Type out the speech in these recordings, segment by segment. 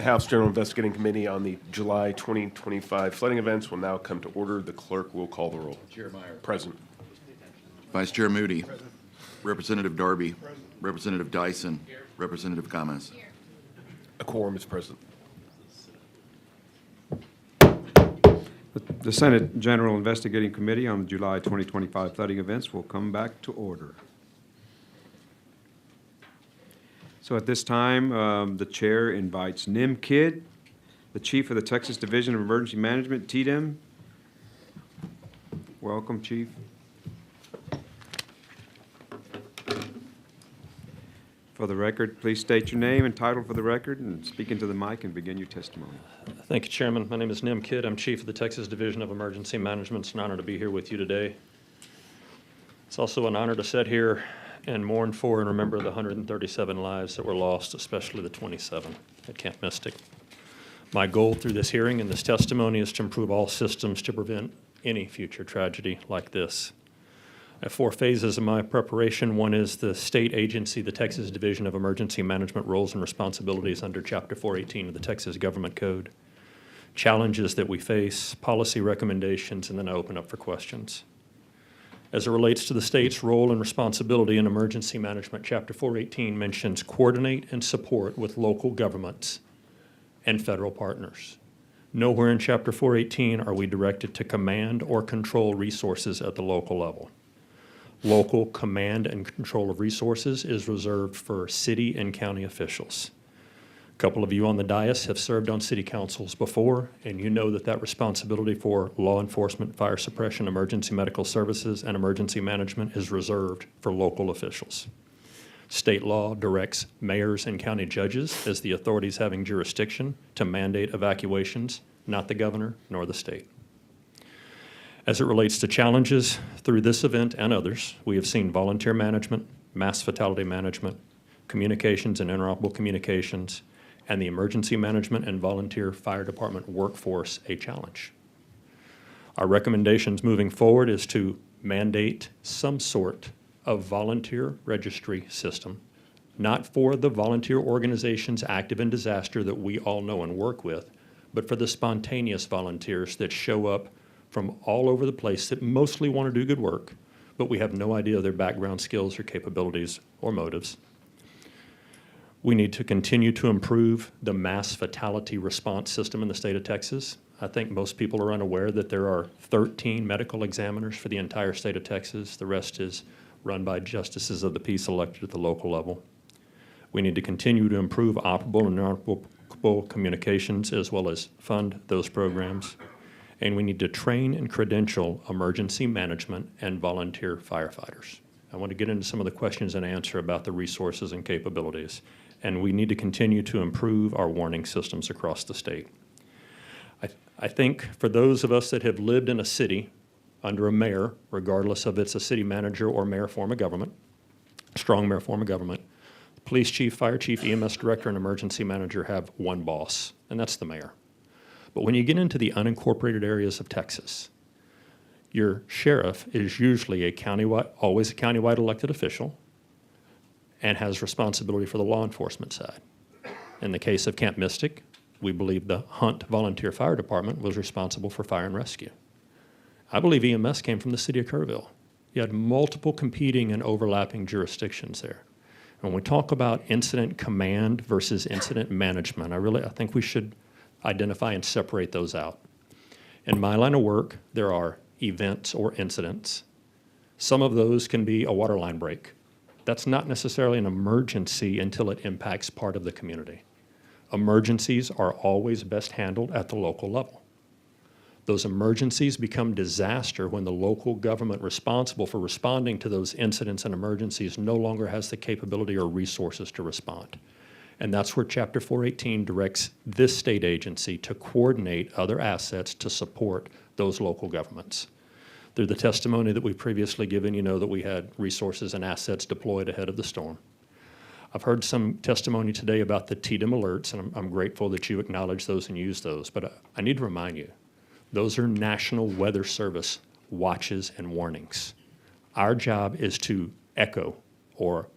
The House General Investigating Committee on the July 2025 flooding events will now come to order. The clerk will call the roll. Chair Meyer. Present. Vice Chair Moody. Representative Darby. Representative Dyson. Representative Gomez. A quorum is present. The Senate General Investigating Committee on the July 2025 flooding events will come back to order. So at this time, the chair invites Nim Kidd, the Chief of the Texas Division of Emergency Management, TDEM. Welcome, Chief. For the record, please state your name and title for the record and speak into the mic and begin your testimony. Thank you, Chairman. My name is Nim Kidd. I'm Chief of the Texas Division of Emergency Management. It's an honor to be here with you today. It's also an honor to sit here and mourn for and remember the 137 lives that were lost, especially the 27 at Camp Mystic. My goal through this hearing and this testimony is to improve all systems to prevent any future tragedy like this. I have 4 phases of my preparation. One is the state agency, the Texas Division of Emergency Management roles and responsibilities under Chapter 418 of the Texas Government Code, challenges that we face, policy recommendations, and then I open up for questions. As it relates to the state's role and responsibility in emergency management, Chapter 418 mentions coordinate and support with local governments and federal partners. Nowhere in Chapter 418 are we directed to command or control resources at the local level. Local command and control of resources is reserved for city and county officials. A couple of you on the dais have served on city councils before, and you know that that responsibility for law enforcement, fire suppression, emergency medical services, and emergency management is reserved for local officials. State law directs mayors and county judges as the authorities having jurisdiction to mandate evacuations, not the governor nor the state. As it relates to challenges through this event and others, we have seen volunteer management, mass fatality management, communications and interoperable communications, and the emergency management and volunteer fire department workforce a challenge. Our recommendations moving forward is to mandate some sort of volunteer registry system, not for the volunteer organizations active in disaster that we all know and work with, but for the spontaneous volunteers that show up from all over the place that mostly want to do good work, but we have no idea their background skills or capabilities or motives. We need to continue to improve the mass fatality response system in the state of Texas. I think most people are unaware that there are 13 medical examiners for the entire state of Texas. The rest is run by justices of the peace elected at the local level. We need to continue to improve operable and interoperable communications as well as fund those programs. And we need to train and credential emergency management and volunteer firefighters. I want to get into some of the questions and answer about the resources and capabilities. And we need to continue to improve our warning systems across the state. I think for those of us that have lived in a city under a mayor, regardless of it's a city manager or mayor form of government, strong mayor form of government, police chief, fire chief, EMS director, and emergency manager have one boss, and that's the mayor. But when you get into the unincorporated areas of Texas, your sheriff is usually always a countywide elected official and has responsibility for the law enforcement side. In the case of Camp Mystic, we believe the Hunt Volunteer Fire Department was responsible for fire and rescue. I believe EMS came from the city of Kerrville. You had multiple competing and overlapping jurisdictions there. When we talk about incident command versus incident management, I think we should identify and separate those out. In my line of work, there are events or incidents. Some of those can be a water line break. That's not necessarily an emergency until it impacts part of the community. Emergencies are always best handled at the local level. Those emergencies become disaster when the local government responsible for responding to those incidents and emergencies no longer has the capability or resources to respond. And that's where Chapter 418 directs this state agency to coordinate other assets to support those local governments. Through the testimony that we've previously given, you know that we had resources and assets deployed ahead of the storm. I've heard some testimony today about the TDEM alerts, and I'm grateful that you acknowledge those and use those, but I need to remind you, those are National Weather Service watches and warnings. Our job is to echo or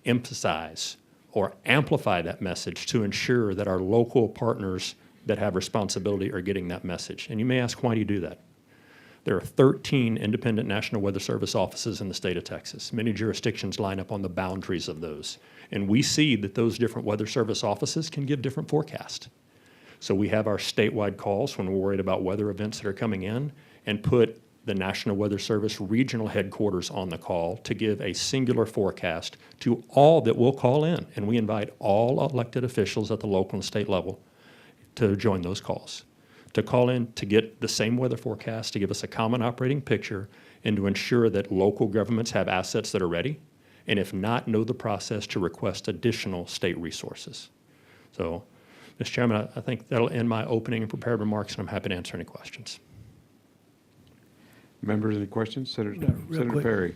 emphasize or amplify that message to ensure that our local partners that have responsibility are getting that message. And you may ask, why do you do that? There are 13 independent National Weather Service offices in the state of Texas. Many jurisdictions line up on the boundaries of those. And we see that those different Weather Service offices can give different forecasts. So we have our statewide calls when we're worried about weather events that are coming in, and put the National Weather Service regional headquarters on the call to give a singular forecast to all that will call in. And we invite all elected officials at the local and state level to join those calls, to call in to get the same weather forecast, to give us a common operating picture, and to ensure that local governments have assets that are ready, and if not, know the process to request additional state resources. So, Mr. Chairman, I think that'll end my opening and prepared remarks, and I'm happy to answer any questions. Members, any questions? real Senator quick. Perry.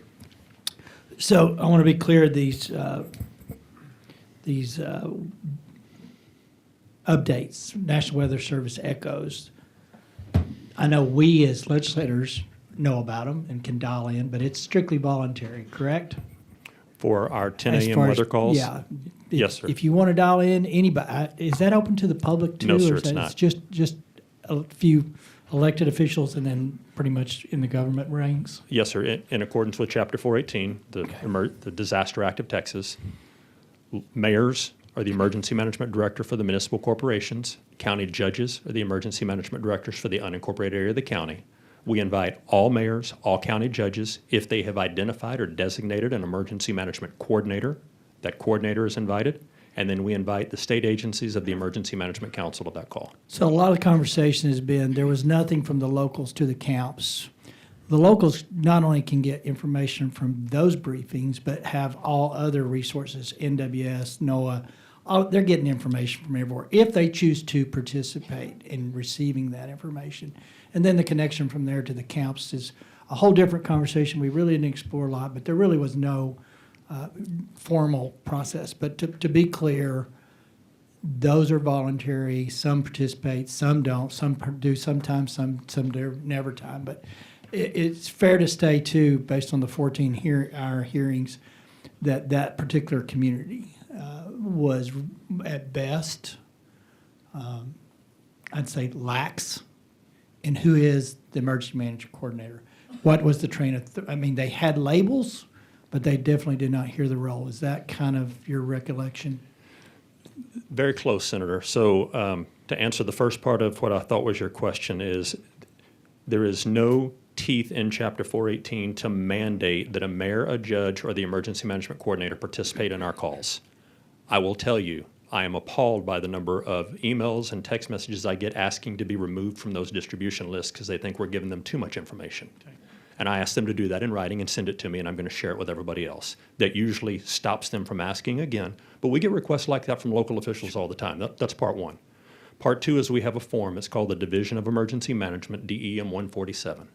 So I want to be clear, these updates, National Weather Service echoes, I know we as legislators know about them and can dial in, but it's strictly voluntary, correct? For our 10 As a.m. far as- weather calls? Yeah. Yes, sir. If you want to dial in, anybody, is that open to the public too? No, sir, or is it's that- not. Just a few elected officials and then pretty much in the government ranks? Yes, sir. In accordance with Chapter 418, the Disaster Act of Texas, mayors are the emergency management director for the municipal corporations. County judges are the emergency management directors for the unincorporated area of the county. We invite all mayors, all county judges, if they have identified or designated an emergency management coordinator, that coordinator is invited. And then we invite the state agencies of the Emergency Management Council to that call. So a lot of the conversation has been, there was nothing from the locals to the camps. The locals not only can get information from those briefings, but have all other resources, NWS, NOAA, they're getting information from everywhere, if they choose to participate in receiving that information. And then the connection from there to the camps is a whole different conversation. We really didn't explore a lot, but there really was no formal process. But to be clear, those are voluntary. Some participate, some don't. Some do sometimes, some do never time. But it's fair to say, too, based on the 14-hour hearings, that particular community was, at best, I'd say lax in who is the emergency management coordinator. What was the train of I mean, they had labels, but they definitely did not hear the role. Is that kind of your recollection? Very close, Senator. So to answer the first part of what I thought was your question is, there is no teeth in Chapter 418 to mandate that a mayor, a judge, or the emergency management coordinator participate in our calls. I will tell you, I am appalled by the number of emails and text messages I get asking to be removed from those distribution lists because they think we're giving them too much information. Okay. And I ask them to do that in writing and send it to me, and I'm going to share it with everybody else. That usually stops them from asking again. But we get requests like that from local officials all the time. That's part one. Part two is we have a form. It's called the Division of Emergency Management, DEM 147.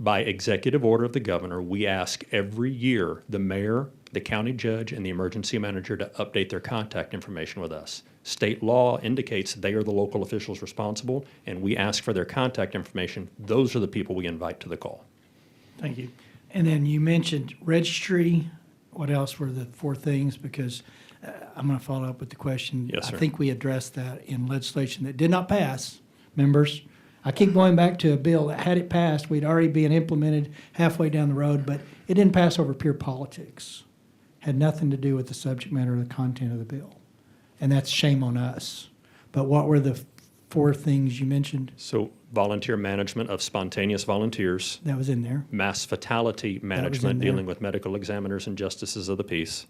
By executive order of the governor, we ask every year the mayor, the county judge, and the emergency manager to update their contact information with us. State law indicates they are the local officials responsible, and we ask for their contact information. Those are the people we invite to the call. Thank you. And then you mentioned registry. What else were the four things? Because I'm going to follow up with the question. Yes, sir. I think we addressed that in legislation that did not pass. Members, I keep going back to a bill that had it passed, we'd already been implemented halfway down the road, but it didn't pass over pure politics. Had nothing to do with the subject matter or the content of the bill. And that's shame on us. But what were the four things you mentioned So volunteer management of spontaneous volunteers, that was in there? mass fatality management there. dealing with medical examiners and justices of the peace,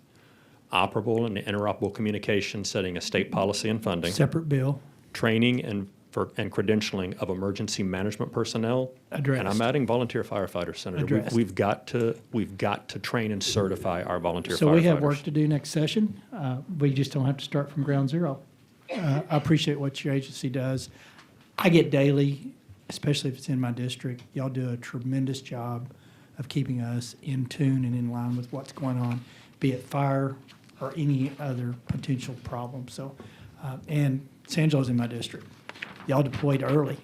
operable and interoperable communication setting a state policy and funding, Separate bill. training and credentialing of emergency management personnel. Addressed. And I'm adding volunteer firefighters, Senator. Addressed. We've got to train and certify our volunteer firefighters. So we have work to do next session. We just don't have to start from ground zero. I appreciate what your agency does. I get daily, especially if it's in my district, y'all do a tremendous job of keeping us in tune and in line with what's going on, be it fire or any other potential problem. So, and San Angelo's in my district. Y'all deployed early.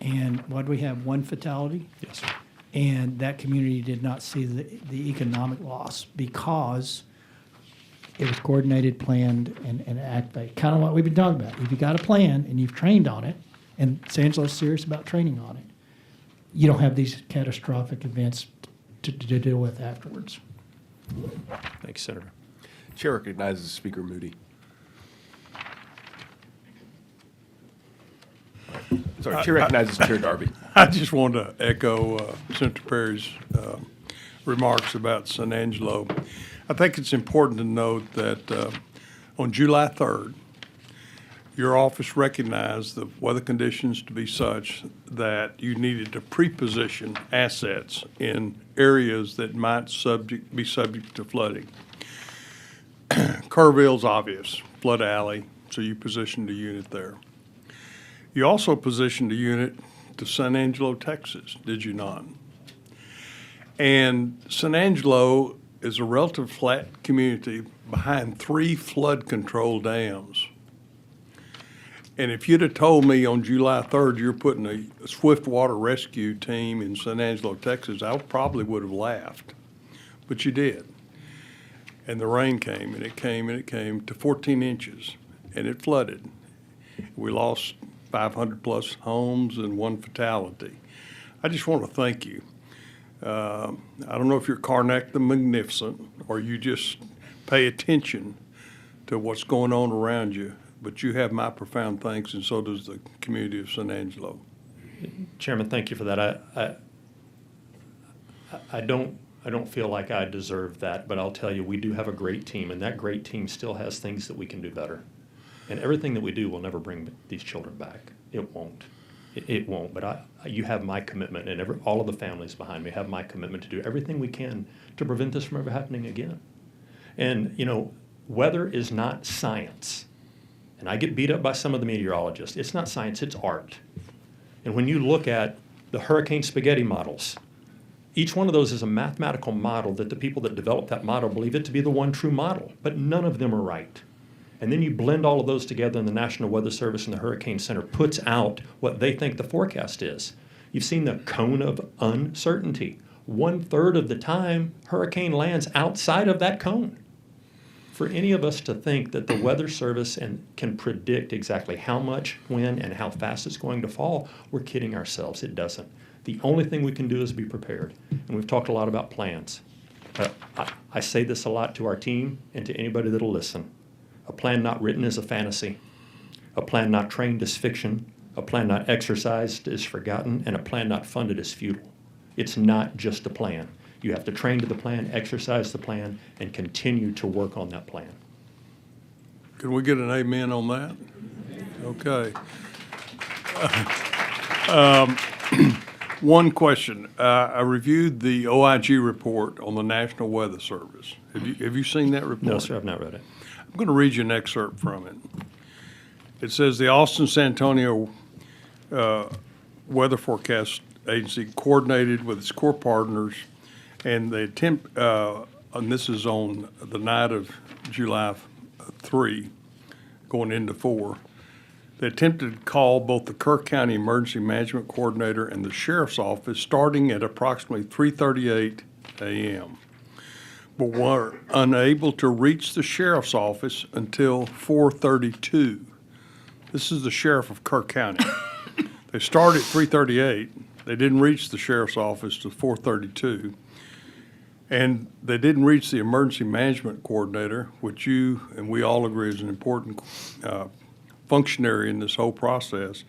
And what did we have, one fatality? Yes, sir. And that community did not see the economic loss because It was coordinated, planned, and activated. Kind of what we've been talking about. If you got a plan and you've trained on it, and San Angelo's serious about training on it, you don't have these catastrophic events to deal with afterwards. Thank you, Senator. Chair recognizes Speaker Moody. Sorry, Chair recognizes Chair Darby. I just wanted to echo Senator Perry's remarks about San Angelo. I think it's important to note that on July 3rd, your office recognized the weather conditions to be such that you needed to pre-position assets in areas that might be subject to flooding. Kerrville's obvious, flood alley, so you positioned a unit there. You also positioned a unit to San Angelo, Texas, did you not? And San Angelo is a relative flat community behind 3 flood control dams. And if you'd have told me on July 3rd you're putting a swift water rescue team in San Angelo, Texas, I probably would have laughed. But you did. And the rain came, and it came, and it came to 14 inches, and it flooded. We lost 500-plus homes and 1 fatality. I just want to thank you. I don't know if you're Karnak the Magnificent or you just pay attention to what's going on around you, but you have my profound thanks, and so does the community of San Angelo. Chairman, thank you for that. I don't feel like I deserve that, but I'll tell you, we do have a great team, and that great team still has things that we can do better. And everything that we do will never bring these children back. It won't. It won't. But you have my commitment, and all of the families behind me have my commitment to do everything we can to prevent this from ever happening again. And, you know, weather is not science. And I get beat up by some of the meteorologists. It's not science, it's art. And when you look at the hurricane spaghetti models, each one of those is a mathematical model that the people that developed that model believe it to be the one true model, but none of them are right. And then you blend all of those together, and the National Weather Service and the Hurricane Center puts out what they think the forecast is. You've seen the cone of uncertainty. 1/3 of the time, hurricane lands outside of that cone. For any of us to think that the Weather Service can predict exactly how much, when, and how fast it's going to fall, we're kidding ourselves. It doesn't. The only thing we can do is be prepared. And we've talked a lot about plans. I say this a lot to our team and to anybody that'll listen. A plan not written is a fantasy. A plan not trained is fiction. A plan not exercised is forgotten. And a plan not funded is futile. It's not just a plan. You have to train to the plan, exercise the plan, and continue to work on that plan. Can we get an amen on that? Okay. One question. I reviewed the OIG report on the National Weather Service. Have you seen that report? No, sir, I've not read it. I'm going to read you an excerpt from it. It says the Austin-San Antonio Weather Forecast Agency coordinated with its core partners, and they attempt, and this is on the night of July 3, going into 4, they attempted to call both the Kerr County Emergency Management Coordinator and the Sheriff's Office starting at approximately 3:38 a.m., but were unable to reach the Sheriff's Office until 4:32. This is the Sheriff of Kerr County. They started at 3:38. They didn't reach the Sheriff's Office till 4:32. And they didn't reach the Emergency Management Coordinator, which you and we all agree is an important functionary in this whole process.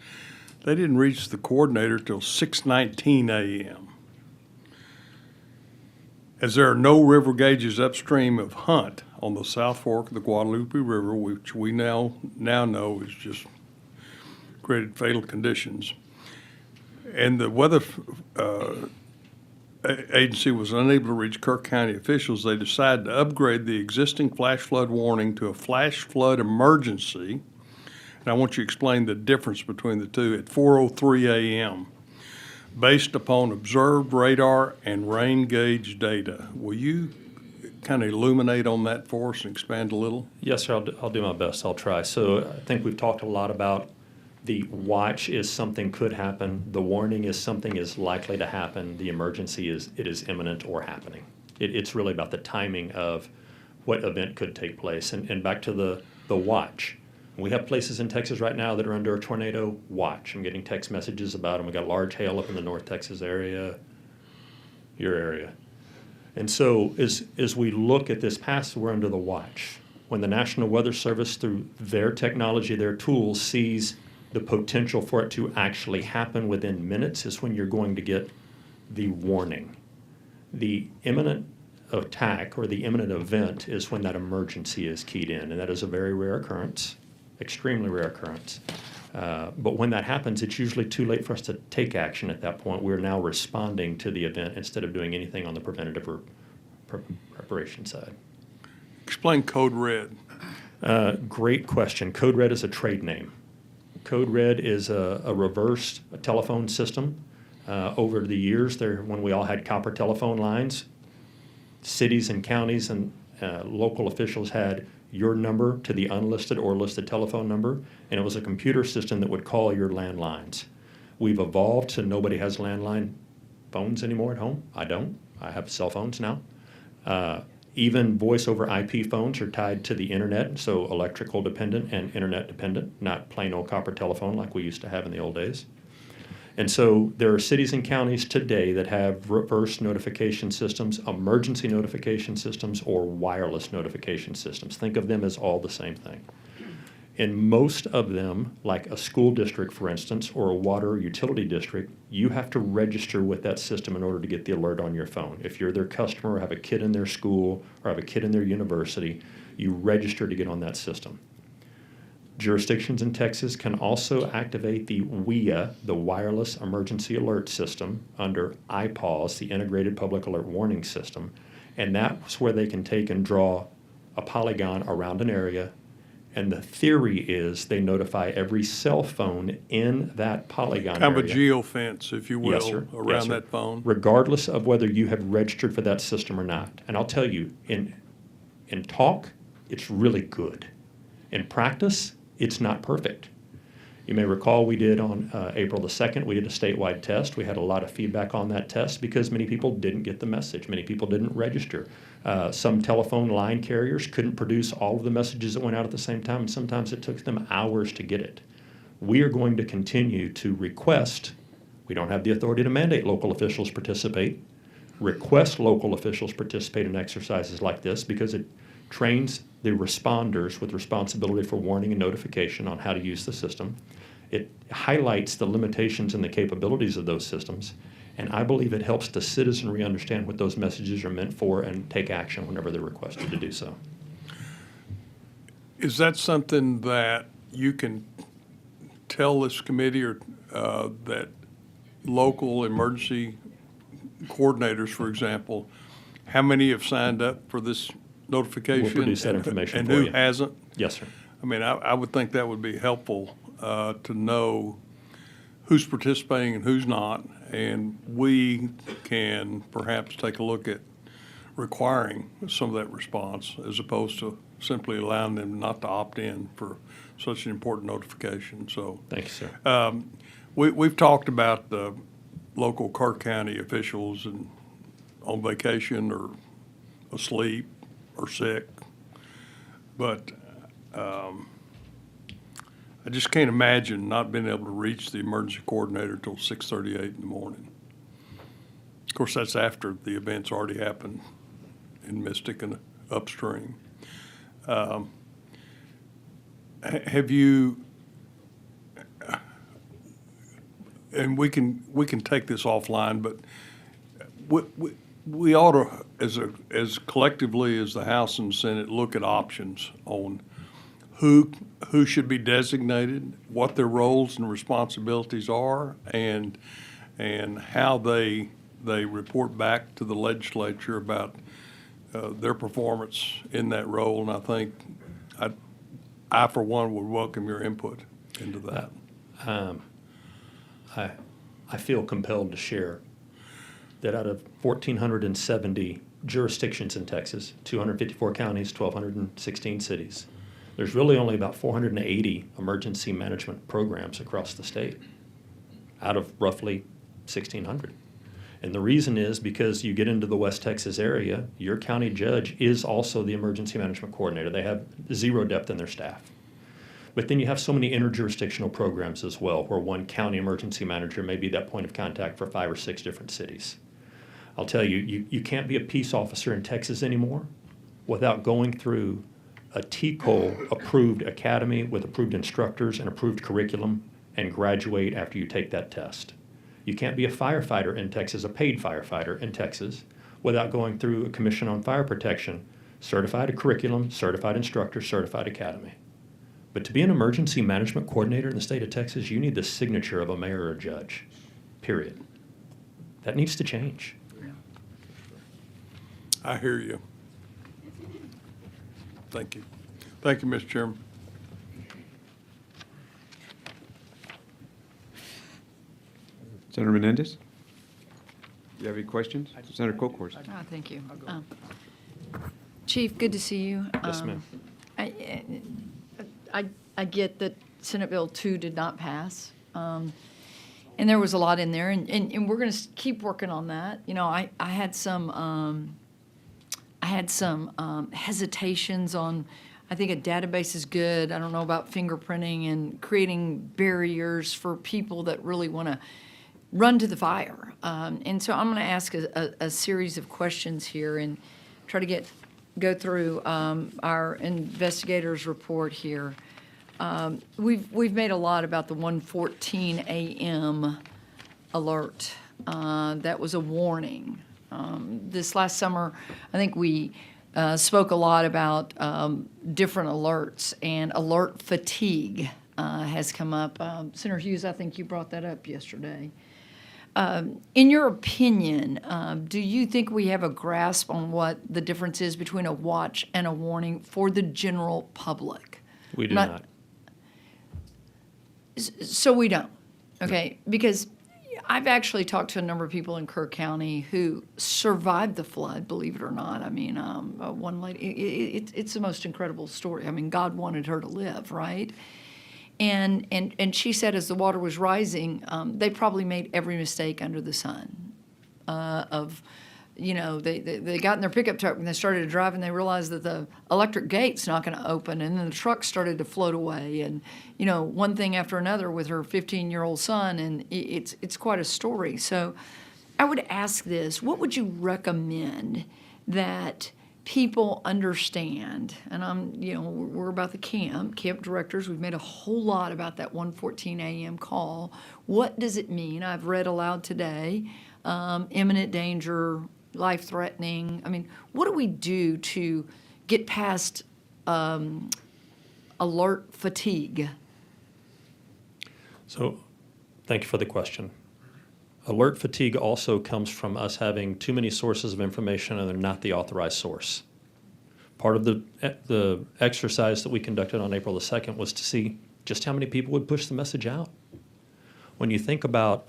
They didn't reach the coordinator till 6:19 a.m. As there are no river gauges upstream of Hunt on the South Fork of the Guadalupe River, which we now know is just created fatal conditions, and the weather agency was unable to reach Kerr County officials, they decided to upgrade the existing flash flood warning to a flash flood emergency. And I want you to explain the difference between the two at 4:03 a.m. based upon observed radar and rain gauge data. Will you kind of illuminate on that for us and expand a little? Yes, sir, I'll do my best. I'll try. So I think we've talked a lot about the watch is something could happen. The warning is something is likely to happen. The emergency is it is imminent or happening. It's really about the timing of what event could take place. And back to the watch. We have places in Texas right now that are under a tornado watch. I'm getting text messages about them. We got large hail up in the North Texas area, your area. And so as we look at this past, we're under the watch. When the National Weather Service, through their technology, their tools, sees the potential for it to actually happen within minutes is when you're going to get the warning. The imminent attack or the imminent event is when that emergency is keyed in, and that is a very rare occurrence, extremely rare occurrence. But when that happens, it's usually too late for us to take action at that point. We're now responding to the event instead of doing anything on the preventative or preparation side. Explain Code Red. Great question. Code Red is a trade name. Code Red is a reverse telephone system. Over the years, when we all had copper telephone lines, cities and counties and local officials had your number to the unlisted or listed telephone number, and it was a computer system that would call your landlines. We've evolved to nobody has landline phones anymore at home. I don't. I have cell phones now. Even voice over IP phones are tied to the internet, so electrical dependent and internet dependent, not plain old copper telephone like we used to have in the old days. And so there are cities and counties today that have reverse notification systems, emergency notification systems, or wireless notification systems. Think of them as all the same thing. In most of them, like a school district, for instance, or a water or utility district, you have to register with that system in order to get the alert on your phone. If you're their customer or have a kid in their school or have a kid in their university, you register to get on that system. Jurisdictions in Texas can also activate the WIA, the Wireless Emergency Alert System, under IPAWS, the Integrated Public Alert Warning System, and that's where they can take and draw a polygon around an area, and the theory is they notify every cell phone in that polygon Kind of a area. geofence, if you will, Yes, sir. around Yes, sir. that phone. Regardless of whether you have registered for that system or not. And I'll tell you, in talk, it's really good. In practice, it's not perfect. You may recall we did on April the 2nd, we did a statewide test. We had a lot of feedback on that test because many people didn't get the message. Many people didn't register. Some telephone line carriers couldn't produce all of the messages that went out at the same time, and sometimes it took them hours to get it. We are going to continue to request, we don't have the authority to mandate local officials participate, request local officials participate in exercises like this because it trains the responders with responsibility for warning and notification on how to use the system. It highlights the limitations and the capabilities of those systems, and I believe it helps the citizenry understand what those messages are meant for and take action whenever they're requested to do so. Is that something that you can tell this committee or that local emergency coordinators, for example, how many have signed up for this notification? We'll produce that information and for who you. hasn't? Yes, sir. I mean, I would think that would be helpful to know who's participating and who's not, and we can perhaps take a look at requiring some of that response as opposed to simply allowing them not to opt in for such an important notification. So Thank you, sir. we've talked about the local Clark County officials and on vacation or asleep or sick, but I just can't imagine not being able to reach the emergency coordinator till 6:38 in the morning. Of course, that's after the event's already happened in Mystic and upstream. Have you, and we can take this offline, but we ought to, as collectively as the House and Senate, look at options on who should be designated, what their roles and responsibilities are, and how they report back to the legislature about their performance in that role. And I think I for one would welcome your input into that. I feel compelled to share that out of 1,470 jurisdictions in Texas, 254 counties, 1,216 cities, there's really only about 480 emergency management programs across the state out of roughly 1,600. And the reason is because you get into the West Texas area, your county judge is also the emergency management coordinator. They have zero depth in their staff. But then you have so many interjurisdictional programs as well, where one county emergency manager may be that point of contact for 5 or 6 different cities. I'll tell you, you can't be a peace officer in Texas anymore without going through a TCOL approved academy with approved instructors and approved curriculum and graduate after you take that test. You can't be a firefighter in Texas, a paid firefighter in Texas, without going through a Commission on Fire Protection, certified curriculum, certified instructor, certified academy. But to be an emergency management coordinator in the state of Texas, you need the signature of a mayor or a judge, period. That needs to change. I hear you. Thank you. Thank you, Mr. Chairman. Senator Menendez? Do you have any questions? Senator Colcourse? Oh, thank you. Chief, good to see you. Yes, ma'am. I get that Senate Bill 2 did not pass, and there was a lot in there, and we're going to keep working on that. You know, I had some hesitations on. I think a database is good. I don't know about fingerprinting and creating barriers for people that really want to run to the fire. And so I'm going to ask a series of questions here and try to go through our investigators' report here. We've made a lot about the 1:14 a.m. alert. That was a warning. This last summer, I think we spoke a lot about different alerts, and alert fatigue has come up. Senator Hughes, I think you brought that up yesterday. In your opinion, do you think we have a grasp on what the difference is between a watch and a warning for the general public? We do not. So we don't, okay? Because I've actually talked to a number of people in Kerr County who survived the flood, believe it or not. I mean, one lady, it's the most incredible story. I mean, God wanted her to live, right? And she said as the water was rising, they probably made every mistake under the sun. They got in their pickup truck and they started to drive and they realized that the electric gate's not going to open, and then the truck started to float away, and one thing after another with her 15-year-old son, and it's quite a story. So I would ask this: what would you recommend that people understand? And we're about the camp directors. We've made a whole lot about that 1:14 a.m. call. What does it mean? I've read aloud today, imminent danger, life-threatening. I mean, what do we do to get past alert fatigue? So, thank you for the question. Alert fatigue also comes from us having too many sources of information and they're not the authorized source. Part of the exercise that we conducted on April the 2nd was to see just how many people would push the message out. When you think about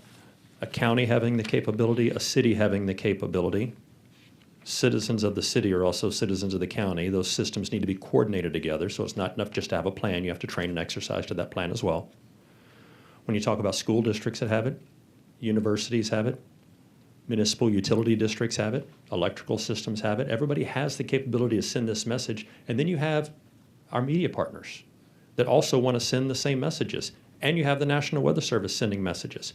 a county having the capability, a city having the capability, citizens of the city are also citizens of the county. Those systems need to be coordinated together, so it's not enough just to have a plan. You have to train and exercise to that plan as well. When you talk about school districts that have it, universities have it, municipal utility districts have it, electrical systems have it. Everybody has the capability to send this message. And then you have our media partners that also want to send the same messages. And you have the National Weather Service sending messages.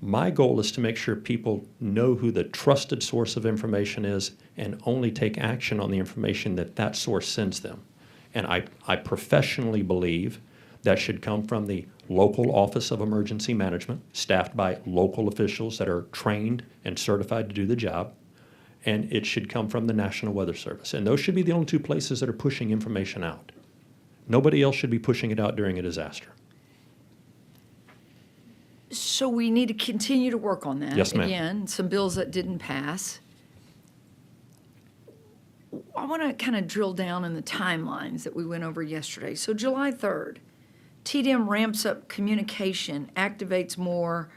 My goal is to make sure people know who the trusted source of information is and only take action on the information that source sends them. And I professionally believe that should come from the local Office of Emergency Management, staffed by local officials that are trained and certified to do the job, and it should come from the National Weather Service. And those should be the only two places that are pushing information out. Nobody else should be pushing it out during a disaster. So we need to continue to work on that. Yes, ma'am. Again, some bills that didn't pass. I want to kind of drill down in the timelines that we went over yesterday. So July 3rd, TDM ramps up communication, activates more,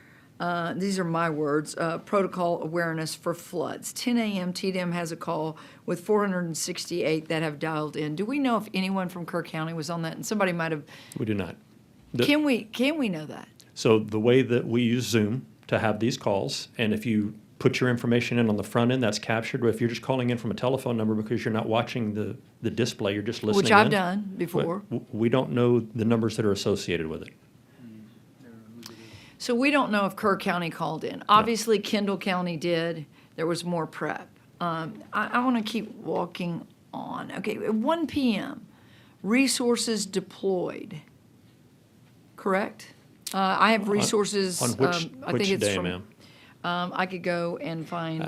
these are my words, protocol awareness for floods. 10 a.m., TDM has a call with 468 that have dialed in. Do we know if anyone from Kerr County was on that? And somebody might have. We do not. Can we know that? So the way that we use Zoom to have these calls, and if you put your information in on the front end, that's captured. But if you're just calling in from a telephone number because you're not watching the display, you're just listening Which I've in, done before. We don't know the numbers that are associated with it. So we don't know if Kerr County called in. Obviously, Kendall County did. There was more prep. I want to keep walking on. Okay, at 1 p.m., resources deployed. Correct? I have resources. On which, I which think it's day, from, ma'am? I could go and find.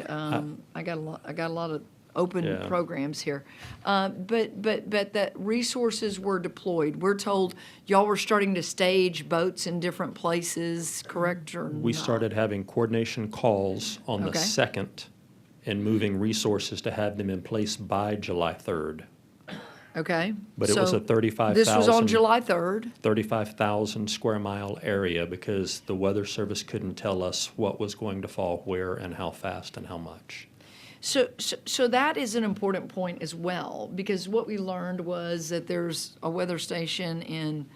I got a lot of open Yeah. programs here, but that resources were deployed. We're told y'all were starting to stage boats in different places. Correct or We not? started having coordination calls on the Okay. 2nd and moving resources to have them in place by July 3rd. Okay. But it was So a 35,000. This was on July 3rd. 35,000 square mile area because the Weather Service couldn't tell us what was going to fall where and how fast and how much. So that is an important point as well, because what we learned was that there's a weather station in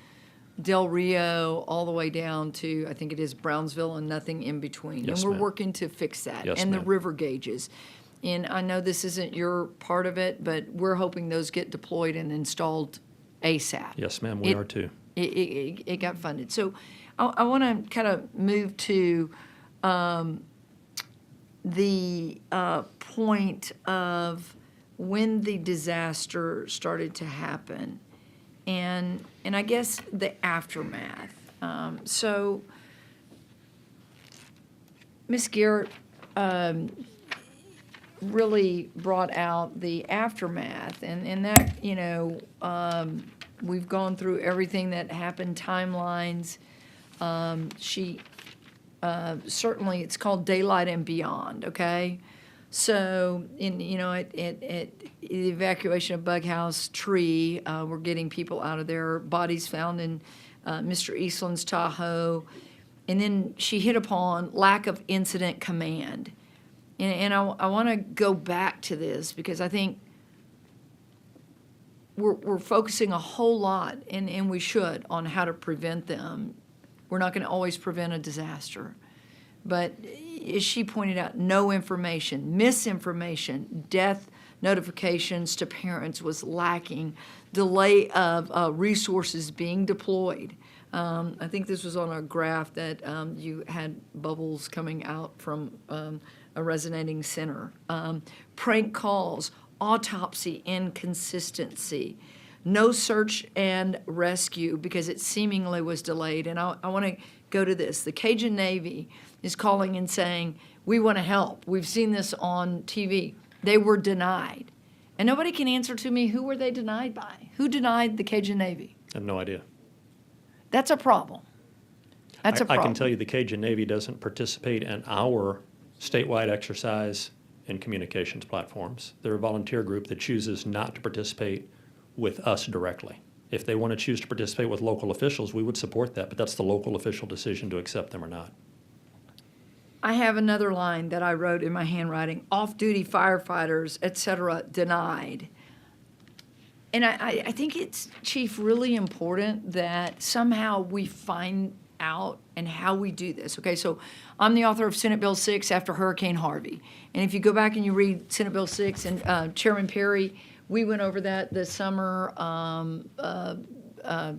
Del Rio all the way down to, I think it is Brownsville, and nothing in between. Yes, And we're ma'am. working to fix that. Yes, And the ma'am. river gauges. And I know this isn't your part of it, but we're hoping those get deployed and installed ASAP. Yes, ma'am, we It- are too. It got funded. So I want to kind of move to the point of when the disaster started to happen, and I guess the aftermath. So, Ms. Garrett really brought out the aftermath, and that, you know, we've gone through everything that happened, timelines. She certainly, it's called Daylight and Beyond, okay? So, at the evacuation of Bug House Tree, we're getting people out of there, bodies found in Mr. Eastland's Tahoe. And then she hit upon lack of incident command. And I want to go back to this because I think we're focusing a whole lot, and we should, on how to prevent them. We're not going to always prevent a disaster. But as she pointed out, no information, misinformation, death notifications to parents was lacking, delay of resources being deployed. I think this was on a graph that you had bubbles coming out from a resonating center. Prank calls, autopsy inconsistency, no search and rescue because it seemingly was delayed. And I want to go to this. The Cajun Navy is calling and saying, we want to help. We've seen this on TV. They were denied. And nobody can answer to me, who were they denied by? Who denied the Cajun Navy? I have no idea. That's a problem. That's a I problem. can tell you the Cajun Navy doesn't participate in our statewide exercise in communications platforms. They're a volunteer group that chooses not to participate with us directly. If they want to choose to participate with local officials, we would support that, but that's the local official decision to accept them or not. I have another line that I wrote in my handwriting, off-duty firefighters, et cetera, denied. And I think it's, Chief, really important that somehow we find out and how we do this. Okay, so I'm the author of Senate Bill 6 after Hurricane Harvey. And if you go back and you read Senate Bill 6, and Chairman Perry, we went over that this summer.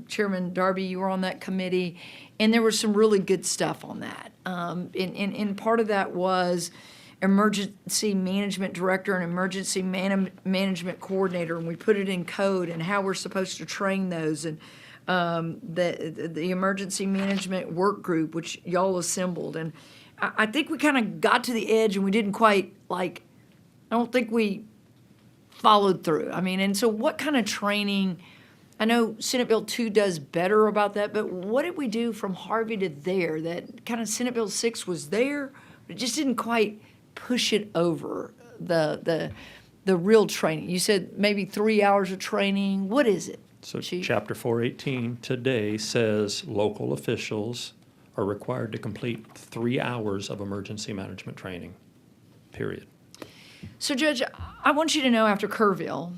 Chairman Darby, you were on that committee, and there was some really good stuff on that. And part of that was emergency management director and emergency management coordinator, and we put it in code and how we're supposed to train those, and the emergency management work group, which y'all assembled. And I think we kind of got to the edge and we didn't quite, I don't think we followed through. I mean, and so what kind of training? I know Senate Bill 2 does better about that, but what did we do from Harvey to there that kind of Senate Bill 6 was there, but it just didn't quite push it over the real training? You said maybe 3 hours of training. What is it, So Chief? Chapter 418 today says local officials are required to complete 3 hours of emergency management training, period. So, Judge, I want you to know after Kerrville,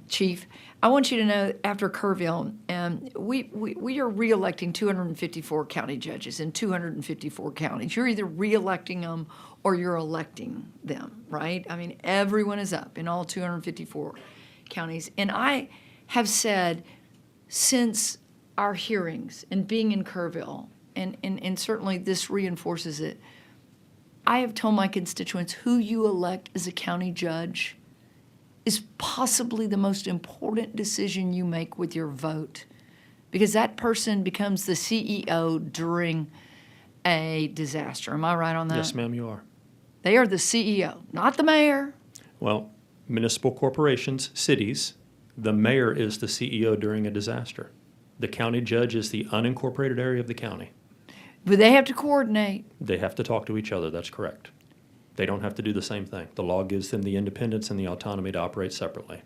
Chief, I want you to know after Kerrville, we are re-electing 254 county judges in 254 counties. You're either re-electing them or you're electing them, right? I mean, everyone is up in all 254 counties. And I have said since our hearings and being in Kerrville, and certainly this reinforces it, I have told my constituents who you elect as a county judge is possibly the most important decision you make with your vote, because that person becomes the CEO during a disaster. Am I right on that? Yes, ma'am, you are. They are the CEO, not the mayor. Well, municipal corporations, cities, the mayor is the CEO during a disaster. The county judge is the unincorporated area of the county. But they have to coordinate. They have to talk to each other, that's correct. They don't have to do the same thing. The law gives them the independence and the autonomy to operate separately.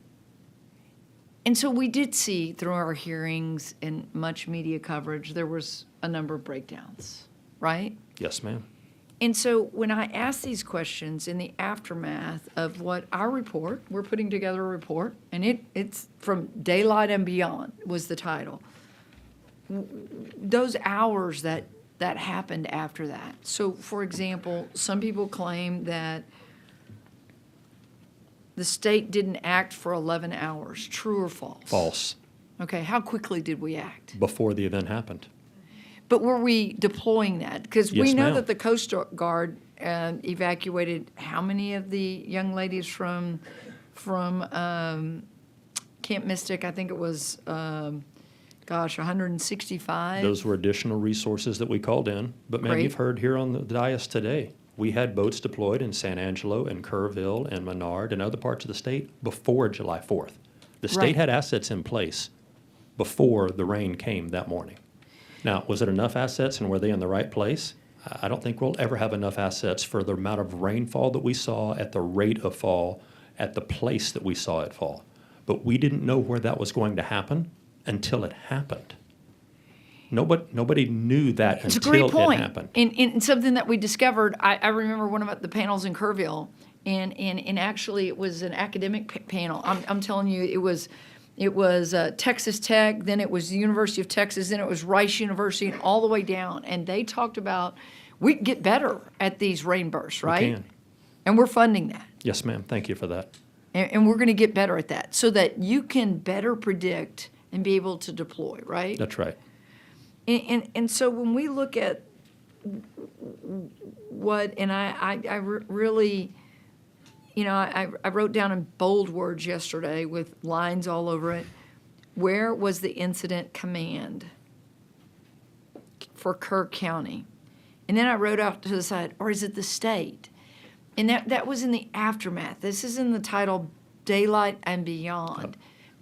And so we did see through our hearings and much media coverage, there was a number of breakdowns, right? Yes, ma'am. And so when I ask these questions in the aftermath of what our report, we're putting together a report, and it's from Daylight and Beyond was the title. Those hours that happened after that. So, for example, some people claim that the state didn't act for 11 hours. True or false? False. Okay, how quickly did we act? Before the event happened. But were we deploying that? Because we Yes, know ma'am. that the Coast Guard evacuated how many of the young ladies from Camp Mystic? I think it was, 165. Those were additional resources that we called in. But ma'am, Great. you've heard here on the dais today, we had boats deployed in San Angelo and Kerrville and Menard and other parts of the state before July 4th. The state Right. had assets in place before the rain came that morning. Now, was it enough assets and were they in the right place? I don't think we'll ever have enough assets for the amount of rainfall that we saw, at the rate of fall, at the place that we saw it fall. But we didn't know where that was going to happen until it happened. Nobody knew that It's a until great it point. happened. And something that we discovered, I remember one of the panels in Kerrville, and actually it was an academic panel. I'm telling you, it was Texas Tech, then it was the University of Texas, then it was Rice University, and all the way down. And they talked about we can get better at these rain bursts, right? can. And we're funding that. Yes, ma'am. Thank you for that. And we're going to get better at that so that you can better predict and be able to deploy, right? That's right. And so when we look at what, and I really, I wrote down in bold words yesterday with lines all over it, where was the incident command for Kerr County? And then I wrote out to the side, or is it the state? And that was in the aftermath. This is in the title Daylight and Beyond.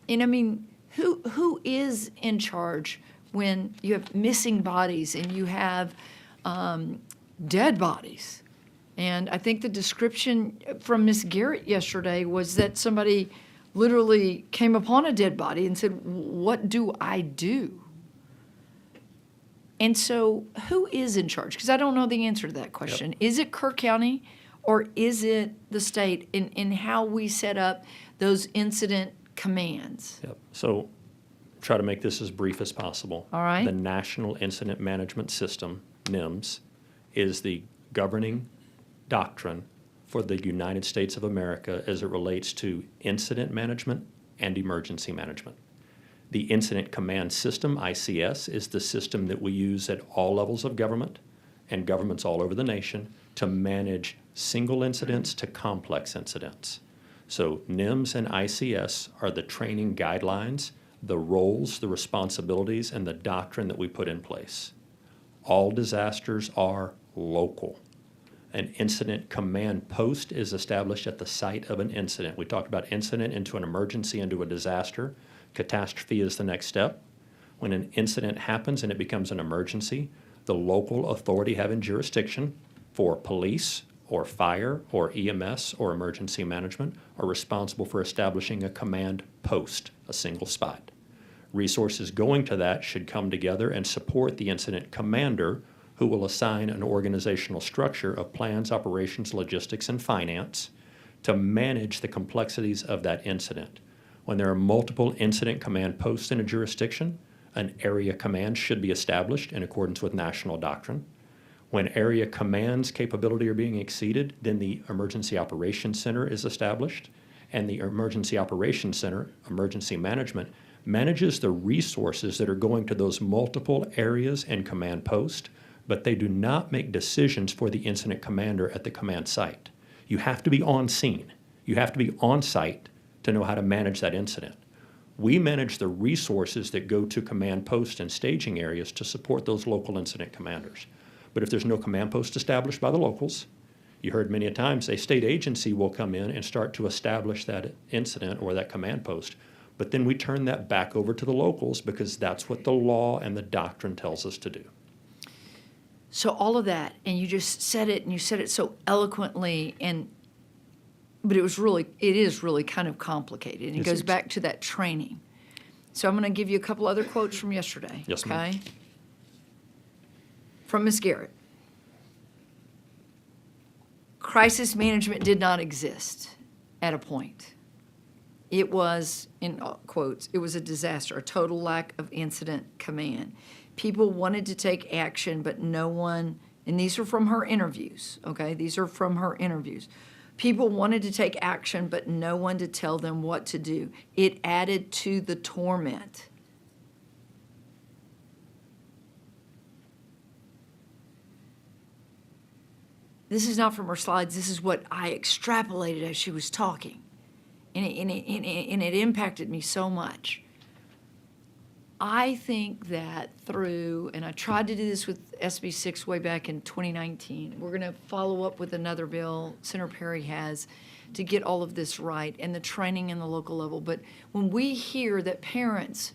And I mean, who is in charge when you have missing bodies and you have dead bodies? And I think the description from Miss Garrett yesterday was that somebody literally came upon a dead body and said, "What do I do?" And so who is in charge? Because I don't know the answer to that question. Is it Kerr County or is it the state in how we set up those incident commands? Yep. So try to make this as brief as possible. All right. The National Incident Management System, NIMS, is the governing doctrine for the United States of America as it relates to incident management and emergency management. The Incident Command System, ICS, is the system that we use at all levels of government and governments all over the nation to manage single incidents to complex incidents. So NIMS and ICS are the training guidelines, the roles, the responsibilities, and the doctrine that we put in place. All disasters are local. An incident command post is established at the site of an incident. We talked about incident into an emergency, into a disaster. Catastrophe is the next step. When an incident happens and it becomes an emergency, the local authority having jurisdiction for police or fire or EMS or emergency management are responsible for establishing a command post, a single spot. Resources going to that should come together and support the incident commander, who will assign an organizational structure of plans, operations, logistics, and finance to manage the complexities of that incident. When there are multiple incident command posts in a jurisdiction, an area command should be established in accordance with national doctrine. When area command's capability are being exceeded, then the Emergency Operations Center is established, and the Emergency Operations Center, Emergency Management, manages the resources that are going to those multiple areas and command posts, but they do not make decisions for the incident commander at the command site. You have to be on scene. You have to be on site to know how to manage that incident. We manage the resources that go to command posts and staging areas to support those local incident commanders. But if there's no command post established by the locals, you heard many a times a state agency will come in and start to establish that incident or that command post. But then we turn that back over to the locals because that's what the law and the doctrine tells us to do. So all of that, and you just said it, and you said it so eloquently, but it is really kind of complicated. And it goes back to that training. So I'm going to give you a couple other quotes from yesterday. Yes, ma'am. Okay? From Ms. Garrett. Crisis management did not exist at a point. It was, in quotes, it was a disaster, a total lack of incident command. People wanted to take action, but no one, and these are from her interviews, okay? These are from her interviews. People wanted to take action, but no one to tell them what to do. It added to the torment. This is not from her slides. This is what I extrapolated as she was talking. And it impacted me so much. I think that through, and I tried to do this with SB 6 way back in 2019, we're going to follow up with another bill Senator Perry has to get all of this right and the training in the local level. But when we hear that parents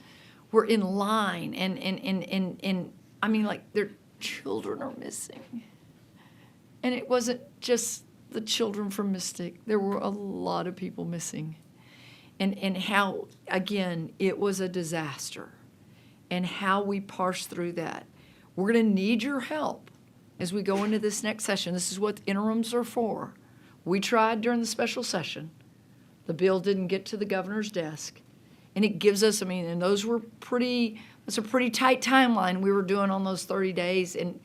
were in line and I mean, like, their children are missing. And it wasn't just the children from Mystic. There were a lot of people missing. And how, again, it was a disaster. And how we parse through that. We're going to need your help as we go into this next session. This is what interims are for. We tried during the special session. The bill didn't get to the governor's desk. And it gives us, I mean, and those were it's a pretty tight timeline we were doing on those 30 days. And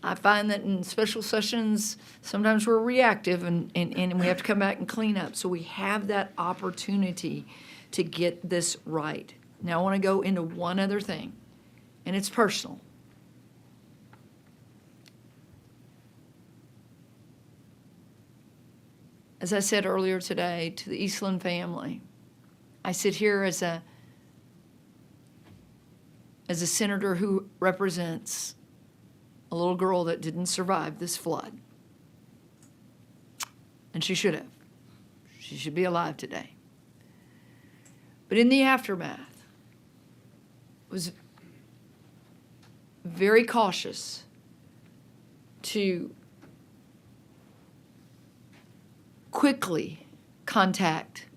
I find that in special sessions, sometimes we're reactive and we have to come back and clean up. So we have that opportunity to get this right. Now I want to go into one other thing, and it's personal. As I said earlier today to the Eastland family, I sit here as a senator who represents a little girl that didn't survive this flood. And she should have. She should be alive today. But in the aftermath, was very cautious to quickly contact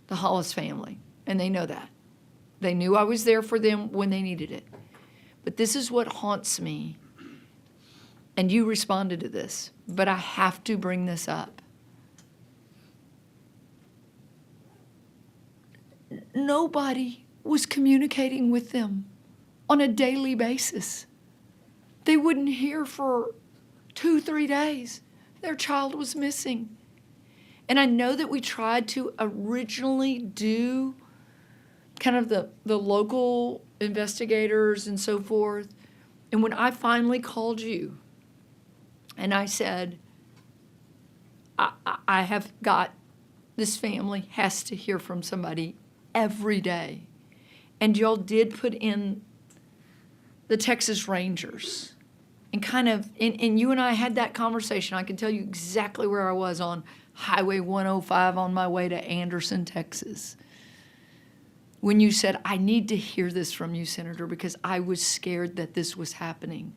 the Hollis family, and they know that. They knew I was there for them when they needed it. But this is what haunts me, and you responded to this, but I have to bring this up. Nobody was communicating with them on a daily basis. They wouldn't hear for 2-3 days. Their child was missing. And I know that we tried to originally do kind of the local investigators and so forth. And when I finally called you and I said, I have got, this family has to hear from somebody every day. And y'all did put in the Texas Rangers and kind of, and you and I had that conversation. I can tell you exactly where I was on Highway 105 on my way to Anderson, Texas. When you said, I need to hear this from you, Senator, because I was scared that this was happening.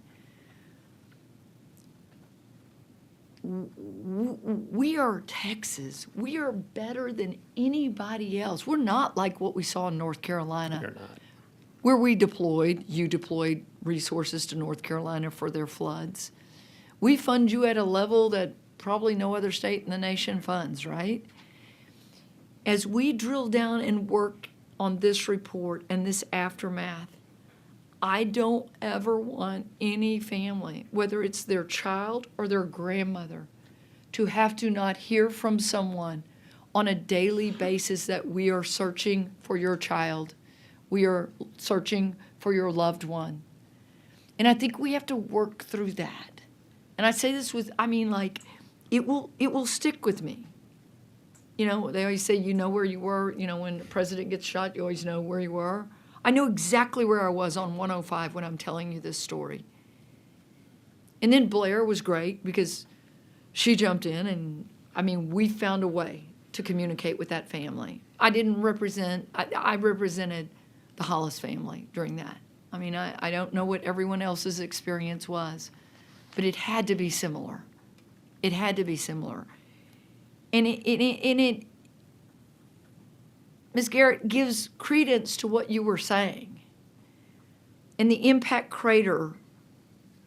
We are Texas. We are better than anybody else. We're not like what we saw in North Carolina. You're not. Where you deployed resources to North Carolina for their floods. We fund you at a level that probably no other state in the nation funds, right? As we drill down and work on this report and this aftermath, I don't ever want any family, whether it's their child or their grandmother, to have to not hear from someone on a daily basis that we are searching for your child. We are searching for your loved one. And I think we have to work through that. And I say this with, it will stick with me. You know, they always say, you know where you were, you know, when the president gets shot, you always know where you were. I know exactly where I was on 105 when I'm telling you this story. And then Blair was great because she jumped in and, we found a way to communicate with that family. I represented the Hollis family during that. I don't know what everyone else's experience was, but it had to be similar. It had to be similar. And it Ms. Garrett, gives credence to what you were saying. And the impact crater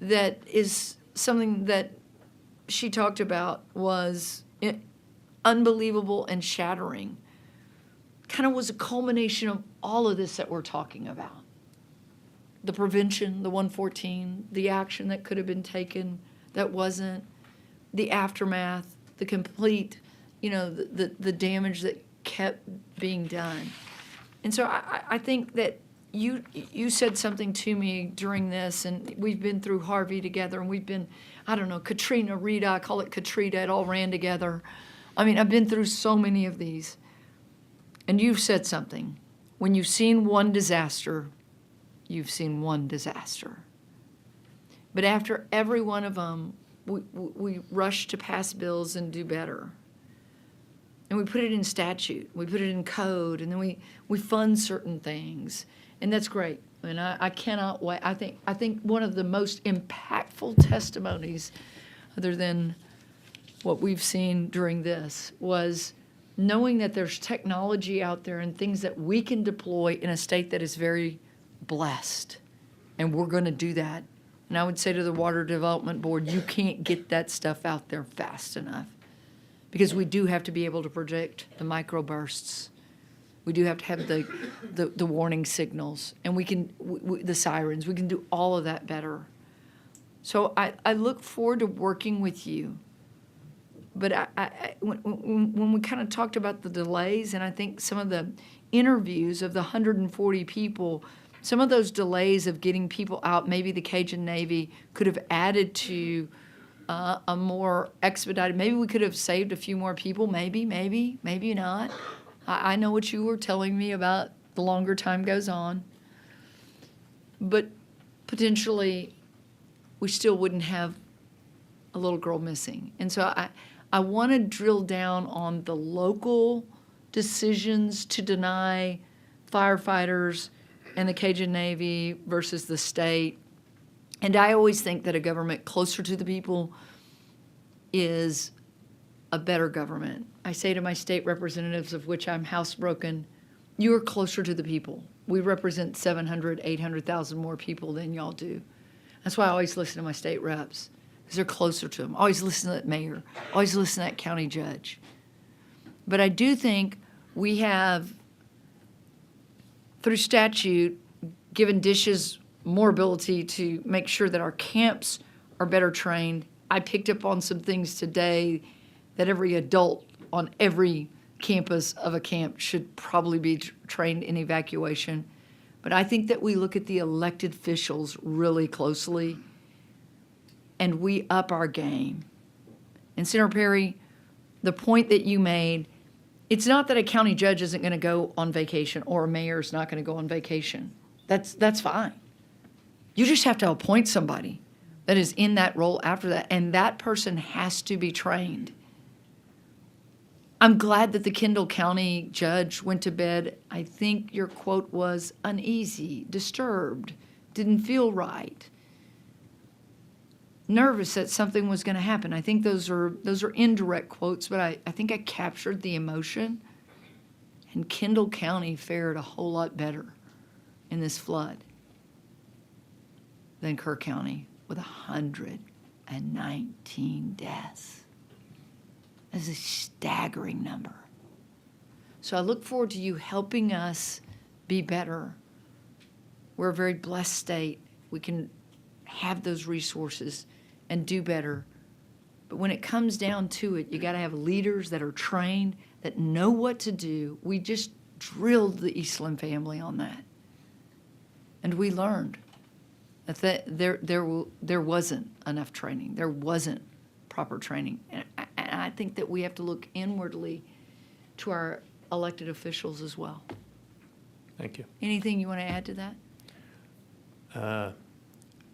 that is something that she talked about was unbelievable and shattering. Kind of was a culmination of all of this that we're talking about. The prevention, the 114, the action that could have been taken that wasn't, the aftermath, the complete, the damage that kept being done. And so I think that you said something to me during this, and we've been through Harvey together, and we've been, Katrina, Rita, I call it Katrina, it all ran together. I've been through so many of these. And you've said something. When you've seen one disaster, you've seen one disaster. But after every one of them, we rush to pass bills and do better. And we put it in statute, we put it in code, and then we fund certain things. And that's great. And I cannot wait. I think one of the most impactful testimonies, other than what we've seen during this, was knowing that there's technology out there and things that we can deploy in a state that is very blessed. And we're going to do that. And I would say to the Water Development Board, you can't get that stuff out there fast enough. Because we do have to be able to predict the microbursts. We do have to have the warning signals, and we can the sirens. We can do all of that better. So I look forward to working with you. But when we kind of talked about the delays, and I think some of the interviews of the 140 people, some of those delays of getting people out, maybe the Cajun Navy could have added to a more expedited, maybe we could have saved a few more people, maybe not. I know what you were telling me about the longer time goes on. But potentially, we still wouldn't have a little girl missing. And so I want to drill down on the local decisions to deny firefighters and the Cajun Navy versus the state. And I always think that a government closer to the people is a better government. I say to my state representatives, of which I'm housebroken, you are closer to the people. We represent 700, 800,000 more people than y'all do. That's why I always listen to my state reps, because they're closer to them. Always listen to that mayor. Always listen to that county judge. But I do think we have, through statute, given dishes more ability to make sure that our camps are better trained. I picked up on some things today that every adult on every campus of a camp should probably be trained in evacuation. But I think that we look at the elected officials really closely and we up our game. And Senator Perry, the point that you made, it's not that a county judge isn't going to go on vacation or a mayor is not going to go on vacation. That's fine. You just have to appoint somebody that is in that role after that, and that person has to be trained. I'm glad that the Kendall County judge went to bed. I think your quote was uneasy, disturbed, didn't feel right, nervous that something was going to happen. I think those are indirect quotes, but I think I captured the emotion. And Kendall County fared a whole lot better in this flood than Kerr County with 119 deaths. is a staggering number. So I look forward to you helping us be better. We're a very blessed state. We can have those resources and do better. But when it comes down to it, you got to have leaders that are trained, that know what to do. We just drilled the Eastland family on that. And we learned that there wasn't enough training. There wasn't proper training. And I think that we have to look inwardly to our elected officials as well. Thank you. Anything you want to add to that?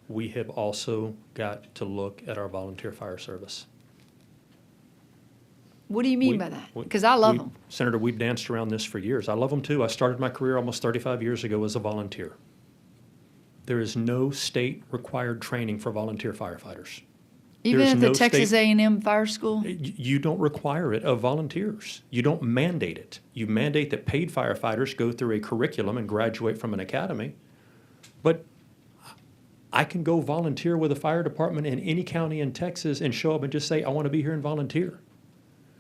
We have also got to look at our volunteer fire service. What do you mean by that? Because I love them. Senator, we've danced around this for years. I love them too. I started my career almost 35 years ago as a volunteer. There is no state-required training for volunteer firefighters. Even There's at the no Texas state- A&M Fire School? You don't require it of volunteers. You don't mandate it. You mandate that paid firefighters go through a curriculum and graduate from an academy. But I can go volunteer with a fire department in any county in Texas and show up and just say, I want to be here and volunteer.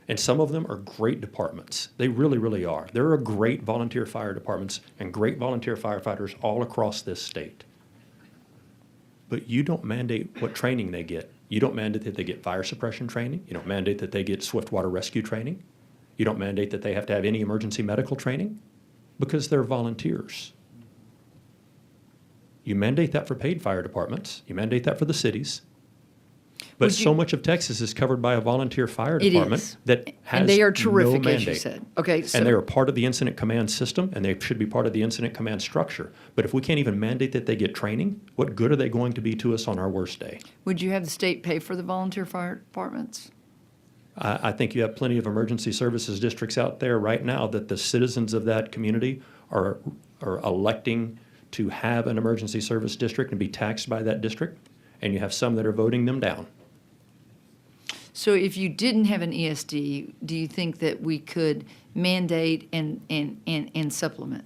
And some of them are great departments. They really, really are. There are great volunteer fire departments and great volunteer firefighters all across this state. But you don't mandate what training they get. You don't mandate that they get fire suppression training. You don't mandate that they get swift water rescue training. You don't mandate that they have to have any emergency medical training because they're volunteers. You mandate that for paid fire departments. You mandate that for the cities. But Would you- so much of Texas is covered by a volunteer fire It department is. that has And they are no terrific, as you mandate. said. Okay, so. And they are part of the incident command system, and they should be part of the incident command structure. But if we can't even mandate that they get training, what good are they going to be to us on our worst day? Would you have the state pay for the volunteer fire departments? I think you have plenty of emergency services districts out there right now that the citizens of that community are electing to have an emergency service district and be taxed by that district, and you have some that are voting them down. So if you didn't have an ESD, do you think that we could mandate and supplement?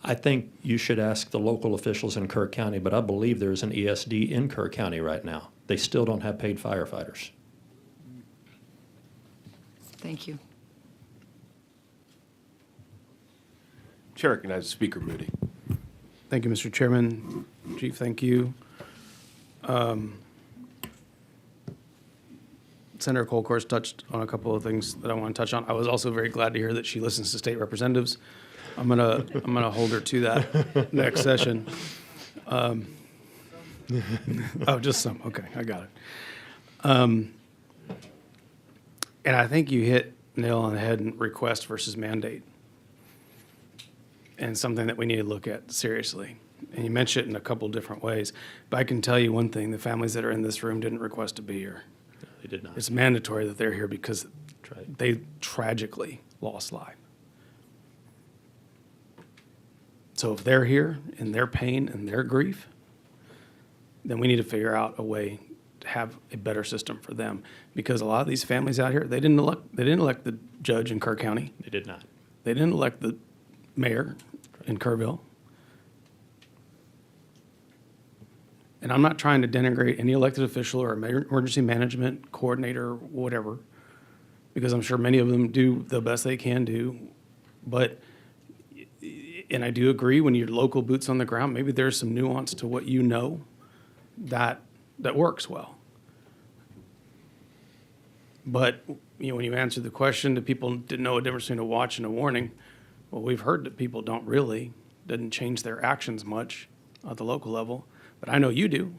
I think you should ask the local officials in Kerr County, but I believe there's an ESD in Kerr County right now. They still don't have paid firefighters. Thank you. Chair recognizes Speaker Moody. Thank you, Mr. Chairman. Chief, thank you. Senator Colcourse touched on a couple of things that I want to touch on. I was also very glad to hear that she listens to state representatives. I'm gonna hold her to that next session. Oh, just some. Okay, I got it. And I think you hit nail on the head in request versus mandate, and something that we need to look at seriously. And you mentioned it in a couple different ways. But I can tell you one thing, the families that are in this room didn't request to be here. They did not. It's mandatory that they're here because That's right. they tragically lost life. So if they're here in their pain and their grief, then we need to figure out a way to have a better system for them. Because a lot of these families out here, they didn't elect the judge in Kerr County. They did not. They didn't elect the mayor in Kerrville. And I'm not trying to denigrate any elected official or emergency management coordinator or whatever, because I'm sure many of them do the best they can do. But, and I do agree, when you're local boots on the ground, maybe there's some nuance to what you know that works well. But, you know, when you answer the question, do people didn't know a difference between a watch and a warning? Well, we've heard that people don't really, didn't change their actions much at the local level. But I know you do.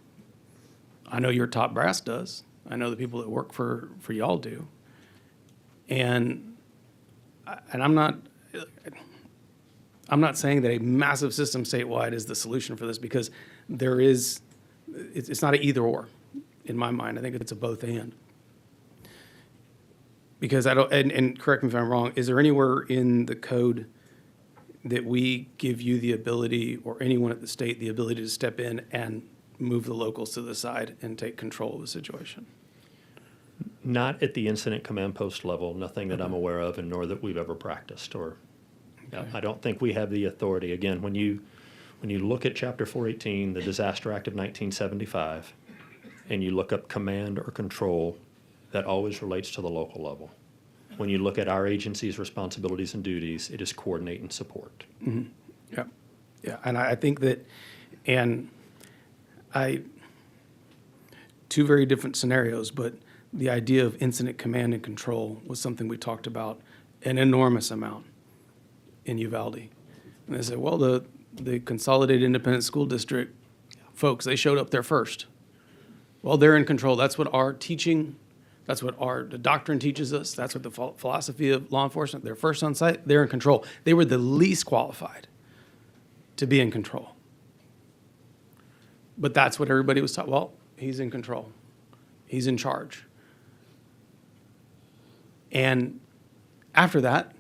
I know your top brass does. I know the people that work for y'all do. And I'm not saying that a massive system statewide is the solution for this, because it's not an either or in my mind. I think it's a both and. Because and correct me if I'm wrong, is there anywhere in the code that we give you the ability, or anyone at the state, the ability to step in and move the locals to the side and take control of the situation? Not at the incident command post level, nothing that I'm aware of, and nor that we've ever practiced, or I don't think we have the authority. Again, when you look at Chapter 418, the Disaster Act of 1975, and you look up command or control, that always relates to the local level. when you look at our agency's responsibilities and duties, it is coordinate and support. Yeah, yeah, and I think that, and two very different scenarios, but the idea of incident command and control was something we talked about an enormous amount in Uvalde. And they said, well, the Consolidated Independent School District folks, they showed up there first. Well, they're in control. That's what our teaching, that's what the doctrine teaches us. That's what the philosophy of law enforcement, they're first on site, they're in control. They were the least qualified to be in control. But that's what everybody was taught. Well, he's in control. He's in charge. And after that,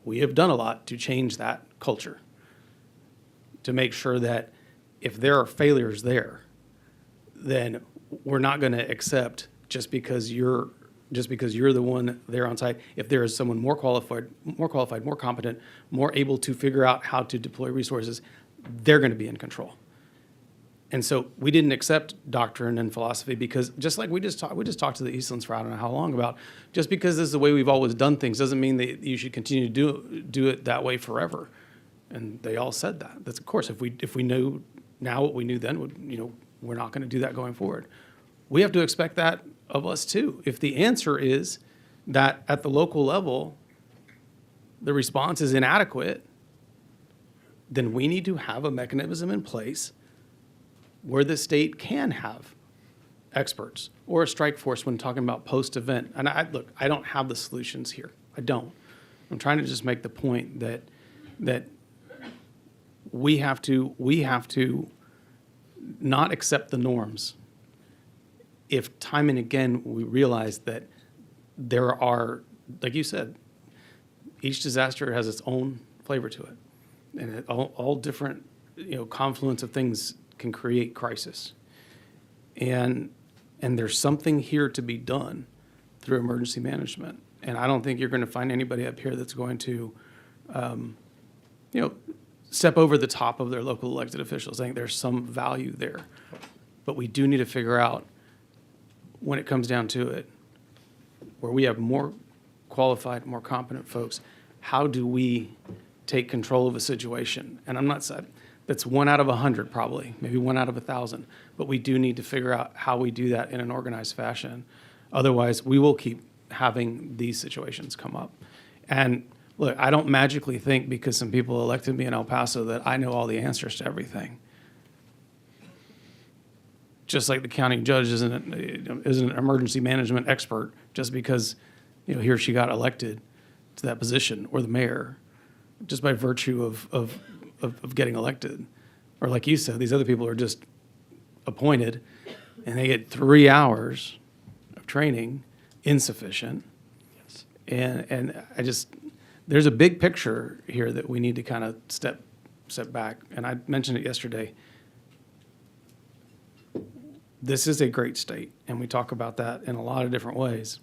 we have done a lot to change that culture, to make sure that if there are failures there, then we're not going to accept just because you're the one there on site. If there is someone more qualified, more competent, more able to figure out how to deploy resources, they're going to be in control. And so we didn't accept doctrine and philosophy because just like we just talked to the Eastlands for I don't know how long about, just because this is the way we've always done things doesn't mean that you should continue to do it that way forever. And they all said that. That's of course, if we knew now what we knew then, we're not going to do that going forward. We have to expect that of us too. If the answer is that at the local level, the response is inadequate, then we need to have a mechanism in place where the state can have experts or a strike force when talking about post-event. And I don't have the solutions here. I don't. I'm trying to just make the point that we have to not accept the norms if time and again we realize that there are, like you said, each disaster has its own flavor to it, and all different confluence of things can create crisis. And there's something here to be done through emergency management. And I don't think you're going to find anybody up here that's going to, step over the top of their local elected officials. I think there's some value there. But we do need to figure out, when it comes down to it, where we have more qualified, more competent folks, how do we take control of a situation? And I'm not saying, that's 1 out of 100 probably, maybe 1 out of 1,000. But we do need to figure out how we do that in an organized fashion. Otherwise, we will keep having these situations come up. And look, I don't magically think because some people elected me in El Paso that I know all the answers to everything. Just like the county judge isn't an emergency management expert just because he or she got elected to that position, or the mayor, just by virtue of getting elected. Or like you said, these other people are just appointed and they get 3 hours of training, insufficient. Yes. And there's a big picture here that we need to kind of step back. And I mentioned it yesterday. This is a great state, and we talk about that in a lot of different ways.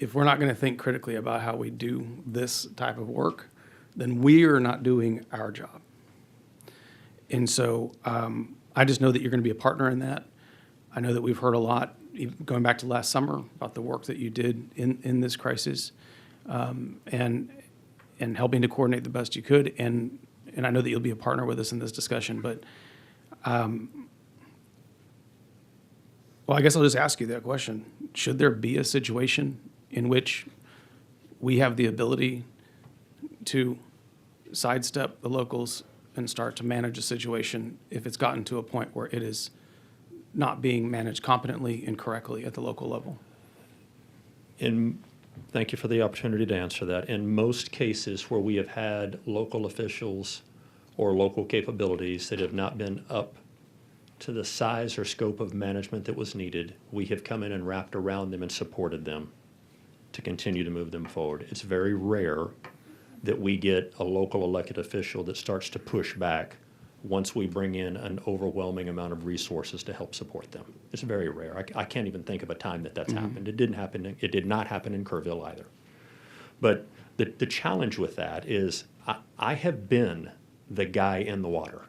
If we're not going to think critically about how we do this type of work, then we are not doing our job. And so I just know that you're going to be a partner in that. I know that we've heard a lot, going back to last summer, about the work that you did in this crisis, and helping to coordinate the best you could. And I know that you'll be a partner with us in this discussion. But, well, I guess I'll just ask you that question. Should there be a situation in which we have the ability to sidestep the locals and start to manage a situation if it's gotten to a point where it is not being managed competently and correctly at the local level? Thank you for the opportunity to answer that. In most cases where we have had local officials or local capabilities that have not been up to the size or scope of management that was needed, we have come in and wrapped around them and supported them to continue to move them forward. It's very rare that we get a local elected official that starts to push back once we bring in an overwhelming amount of resources to help support them. It's very rare. I can't even think of a time that that's happened. It didn't happen. It did not happen in Kerrville either. But the challenge with that is I have been the guy in the water.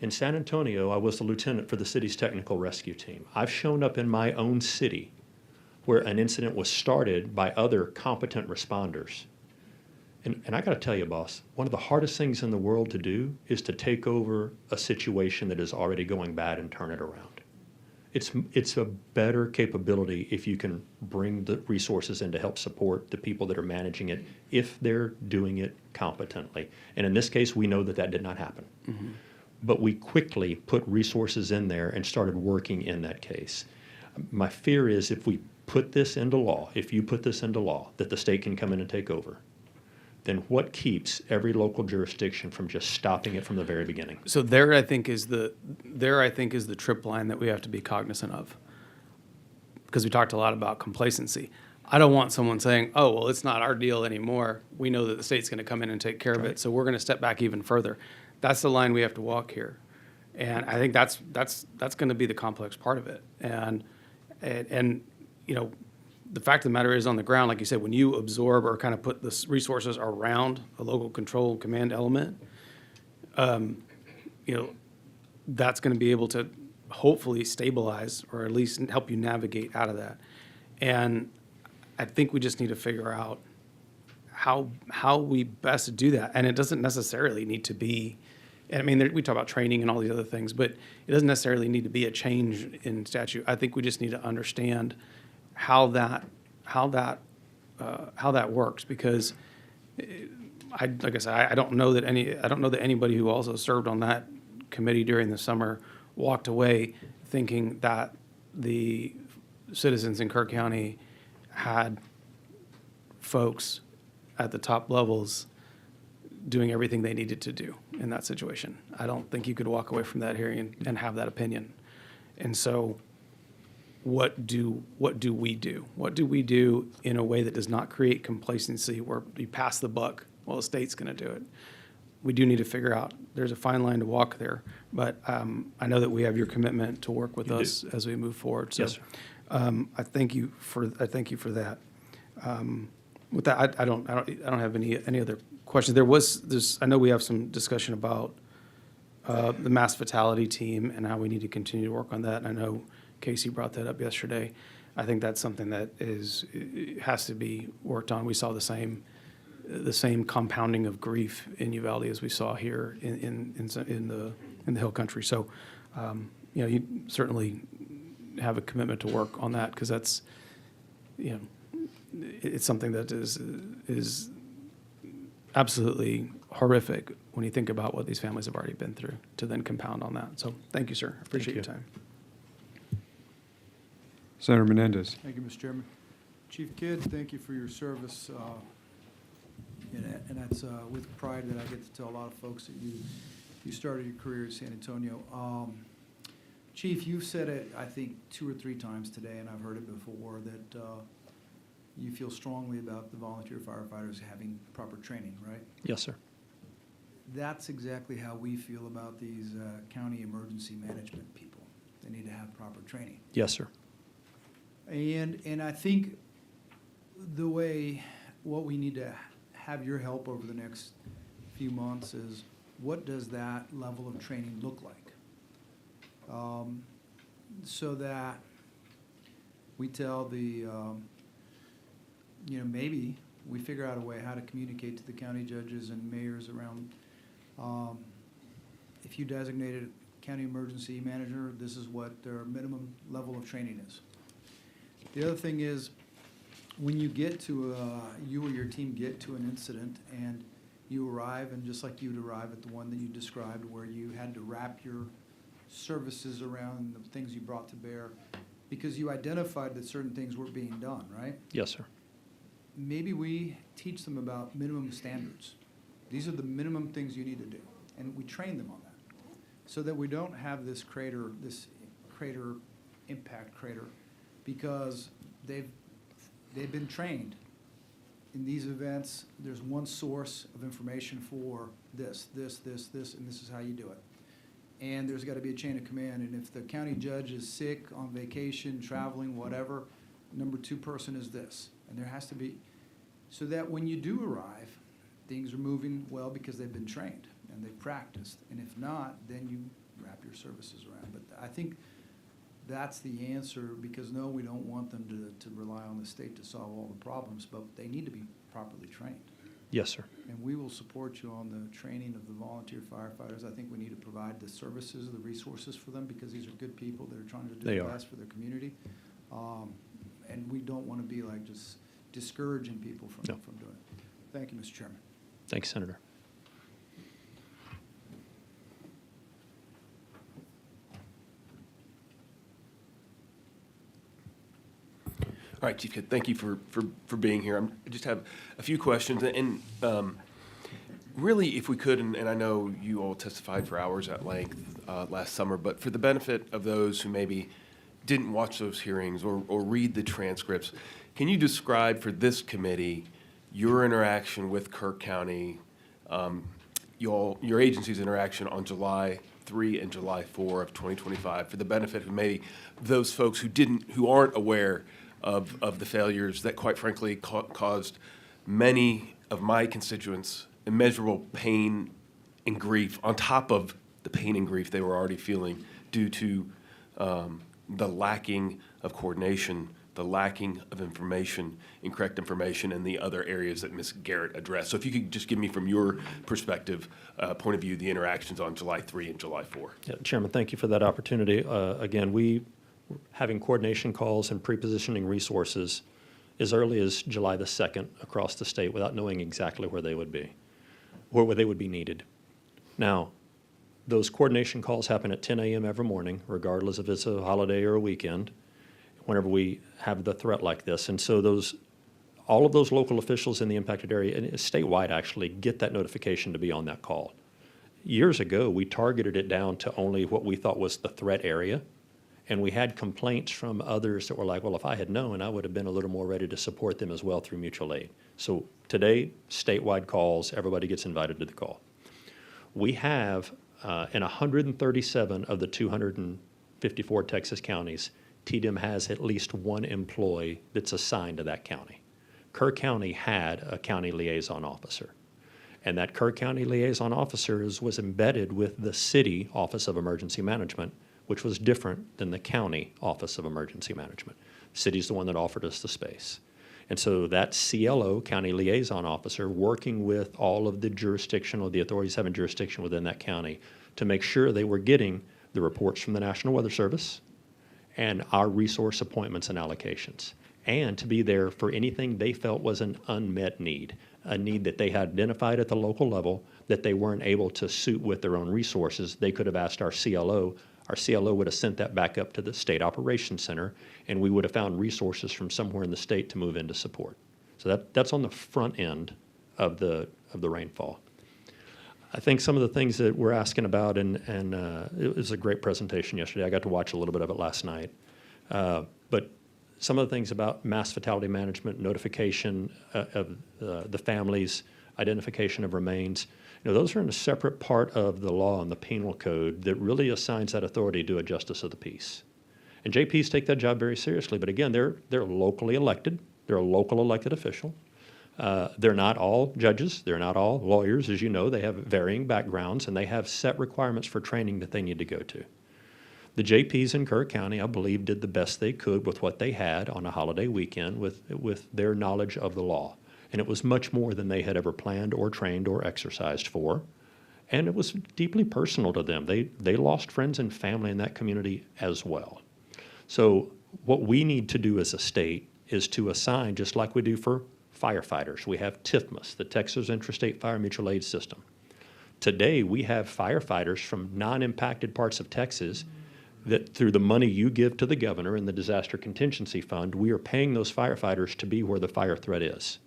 In San Antonio, I was the lieutenant for the city's technical rescue team. I've shown up in my own city where an incident was started by other competent responders. And I got to tell you, boss, one of the hardest things in the world to do is to take over a situation that is already going bad and turn it around. It's a better capability if you can bring the resources in to help support the people that are managing it, if they're doing it competently. And in this case, we know that that did not happen. But we quickly put resources in there and started working in that case. My fear is if we put this into law, if you put this into law, that the state can come in and take over, then what keeps every local jurisdiction from just stopping it from the very beginning? So there, I think, is the trip line that we have to be cognizant of. Because we talked a lot about complacency. I don't want someone saying, oh, well, it's not our deal anymore. We know that the state's going to come in and take care of it, so we're going to step back even further. That's the line we have to walk here. And I think that's going to be the complex part of it. And you know, the fact of the matter is, on the ground, like you said, when you absorb or kind of put the resources around a local control command element, you know, that's going to be able to hopefully stabilize or at least help you navigate out of that. And I think we just need to figure out how we best do that. And it doesn't necessarily need to be, I mean, we talk about training and all these other things, but it doesn't necessarily need to be a change in statute. I think we just need to understand how that works, because like I said, I don't know that anybody who also served on that committee during the summer walked away thinking that the citizens in Kirk County had folks at the top levels doing everything they needed to do in that situation. I don't think you could walk away from that hearing and have that opinion. And so what do we do? What do we do in a way that does not create complacency where we pass the buck? Well, the state's going to do it. We do need to figure out, there's a fine line to walk there, but I know that we have your commitment to work with us as we move forward. So, Yes, sir. I thank you for that. With that, I don't have any other questions. I know we have some discussion about the mass fatality team and how we need to continue to work on that. And I know Casey brought that up yesterday. I think that's something that has to be worked on. We saw the same compounding of grief in Uvalde as we saw here in the Hill Country. So, you know, you certainly have a commitment to work on that, because that's, you know, it's something that is absolutely horrific when you think about what these families have already been through, to then compound on that. So thank you, sir. I appreciate your time. Senator Menendez. Thank you, Mr. Chairman. Chief Kidd, thank you for your service. And that's with pride that I get to tell a lot of folks that you started your career in San Antonio. Chief, you've said it, I think, 2 or 3 times today, and I've heard it before, that you feel strongly about the volunteer firefighters having proper training, right? Yes, sir. That's exactly how we feel about these county emergency management people. They need to have proper training. Yes, sir. And I think what we need to have your help over the next few months is, what does that level of training look like? So that we tell the, maybe we figure out a way how to communicate to the county judges and mayors around, if you designated a county emergency manager, this is what their minimum level of training is. The other thing is, when you get to, you or your team get to an incident and you arrive, and just like you'd arrive at the one that you described where you had to wrap your services around the things you brought to bear because you identified that certain things were being done, right? Yes, sir. Maybe we teach them about minimum standards. These are the minimum things you need to do, and we train them on that so that we don't have this impact crater, because they've been trained. In these events, there's one source of information for this, and this is how you do it. And there's got to be a chain of command, and if the county judge is sick, on vacation, traveling, whatever, number 2 person is this. And there has to be, so that when you do arrive, things are moving well because they've been trained and they've practiced. And if not, then you wrap your services around. But I think that's the answer, because no, we don't want them to rely on the state to solve all the problems, but they need to be properly trained. Yes, sir. And we will support you on the training of the volunteer firefighters. I think we need to provide the services, the resources for them, because these are good people that are trying to do They the are. best for their community. And we don't want to be like just discouraging people from No. doing it. Thank you, Mr. Chairman. Thanks, Senator. All right, Chief Kidd, thank you for being here. I just have a few questions, and really, if we could, and I know you all testified for hours at length last summer, but for the benefit of those who maybe didn't watch those hearings or read the transcripts, can you describe for this committee your interaction with Kirk County, your agency's interaction on July 3 and July 4 of 2025, for the benefit of maybe those folks who aren't aware of the failures that, quite frankly, caused many of my constituents immeasurable pain and grief on top of the pain and grief they were already feeling due to the lacking of coordination, the lacking of information, incorrect information, and the other areas that Ms. Garrett addressed. So if you could just give me from your perspective, point of view, the interactions on July 3 and July 4. Yeah, Chairman, thank you for that opportunity. Again, we having coordination calls and pre-positioning resources as early as July the 2nd across the state without knowing exactly where they would be, or where they would be needed. Now, those coordination calls happen at 10 a.m. every morning, regardless if it's a holiday or a weekend, whenever we have the threat like this. And so all of those local officials in the impacted area, and statewide actually, get that notification to be on that call. Years ago, we targeted it down to only what we thought was the threat area. And we had complaints from others that were like, well, if I had known, I would have been a little more ready to support them as well through mutual aid. So today, statewide calls, everybody gets invited to the call. We have, in 137 of the 254 Texas counties, TDM has at least one employee that's assigned to that county. Kerr County had a county liaison officer. And that Kerr County liaison officer was embedded with the city Office of Emergency Management, which was different than the county Office of Emergency Management. The city's the one that offered us the space. And so that CLO, County Liaison Officer, working with all of the authorities having jurisdiction within that county to make sure they were getting the reports from the National Weather Service and our resource appointments and allocations, and to be there for anything they felt was an unmet need, a need that they had identified at the local level that they weren't able to suit with their own resources. They could have asked our CLO. Our CLO would have sent that back up to the State Operations Center, and we would have found resources from somewhere in the state to move into support. So that's on the front end of the rainfall. I think some of the things that we're asking about, and it was a great presentation yesterday. I got to watch a little bit of it last night. But some of the things about mass fatality management, notification of the families, identification of remains, those are in a separate part of the law and the penal code that really assigns that authority to a justice of the peace. And JPs take that job very seriously, but again, they're locally elected. They're a local elected official. They're not all judges. They're not all lawyers. As you know, they have varying backgrounds, and they have set requirements for training that they need to go to. The JPs in Kerr County, I believe, did the best they could with what they had on a holiday weekend with their knowledge of the law. And it was much more than they had ever planned or trained or exercised for. And it was deeply personal to them. They lost friends and family in that community as well. So what we need to do as a state is to assign, just like we do for firefighters. We have TIFMAS, the Texas Intrastate Fire Mutual Aid System. Today, we have firefighters from non-impacted parts of Texas that through the money you give to the governor in the Disaster Contingency Fund, we are paying those firefighters to be where the fire threat is.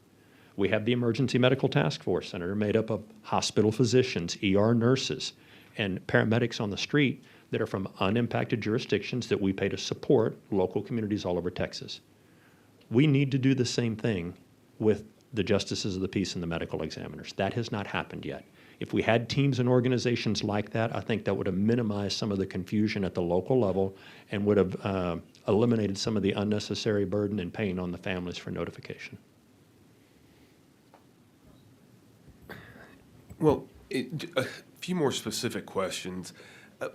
We have the Emergency Medical Task Force, Senator, made up of hospital physicians, ER nurses, and paramedics on the street that are from unimpacted jurisdictions that we pay to support local communities all over Texas. We need to do the same thing with the justices of the peace and the medical examiners. That has not happened yet. If we had teams and organizations like that, I think that would have minimized some of the confusion at the local level and would have eliminated some of the unnecessary burden and pain on the families for notification. Well, a few more specific questions.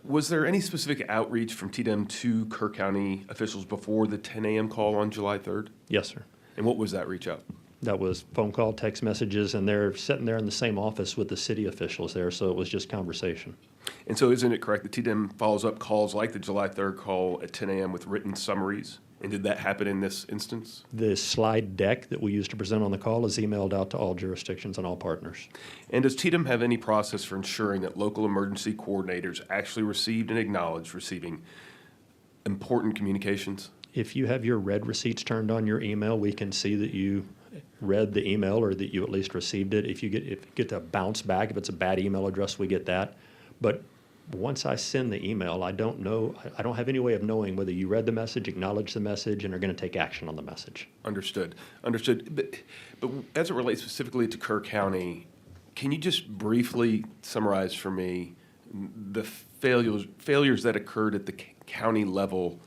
Was there any specific outreach from TDEM to Kerr County officials before the 10 a.m. call on July 3rd? Yes, sir. And what was that reach out? That was phone call, text messages, and they're sitting there in the same office with the city officials there, so it was just conversation. And so isn't it correct that TDEM follows up calls like the July 3rd call at 10 a.m. with written summaries? And did that happen in this instance? The slide deck that we used to present on the call is emailed out to all jurisdictions and all partners. And does TDEM have any process for ensuring that local emergency coordinators actually received and acknowledged receiving important communications? If you have your read receipts turned on your email, we can see that you read the email or that you at least received it. If you get a bounce back, if it's a bad email address, we get that. But once I send the email, I don't have any way of knowing whether you read the message, acknowledged the message, and are going to take action on the message. Understood. But as it relates specifically to Kerr County, can you just briefly summarize for me the failures that occurred at the county level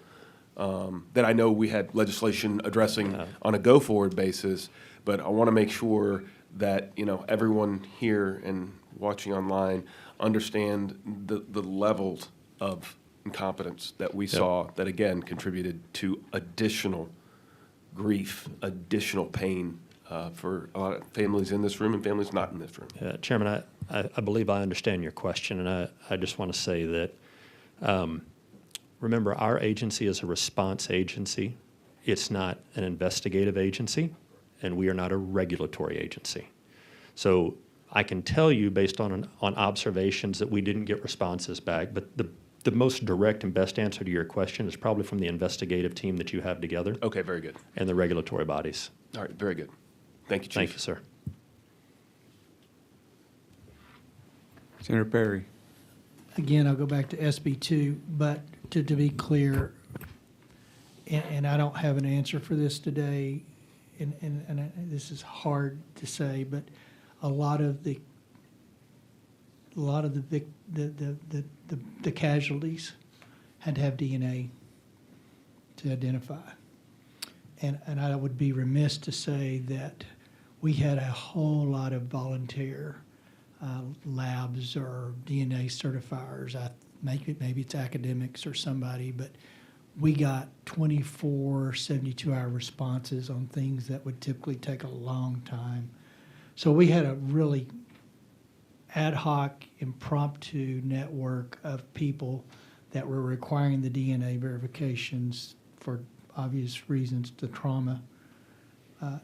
that I know we had legislation addressing on a go-forward basis, but I want to make sure that, everyone here and watching online understand the levels of incompetence that we saw that, again, contributed to additional grief, additional pain for a lot of families in this room and families not in this room. Chairman, I believe I understand your question, and I just want to say that, remember, our agency is a response agency. It's not an investigative agency, and we are not a regulatory agency. So I can tell you, based on observations, that we didn't get responses back, but the most direct and best answer to your question is probably from the investigative team that you have together. Okay, very good. And the regulatory bodies. All right, very good. Thank you, Chief. Thank you, sir. Senator Perry. Again, I'll go back to SB2, but to be clear, and I don't have an answer for this today, and this is hard to say, but a lot of the casualties had to have DNA to identify. And I would be remiss to say that we had a whole lot of volunteer labs or DNA certifiers. Maybe it's academics or somebody, but we got 24, 72-hour responses on things that would typically take a long time. So we had a really ad hoc, impromptu network of people that were requiring the DNA verifications for obvious reasons, the trauma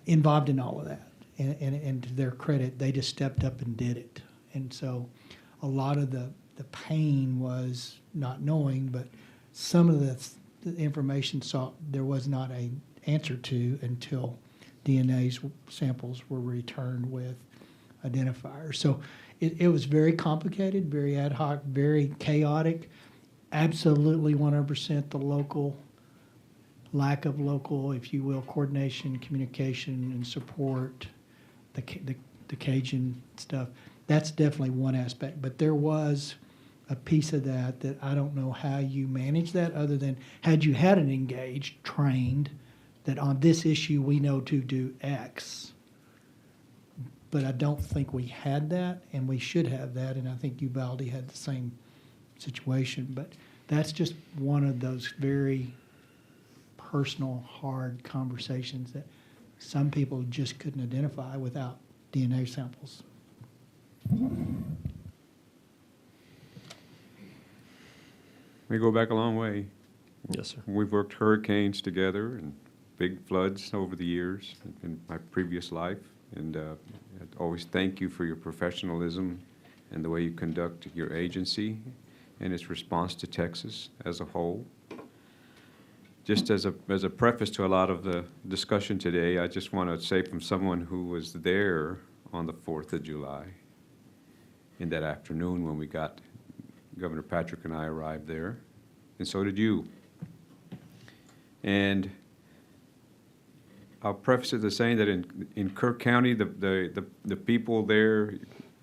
involved in all of that. And to their credit, they just stepped up and did it. And so a lot of the pain was not knowing, but some of the information sought there was not an answer to until DNA samples were returned with identifiers. So it was very complicated, very ad hoc, very chaotic. Absolutely 100% the lack of local, if you will, coordination, communication, and support, the Cajun stuff. That's definitely one aspect. But there was a piece of that I don't know how you manage that, other than had you had an engaged, trained, that on this issue we know to do X. But I don't think we had that, and we should have that, and I think Uvalde had the same situation. But that's just one of those very personal, hard conversations that some people just couldn't identify without DNA samples. We go back a long way. Yes, sir. We've worked hurricanes together and big floods over the years in my previous life. And I always thank you for your professionalism and the way you conduct your agency and its response to Texas as a whole. Just as a preface to a lot of the discussion today, I just want to say, from someone who was there on the 4th of July, in that afternoon when Governor Patrick and I arrived there, and so did you. And I'll preface it by saying that in Kerr County, the people there,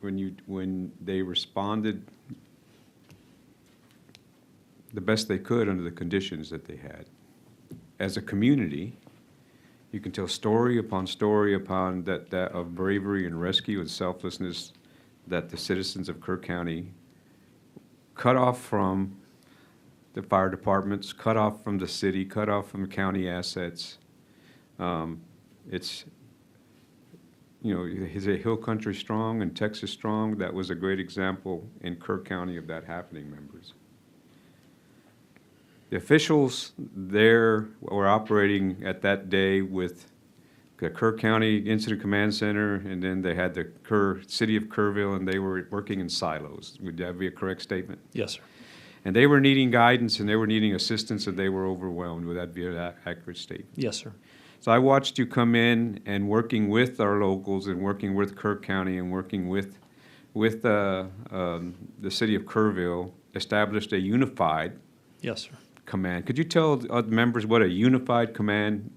when they responded the best they could under the conditions that they had. As a community, you can tell story upon that of bravery and rescue and selflessness that the citizens of Kerr County cut off from the fire departments, cut off from the city, cut off from the county assets. It's, you know, is a Hill Country strong and Texas strong? That was a great example in Kerr County of that happening, members. The officials there were operating at that day with the Kerr County Incident Command Center, and then they had the City of Kerrville, and they were working in silos. Would that be a correct statement? Yes, sir. And they were needing guidance, and they were needing assistance, and they were overwhelmed. Would that be an accurate statement? Yes, sir. So I watched you come in and working with our locals and working with Kerr County and working with the City of Kerrville, established a unified Yes, sir. command. Could you tell the members what a unified command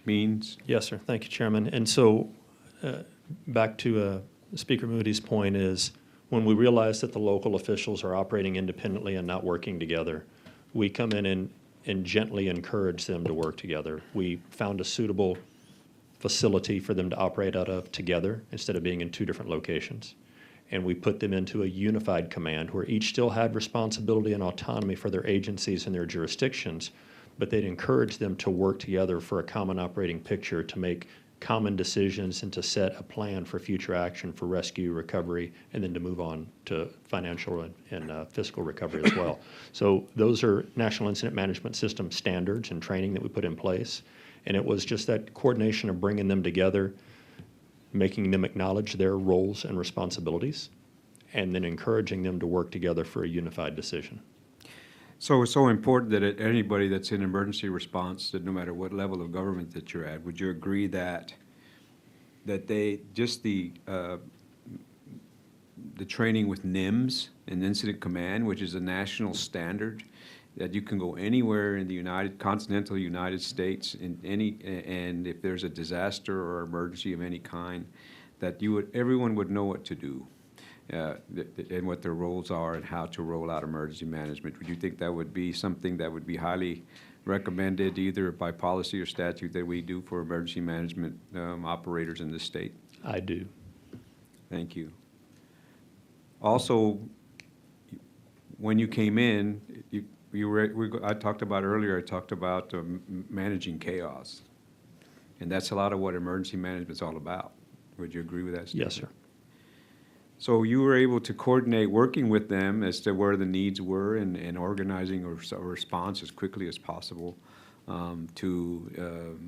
means? Yes, sir. Thank you, Chairman. And so, back to Speaker Moody's point is, when we realize that the local officials are operating independently and not working together, we come in and gently encourage them to work together. We found a suitable facility for them to operate out of together instead of being in two different locations. And we put them into a unified command where each still had responsibility and autonomy for their agencies and their jurisdictions, but they'd encourage them to work together for a common operating picture, to make common decisions and to set a plan for future action for rescue, recovery, and then to move on to financial and fiscal recovery as well. So those are National Incident Management System standards and training that we put in place. And it was just that coordination of bringing them together, making them acknowledge their roles and responsibilities, and then encouraging them to work together for a unified decision. So it's so important that anybody that's in emergency response, that no matter what level of government that you're at, would you agree that they, just the training with NIMS and Incident Command, which is a national standard, that you can go anywhere in the continental United States and if there's a disaster or emergency of any kind, that everyone would know what to do. And what their roles are and how to roll out emergency management. Would you think that would be something that would be highly recommended either by policy or statute that we do for emergency management operators in this state? I do. Thank you. Also, when you came in, I talked about earlier, managing chaos. And that's a lot of what emergency management is all about. Would you agree with that statement? Yes, sir. So you were able to coordinate working with them as to where the needs were and organizing a response as quickly as possible to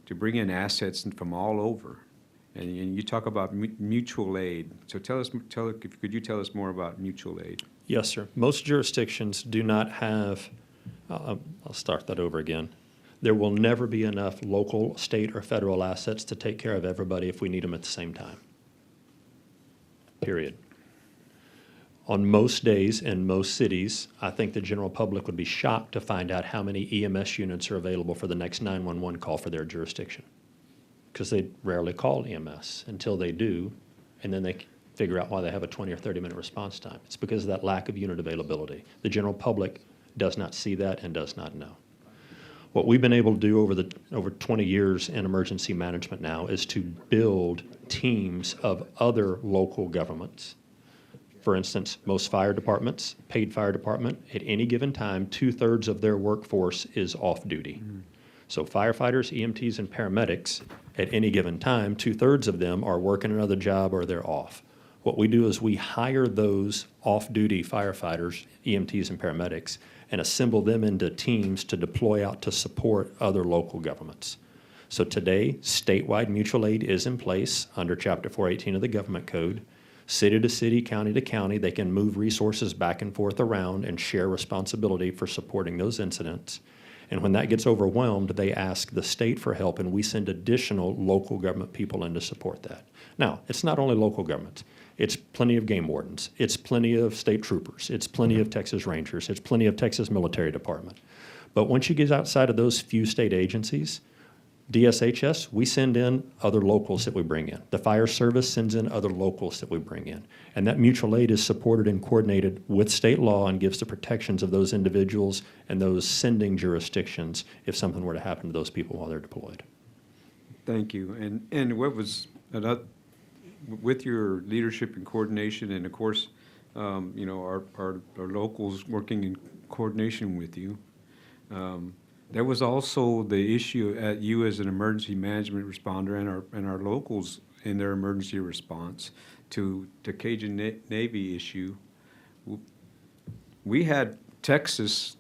bring in assets from all over. And you talk about mutual aid. So could you tell us more about mutual aid? Yes, sir. Most jurisdictions do not have, I'll start that over again. There will never be enough local, state, or federal assets to take care of everybody if we need them at the same time. Period. On most days in most cities, I think the general public would be shocked to find out how many EMS units are available for the next 911 call for their jurisdiction. Because they rarely call EMS until they do, and then they figure out why they have a 20 or 30-minute response time. It's because of that lack of unit availability. The general public does not see that and does not know. What we've been able to do over 20 years in emergency management now is to build teams of other local governments. For instance, most fire departments, paid fire department, at any given time, 2/3 of their workforce is off duty. So firefighters, EMTs, and paramedics, at any given time, 2/3 of them are working another job or they're off. What we do is we hire those off-duty firefighters, EMTs, and paramedics, and assemble them into teams to deploy out to support other local governments. So today, statewide mutual aid is in place under Chapter 418 of the Government Code. City to city, county to county, they can move resources back and forth around and share responsibility for supporting those incidents. And when that gets overwhelmed, they ask the state for help, and we send additional local government people in to support that. Now, it's not only local governments. It's plenty of game wardens. It's plenty of state troopers. It's plenty of Texas Rangers. It's plenty of Texas Military Department. But once you get outside of those few state agencies, DSHS, we send in other locals that we bring in. The fire service sends in other locals that we bring in. And that mutual aid is supported and coordinated with state law and gives the protections of those individuals and those sending jurisdictions if something were to happen to those people while they're deployed. Thank you. And what was, with your leadership and coordination, and of course, our locals working in coordination with you. There was also the issue at you as an emergency management responder and our locals in their emergency response to Cajun Navy issue. We had Texas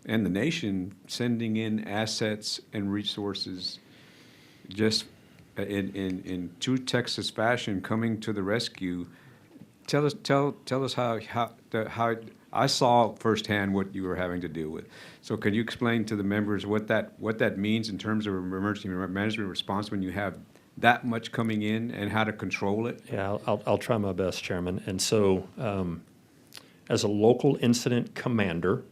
and the nation sending in assets and resources just in true Texas fashion, coming to the rescue. Tell us how I saw firsthand what you were having to deal with. So can you explain to the members what that means in terms of emergency management response when you have that much coming in and how to control it? Yeah, I'll try my best, Chairman. And so, as a local incident commander,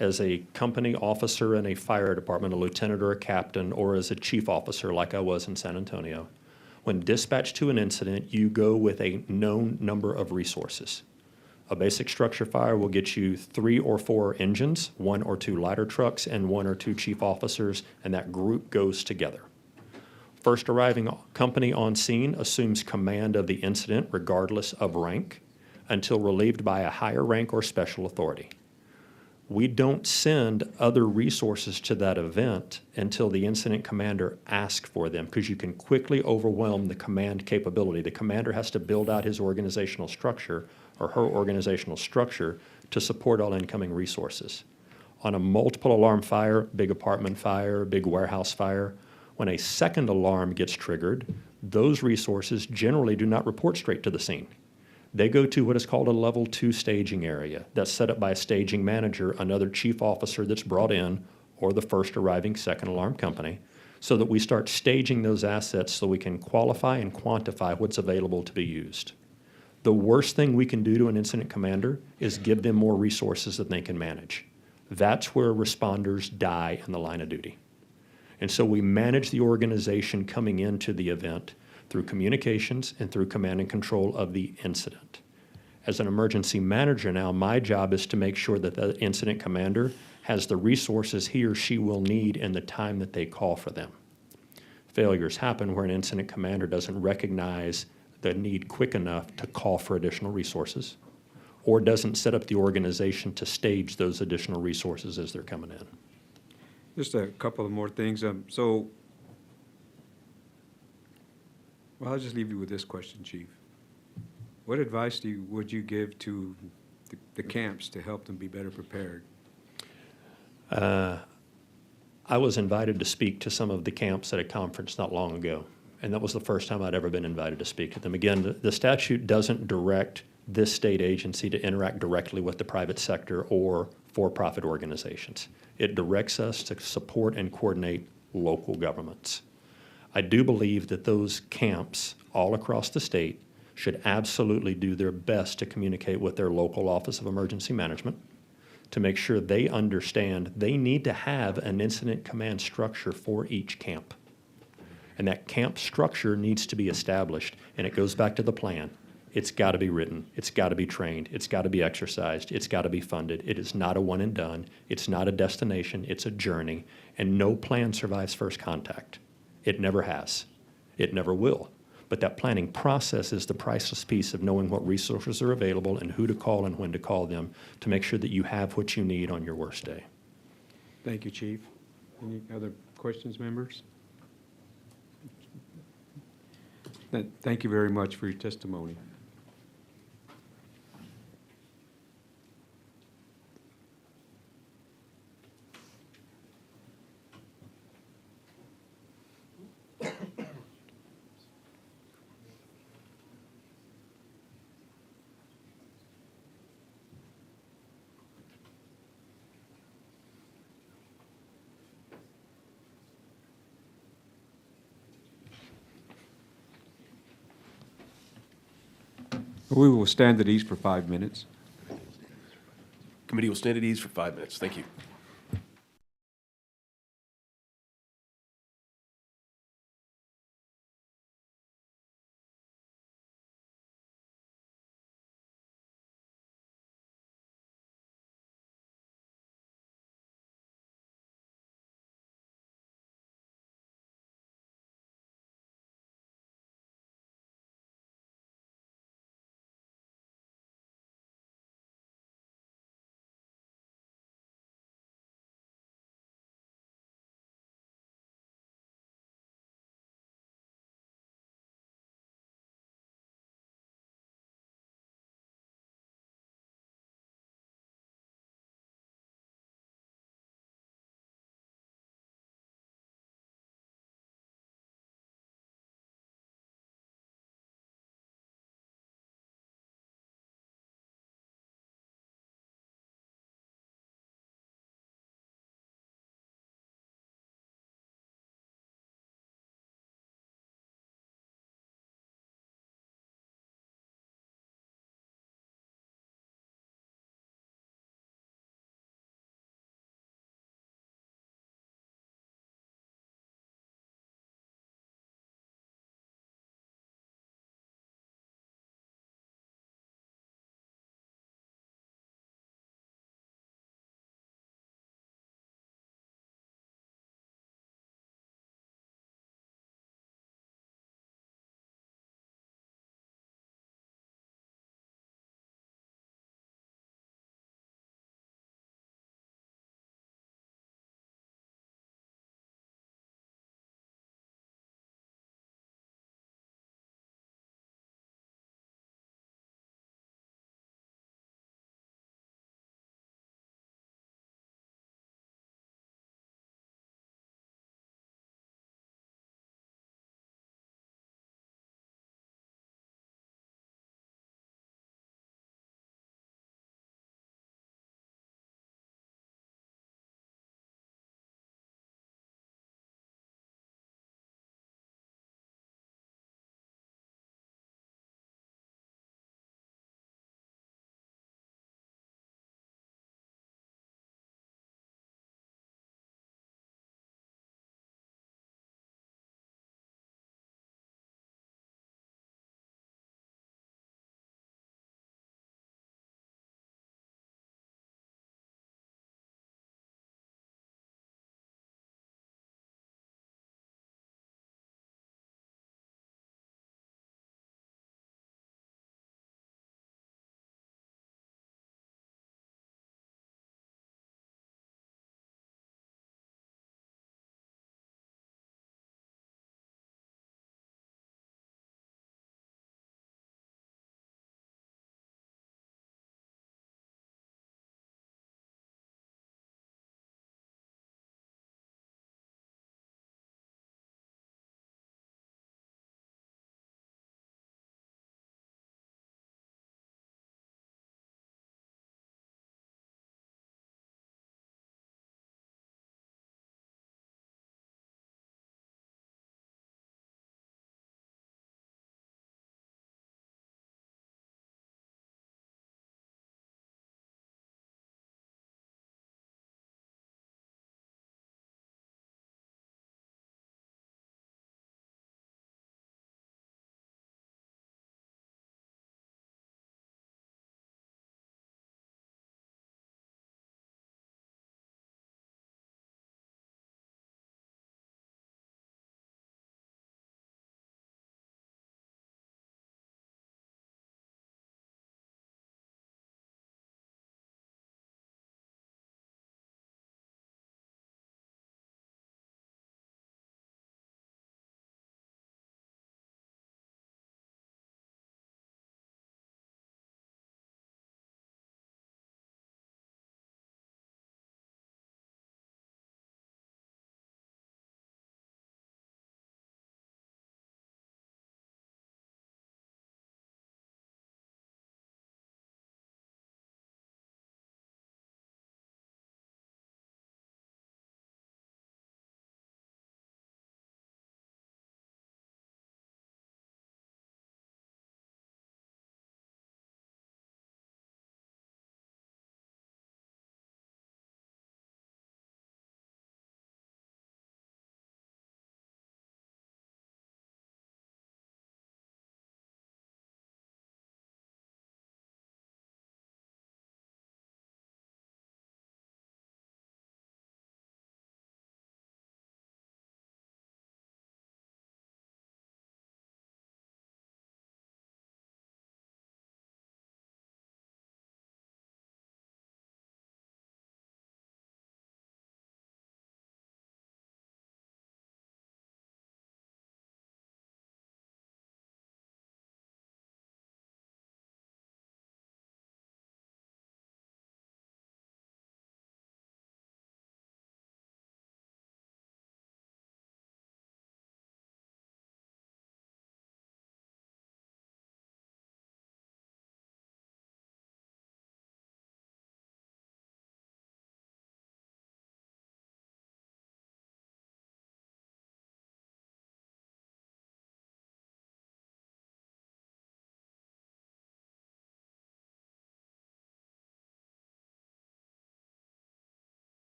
as a company officer in a fire department, a lieutenant or a captain, or as a chief officer like I was in San Antonio, when dispatched to an incident, you go with a known number of resources. A basic structure fire will get you 3 or 4 engines, 1 or 2 ladder trucks, and 1 or 2 chief officers, and that group goes together. First arriving company on scene assumes command of the incident regardless of rank until relieved by a higher rank or special authority. We don't send other resources to that event until the incident commander asks for them, because you can quickly overwhelm the command capability. The commander has to build out his organizational structure or her organizational structure to support all incoming resources. On a multiple alarm fire, big apartment fire, big warehouse fire, when a second alarm gets triggered, those resources generally do not report straight to the scene. They go to what is called a level 2 staging area that's set up by a staging manager, another chief officer that's brought in, or the first arriving second alarm company, so that we start staging those assets so we can qualify and quantify what's available to be used. The worst thing we can do to an incident commander is give them more resources than they can manage. That's where responders die in the line of duty. And so we manage the organization coming into the event through communications and through command and control of the incident. As an emergency manager now, my job is to make sure that the incident commander has the resources he or she will need in the time that they call for them. Failures happen where an incident commander doesn't recognize the need quick enough to call for additional resources, or doesn't set up the organization to stage those additional resources as they're coming in. Just a couple of more things. Well, I'll just leave you with this question, Chief. What advice would you give to the camps to help them be better prepared? I was invited to speak to some of the camps at a conference not long ago, and that was the first time I'd ever been invited to speak to them. Again, the statute doesn't direct this state agency to interact directly with the private sector or for-profit organizations. It directs us to support and coordinate local governments. I do believe that those camps all across the state should absolutely do their best to communicate with their local Office of Emergency Management to make sure they understand they need to have an incident command structure for each camp. And that camp structure needs to be established, and it goes back to the plan. It's got to be written. It's got to be trained. It's got to be exercised. It's got to be funded. It is not a one and done. It's not a destination. It's a journey, and no plan survives first contact. It never has. It never will. But that planning process is the priceless piece of knowing what resources are available and who to call and when to call them to make sure that you have what you need on your worst day. Thank you, Chief. Any other questions, members? Thank you very much for your testimony. We will stand at ease for 5 minutes. Committee will stand at ease for 5 minutes. Thank you.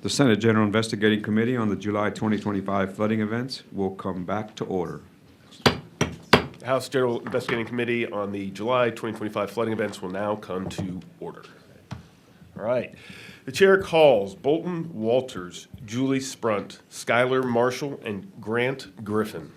The Senate General Investigating Committee on the July 2025 flooding events will come back to order. The House General Investigating Committee on the July 2025 flooding events will now come to order. All right. The chair calls Bolton Walters, Julie Sprunt, Skylar Marshall, and Grant Griffin.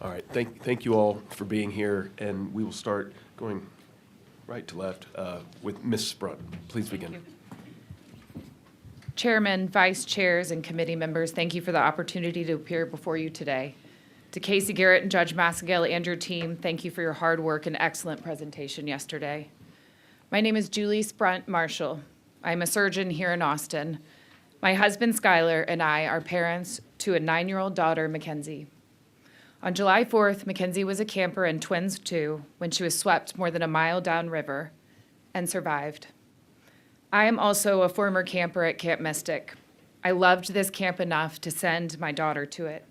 All right, thank you all for being here, and we will start going right to left with Ms. Sprunt. Please begin. Chairman, vice chairs, and committee members, thank you for the opportunity to appear before you today. To Casey Garrett and Judge Massagill and your team, thank you for your hard work and excellent presentation yesterday. My name is Julie Sprunt Marshall. I'm a surgeon here in Austin. My husband, Skylar, and I are parents to a 9-year-old daughter, Mackenzie. On July 4th, Mackenzie was a camper in Twins 2 when she was swept more than a mile downriver and survived. I am also a former camper at Camp Mystic. I loved this camp enough to send my daughter to it.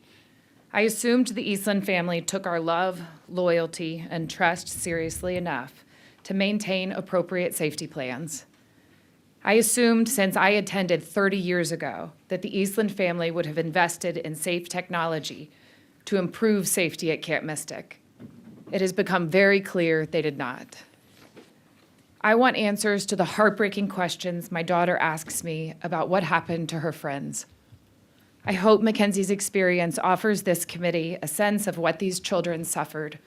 I assumed the Eastland family took our love, loyalty, and trust seriously enough to maintain appropriate safety plans. I assumed since I attended 30 years ago that the Eastland family would have invested in safe technology to improve safety at Camp Mystic. It has become very clear they did not. I want answers to the heartbreaking questions my daughter asks me about what happened to her friends. I hope Mackenzie's experience offers this committee a sense of what these children suffered,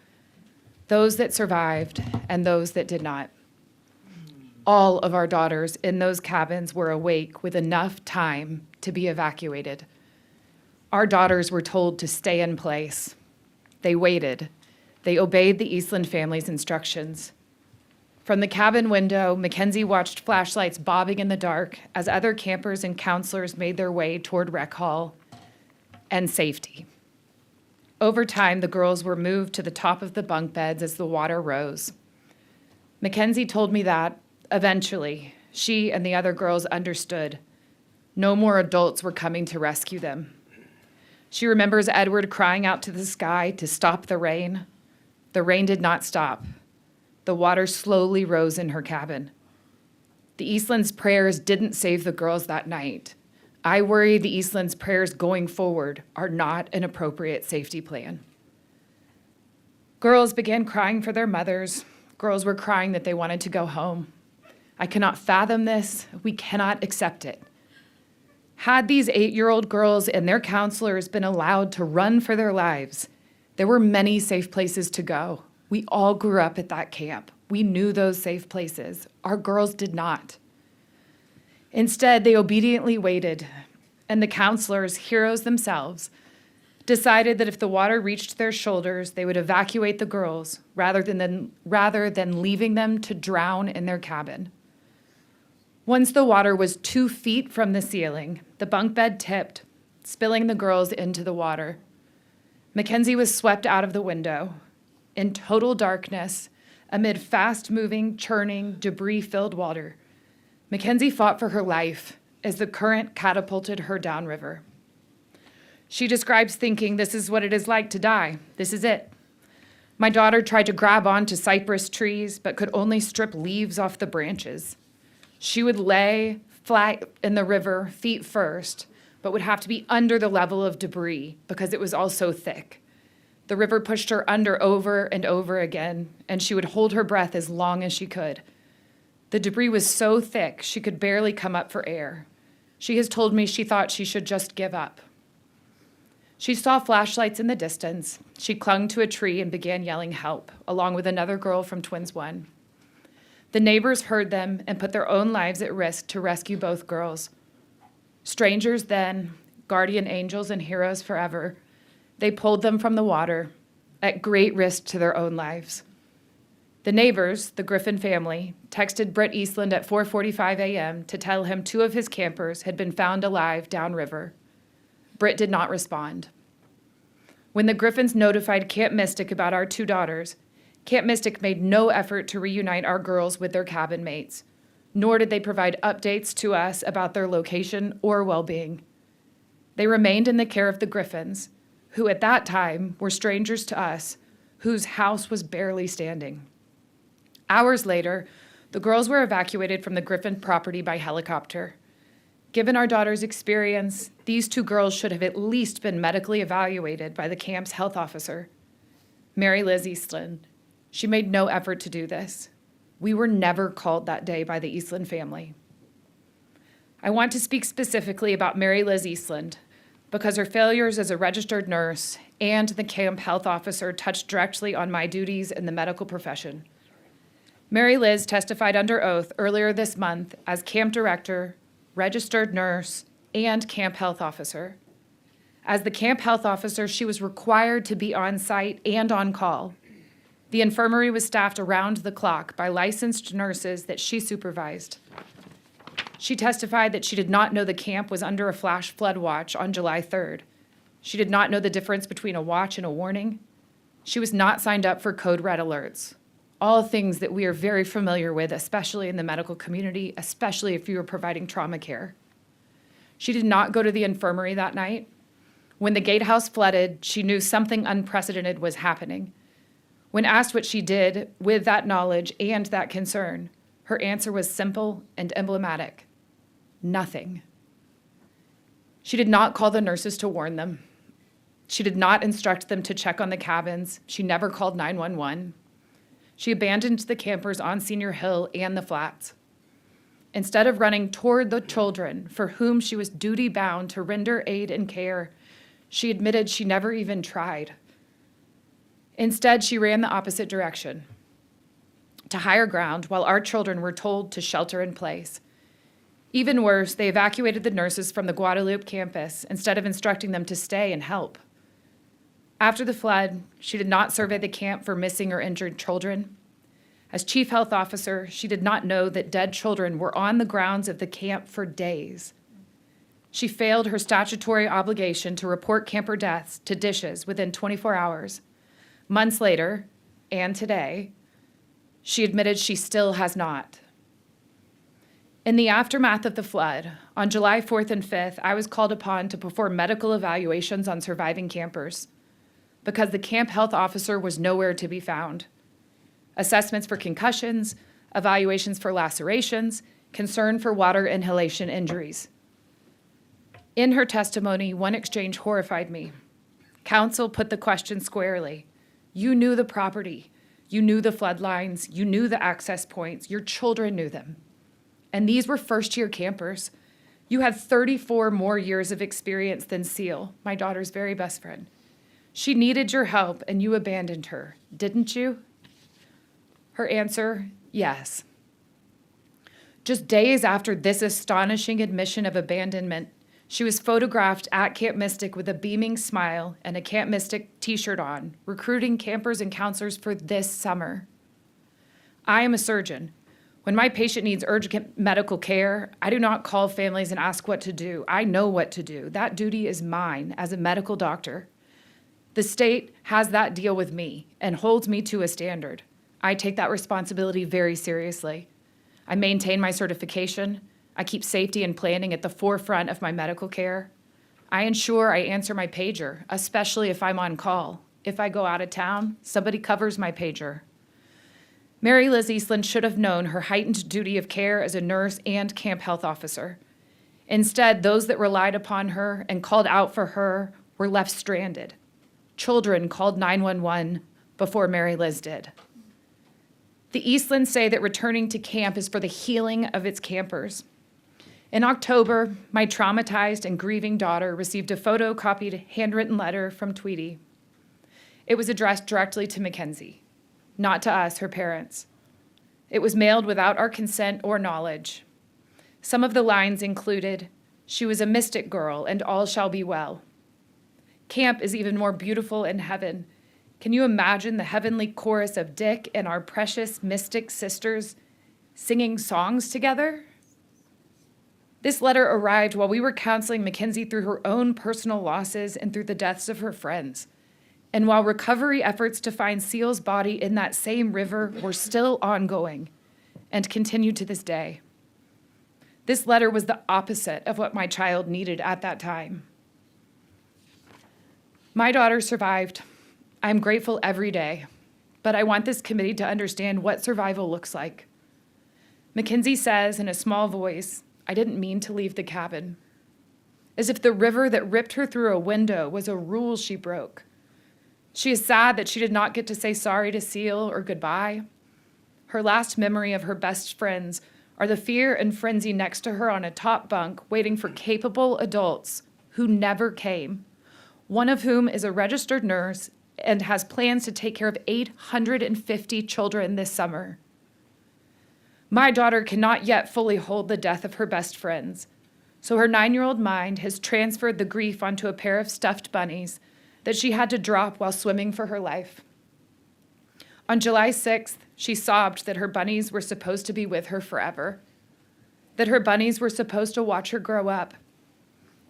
those that survived and those that did not. All of our daughters in those cabins were awake with enough time to be evacuated. Our daughters were told to stay in place. They waited. They obeyed the Eastland family's instructions. From the cabin window, Mackenzie watched flashlights bobbing in the dark as other campers and counselors made their way toward rec hall and safety. Over time, the girls were moved to the top of the bunk beds as the water rose. Mackenzie told me that, eventually, she and the other girls understood. No more adults were coming to rescue them. She remembers Edward crying out to the sky to stop the rain. The rain did not stop. The water slowly rose in her cabin. The Eastland's prayers didn't save the girls that night. I worry the Eastland's prayers going forward are not an appropriate safety plan. Girls began crying for their mothers. Girls were crying that they wanted to go home. I cannot fathom this. We cannot accept it. Had these 8-year-old girls and their counselors been allowed to run for their lives, there were many safe places to go. We all grew up at that camp. We knew those safe places. Our girls did not. Instead, they obediently waited, and the counselors, heroes themselves, decided that if the water reached their shoulders, they would evacuate the girls rather than leaving them to drown in their cabin. Once the water was 2 feet from the ceiling, the bunk bed tipped, spilling the girls into the water. Mackenzie was swept out of the window. In total darkness, amid fast-moving, churning, debris-filled water, Mackenzie fought for her life as the current catapulted her downriver. She describes thinking, "This is what it is like to die. This is it." My daughter tried to grab onto cypress trees, but could only strip leaves off the branches. She would lay flat in the river, feet first, but would have to be under the level of debris because it was all so thick. The river pushed her under over and over again, and she would hold her breath as long as she could. The debris was so thick she could barely come up for air. She has told me she thought she should just give up. She saw flashlights in the distance. She clung to a tree and began yelling help, along with another girl from Twins 1. The neighbors heard them and put their own lives at risk to rescue both girls. Strangers then, guardian angels and heroes forever, they pulled them from the water at great risk to their own lives. The neighbors, the Griffin family, texted Britt Eastland at 4:45 a.m. to tell him 2 of his campers had been found alive downriver. Britt did not respond. When the Griffins notified Camp Mystic about our 2 daughters, Camp Mystic made no effort to reunite our girls with their cabin mates, nor did they provide updates to us about their location or well-being. They remained in the care of the Griffins, who at that time were strangers to us, whose house was barely standing. Hours later, the girls were evacuated from the Griffin property by helicopter. Given our daughter's experience, these 2 girls should have at least been medically evaluated by the camp's health officer, Mary Liz Eastland. She made no effort to do this. We were never called that day by the Eastland family. I want to speak specifically about Mary Liz Eastland because her failures as a registered nurse and the camp health officer touched directly on my duties in the medical profession. Mary Liz testified under oath earlier this month as camp director, registered nurse, and camp health officer. As the camp health officer, she was required to be on site and on call. The infirmary was staffed around the clock by licensed nurses that she supervised. She testified that she did not know the camp was under a flash flood watch on July 3rd. She did not know the difference between a watch and a warning. She was not signed up for code red alerts. All things that we are very familiar with, especially in the medical community, especially if you are providing trauma care. She did not go to the infirmary that night. When the gatehouse flooded, she knew something unprecedented was happening. When asked what she did with that knowledge and that concern, her answer was simple and emblematic: nothing. She did not call the nurses to warn them. She did not instruct them to check on the cabins. She never called 911. She abandoned the campers on Senior Hill and the flats. Instead of running toward the children for whom she was duty-bound to render aid and care, she admitted she never even tried. Instead, she ran the opposite direction, to higher ground, while our children were told to shelter in place. Even worse, they evacuated the nurses from the Guadalupe campus instead of instructing them to stay and help. After the flood, she did not survey the camp for missing or injured children. As chief health officer, she did not know that dead children were on the grounds of the camp for days. She failed her statutory obligation to report camper deaths to DISHES within 24 hours. Months later, and today, she admitted she still has not. In the aftermath of the flood, on July 4th and 5th, I was called upon to perform medical evaluations on surviving campers because the camp health officer was nowhere to be found. Assessments for concussions, evaluations for lacerations, concern for water inhalation injuries. In her testimony, one exchange horrified me. Counsel put the question squarely. You knew the property. You knew the flood lines. You knew the access points. Your children knew them. And these were first-year campers. You had 34 more years of experience than Seal, my daughter's very best friend. She needed your help, and you abandoned her, didn't you? Her answer, yes. Just days after this astonishing admission of abandonment, she was photographed at Camp Mystic with a beaming smile and a Camp Mystic t-shirt on, recruiting campers and counselors for this summer. I am a surgeon. When my patient needs urgent medical care, I do not call families and ask what to do. I know what to do. That duty is mine as a medical doctor. The state has that deal with me and holds me to a standard. I take that responsibility very seriously. I maintain my certification. I keep safety and planning at the forefront of my medical care. I ensure I answer my pager, especially if I'm on call. If I go out of town, somebody covers my pager. Mary Liz Eastland should have known her heightened duty of care as a nurse and camp health officer. Instead, those that relied upon her and called out for her were left stranded. Children called 911 before Mary Liz did. The Eastlands say that returning to camp is for the healing of its campers. In October, my traumatized and grieving daughter received a photocopied handwritten letter from Tweety. It was addressed directly to Mackenzie, not to us, her parents. It was mailed without our consent or knowledge. Some of the lines included, "She was a mystic girl and all shall be well. Camp is even more beautiful in heaven. Can you imagine the heavenly chorus of Dick and our precious mystic sisters singing songs together?" This letter arrived while we were counseling Mackenzie through her own personal losses and through the deaths of her friends, and while recovery efforts to find Seal's body in that same river were still ongoing and continue to this day. This letter was the opposite of what my child needed at that time. My daughter survived. I'm grateful every day, but I want this committee to understand what survival looks like. Mackenzie says in a small voice, "I didn't mean to leave the cabin," as if the river that ripped her through a window was a rule she broke. She is sad that she did not get to say sorry to Seal or goodbye. Her last memory of her best friends are the fear and frenzy next to her on a top bunk waiting for capable adults who never came, one of whom is a registered nurse and has plans to take care of 850 children this summer. My daughter cannot yet fully hold the death of her best friends, so her 9-year-old mind has transferred the grief onto a pair of stuffed bunnies that she had to drop while swimming for her life. On July 6th, she sobbed that her bunnies were supposed to be with her forever, that her bunnies were supposed to watch her grow up,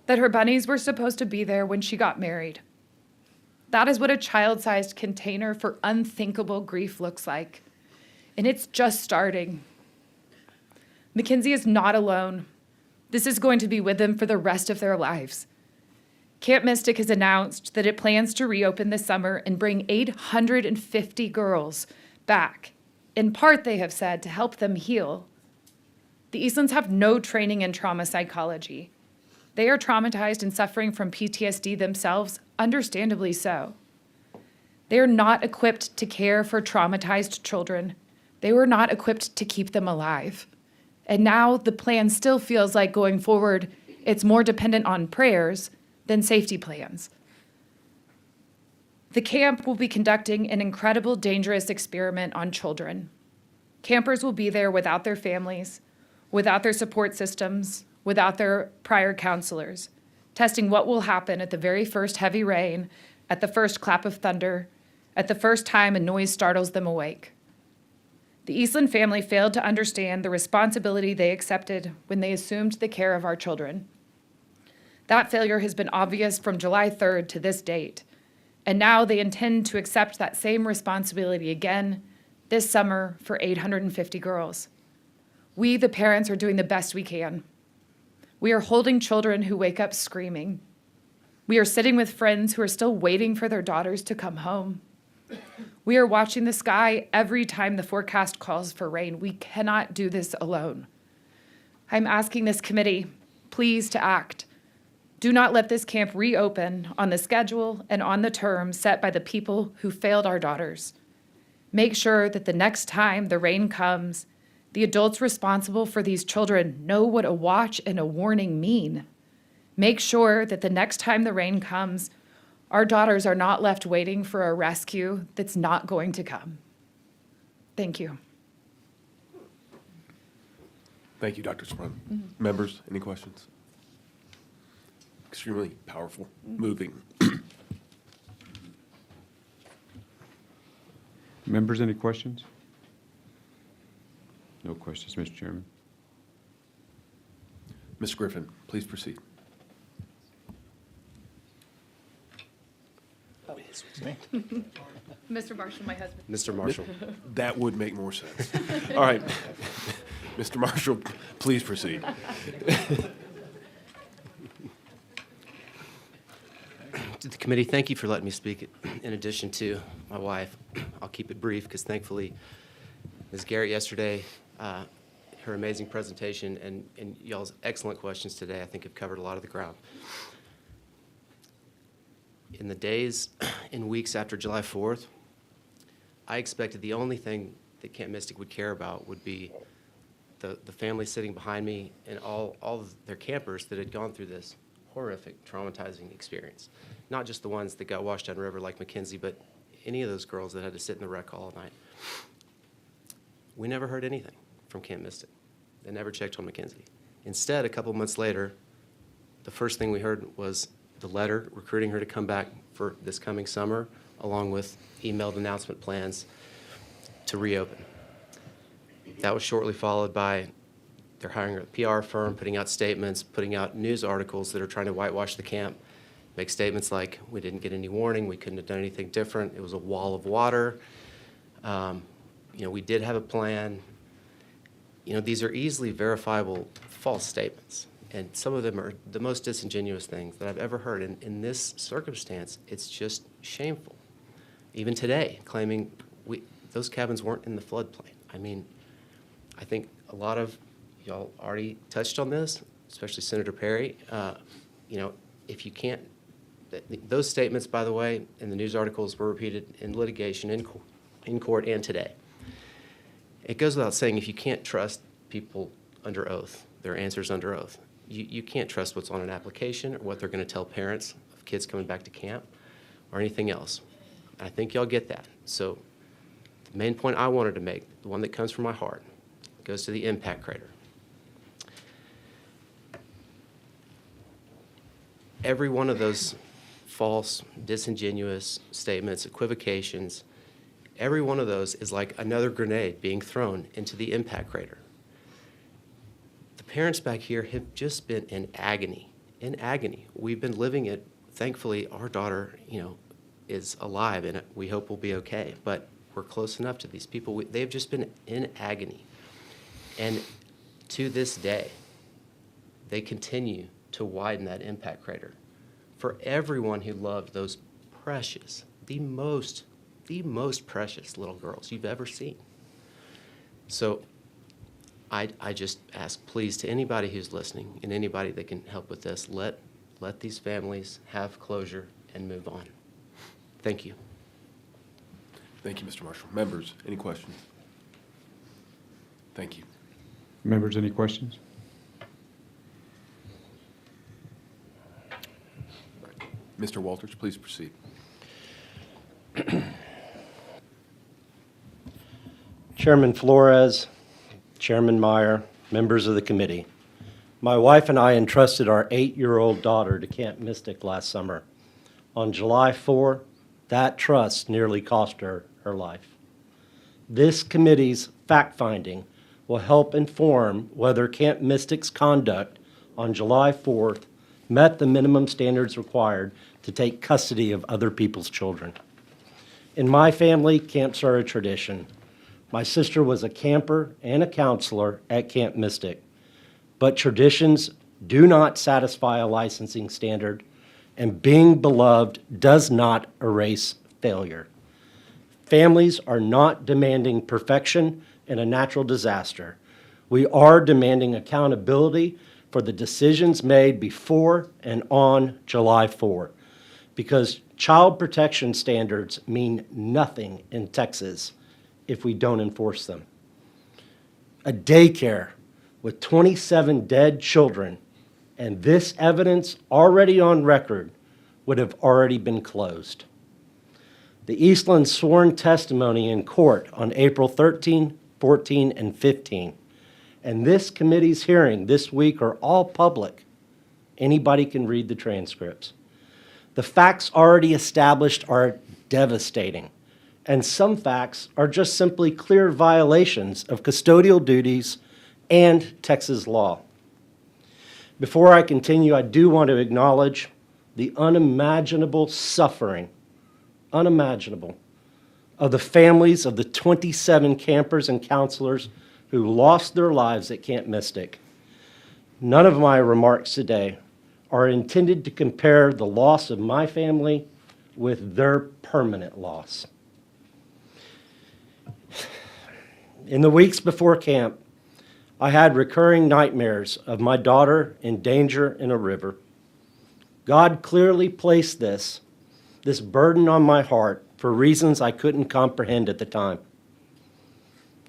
that her bunnies were supposed to be there when she got married. That is what a child-sized container for unthinkable grief looks like, and it's just starting. Mackenzie is not alone. This is going to be with them for the rest of their lives. Camp Mystic has announced that it plans to reopen this summer and bring 850 girls back. In part, they have said, to help them heal. The Eastlands have no training in trauma psychology. They are traumatized and suffering from PTSD themselves, understandably so. They are not equipped to care for traumatized children. They were not equipped to keep them alive. And now the plan still feels like going forward, it's more dependent on prayers than safety plans. The camp will be conducting an incredible, dangerous experiment on children. Campers will be there without their families, without their support systems, without their prior counselors, testing what will happen at the very first heavy rain, at the first clap of thunder, at the first time a noise startles them awake. The Eastland family failed to understand the responsibility they accepted when they assumed the care of our children. That failure has been obvious from July 3rd to this date, and now they intend to accept that same responsibility again this summer for 850 girls. We, the parents, are doing the best we can. We are holding children who wake up screaming. We are sitting with friends who are still waiting for their daughters to come home. We are watching the sky every time the forecast calls for rain. We cannot do this alone. I'm asking this committee, please, to act. Do not let this camp reopen on the schedule and on the terms set by the people who failed our daughters. Make sure that the next time the rain comes, the adults responsible for these children know what a watch and a warning mean. Make sure that the next time the rain comes, our daughters are not left waiting for a rescue that's not going to come. Thank you. Thank you, Dr. Sprung. Members, any questions? Extremely powerful, moving. Members, any questions? No questions, Mr. Chairman. Ms. Griffin, please proceed. Mr. Marshall, my husband. Mr. Marshall. That would make more sense. All right. Mr. Marshall, please proceed. To the committee, thank you for letting me speak in addition to my wife. I'll keep it brief because thankfully Ms. Garrett yesterday, her amazing presentation and y'all's excellent questions today, I think have covered a lot of the ground. In the days and weeks after July 4th, I expected the only thing that Camp Mystic would care about would be the family sitting behind me and all of their campers that had gone through this horrific, traumatizing experience. Not just the ones that got washed downriver like Mackenzie, but any of those girls that had to sit in the wreck all night. We never heard anything from Camp Mystic. They never checked on Mackenzie. Instead, a couple months later, the first thing we heard was the letter recruiting her to come back for this coming summer, along with emailed announcement plans to reopen. That was shortly followed by they're hiring a PR firm, putting out statements, putting out news articles that are trying to whitewash the camp, make statements like, we didn't get any warning, we couldn't have done anything different, it was a wall of water. We did have a plan. These are easily verifiable false statements, and some of them are the most disingenuous things that I've ever heard. And in this circumstance, it's just shameful. Even today, claiming those cabins weren't in the floodplain. I think a lot of y'all already touched on this, especially Senator Perry. If you can't, those statements, by the way, in the news articles were repeated in litigation, in court, and today. It goes without saying, if you can't trust people under oath, their answers under oath, you can't trust what's on an application or what they're going to tell parents of kids coming back to camp or anything else. I think y'all get that. So the main point I wanted to make, the one that comes from my heart, goes to the impact crater. Every one of those false, disingenuous statements, equivocations, every one of those is like another grenade being thrown into the impact crater. The parents back here have just been in agony, We've been living it. Thankfully, our daughter, is alive, and we hope will be okay. But we're close enough to these people. They've just been in agony. And to this day, they continue to widen that impact crater. For everyone who loved those precious, the most precious little girls you've ever seen. So I just ask, please, to anybody who's listening and anybody that can help with this, let these families have closure and move on. Thank you. Thank you, Mr. Marshall. Members, any questions? Thank you. Members, any questions? Mr. Walters, please proceed. Chairman Flores, Chairman Meyer, members of the committee. My wife and I entrusted our 8-year-old daughter to Camp Mystic last summer. On July 4, that trust nearly cost her her life. This committee's fact-finding will help inform whether Camp Mystic's conduct on July 4th met the minimum standards required to take custody of other people's children. In my family, camps are a tradition. My sister was a camper and a counselor at Camp Mystic, but traditions do not satisfy a licensing standard, and being beloved does not erase failure. Families are not demanding perfection in a natural disaster. We are demanding accountability for the decisions made before and on July 4, because child protection standards mean nothing in Texas if we don't enforce them. A daycare with 27 dead children and this evidence already on record would have already been closed. The Eastland sworn testimony in court on April 13, 14, and 15, and this committee's hearing this week are all public. Anybody can read the transcripts. The facts already established are devastating, and some facts are just simply clear violations of custodial duties and Texas law. Before I continue, I do want to acknowledge the unimaginable suffering, unimaginable, of the families of the 27 campers and counselors who lost their lives at Camp Mystic. None of my remarks today are intended to compare the loss of my family with their permanent loss. In the weeks before camp, I had recurring nightmares of my daughter in danger in a river. God clearly placed this burden on my heart for reasons I couldn't comprehend at the time.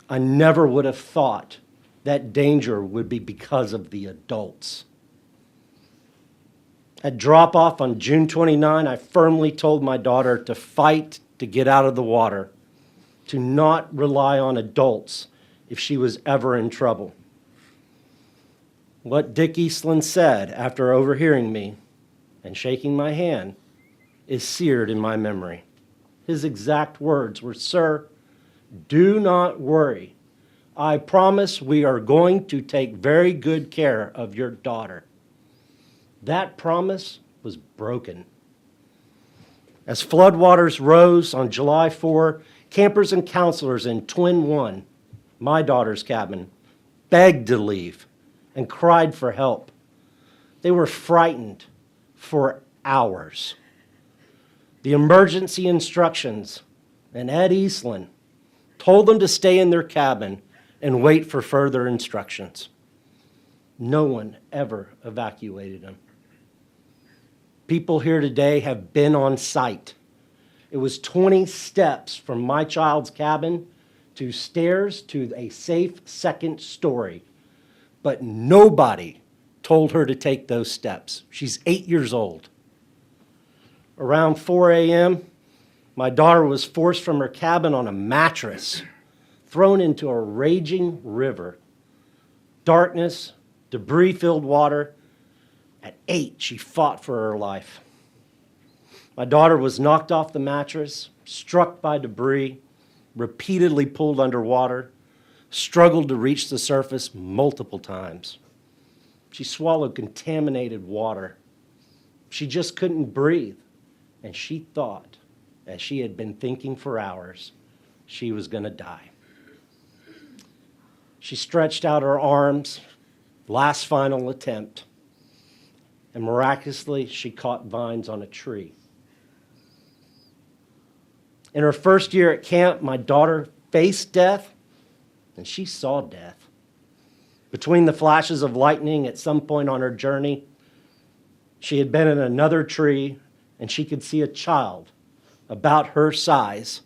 I never would have thought that danger would be because of the adults. At drop-off on June 29, I firmly told my daughter to fight to get out of the water, to not rely on adults if she was ever in trouble. What Dick Eastland said after overhearing me and shaking my hand is seared in my memory. His exact words were, "Sir, do not worry. I promise we are going to take very good care of your daughter." That promise was broken. As floodwaters rose on July 4, campers and counselors in Twin 1, my daughter's cabin, begged to leave and cried for help. They were frightened for hours. The emergency instructions and Ed Eastland told them to stay in their cabin and wait for further instructions. No one ever evacuated them. People here today have been on site. It was 20 steps from my child's cabin to stairs to a safe second story, but nobody told her to take those steps. She's 8 years old. Around 4 a.m., my daughter was forced from her cabin on a mattress, thrown into a raging river. Darkness, debris-filled water. At 8, she fought for her life. My daughter was knocked off the mattress, struck by debris, repeatedly pulled underwater, struggled to reach the surface multiple times. She swallowed contaminated water. She just couldn't breathe, and she thought, as she had been thinking for hours, she was going to die. She stretched out her arms, last final attempt, and miraculously, she caught vines on a tree. In her first year at camp, my daughter faced death, and she saw death. Between the flashes of lightning at some point on her journey, she had been in another tree, and she could see a child about her size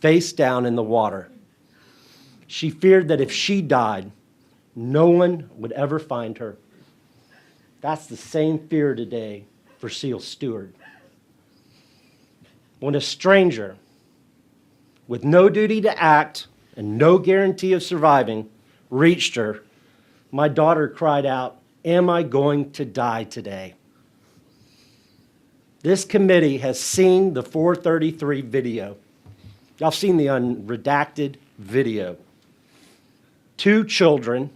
face down in the water. She feared that if she died, no one would ever find her. That's the same fear today for Seal Stewart. When a stranger with no duty to act and no guarantee of surviving reached her, my daughter cried out, "Am I going to die today?" This committee has seen the 433 video. Y'all seen the unredacted video. 2 children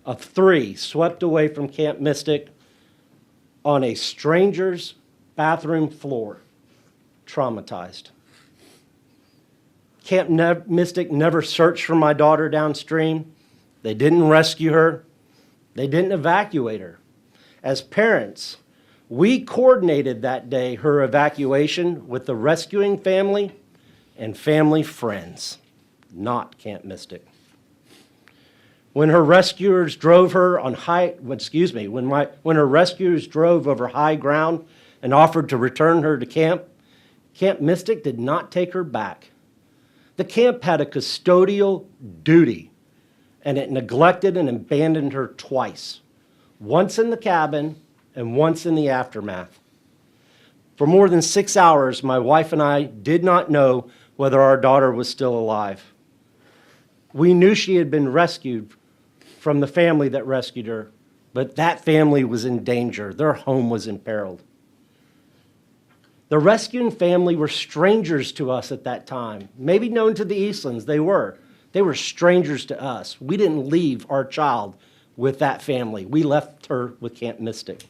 of 3 swept away from Camp Mystic on a stranger's bathroom floor, traumatized. Camp Mystic never searched for my daughter downstream. They didn't rescue her. They didn't evacuate her. As parents, we coordinated that day her evacuation with the rescuing family and family friends, not Camp Mystic. When her rescuers drove her on when her rescuers drove over high ground and offered to return her to camp, Camp Mystic did not take her back. The camp had a custodial duty, and it neglected and abandoned her twice, once in the cabin and once in the aftermath. For more than 6 hours, my wife and I did not know whether our daughter was still alive. We knew she had been rescued from the family that rescued her, but that family was in danger. Their home was imperiled. The rescuing family were strangers to us at that time. Maybe known to the Eastlands, they were. They were strangers to us. We didn't leave our child with that family. We left her with Camp Mystic.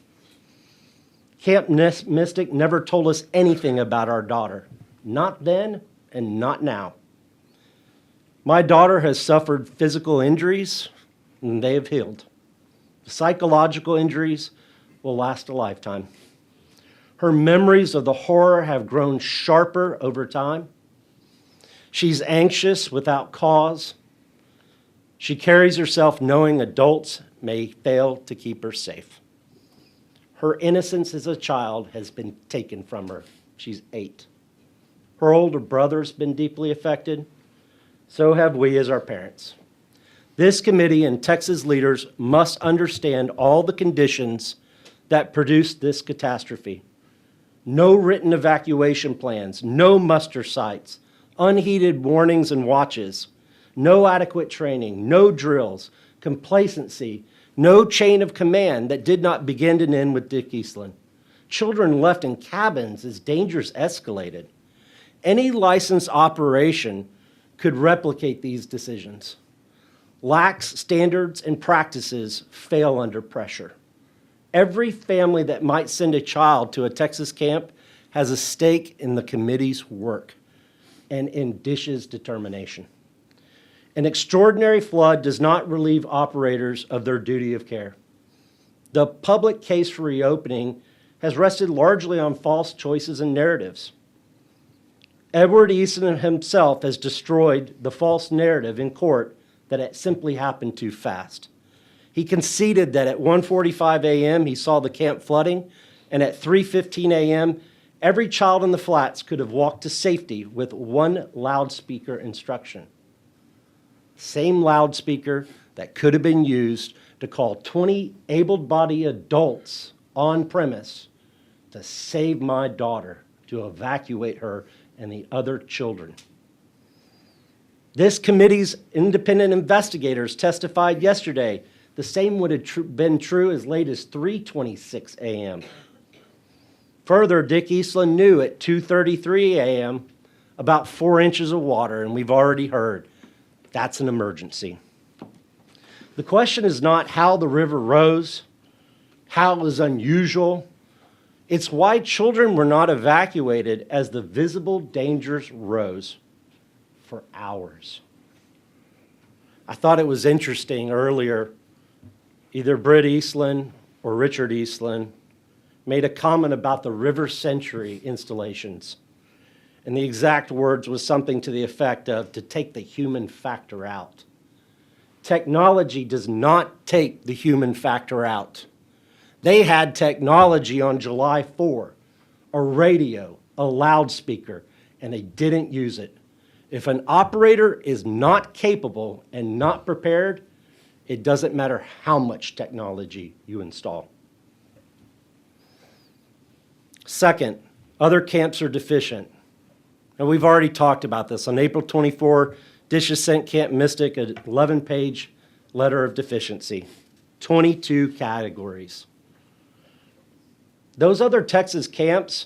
Camp Mystic never told us anything about our daughter. Not then and not now. My daughter has suffered physical injuries, and they have healed. Psychological injuries will last a lifetime. Her memories of the horror have grown sharper over time. She's anxious without cause. She carries herself knowing adults may fail to keep her safe. Her innocence as a child has been taken from her. She's 8. Her older brother's been deeply affected. So have we as our parents. This committee and Texas leaders must understand all the conditions that produced this catastrophe. No written evacuation plans, no muster sites, unheeded warnings and watches, no adequate training, no drills, complacency, no chain of command that did not begin and end with Dick Eastland. Children left in cabins as dangers escalated. Any licensed operation could replicate these decisions. Lax standards and practices fail under pressure. Every family that might send a child to a Texas camp has a stake in the committee's work and in DISH's determination. An extraordinary flood does not relieve operators of their duty of care. The public case for reopening has rested largely on false choices and narratives. Edward Easton himself has destroyed the false narrative in court that it simply happened too fast. He conceded that at 1:45 a.m. he saw the camp flooding, and at 3:15 a.m. every child in the flats could have walked to safety with one loudspeaker instruction. Same loudspeaker that could have been used to call 20 able-bodied adults on premise to save my daughter, to evacuate her and the other children. This committee's independent investigators testified yesterday the same would have been true as late as 3:26 a.m. Further, Dick Eastland knew at 2:33 a.m. about 4 inches of water, and we've already heard that's an emergency. The question is not how the river rose, how it was unusual. It's why children were not evacuated as the visible dangers rose for hours. I thought it was interesting earlier, either Britt Eastland or Richard Eastland made a comment about the River Century installations. And the exact words was something to the effect of, to take the human factor out. Technology does not take the human factor out. They had technology on July 4, a radio, a loudspeaker, and they didn't use it. If an operator is not capable and not prepared, it doesn't matter how much technology you install. Second, other camps are deficient. And we've already talked about this. On April 24, DISH sent Camp Mystic an 11-page letter of deficiency, 22 categories. Those other Texas camps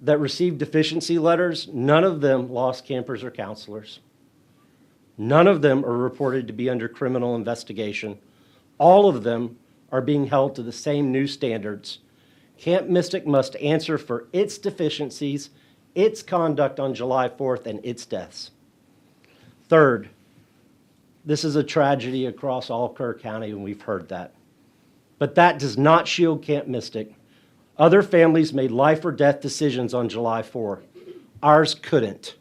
that received deficiency letters, none of them lost campers or counselors. None of them are reported to be under criminal investigation. All of them are being held to the same new standards. Camp Mystic must answer for its deficiencies, its conduct on July 4th, and its deaths. Third, this is a tragedy across all Kerr County, and we've heard that. But that does not shield Camp Mystic. Other families made life or death decisions on July 4. Ours couldn't.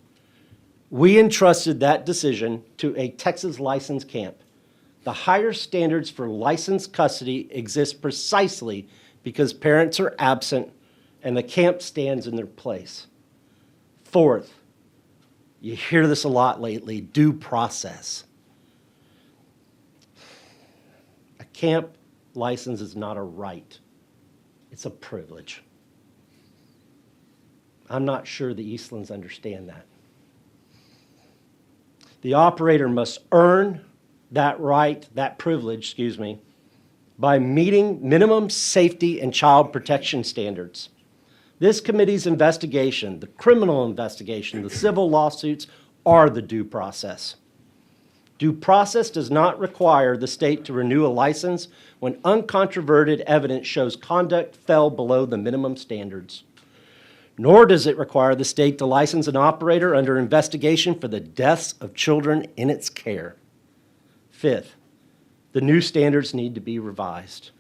We entrusted that decision to a Texas licensed camp. The higher standards for licensed custody exist precisely because parents are absent and the camp stands in their place. Fourth, you hear this a lot lately, due process. A camp license is not a right. It's a privilege. I'm not sure the Eastlands understand that. The operator must earn that right, that privilege, by meeting minimum safety and child protection standards. This committee's investigation, the criminal investigation, the civil lawsuits are the due process. Due process does not require the state to renew a license when uncontroverted evidence shows conduct fell below the minimum standards. Nor does it require the state to license an operator under investigation for the deaths of children in its care. Fifth, the new standards need to be revised.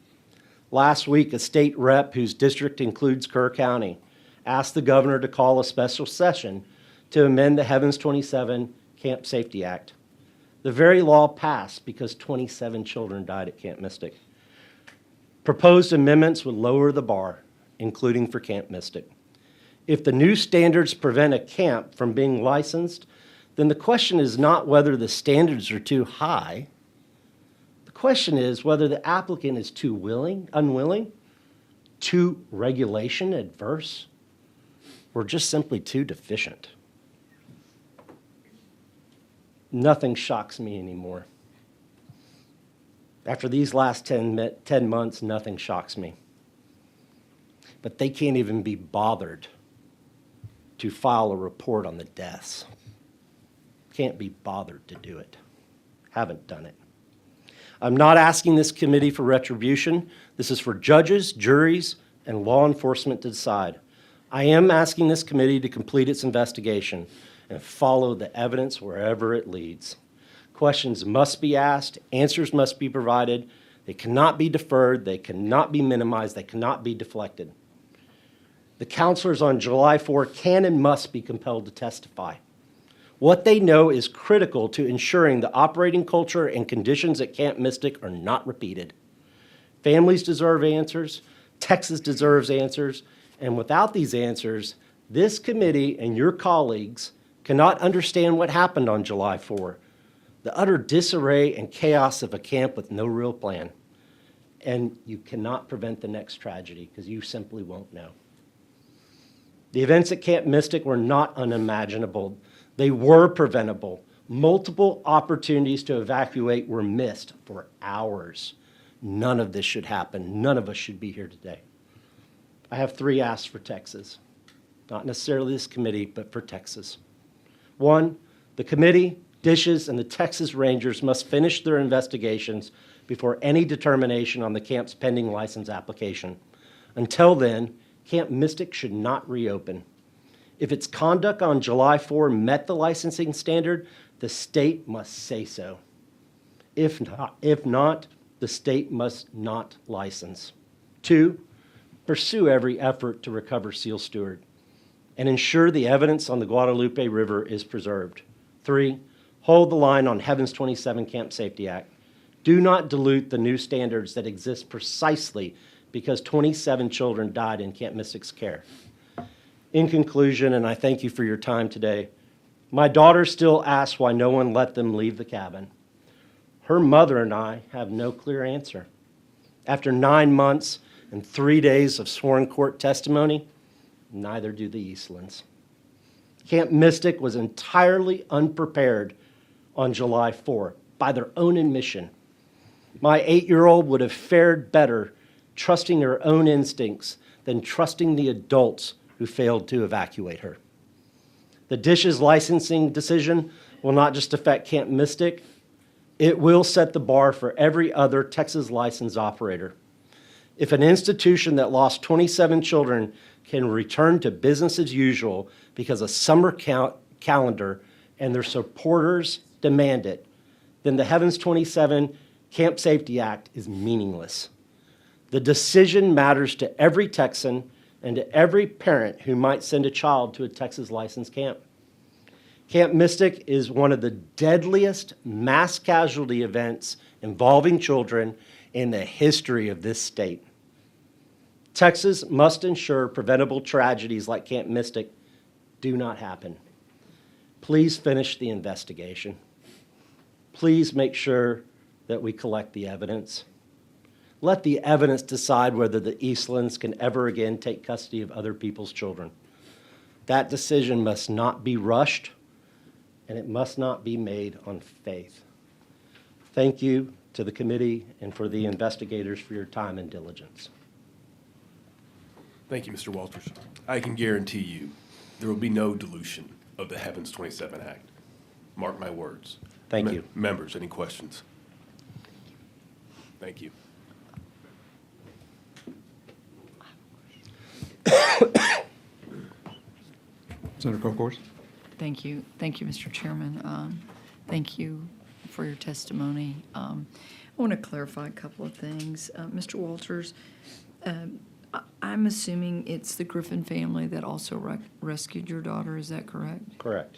Last week, a state rep whose district includes Kerr County asked the governor to call a special session to amend the Heavens 27 Camp Safety Act. The very law passed because 27 children died at Camp Mystic. Proposed amendments would lower the bar, including for Camp Mystic. If the new standards prevent a camp from being licensed, then the question is not whether the standards are too high, question is whether the applicant is too unwilling, too regulation adverse, or just simply too deficient. Nothing shocks me anymore. After these last 10 months, nothing shocks me. But they can't even be bothered to file a report on the deaths. Can't be bothered to do it. Haven't done it. I'm not asking this committee for retribution. This is for judges, juries, and law enforcement to decide. I am asking this committee to complete its investigation and follow the evidence wherever it leads. Questions must be asked, answers must be provided. They cannot be deferred, they cannot be minimized, they cannot be deflected. The counselors on July 4 can and must be compelled to testify. What they know is critical to ensuring the operating culture and conditions at Camp Mystic are not repeated. Families deserve answers, Texas deserves answers, and without these answers, this committee and your colleagues cannot understand what happened on July 4, the utter disarray and chaos of a camp with no real plan. And you cannot prevent the next tragedy because you simply won't know. The events at Camp Mystic were not unimaginable. They were preventable. Multiple opportunities to evacuate were missed for hours. None of this should happen. None of us should be here today. I have 3 asks for Texas. Not necessarily this committee, but for Texas. 1, the committee, DISHES, and the Texas Rangers must finish their investigations before any determination on the camp's pending license application. Until then, Camp Mystic should not reopen. If its conduct on July 4 met the licensing standard, the state must say so. If not, the state must not license. 2, pursue every effort to recover Seal Stewart and ensure the evidence on the Guadalupe River is preserved. 3, hold the line on Heavens 27 Camp Safety Act. Do not dilute the new standards that exist precisely because 27 children died in Camp Mystic's care. In conclusion, and I thank you for your time today, my daughter still asks why no one let them leave the cabin. Her mother and I have no clear answer. After 9 months and 3 days of sworn court testimony, neither do the Eastlands. Camp Mystic was entirely unprepared on July 4 by their own admission. My 8-year-old would have fared better trusting her own instincts than trusting the adults who failed to evacuate her. The DISHES licensing decision will not just affect Camp Mystic, it will set the bar for every other Texas licensed operator. If an institution that lost 27 children can return to business as usual because a summer calendar and their supporters demand it, then the Heavens 27 Camp Safety Act is meaningless. The decision matters to every Texan and to every parent who might send a child to a Texas licensed camp. Camp Mystic is one of the deadliest mass casualty events involving children in the history of this state. Texas must ensure preventable tragedies like Camp Mystic do not happen. Please finish the investigation. Please make sure that we collect the evidence. Let the evidence decide whether the Eastlands can ever again take custody of other people's children. That decision must not be rushed, and it must not be made on faith. Thank you to the committee and for the investigators for your time and diligence. Thank you, Mr. Walters. I can guarantee you there will be no dilution of the Heavens 27 Act. Mark my words. Thank you. Members, any questions? Thank you. Senator Koforth. Thank you. Thank you, Mr. Chairman. Thank you for your testimony. I want to clarify a couple of things. Mr. Walters, I'm assuming it's the Griffin family that also rescued your daughter. Is that correct? Correct.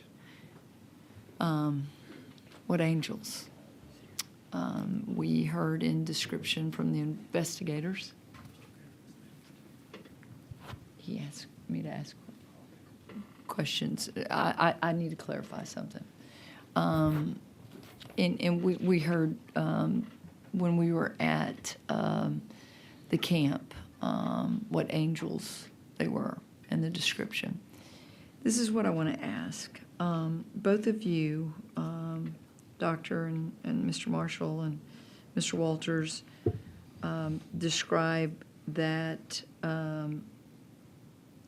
What angels? We heard in description from the investigators. He asked me to ask questions. I need to clarify something. And we heard when we were at the camp, what angels they were and the description. This is what I want to ask. Both of you, Doctor and Mr. Marshall and Mr. Walters, describe that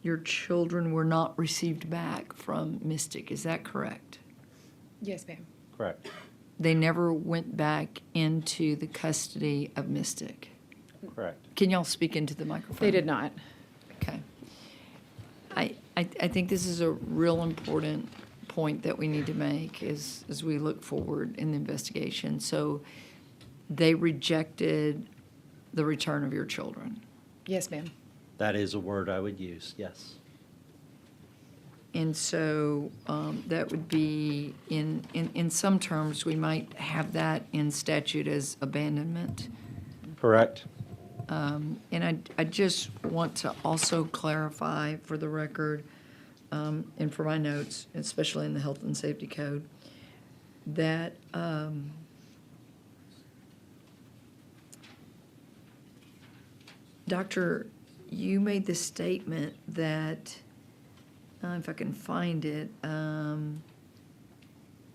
your children were not received back from Mystic. Is that correct? Yes, ma'am. Correct. They never went back into the custody of Mystic. Correct. Can y'all speak into the microphone? They did not. Okay. I think this is a real important point that we need to make as we look forward in the investigation. So they rejected the return of your children. Yes, ma'am. That is a word I would use, yes. And so that would be, in some terms, we might have that in statute as abandonment. Correct. And I just want to also clarify for the record, and for my notes, especially in the Health and Safety Code, that Doctor, you made the statement that, if I can find it,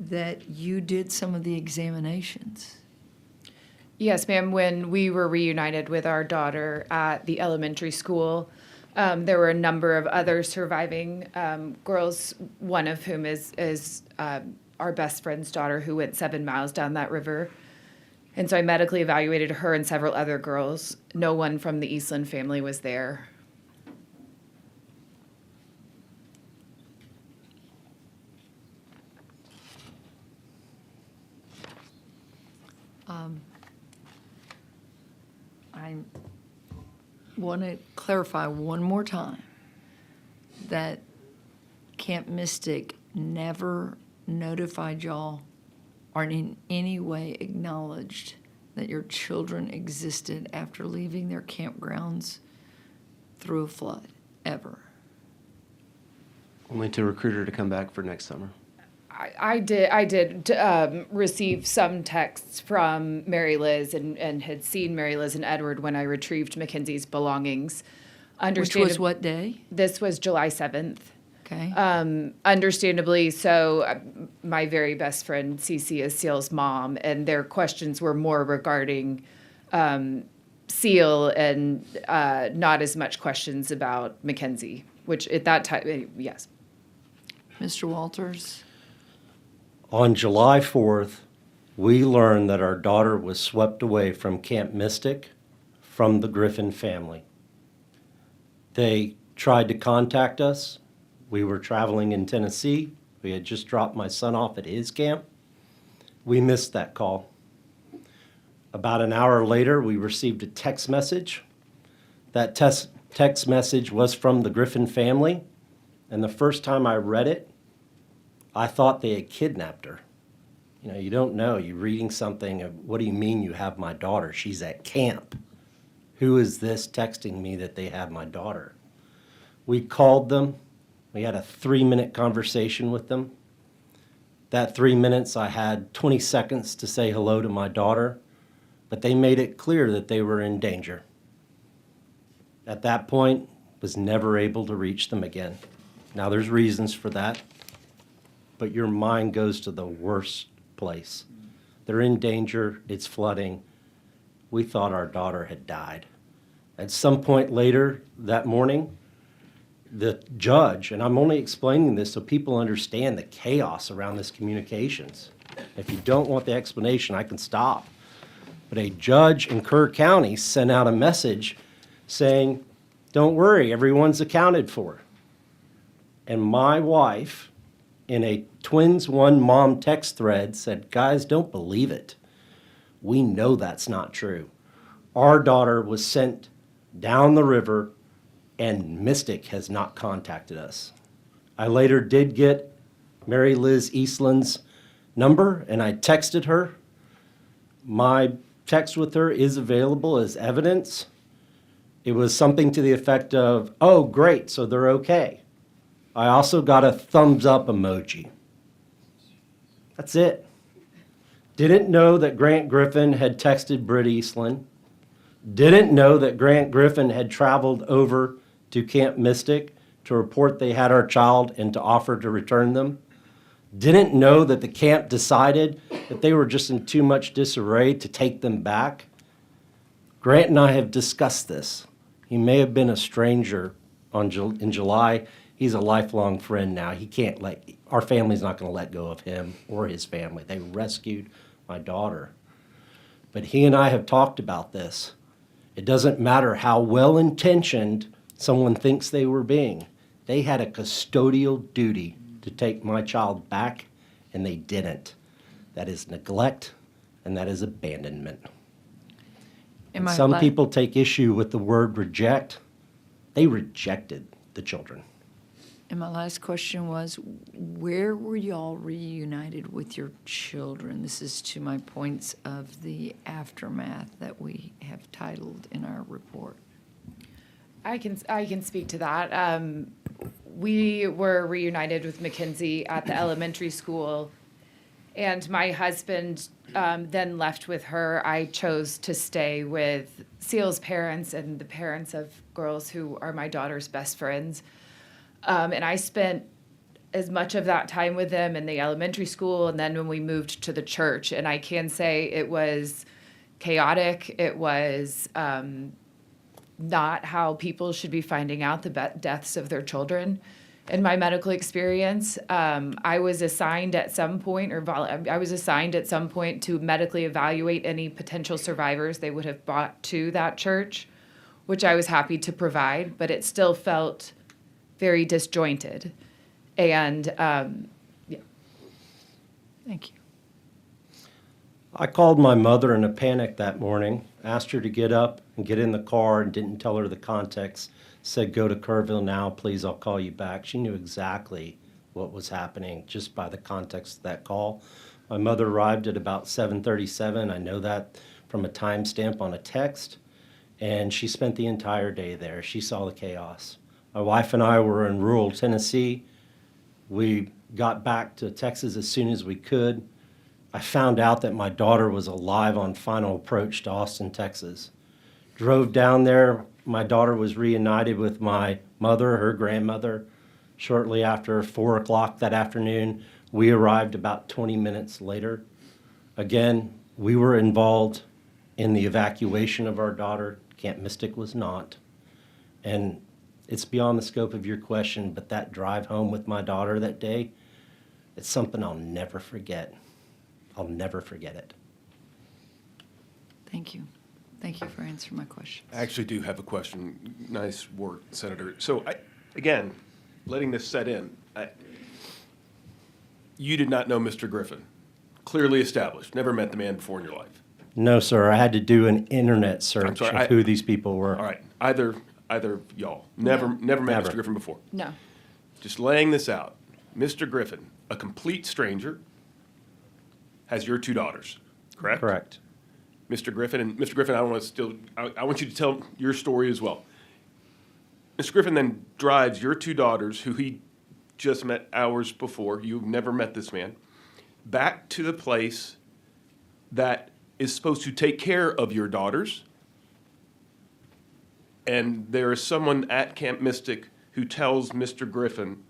that you did some of the examinations. Yes, ma'am. When we were reunited with our daughter at the elementary school, there were a number of other surviving girls, one of whom is our best friend's daughter who went 7 miles down that river. And so I medically evaluated her and several other girls. No one from the Eastland family was there. I want to clarify one more time that Camp Mystic never notified y'all or in any way acknowledged that your children existed after leaving their campgrounds through a flood, ever. Only to recruit her to come back for next summer. I did receive some texts from Mary Liz and had seen Mary Liz and Edward when I retrieved Mackenzie's belongings. Which was what day? This was July 7th. Okay. Understandably so, my very best friend, Cece, is Seal's mom, and their questions were more regarding Seal and not as much questions about Mackenzie, which at that time, yes. Mr. Walters? On July 4th, we learned that our daughter was swept away from Camp Mystic from the Griffin family. They tried to contact us. We were traveling in Tennessee. We had just dropped my son off at his camp. We missed that call. About an hour later, we received a text message. That text message was from the Griffin family, and the first time I read it, I thought they had kidnapped her. You know, you don't know. You're reading something of, what do you mean you have my daughter? She's at camp. Who is this texting me that they have my daughter? We called them. We had a 3-minute conversation with them. That 3 minutes, I had 20 seconds to say hello to my daughter, but they made it clear that they were in danger. At that point, was never able to reach them again. Now, there's reasons for that, but your mind goes to the worst place. They're in danger, it's flooding. We thought our daughter had died. At some point later that morning, the judge, and I'm only explaining this so people understand the chaos around this communications. If you don't want the explanation, I can stop. But a judge in Kerr County sent out a message saying, don't worry, everyone's accounted for. And my wife, in a Twins One Mom text thread, said, guys, don't believe it. We know that's not true. Our daughter was sent down the river, and Mystic has not contacted us. I later did get Mary Liz Eastland's number, and I texted her. My text with her is available as evidence. It was something to the effect of, oh, great, so they're okay. I also got a thumbs up emoji. That's it. Didn't know that Grant Griffin had texted Britt Eastland. Didn't know that Grant Griffin had traveled over to Camp Mystic to report they had our child and to offer to return them. Didn't know that the camp decided that they were just in too much disarray to take them back. Grant and I have discussed this. He may have been a stranger in July. He's a lifelong friend now. Our family's not going to let go of him or his family. They rescued my daughter. But he and I have talked about this. It doesn't matter how well-intentioned someone thinks they were being. They had a custodial duty to take my child back, and they didn't. That is neglect, and that is abandonment. And my Some la- people take issue with the word reject. They rejected the children. And my last question was, where were y'all reunited with your children? This is to my points of the aftermath that we have titled in our report. I can speak to that. We were reunited with Mackenzie at the elementary school, and my husband then left with her. I chose to stay with Seal's parents and the parents of girls who are my daughter's best friends. And I spent as much of that time with them in the elementary school and then when we moved to the church. And I can say it was chaotic. It was not how people should be finding out the deaths of their children. In my medical experience, I was assigned at some point, to medically evaluate any potential survivors they would have brought to that church, which I was happy to provide, but it still felt very disjointed. And, yeah. Thank you. I called my mother in a panic that morning, asked her to get up and get in the car, and didn't tell her the context. Said, go to Kerrville now, please, I'll call you back. She knew exactly what was happening just by the context of that call. My mother arrived at about 7:37. I know that from a timestamp on a text. And she spent the entire day there. She saw the chaos. My wife and I were in rural Tennessee. We got back to Texas as soon as we could. I found out that my daughter was alive on final approach to Austin, Texas. Drove down there. My daughter was reunited with my mother, her grandmother, shortly after 4 o'clock that afternoon. We arrived about 20 minutes later. Again, we were involved in the evacuation of our daughter. Camp Mystic was not. And it's beyond the scope of your question, but that drive home with my daughter that day, it's something I'll never forget. I'll never forget it. Thank you. Thank you for answering my question. I actually do have a question. Nice work, Senator. So, again, letting this set in, you did not know Mr. Griffin. Clearly established. Never met the man before in your life. No, sir. I had to do an internet search sorry, of who these people were. All right. Either of y'all. Never met Never. Mr. Griffin before. No. Just laying this out. Mr. Griffin, a complete stranger, has your two daughters, correct? Correct. Mr. Griffin, I want you to tell your story as well. Mr. Griffin then drives your two daughters, who he just met hours before, you've never met this man, back to the place that is supposed to take care of your daughters. And there is someone at Camp Mystic who tells Mr. Griffin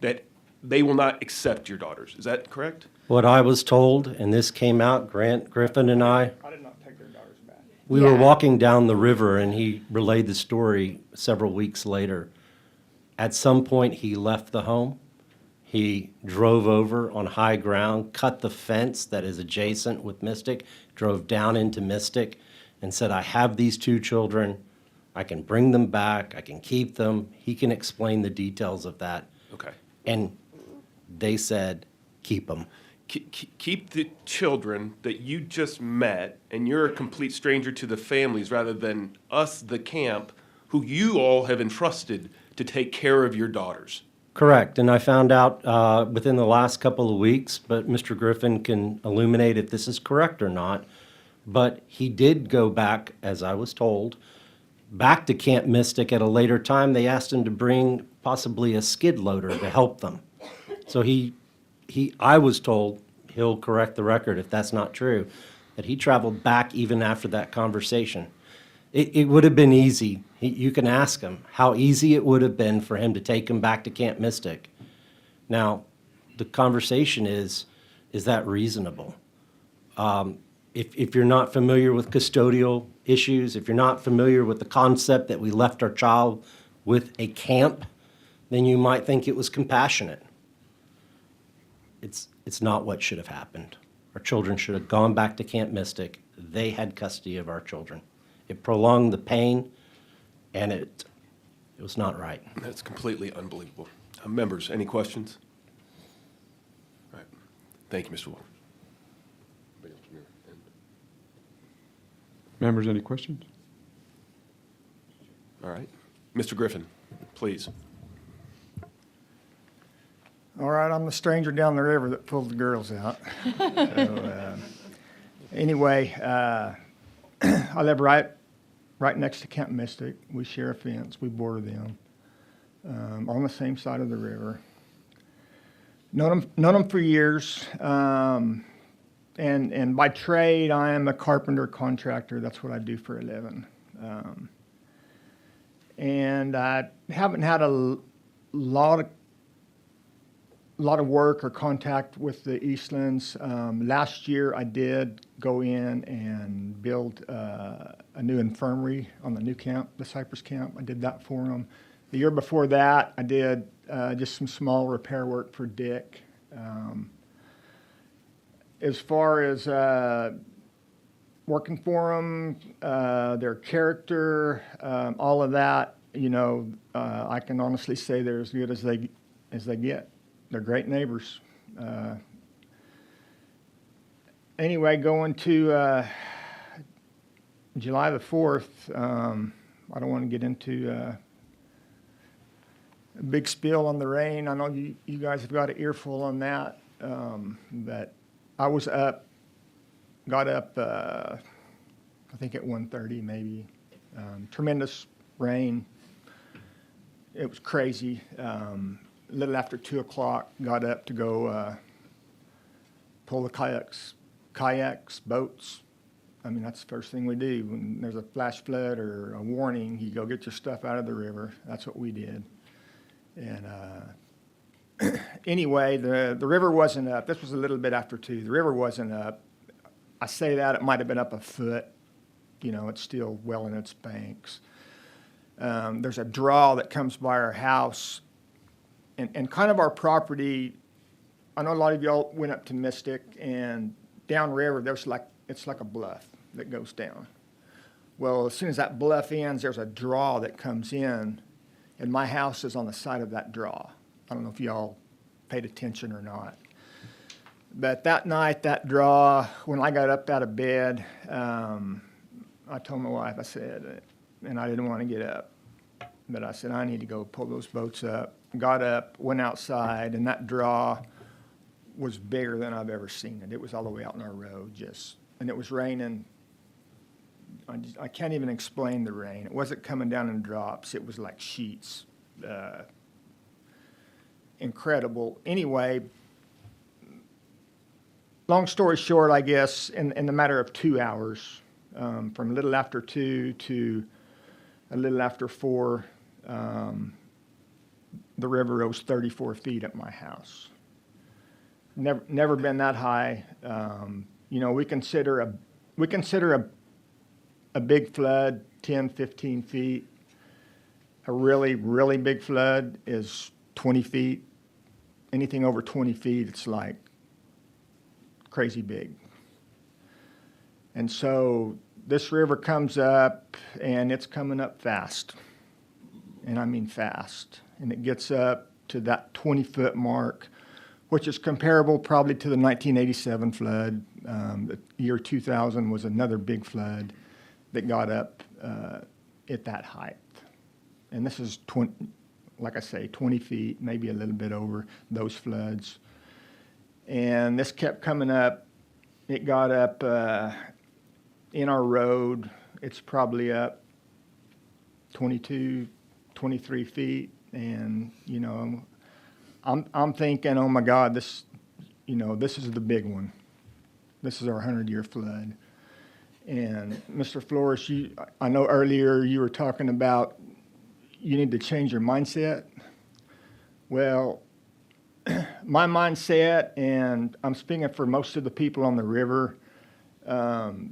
that they will not accept your daughters. Is that correct? What I was told, and this came out, Grant Griffin and I did not take their daughters back. we were Yeah. walking down the river, and he relayed the story several weeks later. At some point, he left the home. He drove over on high ground, cut the fence that is adjacent with Mystic, drove down into Mystic, and said, I have these two children. I can bring them back. I can keep them. He can explain the details of that. Okay. And they said, keep them. Keep the children that you just met, and you're a complete stranger to the families, rather than us, the camp, who you all have entrusted to take care of your daughters. Correct, and I found out within the last couple of weeks, but Mr. Griffin can illuminate if this is correct or not, but he did go back, as I was told, back to Camp Mystic at a later time. They asked him to bring possibly a skid loader to help them. So I was told he'll correct the record if that's not true, that he traveled back even after that conversation. It would have been easy. You can ask him how easy it would have been for him to take him back to Camp Mystic. Now, the conversation is that reasonable? If you're not familiar with custodial issues, if you're not familiar with the concept that we left our child with a camp, then you might think it was compassionate. It's not what should have happened. Our children should have gone back to Camp Mystic. They had custody of our children. It prolonged the pain, and it was not right. That's completely unbelievable. Members, any questions? All right. Thank you, Mr. Walker. Members, any questions? All right. Mr. Griffin, please. All right, I'm the stranger down the river that pulled the girls out. Anyway, I live right next to Camp Mystic. We share a fence. We border them on the same side of the river. Known them for years. And by trade, I am a carpenter contractor. That's what I do for a living. And I haven't had a lot of work or contact with the Eastlands. Last year, I did go in and build a new infirmary on the new camp, the Cypress camp. I did that for them. The year before that, I did just some small repair work for Dick. As far as working for them, their character, all of that, I can honestly say they're as good as they get. They're great neighbors. Anyway, going to July the 4th, I don't want to get into a big spiel on the rain. I know you guys have got an earful on that, but I was got up, I think at 1:30 maybe. Tremendous rain. It was crazy. A little after 2 o'clock, got up to go pull the kayaks, boats. I mean, that's the first thing we do. When there's a flash flood or a warning, you go get your stuff out of the river. That's what we did. And anyway, the river wasn't up. This was a little bit after 2. The river wasn't up. I say that, it might have been up a foot. It's still well in its banks. There's a draw that comes by our house. And kind of our property, I know a lot of y'all went up to Mystic, and downriver, it's like a bluff that goes down. Well, as soon as that bluff ends, there's a draw that comes in, and my house is on the side of that draw. I don't know if y'all paid attention or not. But that night, that draw, when I got up out of bed, I told my wife, I said, and I didn't want to get up, but I said, I need to go pull those boats up. Got up, went outside, and that draw was bigger than I've ever seen it. It was all the way out in our road, and it was raining. I can't even explain the rain. It wasn't coming down in drops. It was like sheets. Incredible. Anyway, long story short, I guess, in the matter of 2 hours, from a little after 2 to a little after 4, the river rose 34 feet at my house. Never been that high. We consider a big flood 10, 15 feet. A really, really big flood is 20 feet. Anything over 20 feet, it's like crazy big. And so this river comes up, and it's coming up fast. And I mean fast. And it gets up to that 20-foot mark, which is comparable probably to the 1987 flood. The year 2000 was another big flood that got up at that height. And this is, 20 feet, maybe a little bit over those floods. And this kept coming up. It got up in our road. It's probably up 22, 23 feet. And, I'm thinking, oh my God, this you know, this is the big one. This is our 100-year flood. And Mr. Flores, I know earlier you were talking about you need to change your mindset. Well, my mindset, and I'm speaking for most of the people on the river, the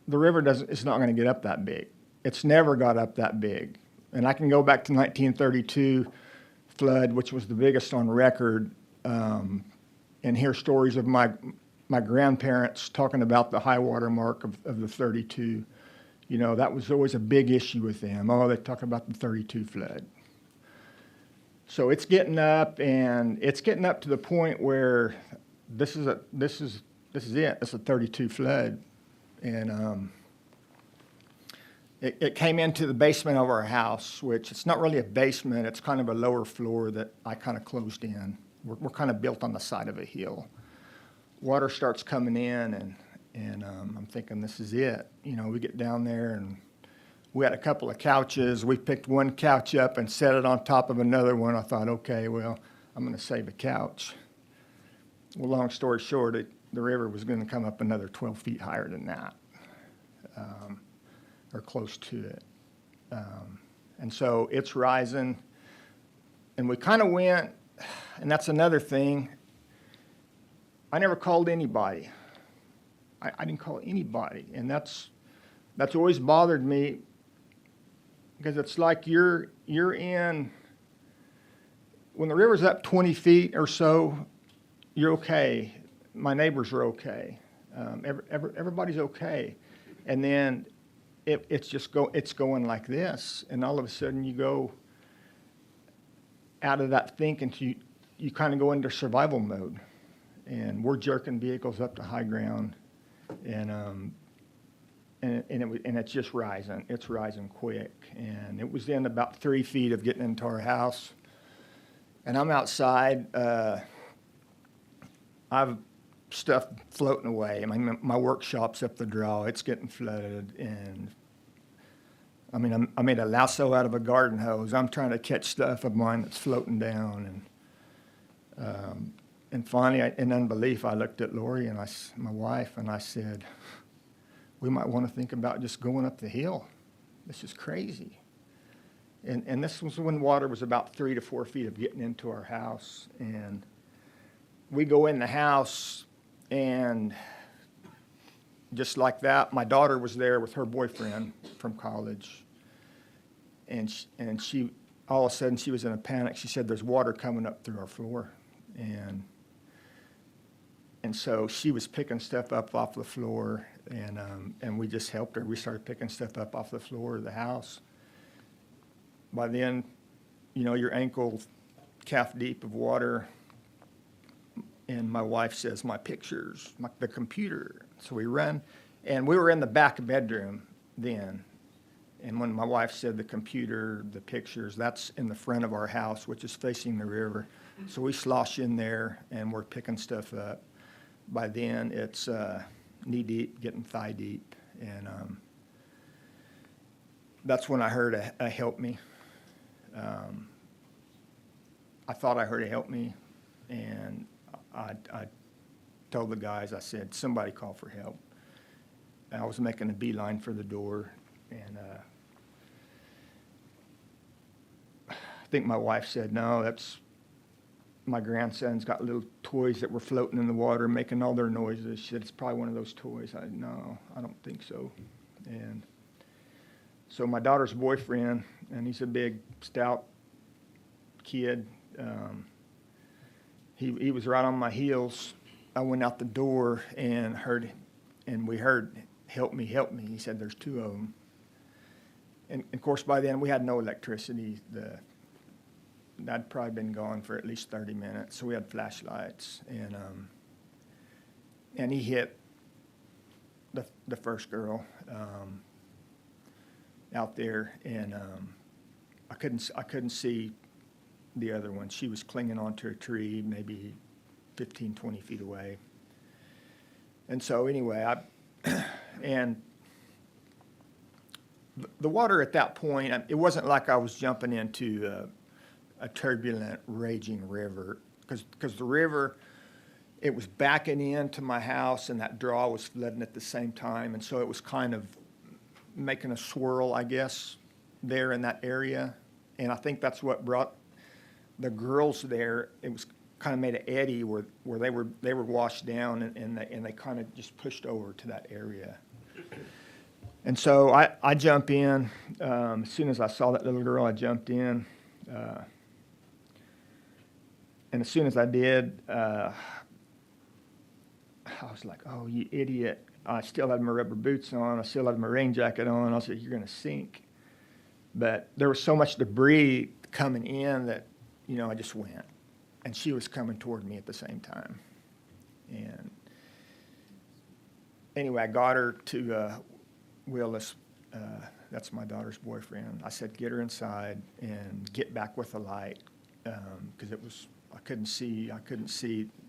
river it's not going to get up that big. It's never got up that big. And I can go back to 1932 flood, which was the biggest on record, and hear stories of my grandparents talking about the high water mark of the 32. You know, that was always a big issue with them. Oh, they talk about the 32 flood. So it's getting up, and it's getting up to the point where this is it. It's a 32 flood, and it came into the basement of our house, which it's not really a basement. It's kind of a lower floor that I kind of closed in. We're kind of built on the side of a hill. Water starts coming in, and I'm thinking, this is it. You know, we get down there, and we had a couple of couches. We picked one couch up and set it on top of another one. I thought, okay, well, I'm going to save a couch. Well, long story short, the river was going to come up another 12 feet higher than that, or close to it. And so it's rising, and we kind of went, and that's another thing. I never called anybody. I didn't call anybody, and that's always bothered me, because it's like you're in, when the river's up 20 feet or so, you're okay. My neighbors are okay. Everybody's okay. And then it's going like this, and all of a sudden you go out of that thinking to you kind of go into survival mode, and we're jerking vehicles up to high ground, and it's just rising. It's rising quick, and it was in about 3 feet of getting into our house, and I'm outside. I've stuff floating away. I mean, my workshop's up the draw. It's getting flooded, and I mean, I made a lasso out of a garden hose. I'm trying to catch stuff of mine that's floating down, and finally, in unbelief, I looked at Lori and my wife, and I said, "We might want to think about just going up the hill. This is crazy." And this was when water was about 3 to 4 feet of getting into our house, and we go in the house, and just like that, my daughter was there with her boyfriend from college, and she all of a sudden she was in a panic. She said, "There's water coming up through our floor," and so she was picking stuff up off the floor, and we just helped her. We started picking stuff up off the floor of the house. By then, you know, your ankle, calf deep of water. And my wife says, "My pictures, the computer." So we run, and we were in the back bedroom then. And when my wife said the computer, the pictures, that's in the front of our house, which is facing the river. So we slosh in there, and we're picking stuff up. By then, it's knee deep, getting thigh deep. And that's when I heard a help me. I thought I heard a help me, and I told the guys, I said, "Somebody call for help." And I was making a beeline for the door, and I think my wife said, "No, that's my grandson's got little toys that were floating in the water, making all their noises." She said, "It's probably one of those toys." I said, "No, I don't think so." And so my daughter's boyfriend, and he's a big, stout kid, he was right on my heels. I went out the door and we heard, "Help me, help me." He said, "There's two of them." And of course, by then we had no electricity. I'd probably been gone for at least 30 minutes, so we had flashlights, and he hit the first girl out there, and I couldn't see the other one. She was clinging onto a tree, maybe 15, 20 feet away. And so anyway, and the water at that point, it wasn't like I was jumping into a turbulent, raging river, because the river, it was backing into my house and that draw was flooding at the same time. And so it was kind of making a swirl, I guess, there in that area. And I think that's what brought the girls there. It was kind of made an eddy where they were washed down and they kind of just pushed over to that area. And so I jump in. As soon as I saw that little girl, I jumped in. And as soon as I did, I was like, oh, you idiot. I still had my rubber boots on. I still had my rain jacket on. I said, you're going to sink. But there was so much debris coming in that, I just went. And she was coming toward me at the same time. And anyway, I got her to Willis. That's my daughter's boyfriend. I said, get her inside and get back with the light. Because I couldn't see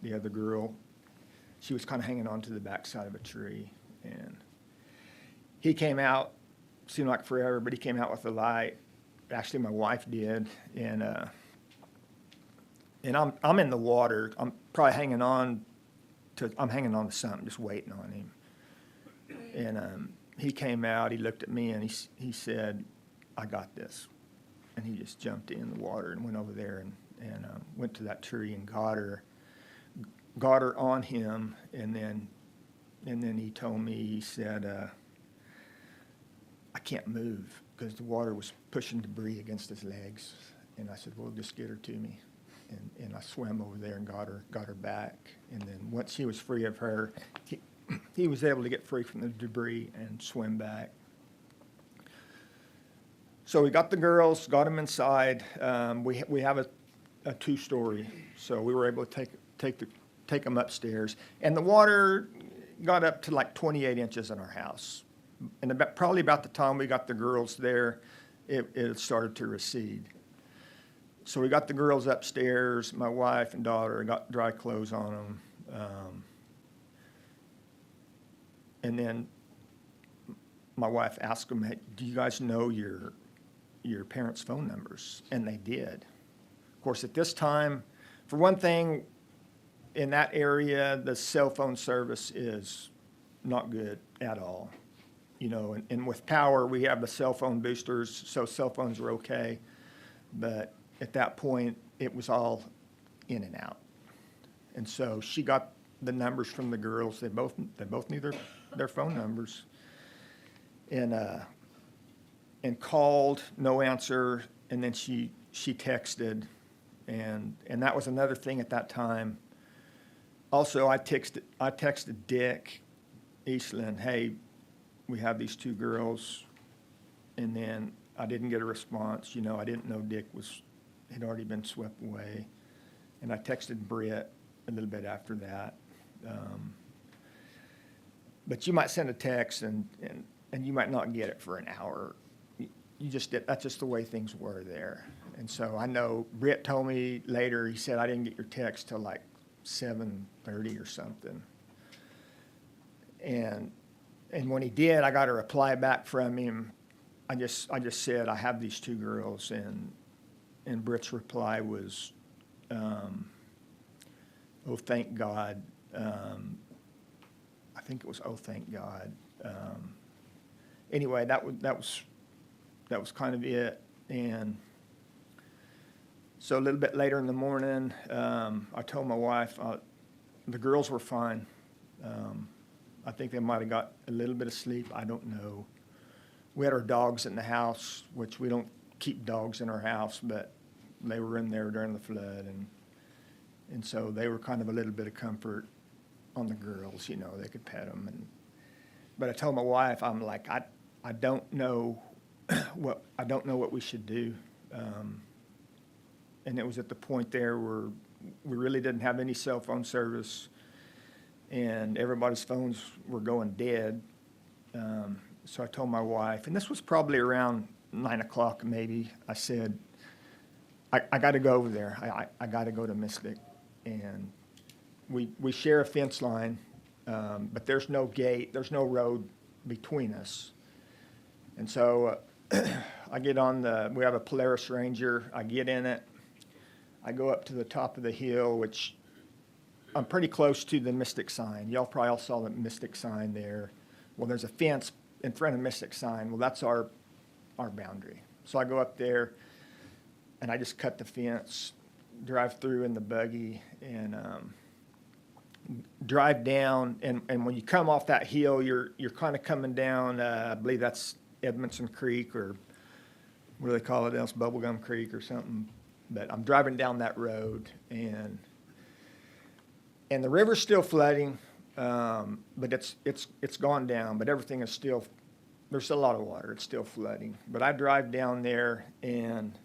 the other girl. She was kind of hanging on to the backside of a tree. And he came out, seemed like forever, but he came out with the light. Actually, my wife did. And I'm in the water. I'm probably hanging on to something, just waiting on him. And he came out, he looked at me, and he said, I got this. And he just jumped in the water and went over there and went to that tree and got her on him. And then he told me, he said, I can't move because the water was pushing debris against his legs. And I said, well, just get her to me. And I swam over there and got her back. And then once he was free of her, he was able to get free from the debris and swim back. So we got the girls, got them inside. We have a two-story, so we were able to take them upstairs. And the water got up to like 28 inches in our house. And probably about the time we got the girls there, it started to recede. So we got the girls upstairs. My wife and daughter got dry clothes on them. And then my wife asked them, hey, do you guys know your parents' phone numbers? And they did. Of course, at this time, for one thing, in that area, the cell phone service is not good at all. And with power, we have the cell phone boosters, so cell phones are okay. But at that point, it was all in and out. And so she got the numbers from the girls. They both knew their phone numbers. And called, no answer, and then she texted. And that was another thing at that time. Also, I texted Dick Eastland, hey, we have these two girls. And then I didn't get a response. I didn't know Dick had already been swept away. And I texted Britt a little bit after that. But you might send a text and you might not get it for an hour. That's just the way things were there. And so I know Britt told me later, he said, I didn't get your text till like 7:30 or something. And when he did, I got a reply back from him. I just said, I have these two girls, and Britt's reply was, oh, thank God. I think it was, oh, thank God. Anyway, that was kind of it. And so a little bit later in the morning, I told my wife the girls were fine. I think they might have got a little bit of sleep. I don't know. We had our dogs in the house, which we don't keep dogs in our house, but they were in there during the flood, and so they were kind of a little bit of comfort on the girls. They could pet them. But I told my wife, I'm like, I don't know what we should do. And it was at the point there where we really didn't have any cell phone service, and everybody's phones were going dead. So I told my wife, and this was probably around 9 o'clock maybe, I said, I got to go over there. I got to go to Mystic. And we share a fence line, but there's no gate, there's no road between us. And so I get on we have a Polaris Ranger. I get in it. I go up to the top of the hill, which I'm pretty close to the Mystic sign. Y'all probably all saw the Mystic sign there. Well, there's a fence in front of Mystic sign. Well, that's our boundary. So I go up there, and I just cut the fence, drive through in the buggy, and drive down. And when you come off that hill, you're kind of coming down, I believe that's Edmondson Creek, or what do they call it else, Bubblegum Creek or something. But I'm driving down that road, and the river's still flooding, but it's gone down, but everything is still, there's a lot of water, it's still flooding. But I drive down there, and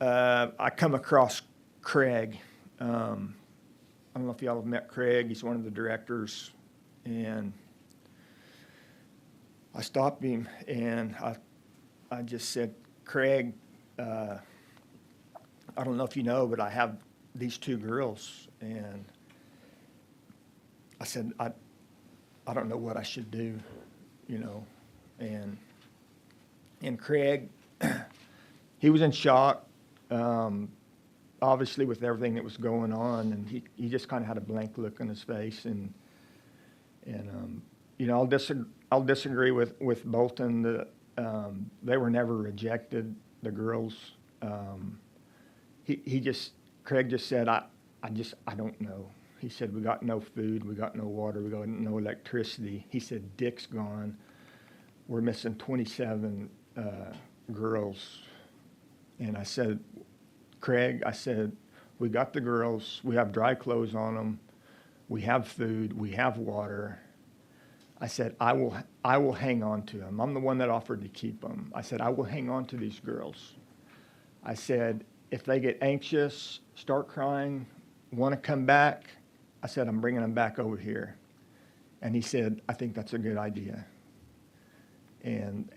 I come across Craig. I don't know if y'all have met Craig, he's one of the directors, and I stopped him, and I just said, Craig, I don't know if you know, but I have these two girls, and I said, I don't know what I should do, you know, and Craig, he was in shock, obviously with everything that was going on, and he just kind of had a blank look on his face, and you know, I'll disagree with Bolton. They were never rejected, the girls. Craig just said, I don't know. He said, we got no food, we got no water, we got no electricity. He said, Dick's gone. We're missing 27 girls. And I said, Craig, I said, we got the girls, we have dry clothes on them, we have food, we have water. I said, I will hang on to them. I'm the one that offered to keep them. I said, I will hang on to these girls. I said, if they get anxious, start crying, want to come back, I said, I'm bringing them back over here. And he said, I think that's a good idea. And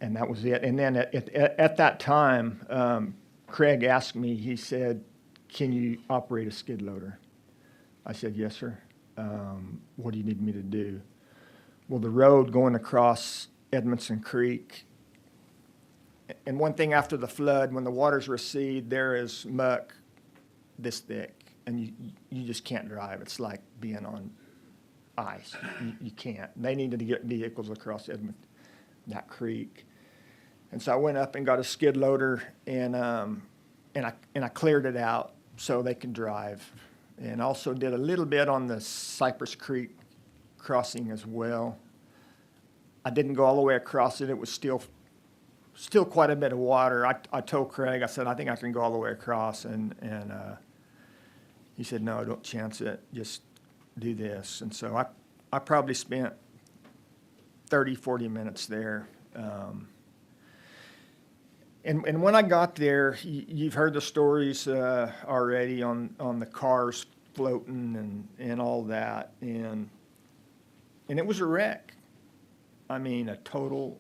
that was it. And then at that time, Craig asked me, he said, can you operate a skid loader? I said, yes, sir. What do you need me to do? Well, the road going across Edmondson Creek, and one thing after the flood, when the waters recede, there is muck this thick, and you just can't drive. It's like being on ice. You can't. They needed to get vehicles across that creek. And so I went up and got a skid loader, and I cleared it out so they could drive. And also did a little bit on the Cypress Creek crossing as well. I didn't go all the way across it. It was still quite a bit of water. I told Craig, I said, I think I can go all the way across. And he said, no, don't chance it. Just do this. And so I probably spent 30, 40 minutes there. And when I got there, you've heard the stories already on the cars floating and all that, and it was a wreck. I mean, a total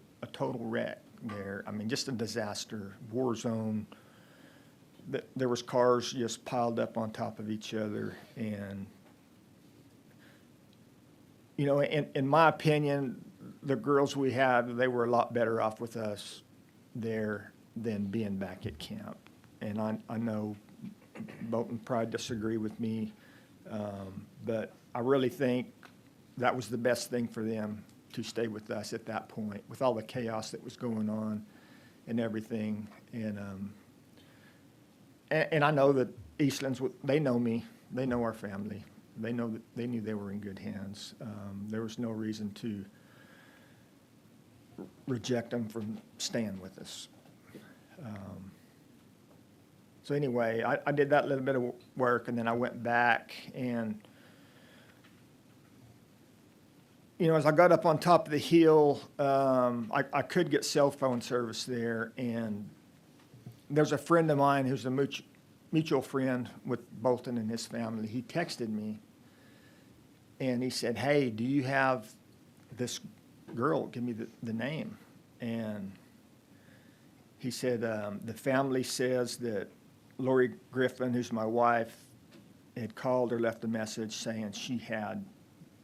wreck there. I mean, just a disaster, war zone. There was cars just piled up on top of each other, and you know, in my opinion, the girls we had, they were a lot better off with us there than being back at camp. And I know Bolton probably disagree with me, but I really think that was the best thing for them to stay with us at that point, with all the chaos that was going on and everything. And I know that Eastlands, they know me, they know our family, they know that they knew they were in good hands. There was no reason to reject them from staying with us. So anyway, I did that little bit of work, and then I went back, and you know, as I got up on top of the hill, I could get cell phone service there, and there's a friend of mine who's a mutual friend with Bolton and his family. He texted me, and he said, hey, do you have this girl? Give me the name. And he said, the family says that Lori Griffin, who's my wife, had called or left a message saying she had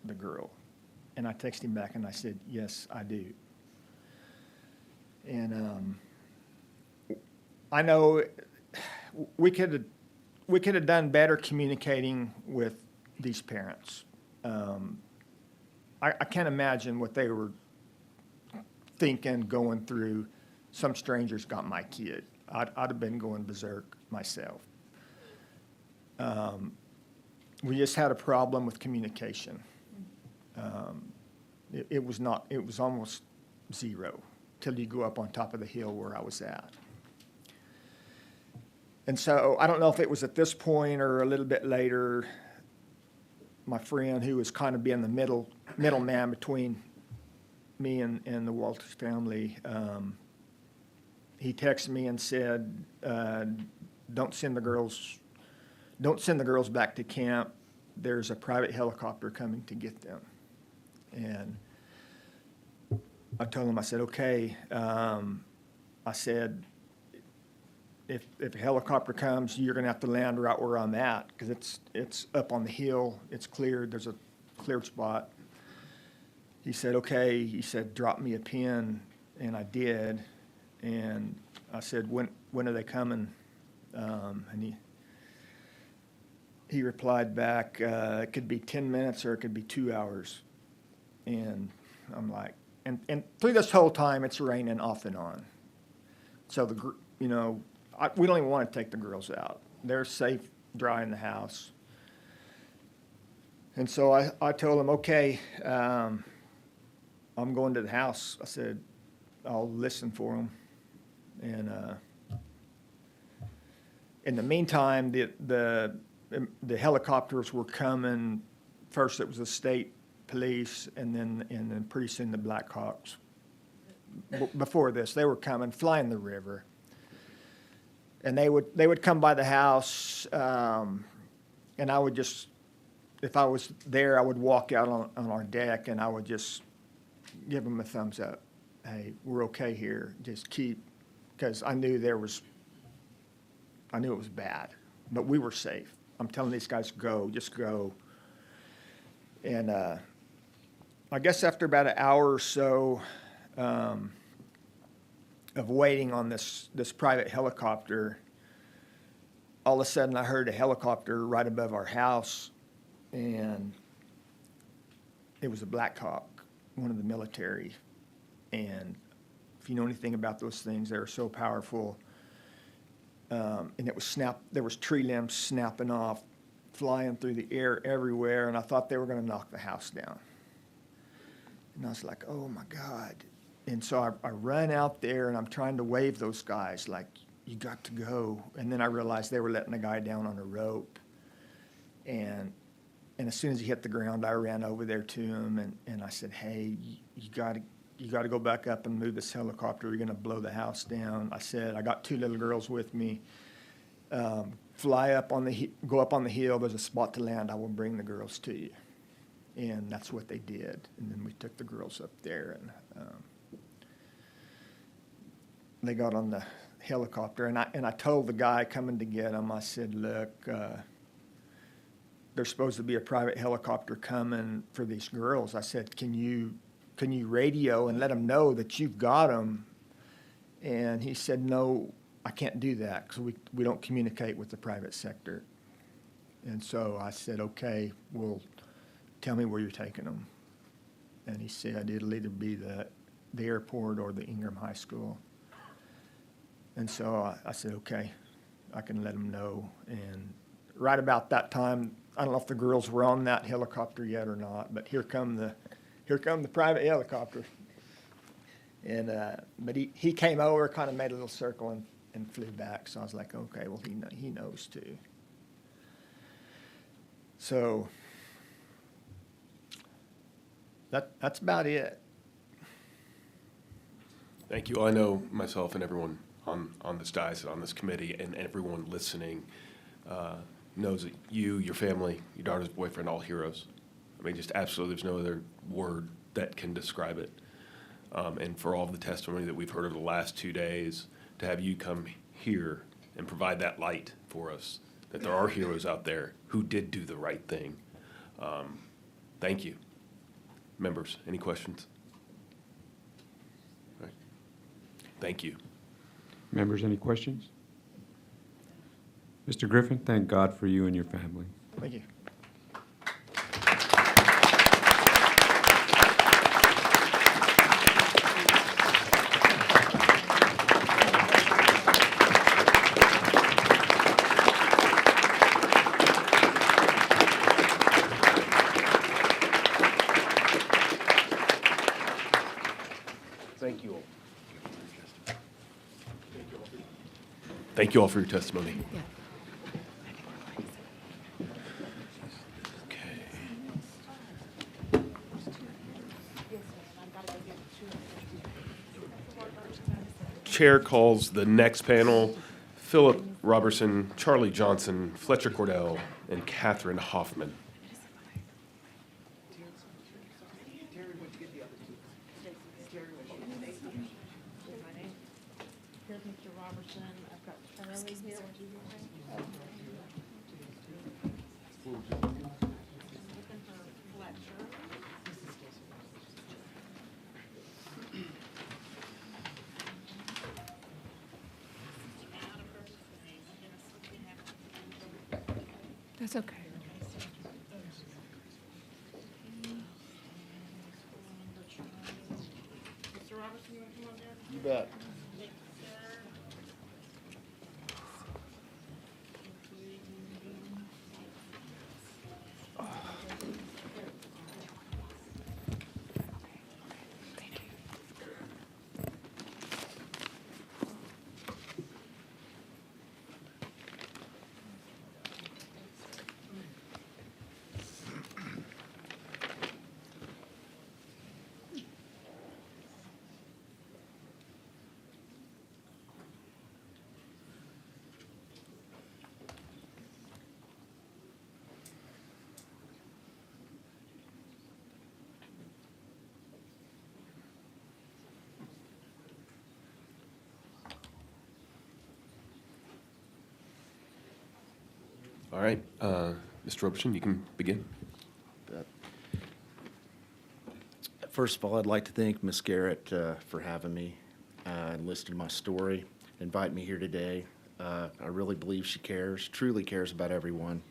the girl. And I texted him back and I said, yes, I do. And I know we could have done better communicating with these parents. I can't imagine what they were thinking going through. Some strangers got my kid. I'd have been going berserk myself. We just had a problem with communication. It was almost zero till you go up on top of the hill where I was at. And so I don't know if it was at this point or a little bit later, my friend who was kind of being the middleman between me and the Walters family, he texted me and said, don't send the girls back to camp. There's a private helicopter coming to get them. And I told him, I said, okay. I said, if a helicopter comes, you're gonna have to land right where I'm at, because it's up on the hill, it's cleared, there's a cleared spot. He said, okay. He said, drop me a pin, and I did. And I said, when are they coming? And he replied back, it could be 10 minutes or it could be 2 hours. And I'm like, and through this whole time, it's raining off and on. So we don't even want to take the girls out. They're safe, dry in the house. And so I told him, okay, I'm going to the house. I said, I'll listen for them. And in the meantime, the helicopters were coming. First, it was the state police, and then pretty soon the Blackhawks. Before this, they were coming, flying the river. And they would come by the house, and I would just, if I was there, I would walk out on our deck, and I would just give them a thumbs up. Hey, we're okay here. Just keep, because I knew it was bad, but we were safe. I'm telling these guys, go, just go. And I guess after about an hour or so of waiting on this private helicopter, all of a sudden I heard a helicopter right above our house, and it was a Black Hawk, one of the military. And if you know anything about those things, they were so powerful. And there was tree limbs snapping off, flying through the air everywhere, and I thought they were going to knock the house down. And I was like, oh my God. And so I run out there, and I'm trying to wave those guys like, you got to go. And then I realized they were letting the guy down on a rope. And as soon as he hit the ground, I ran over there to him, and I said, hey, you got to go back up and move this helicopter. You're going to blow the house down. I said, I got 2 little girls with me. Go up on the hill. There's a spot to land. I will bring the girls to you. And that's what they did. And then we took the girls up there, and they got on the helicopter. And I told the guy coming to get them, I said, look, there's supposed to be a private helicopter coming for these girls. I said, can you radio and let them know that you've got them? And he said, no, I can't do that because we don't communicate with the private sector. And so I said, okay, well, tell me where you're taking them. And he said it'll either be the airport or the Ingram High School. And so I said, okay, I can let them know. And right about that time, I don't know if the girls were on that helicopter yet or not, but here come the private helicopter. And but he came over, kind of made a little circle and flew back. So I was like, okay, well he knows too. So that's about it. Thank you. I know myself and everyone on this dais, on this committee, and everyone listening knows that you, your family, your daughter's boyfriend, all heroes. I mean, just absolutely, there's no other word that can describe it. And for all of the testimony that we've heard over the last 2 days, to have you come here and provide that light for us, that there are heroes out there who did do the right thing. Thank you. Members, any questions? All right. Thank you. Members, any questions? Mr. Griffin, thank God for you and your family. Thank you. Thank you all. Thank you all for your testimony. Yeah. Okay. Chair calls the next panel Philip Robertson, Charlie Johnson, Fletcher Cordell, and Catherine Hoffman. Here's Mr. Robertson. I've got Charlie here. Looking for Fletcher. That's okay. Mr. Robertson, you want to come on down? You bet. Thank you, sir. All right, Mr. Robertson, you can begin. First of all, I'd like to thank Ms. Garrett for having me and listening to my story, inviting me here today. I really believe she cares, truly cares about everyone.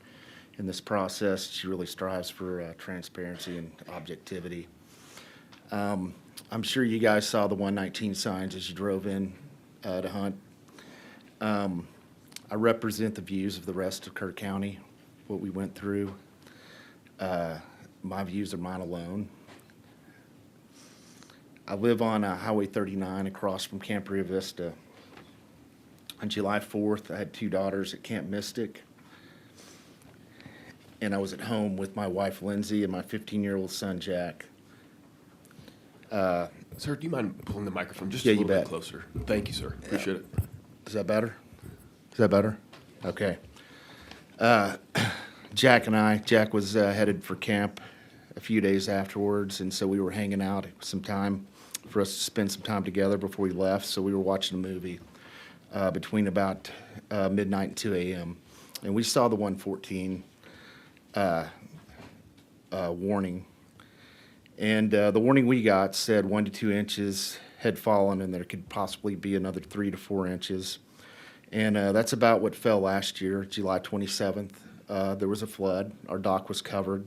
In this process, she really strives for transparency and objectivity. I'm sure you guys saw the 119 signs as you drove in to hunt. I represent the views of the rest of Kerr County, what we went through. My views are mine alone. I live on Highway 39 across from Camp Rio Vista. On July 4th, I had 2 daughters at Camp Mystic. And I was at home with my wife Lindsay and my 15-year-old son Jack. Sir, do you mind pulling the microphone just Yeah, a you little bit bet. closer? Thank you, sir. Appreciate it. Is that better? Is that better? Okay. Jack was headed for camp a few days afterwards, and so we were hanging out some time for us to spend some time together before we left. So we were watching a movie between about midnight and 2 a.m. And we saw the 114 warning. And the warning we got said 1 to 2 inches had fallen, and there could possibly be another 3 to 4 inches. And that's about what fell last year, July 27th. There was a flood. Our dock was covered.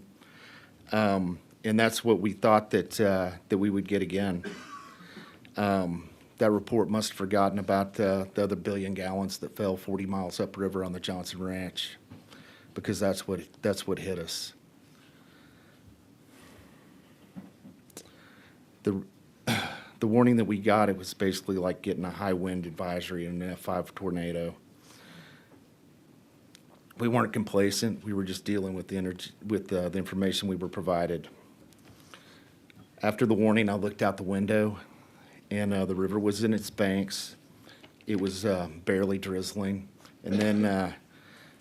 And that's what we thought that we would get again. That report must have forgotten about the other billion gallons that fell 40 miles upriver on the Johnson Ranch, because that's what hit us. The warning that we got, it was basically like getting a high wind advisory in an F5 tornado. We weren't complacent. We were just dealing with the information we were provided. After the warning, I looked out the window, and the river was in its banks. It was barely drizzling. And then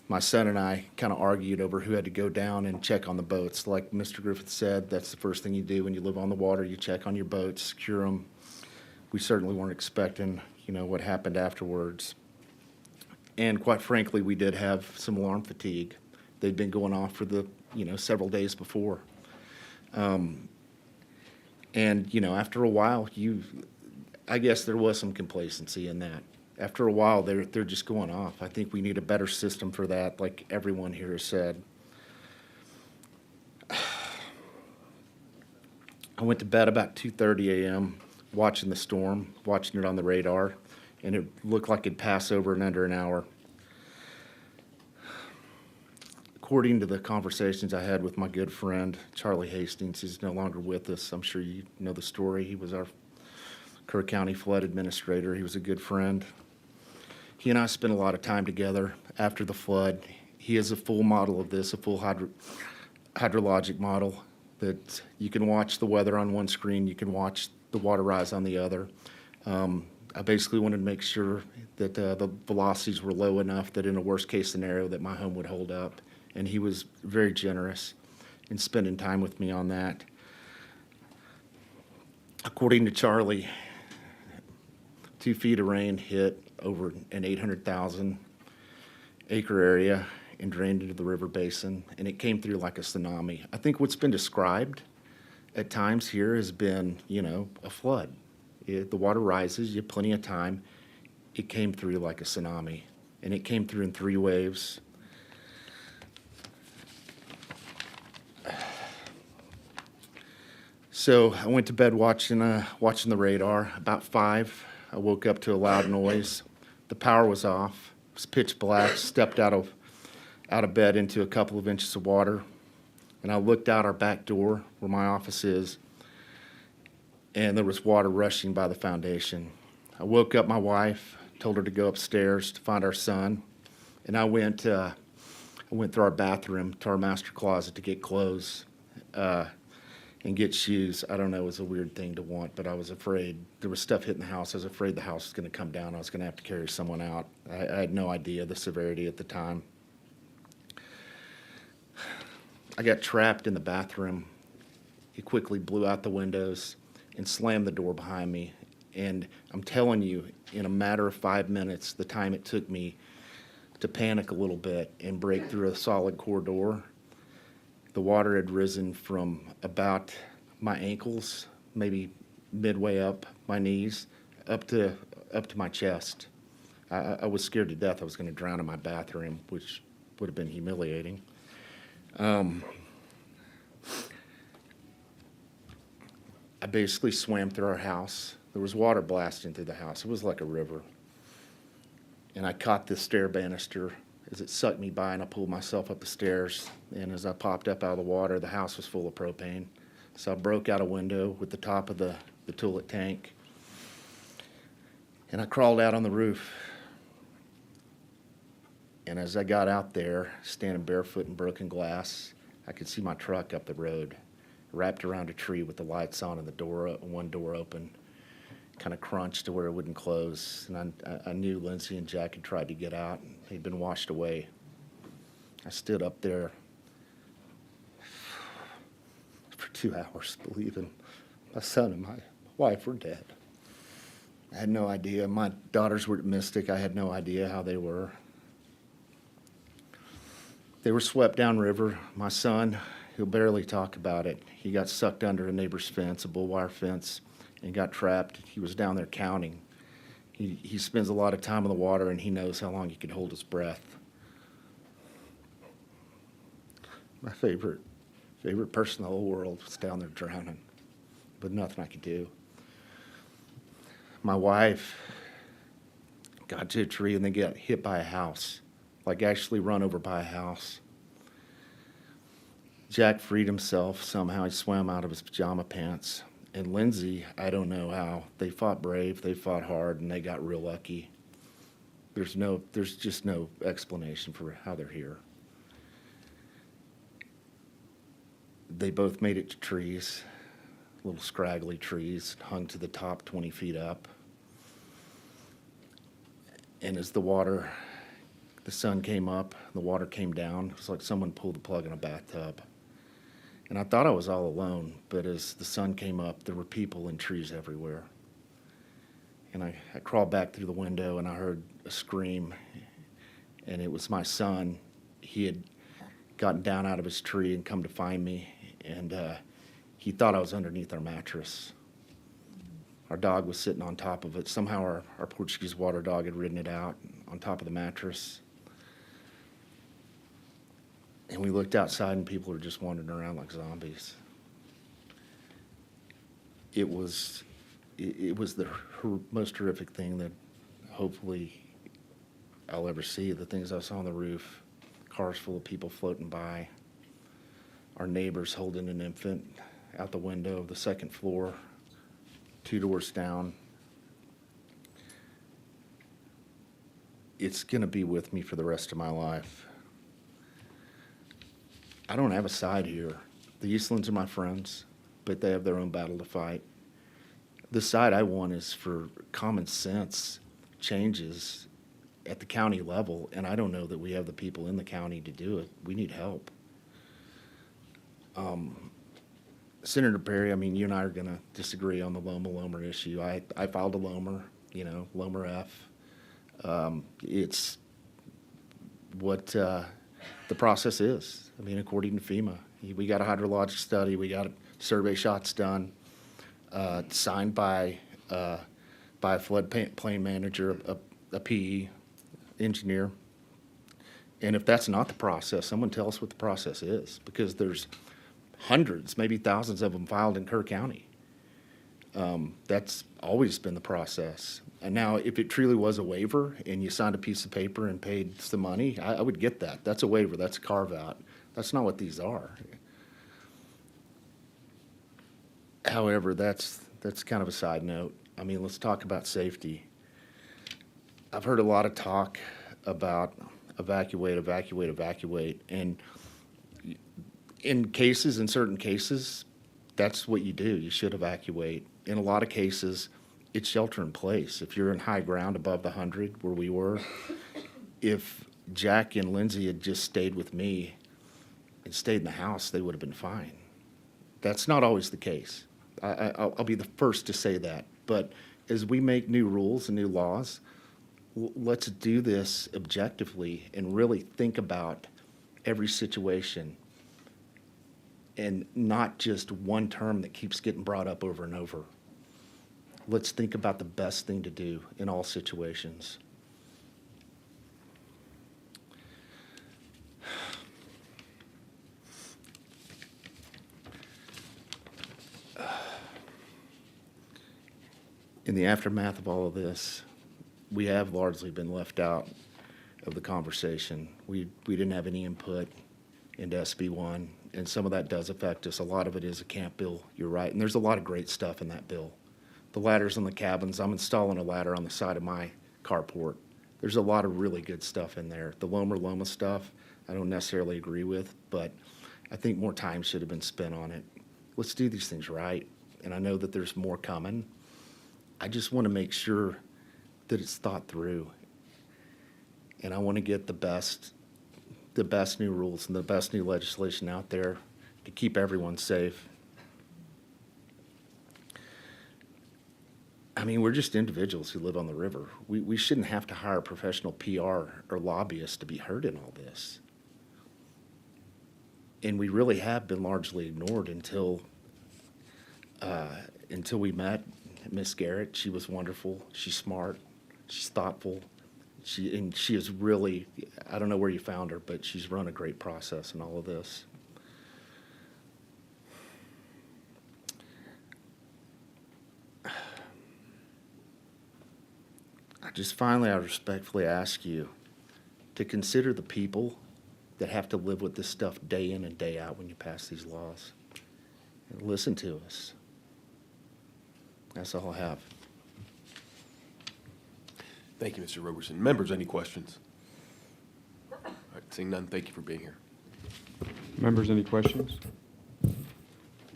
my son and I kind of argued over who had to go down and check on the boats. Like Mr. Griffith said, that's the first thing you do when you live on the water. You check on your boats, secure them. We certainly weren't expecting, what happened afterwards. And quite frankly, we did have some alarm fatigue. They'd been going off for several days before. And, after a while, I guess there was some complacency in that. after a while, they're just going off. I think we need a better system for that, like everyone here has said. I went to bed about 2:30 a.m. watching the storm, watching it on the radar, and it looked like it'd pass over in under an hour. According to the conversations I had with my good friend, Charlie Hastings, he's no longer with us. I'm sure you know the story. He was our Kerr County flood administrator. He was a good friend. He and I spent a lot of time together after the flood. He is a full model of this, a full hydrologic model that you can watch the weather on one screen, you can watch the water rise on the other. I basically wanted to make sure that the velocities were low enough that in a worst-case scenario that my home would hold up. And he was very generous in spending time with me on that. According to Charlie, 2 feet of rain hit over an 800,000 acre area and drained into the river basin, and it came through like a tsunami. I think what's been described at times here has been, a flood. The water rises, you have plenty of time. It came through like a tsunami, and it came through in 3 waves. So I went to bed watching the radar. About 5, I woke up to a loud noise. The power was off. It was pitch black. Stepped out of bed into a couple of inches of water, and I looked out our back door where my office is, and there was water rushing by the foundation. I woke up my wife, told her to go upstairs to find our son, and I went through our bathroom to our master closet to get clothes and get shoes. I don't know, it was a weird thing to want, but I was afraid. There was stuff hitting the house. I was afraid the house was going to come down. I was going to have to carry someone out. I had no idea the severity at the time. I got trapped in the bathroom. He quickly blew out the windows and slammed the door behind me. And I'm telling you, in a matter of 5 minutes, the time it took me to panic a little bit and break through a solid core door, the water had risen from about my ankles, maybe midway up my knees, up to my chest. I was scared to death I was going to drown in my bathroom, which would have been humiliating. I basically swam through our house. There was water blasting through the house. It was like a river. And I caught the stair banister as it sucked me by, and I pulled myself up the stairs. And as I popped up out of the water, the house was full of propane. So I broke out a window with the top of the toilet tank, and I crawled out on the roof. And as I got out there, standing barefoot in broken glass, I could see my truck up the road, wrapped around a tree with the lights on and the door, one door open, kind of crunched to where it wouldn't close. And I knew Lindsay and Jack had tried to get out. They'd been washed away. I stood up there for 2 hours, believing my son and my wife were dead. I had no idea. My daughters were at Mystic. I had no idea how they were. They were swept downriver. My son, he'll barely talk about it. He got sucked under a neighbor's fence, a bull wire fence, and got trapped. He was down there counting. He spends a lot of time in the water, and he knows how long he can hold his breath. My favorite person in the whole world was down there drowning, but nothing I could do. My wife got to a tree and then got hit by a house, like actually run over by a house. Jack freed himself somehow. He swam out of his pajama pants. And Lindsay, I don't know how. They fought brave, they fought hard, and they got real lucky. There's just no explanation for how they're here. They both made it to trees, little scraggly trees, hung to the top 20 feet up. And as the sun came up, the water came down. It was like someone pulled the plug in a bathtub. And I thought I was all alone, but as the sun came up, there were people and trees everywhere. And I crawled back through the window, and I heard a scream, and it was my son. He had gotten down out of his tree and come to find me, and he thought I was underneath our mattress. Our dog was sitting on top of it. Somehow our Portuguese water dog had ridden it out on top of the mattress. And we looked outside and people were just wandering around like zombies. It was the most horrific thing that hopefully I'll ever see. The things I saw on the roof, cars full of people floating by, our neighbors holding an infant out the window of the second floor, 2 doors down. It's going to be with me for the rest of my life. I don't have a side here. The Eastlands are my friends, but they have their own battle to fight. The side I want is for common sense changes at the county level, and I don't know that we have the people in the county to do it. We need help. Senator Perry, I mean, you and I are going to disagree on the Lomer issue. I filed a Lomer, Lomer F. It's what the process is. I mean, according to FEMA, we got a hydrologic study, we got survey shots done, signed by a floodplain manager, a PE engineer. And if that's not the process, someone tell us what the process is, because there's hundreds, maybe thousands of them filed in Kerr County. That's always been the process. And now, if it truly was a waiver and you signed a piece of paper and paid some money, I would get that. That's a waiver. That's a carve-out. That's not what these are. However, that's kind of a side note. I mean, let's talk about safety. I've heard a lot of talk about evacuate. And in certain cases, that's what you do. You should evacuate. In a lot of cases, it's shelter in place. If you're in high ground above the 100 where we were, if Jack and Lindsay had just stayed with me and stayed in the house, they would have been fine. That's not always the case. I'll be the first to say that. But as we make new rules and new laws, let's do this objectively and really think about every situation and not just one term that keeps getting brought up over and over. Let's think about the best thing to do in all situations. In the aftermath of all of this, we have largely been left out of the conversation. We didn't have any input into SB1, and some of that does affect us. A lot of it is a camp bill, you're right, and there's a lot of great stuff in that bill. The ladders on the cabins, I'm installing a ladder on the side of my carport. There's a lot of really good stuff in there. The Loma stuff, I don't necessarily agree with, but I think more time should have been spent on it. Let's do these things right, and I know that there's more coming. I just want to make sure that it's thought through, and I want to get the best new rules and the best new legislation out there to keep everyone safe. I mean, we're just individuals who live on the river. We shouldn't have to hire a professional PR or lobbyist to be heard in all this. And we really have been largely ignored until we met Miss Garrett. She was wonderful. She's smart. She's thoughtful. She is really, I don't know where you found her, but she's run a great process in all of this. I respectfully ask you to consider the people that have to live with this stuff day in and day out when you pass these laws. And listen to us. That's all I have. Thank you, Mr. Roberson. Members, any questions? All right, seeing none, thank you for being here. Members, any questions?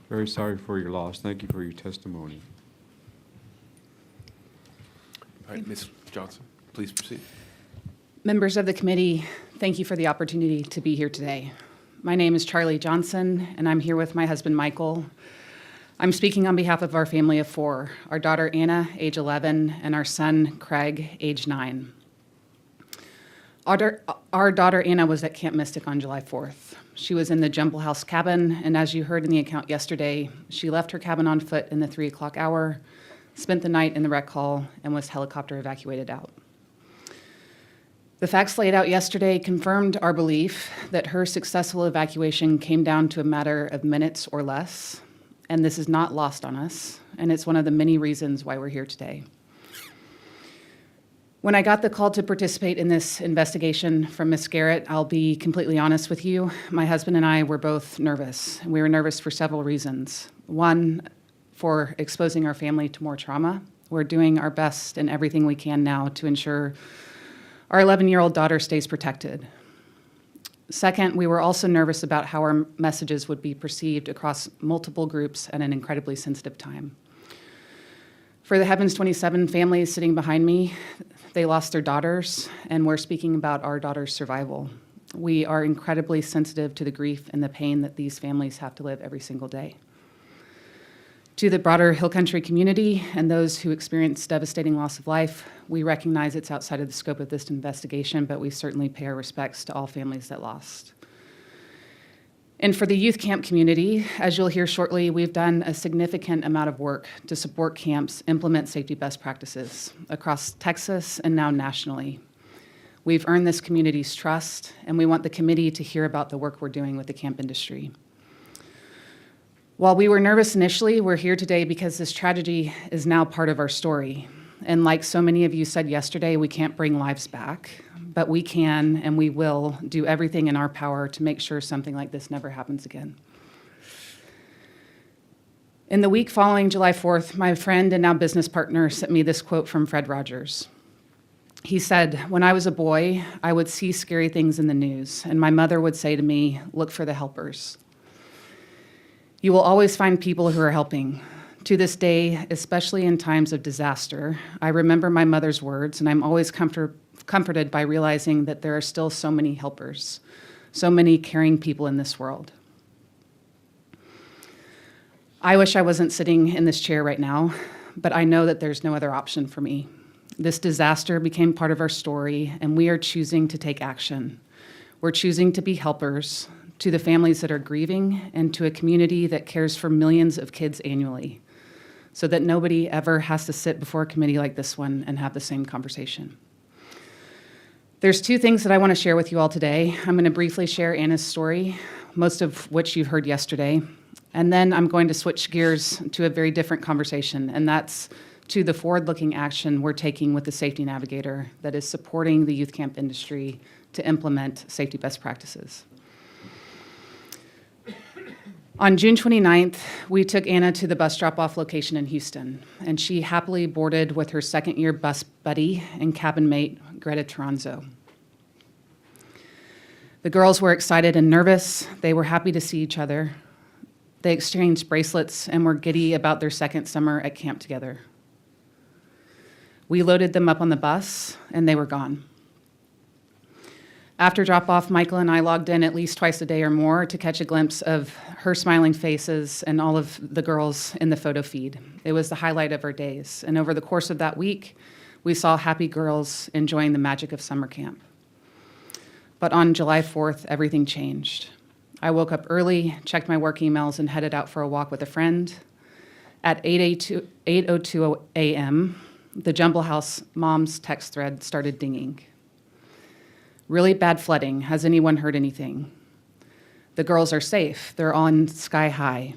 Very sorry for your loss. Thank you for your testimony. All right, Ms. Johnson, please proceed. Members of the committee, thank you for the opportunity to be here today. My name is Charlie Johnson, and I'm here with my husband, Michael. I'm speaking on behalf of our family of 4, our daughter, Anna, age 11, and our son, Craig, age 9. Our daughter, Anna, was at Camp Mystic on July 4th. She was in the Jumble House cabin, and as you heard in the account yesterday, she left her cabin on foot in the 3 o'clock hour, spent the night in the rec hall, and was helicopter evacuated out. The facts laid out yesterday confirmed our belief that her successful evacuation came down to a matter of minutes or less, and this is not lost on us, and it's one of the many reasons why we're here today. When I got the call to participate in this investigation from Ms. Garrett, I'll be completely honest with you, my husband and I were both nervous. We were nervous for several reasons. One, for exposing our family to more trauma. We're doing our best and everything we can now to ensure our 11-year-old daughter stays protected. Second, we were also nervous about how our messages would be perceived across multiple groups at an incredibly sensitive time. For the Heavens 27 families sitting behind me, they lost their daughters, and we're speaking about our daughter's survival. We are incredibly sensitive to the grief and the pain that these families have to live every single day. To the broader Hill Country community and those who experience devastating loss of life, we recognize it's outside of the scope of this investigation, but we certainly pay our respects to all families that lost. And for the youth camp community, as you'll hear shortly, we've done a significant amount of work to support camps implement safety best practices across Texas and now nationally. We've earned this community's trust, and we want the committee to hear about the work we're doing with the camp industry. While we were nervous initially, we're here today because this tragedy is now part of our story. And like so many of you said yesterday, we can't bring lives back, but we can and we will do everything in our power to make sure something like this never happens again. In the week following July 4th, my friend and now business partner sent me this quote from Fred Rogers. He said, "When I was a boy, I would see scary things in the news, and my mother would say to me, 'Look for the helpers.' You will always find people who are helping. To this day, especially in times of disaster, I remember my mother's words, and I'm always comforted by realizing that there are still so many helpers, so many caring people in this world." I wish I wasn't sitting in this chair right now, but I know that there's no other option for me. This disaster became part of our story, and we are choosing to take action. We're choosing to be helpers to the families that are grieving and to a community that cares for millions of kids annually, so that nobody ever has to sit before a committee like this one and have the same conversation. There's two things that I want to share with you all today. I'm going to briefly share Anna's story, most of which you've heard yesterday, and then I'm going to switch gears to a very different conversation, and that's to the forward-looking action we're taking with the Safety Navigator that is supporting the youth camp industry to implement safety best practices. On June 29th, we took Anna to the bus drop-off location in Houston, and she happily boarded with her second-year bus buddy and cabin mate, Greta Toronzo. The girls were excited and nervous. They were happy to see each other. They exchanged bracelets and were giddy about their second summer at camp together. We loaded them up on the bus, and they were gone. After drop-off, Michael and I logged in at least twice a day or more to catch a glimpse of her smiling faces and all of the girls in the photo feed. It was the highlight of our days. And over the course of that week, we saw happy girls enjoying the magic of summer camp. But on July 4th, everything changed. I woke up early, checked my work emails, and headed out for a walk with a friend. At 8:02 a.m., the Jumble House mom's text thread started dinging. "Really bad flooding. Has anyone heard anything? The girls are safe. They're on Sky High.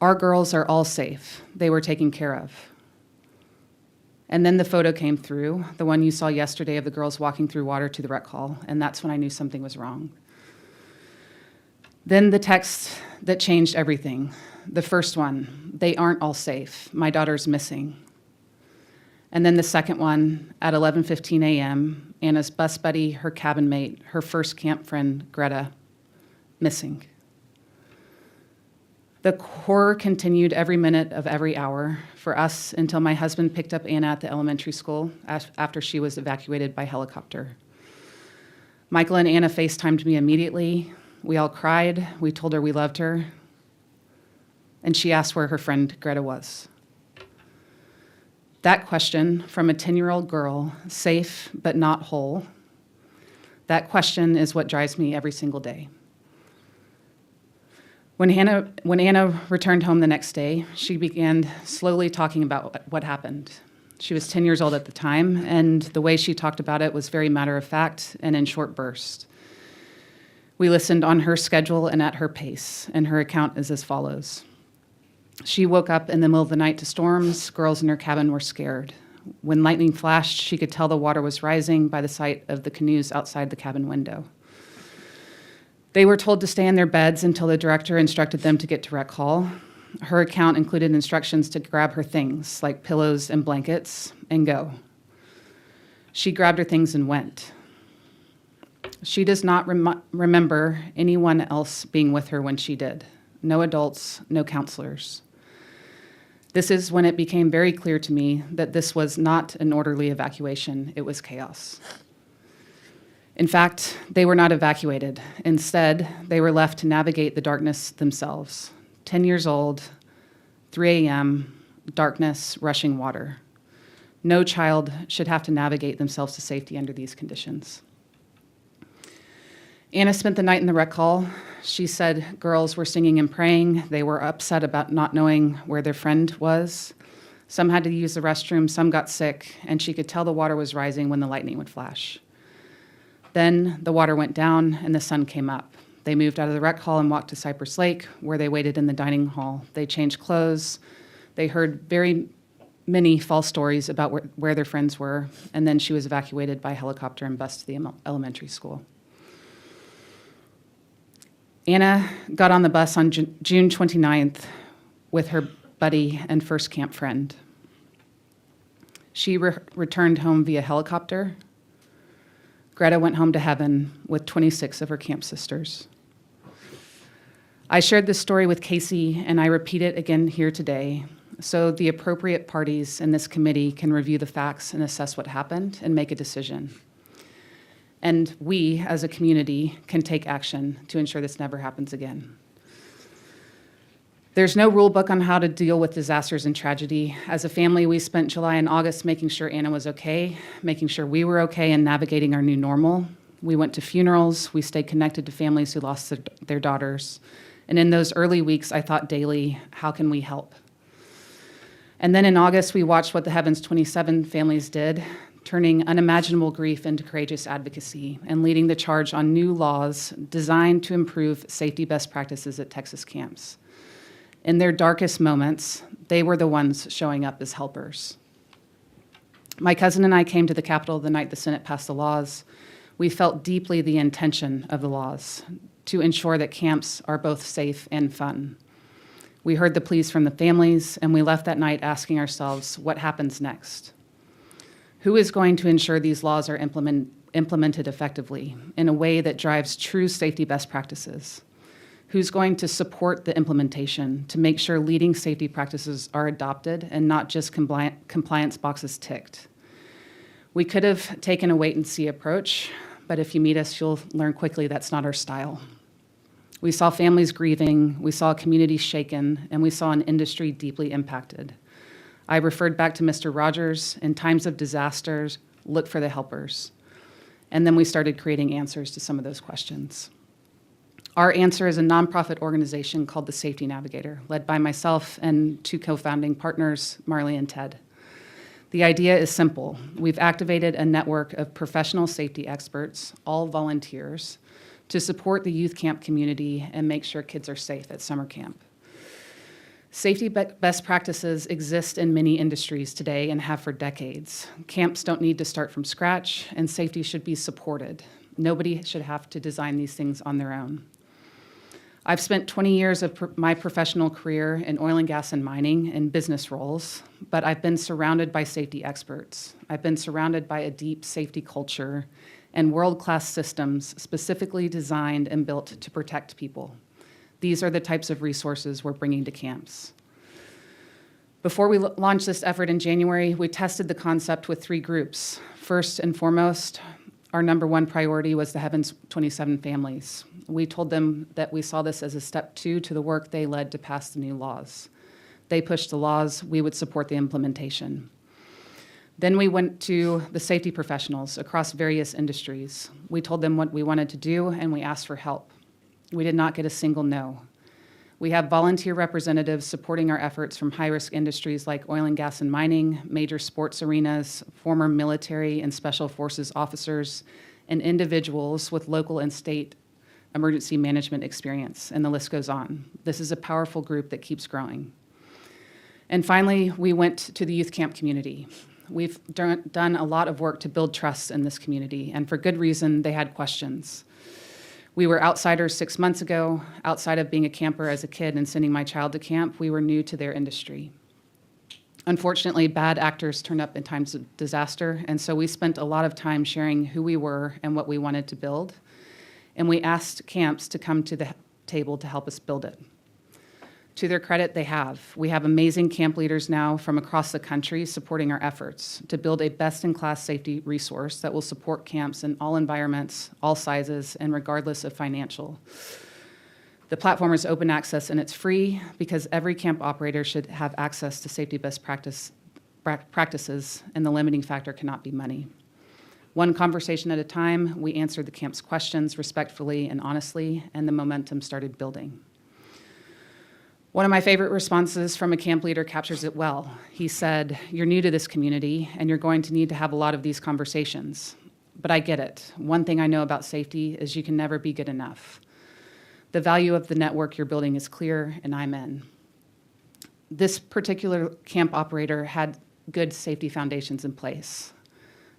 Our girls are all safe. They were taken care of." And then the photo came through, the one you saw yesterday of the girls walking through water to the rec hall, and that's when I knew something was wrong. Then the text that changed everything. The first one, "They aren't all safe. My daughter's missing." And then the second one, at 11:15 a.m., Anna's bus buddy, her cabin mate, her first camp friend, Greta, missing. The horror continued every minute of every hour for us until my husband picked up Anna at the elementary school after she was evacuated by helicopter. Michael and Anna FaceTimed me immediately. We all cried. We told her we loved her. And she asked where her friend Greta was. That question from a 10-year-old girl, safe but not whole, that question is what drives me every single day. When Anna returned home the next day, she began slowly talking about what happened. She was 10 years old at the time, and the way she talked about it was very matter of fact and in short bursts. We listened on her schedule and at her pace, and her account is as follows. She woke up in the middle of the night to storms. Girls in her cabin were scared. When lightning flashed, she could tell the water was rising by the sight of the canoes outside the cabin window. They were told to stay in their beds until the director instructed them to get to rec hall. Her account included instructions to grab her things, like pillows and blankets, and go. She grabbed her things and went. She does not remember anyone else being with her when she did. No adults, no counselors. This is when it became very clear to me that this was not an orderly evacuation, it was chaos. In fact, they were not evacuated. Instead, they were left to navigate the darkness themselves. 10 years old, 3 a.m., darkness, rushing water. No child should have to navigate themselves to safety under these conditions. Anna spent the night in the rec hall. She said girls were singing and praying. They were upset about not knowing where their friend was. Some had to use the restroom, some got sick, and she could tell the water was rising when the lightning would flash. Then the water went down and the sun came up. They moved out of the rec hall and walked to Cypress Lake, where they waited in the dining hall. They changed clothes. They heard very many false stories about where their friends were, and then she was evacuated by helicopter and bused to the elementary school. Anna got on the bus on June 29th with her buddy and first camp friend. She returned home via helicopter. Greta went home to heaven with 26 of her camp sisters. I shared this story with Casey, and I repeat it again here today, so the appropriate parties in this committee can review the facts and assess what happened and make a decision. And we, as a community, can take action to ensure this never happens again. There's no rule book on how to deal with disasters and tragedy. As a family, we spent July and August making sure Anna was okay, making sure we were okay, and navigating our new normal. We went to funerals. We stayed connected to families who lost their daughters. And in those early weeks, I thought daily, how can we help? And then in August, we watched what the Heavens 27 families did, turning unimaginable grief into courageous advocacy and leading the charge on new laws designed to improve safety best practices at Texas camps. In their darkest moments, they were the ones showing up as helpers. My cousin and I came to the Capitol the night the Senate passed the laws. We felt deeply the intention of the laws to ensure that camps are both safe and fun. We heard the pleas from the families, and we left that night asking ourselves, what happens next? Who is going to ensure these laws are implemented effectively in a way that drives true safety best practices? Who's going to support the implementation to make sure leading safety practices are adopted and not just compliance boxes ticked? We could have taken a wait-and-see approach, but if you meet us, you'll learn quickly that's not our style. We saw families grieving, we saw communities shaken, and we saw an industry deeply impacted. I referred back to Mr. Rogers, in times of disasters, look for the helpers. And then we started creating answers to some of those questions. Our answer is a nonprofit organization called the Safety Navigator, led by myself and two co-founding partners, Marley and Ted. The idea is simple. We've activated a network of professional safety experts, all volunteers, to support the youth camp community and make sure kids are safe at summer camp. Safety best practices exist in many industries today and have for decades. Camps don't need to start from scratch, and safety should be supported. Nobody should have to design these things on their own. I've spent 20 years of my professional career in oil and gas and mining and business roles, but I've been surrounded by safety experts. I've been surrounded by a deep safety culture and world-class systems specifically designed and built to protect people. These are the types of resources we're bringing to camps. Before we launched this effort in January, we tested the concept with 3 groups. First and foremost, our number one priority was the Heavens 27 families. We told them that we saw this as a step 2 to the work they led to pass the new laws. They pushed the laws, we would support the implementation. Then we went to the safety professionals across various industries. We told them what we wanted to do, and we asked for help. We did not get a single no. We have volunteer representatives supporting our efforts from high-risk industries like oil and gas and mining, major sports arenas, former military and special forces officers, and individuals with local and state emergency management experience, and the list goes on. This is a powerful group that keeps growing. And finally, we went to the youth camp community. We've done a lot of work to build trust in this community, and for good reason, they had questions. We were outsiders 6 months ago. Outside of being a camper as a kid and sending my child to camp, we were new to their industry. Unfortunately, bad actors turn up in times of disaster, and so we spent a lot of time sharing who we were and what we wanted to build, and we asked camps to come to the table to help us build it. To their credit, they have. We have amazing camp leaders now from across the country supporting our efforts to build a best-in-class safety resource that will support camps in all environments, all sizes, and regardless of financial. The platform is open access and it's free because every camp operator should have access to safety best practices, and the limiting factor cannot be money. One conversation at a time, we answered the camp's questions respectfully and honestly, and the momentum started building. One of my favorite responses from a camp leader captures it well. He said, "You're new to this community, and you're going to need to have a lot of these conversations. But I get it. One thing I know about safety is you can never be good enough. The value of the network you're building is clear, and I'm in." This particular camp operator had good safety foundations in place.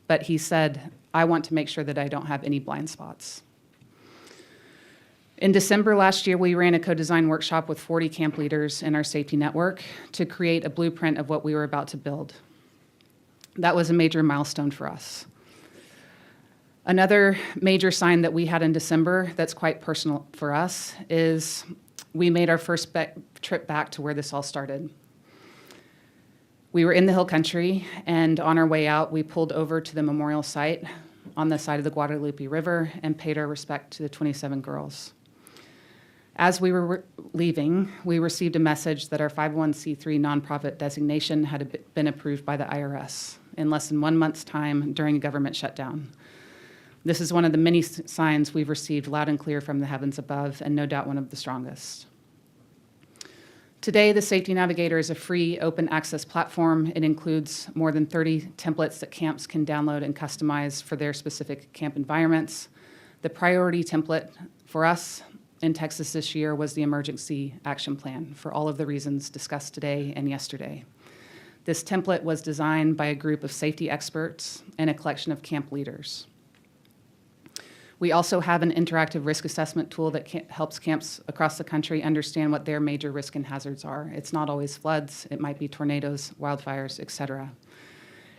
But he said, "I want to make sure that I don't have any blind spots." In December last year, we ran a co-design workshop with 40 camp leaders in our safety network to create a blueprint of what we were about to build. That was a major milestone for us. Another major sign that we had in December that's quite personal for us is we made our first trip back to where this all started. We were in the hill country, and on our way out, we pulled over to the memorial site on the side of the Guadalupe River and paid our respect to the 27 girls. As we were leaving, we received a message that our 501c3 nonprofit designation had been approved by the IRS in less than 1 month's time during a government shutdown. This is one of the many signs we've received loud and clear from the heavens above, and no doubt one of the strongest. Today, the Safety Navigator is a free, open access platform. It includes more than 30 templates that camps can download and customize for their specific camp environments. The priority template for us in Texas this year was the Emergency Action Plan for all of the reasons discussed today and yesterday. This template was designed by a group of safety experts and a collection of camp leaders. We also have an interactive risk assessment tool that helps camps across the country understand what their major risk and hazards are. It's not always floods, it might be tornadoes, wildfires, et cetera.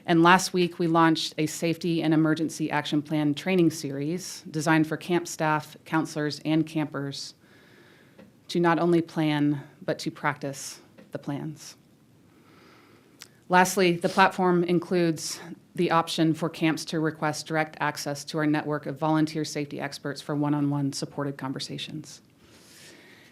And last week, we launched a Safety and Emergency Action Plan training series designed for camp staff, counselors, and campers to not only plan, but to practice the plans. Lastly, the platform includes the option for camps to request direct access to our network of volunteer safety experts for one-on-one supported conversations.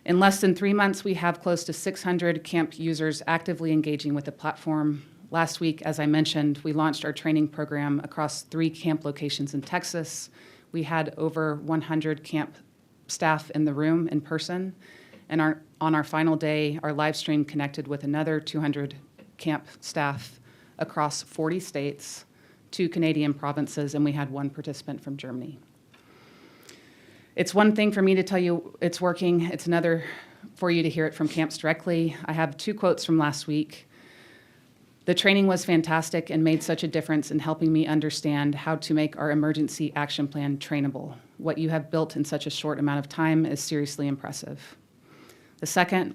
In less than 3 months, we have close to 600 camp users actively engaging with the platform. Last week, as I mentioned, we launched our training program across 3 camp locations in Texas. We had over 100 camp staff in the room in person, and on our final day, our live stream connected with another 200 camp staff across 40 states, 2 Canadian provinces, and we had 1 participant from Germany. It's one thing for me to tell you it's working. It's another for you to hear it from camps directly. I have 2 quotes from last week. "The training was fantastic and made such a difference in helping me understand how to make our emergency action plan trainable. What you have built in such a short amount of time is seriously impressive." The second,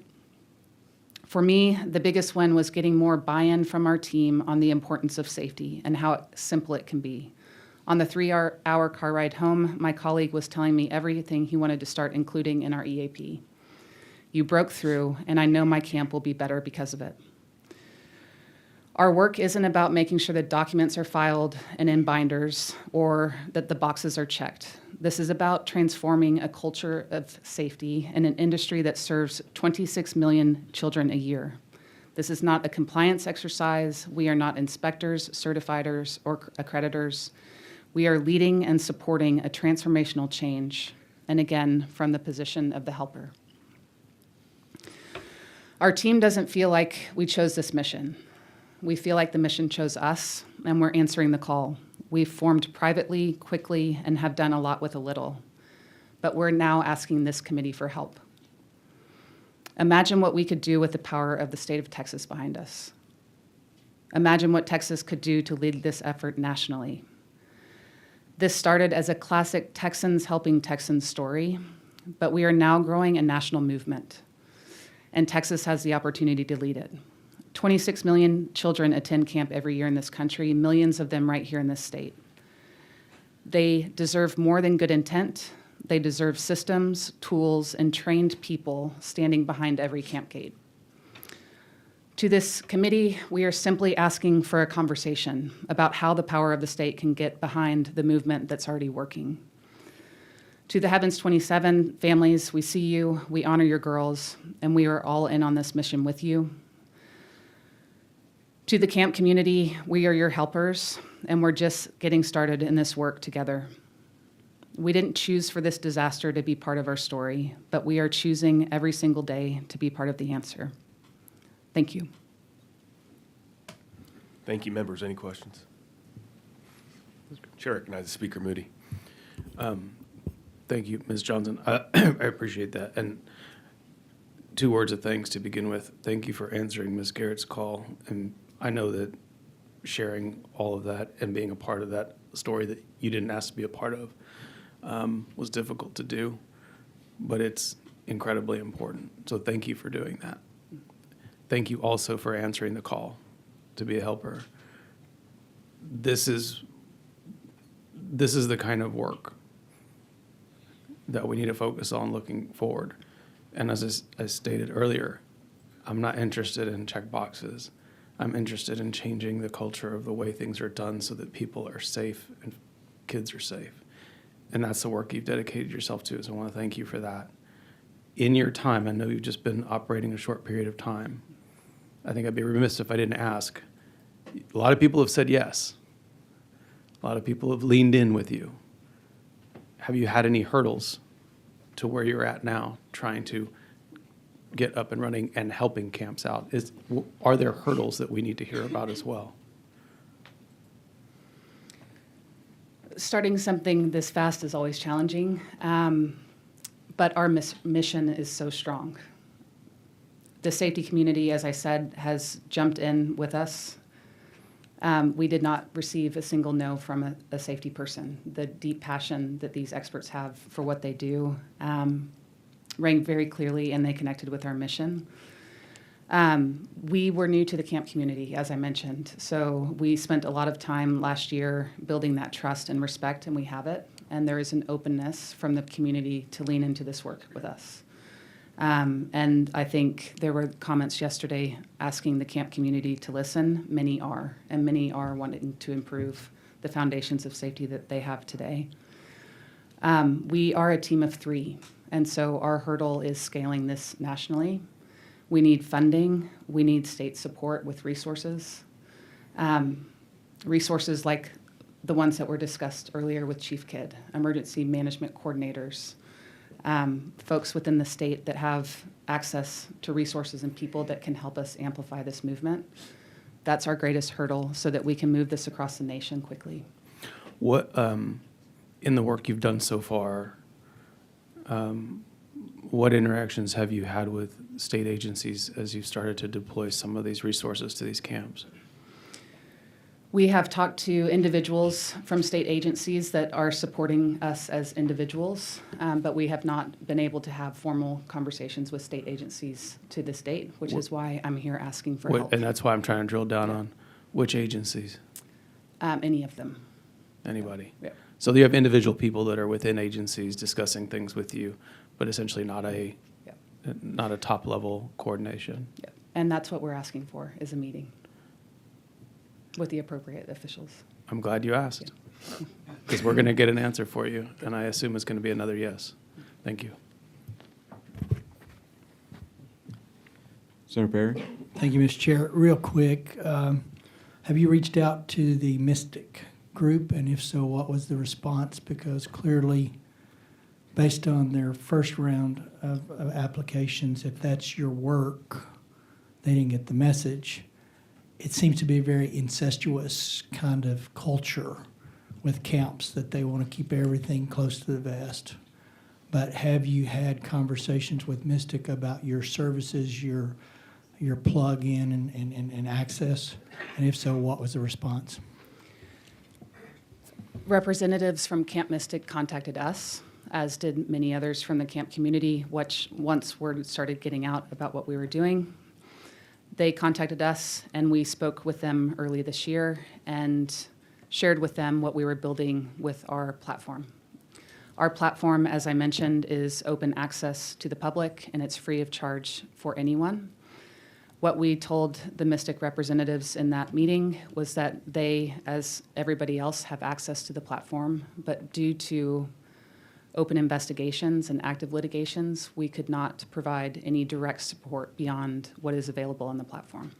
"For me, the biggest win was getting more buy-in from our team on the importance of safety and how simple it can be. On the 3-hour car ride home, my colleague was telling me everything he wanted to start including in our EAP. You broke through, and I know my camp will be better because of it." Our work isn't about making sure that documents are filed and in binders or that the boxes are checked. This is about transforming a culture of safety in an industry that serves 26 million children a year. This is not a compliance exercise. We are not inspectors, certifiers, or accreditors. We are leading and supporting a transformational change, and again, from the position of the helper. Our team doesn't feel like we chose this mission. We feel like the mission chose us, and we're answering the call. We've formed privately, quickly, and have done a lot with a little. But we're now asking this committee for help. Imagine what we could do with the power of the state of Texas behind us. Imagine what Texas could do to lead this effort nationally. This started as a classic Texans helping Texans story, but we are now growing a national movement, and Texas has the opportunity to lead it. 26 million children attend camp every year in this country, millions of them right here in this state. They deserve more than good intent. They deserve systems, tools, and trained people standing behind every camp gate. To this committee, we are simply asking for a conversation about how the power of the state can get behind the movement that's already working. To the Heavens 27 families, we see you, we honor your girls, and we are all in on this mission with you. To the camp community, we are your helpers, and we're just getting started in this work together. We didn't choose for this disaster to be part of our story, but we are choosing every single day to be part of the answer. Thank you. Thank you, members. Any questions? Chair recognizes Speaker Moody. Thank you, Ms. Johnson. I appreciate that. And 2 words of thanks to begin with. Thank you for answering Ms. Garrett's call. And I know that sharing all of that and being a part of that story that you didn't ask to be a part of was difficult to do, but it's incredibly important. So thank you for doing that. Thank you also for answering the call to be a helper. This is the kind of work that we need to focus on looking forward. And as I stated earlier, I'm not interested in check boxes. I'm interested in changing the culture of the way things are done so that people are safe and kids are safe. And that's the work you've dedicated yourself to, so I want to thank you for that. In your time, I know you've just been operating a short period of time. I think I'd be remiss if I didn't ask. A lot of people have said yes. A lot of people have leaned in with you. Have you had any hurdles to where you're at now, trying to get up and running and helping camps out? Are there hurdles that we need to hear about as well? Starting something this fast is always challenging, but our mission is so strong. The safety community, as I said, has jumped in with us. We did not receive a single no from a safety person. The deep passion that these experts have for what they do rang very clearly, and they connected with our mission. We were new to the camp community, as I mentioned, so we spent a lot of time last year building that trust and respect, and we have it. And there is an openness from the community to lean into this work with us. And I think there were comments yesterday asking the camp community to listen. Many are, and many are wanting to improve the foundations of safety that they have today. We are a team of 3, and so our hurdle is scaling this nationally. We need funding. We need state support with resources. Resources like the ones that were discussed earlier with Chief Kidd, emergency management coordinators, folks within the state that have access to resources and people that can help us amplify this movement. That's our greatest hurdle so that we can move this across the nation quickly. What, in the work you've done so far, what interactions have you had with state agencies as you've started to deploy some of these resources to these camps? We have talked to individuals from state agencies that are supporting us as individuals, but we have not been able to have formal conversations with state agencies to this date, which is why I'm here asking for help. And that's why I'm trying to drill down on which agencies? Any of them. Anybody? Yeah. So you have individual people that are within agencies discussing things with you, but essentially not a top-level coordination. Yeah. And that's what we're asking for, is a meeting with the appropriate officials. I'm glad you asked, because we're going to get an answer for you, and I assume it's going to be another yes. Thank you. Senator Perry? Thank you, Mr. Chair. Real quick, have you reached out to the Mystic group? And if so, what was the response? Because clearly, based on their first round of applications, if that's your work, they didn't get the message. It seems to be a very incestuous kind of culture with camps, that they want to keep everything close to the vest. But have you had conversations with Mystic about your services, your plug-in and access? And if so, what was the response? Representatives from Camp Mystic contacted us, as did many others from the camp community, which once word started getting out about what we were doing. They contacted us, and we spoke with them early this year and shared with them what we were building with our platform. Our platform, as I mentioned, is open access to the public, and it's free of charge for anyone. What we told the Mystic representatives in that meeting was that they, as everybody else, have access to the platform, but due to open investigations and active litigations, we could not provide any direct support beyond what is available on the platform.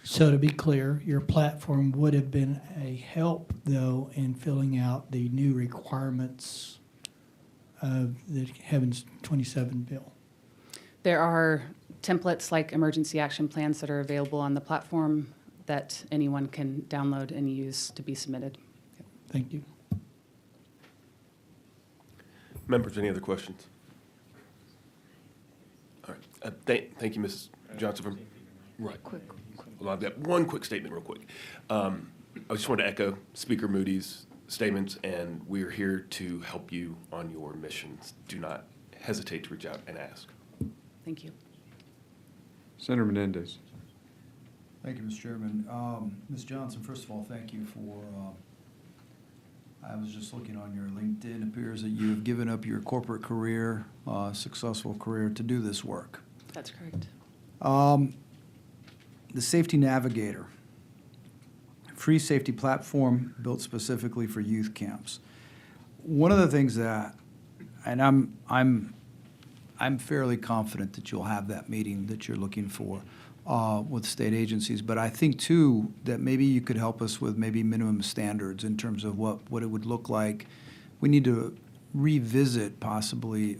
So to be clear, your platform would have been a help, though, in filling out the new requirements of the Heavens 27 bill. There are templates like emergency action plans that are available on the platform that anyone can download and use to be submitted. Thank you. Members, any other questions? All right. Thank you, Mrs. Johnson. Right. Well, I've got one quick statement real quick. I just wanted to echo Speaker Moody's statements, and we're here to help you on your missions. Do not hesitate to reach out and ask. Thank you. Senator Menendez. Thank you, Mr. Chairman. Ms. Johnson, first of all, thank you for, I was just looking on your LinkedIn. It appears that you have given up your corporate career, successful career, to do this work. That's correct. The Safety Navigator, free safety platform built specifically for youth camps. One of the things that, and I'm fairly confident that you'll have that meeting that you're looking for with state agencies, but I think too that maybe you could help us with maybe minimum standards in terms of what it would look like. We need to revisit possibly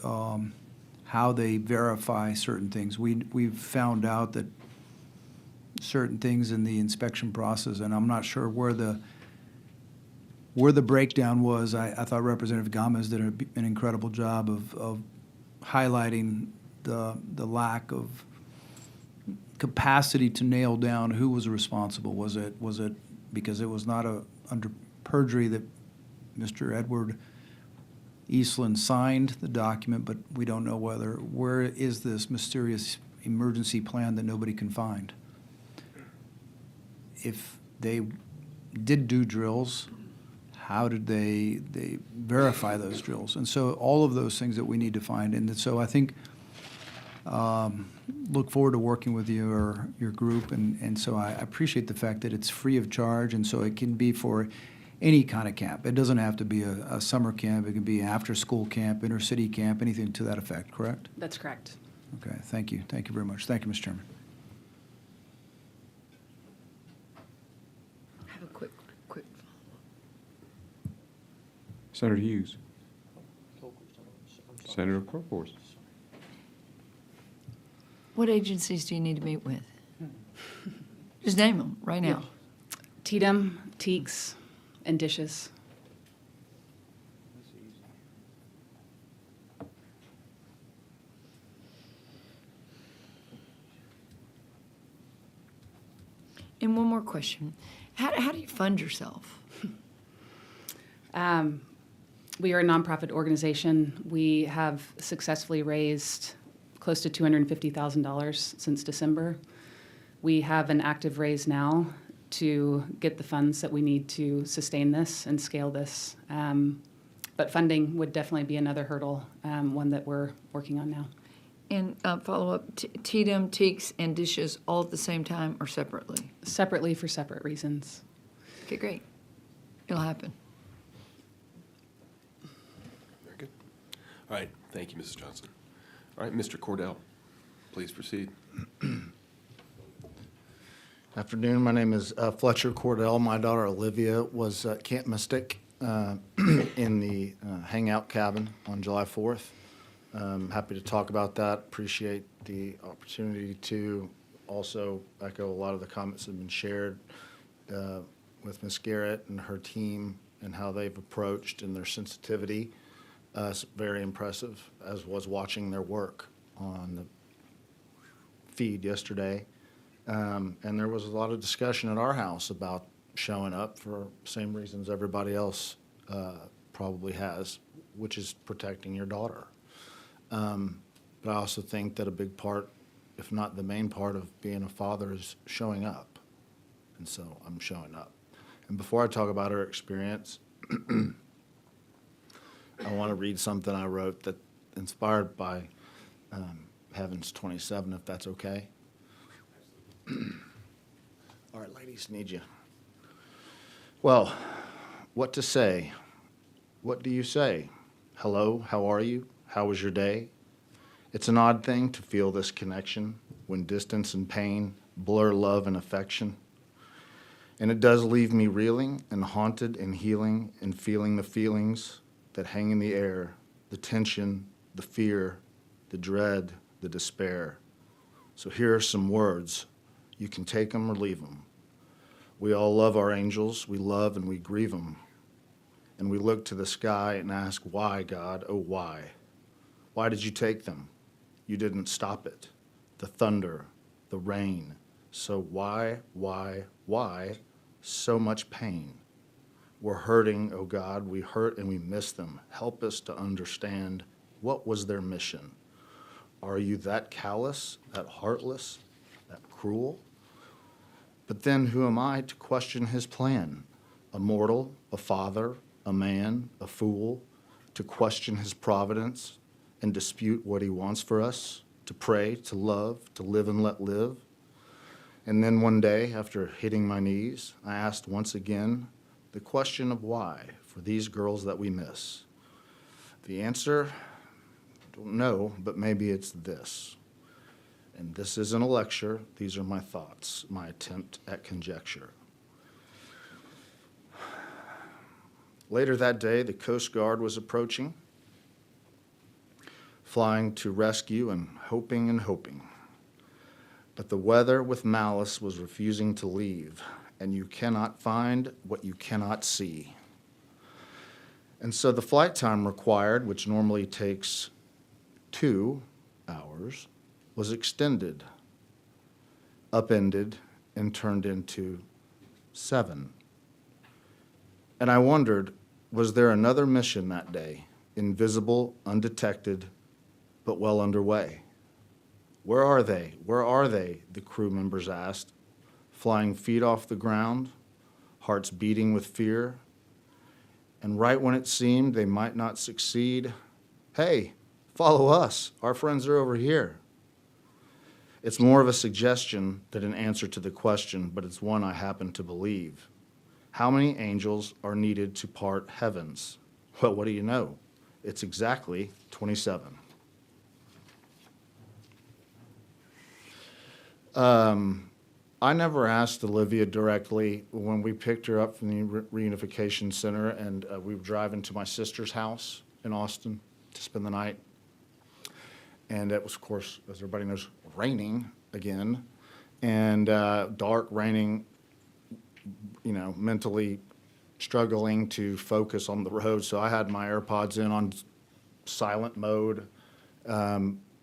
how they verify certain things. We've found out that certain things in the inspection process, and I'm not sure where the breakdown was. I thought Representative Gomez did an incredible job of highlighting the lack of capacity to nail down who was responsible. Was it because it was not under perjury that Mr. Edward Eastland signed the document, but we don't know where is this mysterious emergency plan that nobody can find? If they did do drills, how did they verify those drills? And so all of those things that we need to find. And so I think, look forward to working with you or your group. And so I appreciate the fact that it's free of charge, and so it can be for any kind of camp. It doesn't have to be a summer camp. It can be after-school camp, inter-city camp, anything to that effect, correct? That's correct. Okay, thank you. Thank you very much. Thank you, Mr. Chairman. I have a quick Senator Hughes. Senator Corpus. What agencies do you need to meet with? Just name them right now. TDM, Teaks, and Dishes. And one more question. How do you fund yourself? We are a nonprofit organization. We have successfully raised close to $250,000 since December. We have an active raise now to get the funds that we need to sustain this and scale this. But funding would definitely be another hurdle, one that we're working on now. And follow up, TDM, Teaks, and Dishes all at the same time or separately? Separately for separate reasons. Okay, great. It'll happen. Very good. All right. Thank you, Mrs. Johnson. All right, Mr. Cordell, please proceed. Afternoon. My name is Fletcher Cordell. My daughter Olivia was at Camp Mystic in the hangout cabin on July 4th. Happy to talk about that. Appreciate the opportunity to also echo a lot of the comments that have been shared with Ms. Garrett and her team and how they've approached and their sensitivity. It's very impressive, as was watching their work on the feed yesterday. And there was a lot of discussion at our house about showing up for same reasons everybody else probably has, which is protecting your daughter. But I also think that a big part, if not the main part of being a father, is showing up. And so I'm showing up. And before I talk about her experience, I want to read something I wrote that inspired by Heavens 27, if that's okay. All right, ladies, need you. Well, what to say? What do you say? Hello, how are you? How was your day? It's an odd thing to feel this connection when distance and pain blur love and affection. And it does leave me reeling and haunted and healing and feeling the feelings that hang in the air, the tension, the fear, the dread, the despair. So here are some words. You can take them or leave them. We all love our angels. We love and we grieve them. And we look to the sky and ask, why, God? Oh, why? Why did you take them? You didn't stop it. The thunder, the rain. So why so much pain? We're hurting, oh God. We hurt and we miss them. Help us to understand what was their mission. Are you that callous, that heartless, that cruel? But then who am I to question his plan? A mortal, a father, a man, a fool, to question his providence and dispute what he wants for us, to pray, to love, to live and let live. And then one day, after hitting my knees, I asked once again the question of why for these girls that we miss. The answer, I don't know, but maybe it's this. And this isn't a lecture. These are my thoughts, my attempt at conjecture. Later that day, the Coast Guard was approaching, flying to rescue and hoping. But the weather with malice was refusing to leave, and you cannot find what you cannot see. And so the flight time required, which normally takes 2 hours, was extended, upended, and turned into 7. And I wondered, was there another mission that day, invisible, undetected, but well underway? Where are they? Where are they? The crew members asked, flying feet off the ground, hearts beating with fear. And right when it seemed they might not succeed, hey, follow us. Our friends are over here. It's more of a suggestion than an answer to the question, but it's one I happen to believe. How many angels are needed to part heavens? Well, what do you know? It's exactly 27. I never asked Olivia directly when we picked her up from the reunification center, and we were driving to my sister's house in Austin to spend the night. And it was, of course, as everybody knows, raining again, and dark, raining, mentally struggling to focus on the road. So I had my AirPods in on silent mode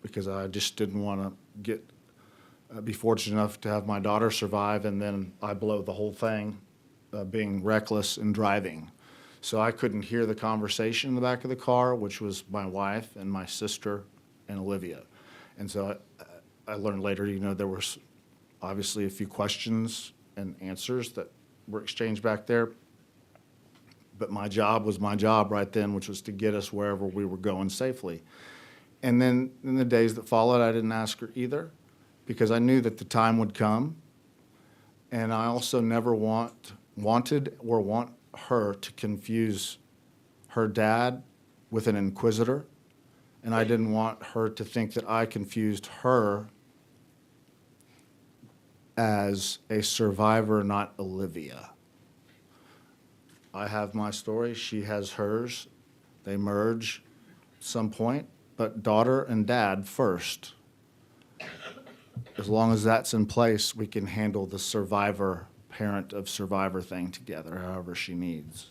because I just didn't want to be fortunate enough to have my daughter survive, and then I blow the whole thing being reckless and driving. So I couldn't hear the conversation in the back of the car, which was my wife and my sister and Olivia. And so I learned later, there was obviously a few questions and answers that were exchanged back there. But my job was my job right then, which was to get us wherever we were going safely. And then in the days that followed, I didn't ask her either, because I knew that the time would come. And I also never wanted her to confuse her dad with an inquisitor. And I didn't want her to think that I confused her as a survivor, not Olivia. I have my story, she has hers. They merge at some point, but daughter and dad first. as long as that's in place, we can handle the survivor, parent of survivor thing together, however she needs.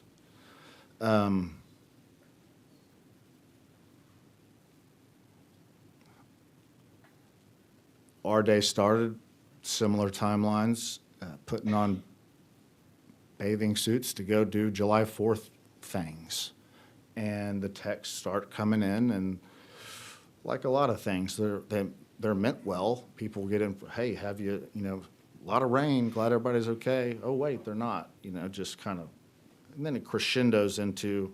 Our day started, similar timelines, putting on bathing suits to go do July 4th things. And the texts start coming in, and like a lot of things, they're meant well. People get in, hey, have you, a lot of rain, glad everybody's okay. Oh, wait, they're not, just kind of, and then it crescendos into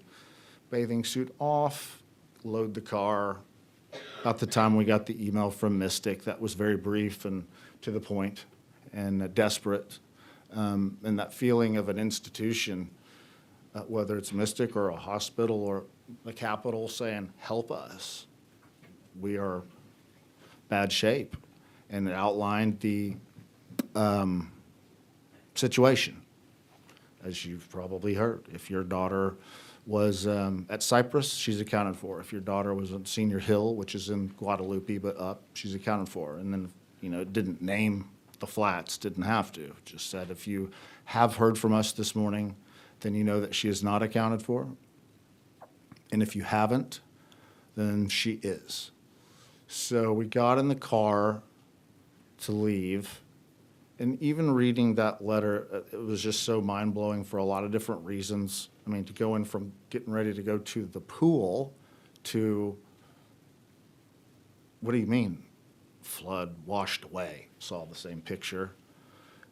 bathing suit off, load the car. About the time we got the email from Mystic, that was very brief and to the point and desperate. And that feeling of an institution, whether it's Mystic or a hospital or the Capitol saying, help us. We are bad shape. And it outlined the situation, as you've probably heard. If your daughter was at Cypress, she's accounted for. If your daughter was at Senior Hill, which is in Guadalupe but up, she's accounted for. And then, it didn't name the flats, didn't have to. It just said, if you have heard from us this morning, then you know that she is not accounted for. And if you haven't, then she is. So we got in the car to leave. And even reading that letter, it was just so mind-blowing for a lot of different reasons. I mean, to go in from getting ready to go to the pool to, what do you mean? Flood, washed away. Saw the same picture.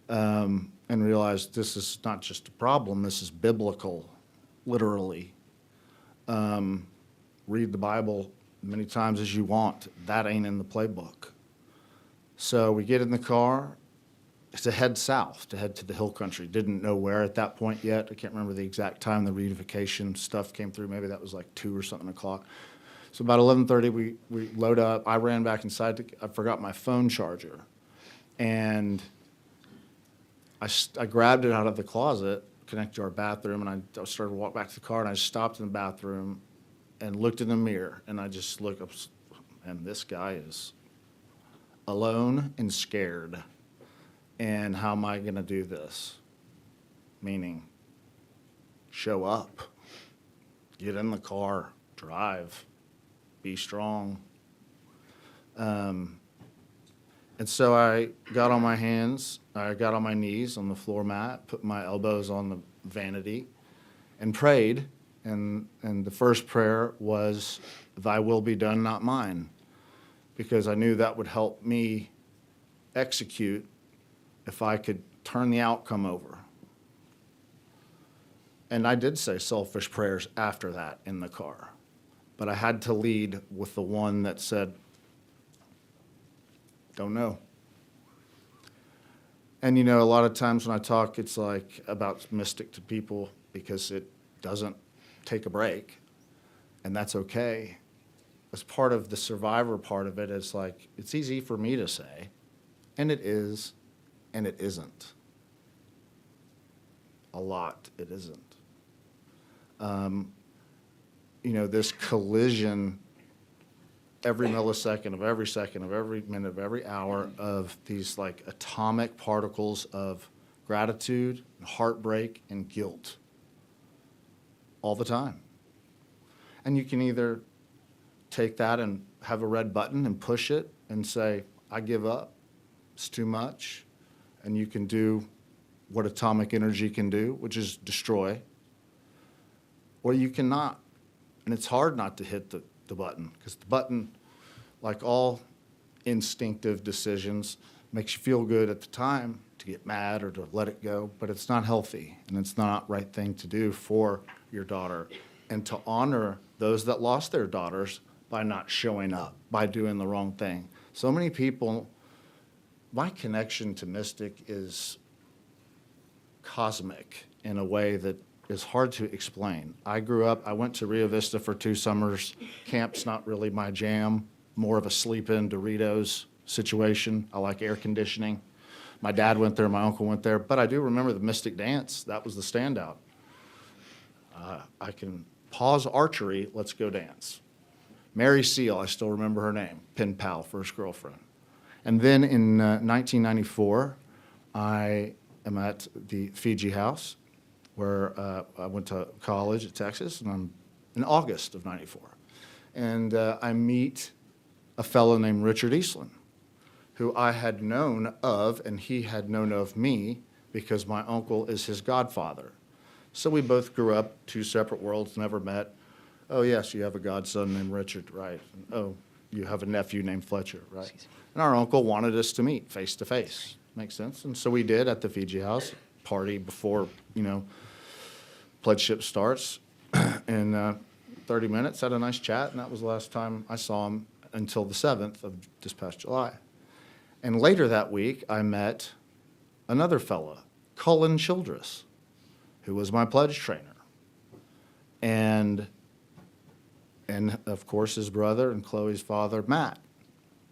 And realized this is not just a problem, this is biblical, literally. Read the Bible many times as you want. That ain't in the playbook. So we get in the car to head south, to head to the hill country. Didn't know where at that point yet. I can't remember the exact time the reunification stuff came through. Maybe that was like 2 or something o'clock. So about 11:30, we load up. I ran back inside. I forgot my phone charger. And I grabbed it out of the closet, connected to our bathroom, and I started to walk back to the car, and I stopped in the bathroom and looked in the mirror, and I just looked up, and this guy is alone and scared. And how am I going to do this? Meaning, show up, get in the car, drive, be strong. And so I got on my hands, I got on my knees on the floor mat, put my elbows on the vanity, and prayed. And the first prayer was, "Thy will be done, not mine," because I knew that would help me execute if I could turn the outcome over. And I did say selfish prayers after that in the car, but I had to lead with the one that said, don't know. And a lot of times when I talk, it's like about Mystic to people because it doesn't take a break, and that's okay. As part of the survivor part of it, it's like, it's easy for me to say, and it is, and it isn't. A lot, it isn't. This collision every millisecond of every second of every minute of every hour of these like atomic particles of gratitude, heartbreak, and guilt all the time. And you can either take that and have a red button and push it and say, I give up, it's too much. And you can do what atomic energy can do, which is destroy. Or you cannot. And it's hard not to hit the button, because the button, like all instinctive decisions, makes you feel good at the time to get mad or to let it go, but it's not healthy, and it's not the right thing to do for your daughter. And to honor those that lost their daughters by not showing up, by doing the wrong thing. So many people, my connection to Mystic is cosmic in a way that is hard to explain. I went to Rio Vista for 2 summers. Camp's not really my jam, more of a sleep-in Doritos situation. I like air conditioning. My dad went there, my uncle went there, but I do remember the Mystic dance. That was the standout. I can pause archery, let's go dance. Mary Seal, I still remember her name, pen pal, first girlfriend. And then in 1994, I am at the Fiji House, where I went to college at Texas, and I'm in August of '94. And I meet a fellow named Richard Eastland, who I had known of, and he had known of me because my uncle is his godfather. So we both grew up, two separate worlds, never met. Oh, yes, you have a godson named Richard, right? And, oh, you have a nephew named Fletcher, right? And our uncle wanted us to meet face to face. Makes sense? And so we did at the Fiji House, party before, pledgeship starts. And 30 minutes, had a nice chat, and that was the last time I saw him until the 7th of this past July. And later that week, I met another fella, Cullen Childress, who was my pledge trainer. And of course, his brother and Chloe's father, Matt,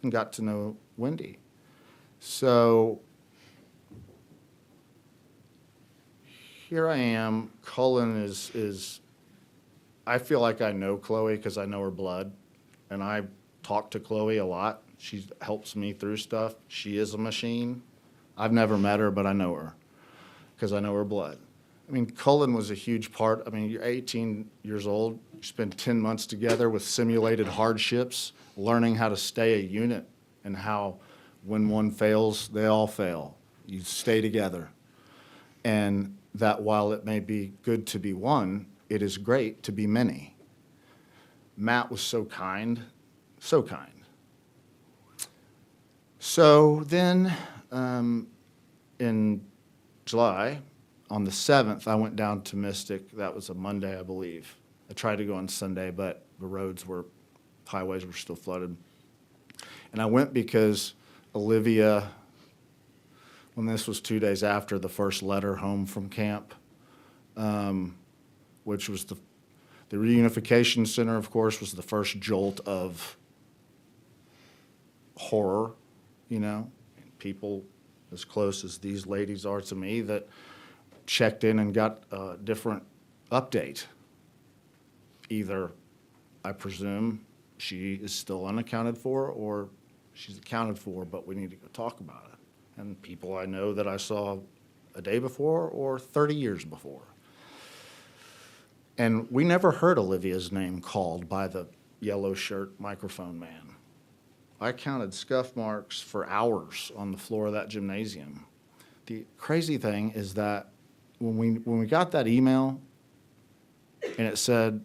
and got to know Wendy. So here I am. Cullen is I feel like I know Chloe because I know her blood, and I talk to Chloe a lot. She helps me through stuff. She is a machine. I've never met her, but I know her because I know her blood. I mean, Cullen was a huge part. I mean, you're 18 years old. You spend 10 months together with simulated hardships, learning how to stay a unit and how when one fails, they all fail. You stay together. And that while it may be good to be one, it is great to be many. Matt was so kind, so kind. So then in July, on the 7th, I went down to Mystic. That was a Monday, I believe. I tried to go on Sunday, but the highways were still flooded. And I went because Olivia, when this was 2 days after the first letter home from camp, which was the reunification center, of course, was the first jolt of horror, people as close as these ladies are to me that checked in and got a different update. Either, I presume, she is still unaccounted for, or she's accounted for, but we need to go talk about it. And people I know that I saw a day before or 30 years before. And we never heard Olivia's name called by the yellow shirt microphone man. I counted scuff marks for hours on the floor of that gymnasium. The crazy thing is that when we got that email and it said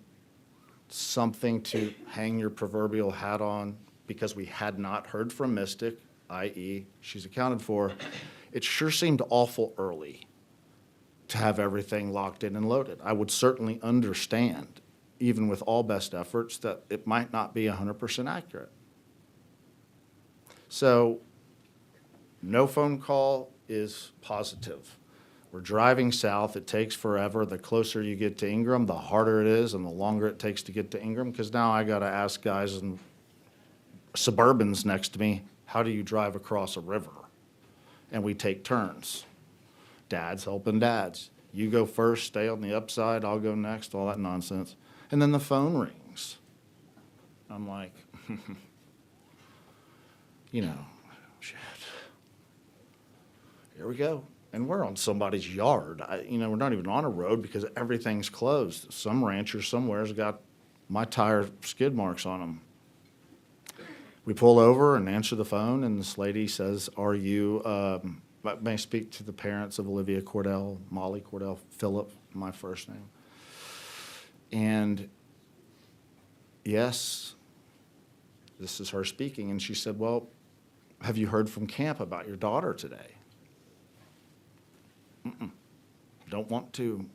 something to hang your proverbial hat on because we had not heard from Mystic, i.e. she's accounted for, it sure seemed awful early to have everything locked in and loaded. I would certainly understand, even with all best efforts, that it might not be 100% accurate. So no phone call is positive. We're driving south. It takes forever. The closer you get to Ingram, the harder it is and the longer it takes to get to Ingram, because now I got to ask guys in Suburbans next to me, how do you drive across a river? And we take turns. Dads helping dads. You go first, stay on the upside, I'll go next, all that nonsense. And then the phone rings. I'm like, shit. Here we go. And we're on somebody's yard. We're not even on a road because everything's closed. Some rancher somewhere's got my tire skid marks on them. We pull over and answer the phone, and this lady says, are you, may I speak to the parents of Olivia Cordell, Molly Cordell, Philip, my first name? And yes, this is her speaking. And she said, well, have you heard from camp about your daughter today? Don't want to.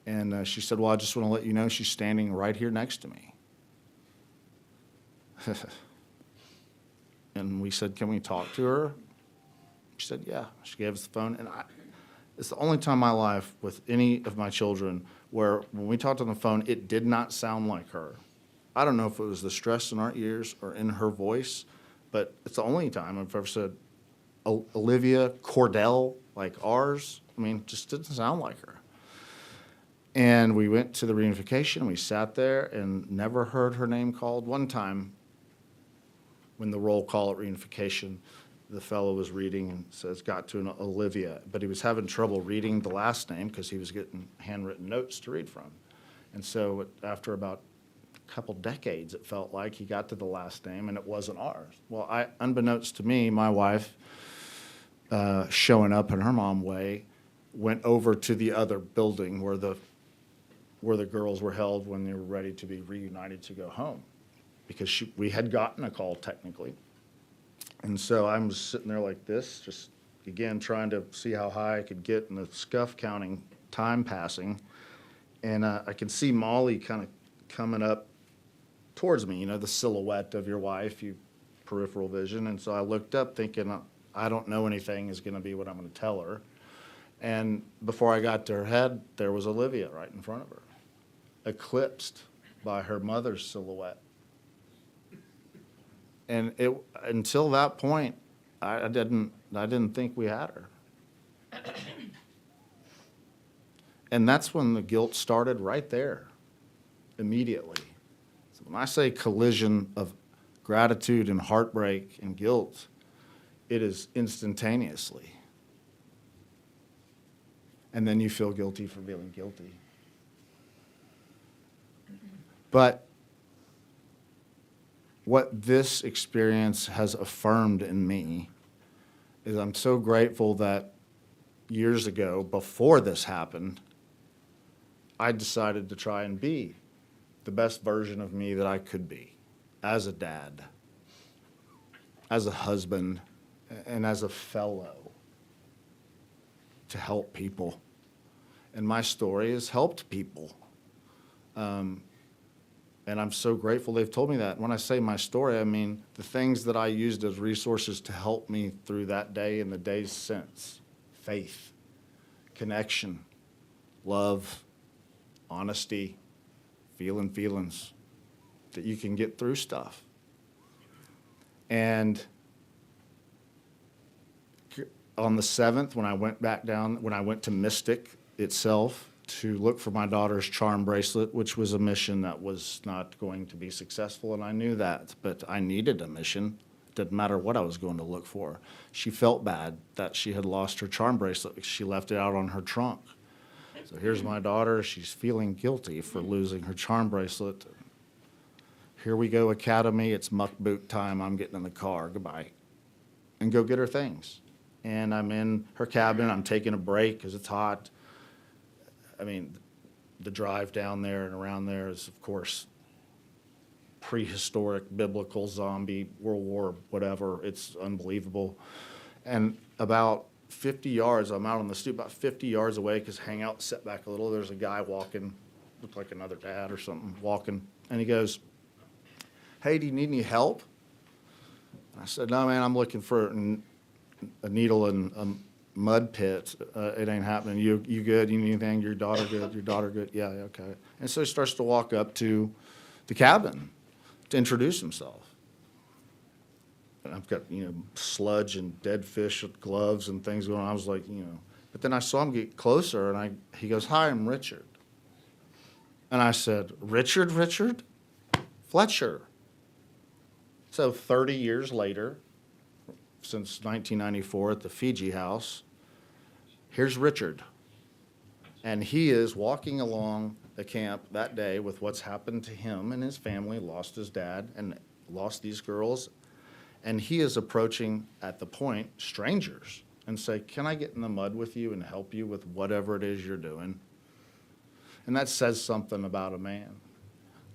And she said, well, I just want to let you know she's standing right here next to me. And we said, can we talk to her? She said, yeah. She gave us the phone. And it's the only time in my life with any of my children where when we talked on the phone, it did not sound like her. I don't know if it was the stress in our ears or in her voice, but it's the only time I've ever said, Olivia Cordell, like ours. I mean, just didn't sound like her. And we went to the reunification. We sat there and never heard her name called. One time, when the roll call at reunification, the fellow was reading and says, got to an Olivia, but he was having trouble reading the last name because he was getting handwritten notes to read from. And so after about a couple decades, it felt like he got to the last name and it wasn't ours. Well, unbeknownst to me, my wife, showing up in her mom way, went over to the other building where the girls were held when they were ready to be reunited to go home, because we had gotten a call technically. And so I'm sitting there like this, just again trying to see how high I could get in the scuff counting time passing. And I can see Molly kind of coming up towards me, the silhouette of your wife, you peripheral vision. And so I looked up thinking, I don't know anything is going to be what I'm going to tell her. And before I got to her head, there was Olivia right in front of her, eclipsed by her mother's silhouette. And until that point, I didn't think we had her. And that's when the guilt started right there, immediately. So when I say collision of gratitude and heartbreak and guilt, it is instantaneously. And then you feel guilty for feeling guilty. But what this experience has affirmed in me is I'm so grateful that years ago, before this happened, I decided to try and be the best version of me that I could be as a dad, as a husband, and as a fellow, to help people. And my story has helped people. And I'm so grateful they've told me that. When I say my story, I mean the things that I used as resources to help me through that day and the days since. Faith, connection, love, honesty, feeling feelings, that you can get through stuff. And on the 7th, when I went to Mystic itself, to look for my daughter's charm bracelet, which was a mission that was not going to be successful, and I knew that, but I needed a mission. It didn't matter what I was going to look for. She felt bad that she had lost her charm bracelet because she left it out on her trunk. So here's my daughter. She's feeling guilty for losing her charm bracelet. Here we go, Academy. It's muck boot time. I'm getting in the car. Goodbye. And go get her things. And I'm in her cabin. I'm taking a break because it's hot. I mean, the drive down there and around there is, of course, prehistoric, biblical, zombie, World War, whatever. It's unbelievable. And about 50 yards, I'm out on the stoop, about 50 yards away, because hang out, set back a little, there's a guy walking, looked like another dad or something, walking. And he goes, "Hey, do you need any help?" I said, "No, man, I'm looking for a needle in a mud pit. It ain't happening. You good? You need anything? Your daughter good? Your daughter good? Yeah, okay." And so he starts to walk up to the cabin to introduce himself. And I've got, sludge and dead fish with gloves and things going on. I was like, But then I saw him get closer, and he goes, "Hi, I'm Richard." And I said, Richard? Fletcher. So 30 years later, since 1994 at the Fiji House, here's Richard. And he is walking along the camp that day with what's happened to him and his family, lost his dad and lost these girls. And he is approaching, at the point, strangers and say, "Can I get in the mud with you and help you with whatever it is you're doing?" And that says something about a man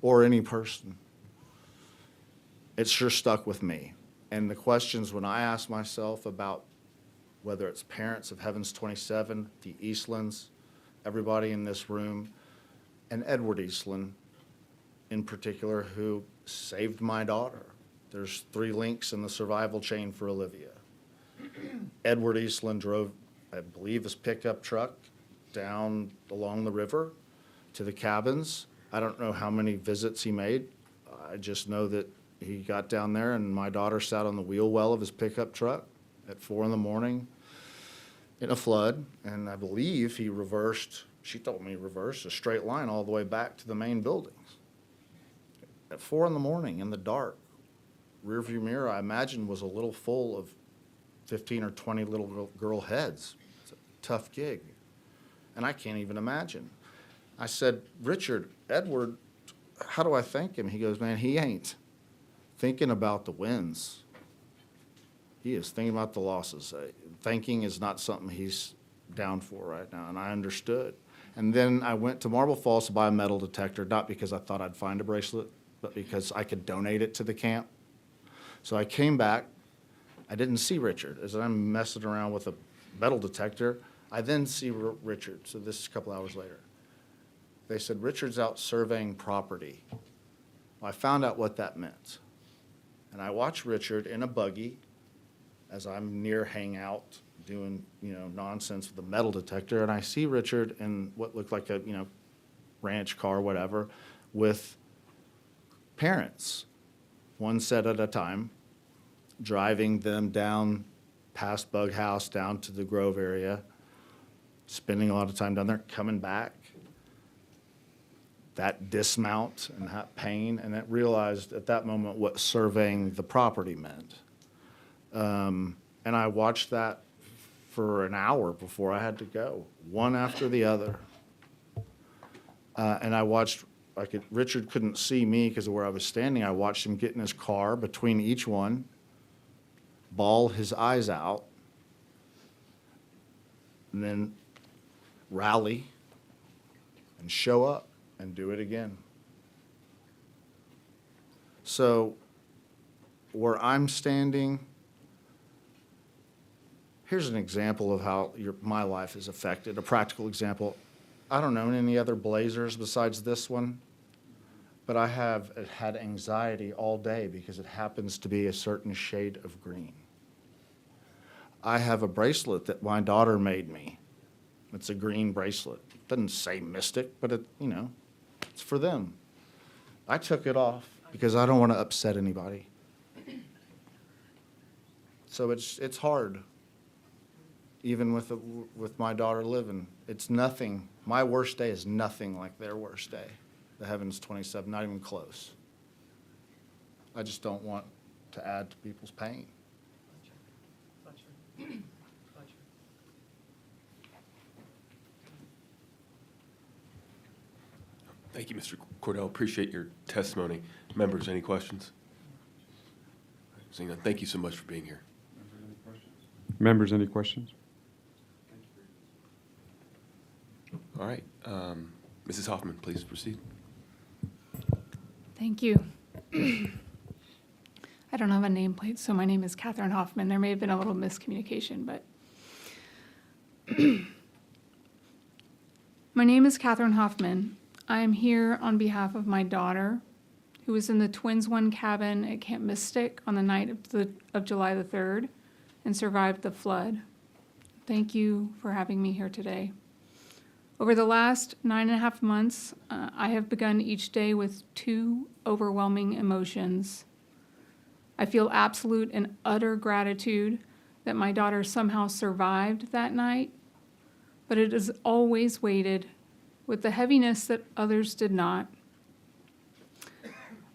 or any person. It sure stuck with me. And the questions when I ask myself about whether it's parents of Heaven's 27, the Eastlands, everybody in this room, and Edward Eastland in particular, who saved my daughter. There's 3 links in the survival chain for Olivia. Edward Eastland drove, I believe, his pickup truck down along the river to the cabins. I don't know how many visits he made. I just know that he got down there and my daughter sat on the wheel well of his pickup truck at 4 a.m. in a flood. And I believe he reversed, she told me reversed, a straight line all the way back to the main buildings at 4 a.m. in the dark rearview mirror, I imagine, was a little full of 15 or 20 little girl heads. It's a tough gig. And I can't even imagine. I said, Richard, Edward, how do I thank him? He goes, man, he ain't thinking about the wins. He is thinking about the losses. Thanking is not something he's down for right now, and I understood. And then I went to Marble Falls to buy a metal detector, not because I thought I'd find a bracelet, but because I could donate it to the camp. So I came back. I didn't see Richard. As I'm messing around with a metal detector, I then see Richard. So this is a couple hours later. They said, Richard's out surveying property. Well, I found out what that meant. And I watched Richard in a buggy as I'm near hangout doing, nonsense with a metal detector. And I see Richard in what looked like a, ranch car, whatever, with parents, one set at a time, driving them down past Bug House, down to the Grove area, spending a lot of time down there, coming back. That dismount and that pain, and I realized at that moment what surveying the property meant. And I watched that for an hour before I had to go, one after the other. And I watched, Richard couldn't see me because of where I was standing. I watched him get in his car between each one, bawl his eyes out, and then rally and show up and do it again. So where I'm standing, here's an example of how my life is affected, a practical example. I don't own any other blazers besides this one, but I have had anxiety all day because it happens to be a certain shade of green. I have a bracelet that my daughter made me. It's a green bracelet. It doesn't say Mystic, but it's for them. I took it off because I don't want to upset anybody. So it's hard. Even with my daughter living, it's nothing. My worst day is nothing like their worst day. The Heavens 27, not even close. I just don't want to add to people's pain. Thank you, Mr. Cordell. Appreciate your testimony. Members, any questions? Seeing none, thank you so much for being here. Members, any questions? All right. Mrs. Hoffman, please proceed. Thank you. I don't have a nameplate, so my name is Catherine Hoffman. There may have been a little miscommunication, but my name is Catherine Hoffman. I am here on behalf of my daughter, who was in the Twins One cabin at Camp Mystic on the night of July the 3rd and survived the flood. Thank you for having me here today. Over the last 9.5 months, I have begun each day with two overwhelming emotions. I feel absolute and utter gratitude that my daughter somehow survived that night, but it is always weighted with the heaviness that others did not.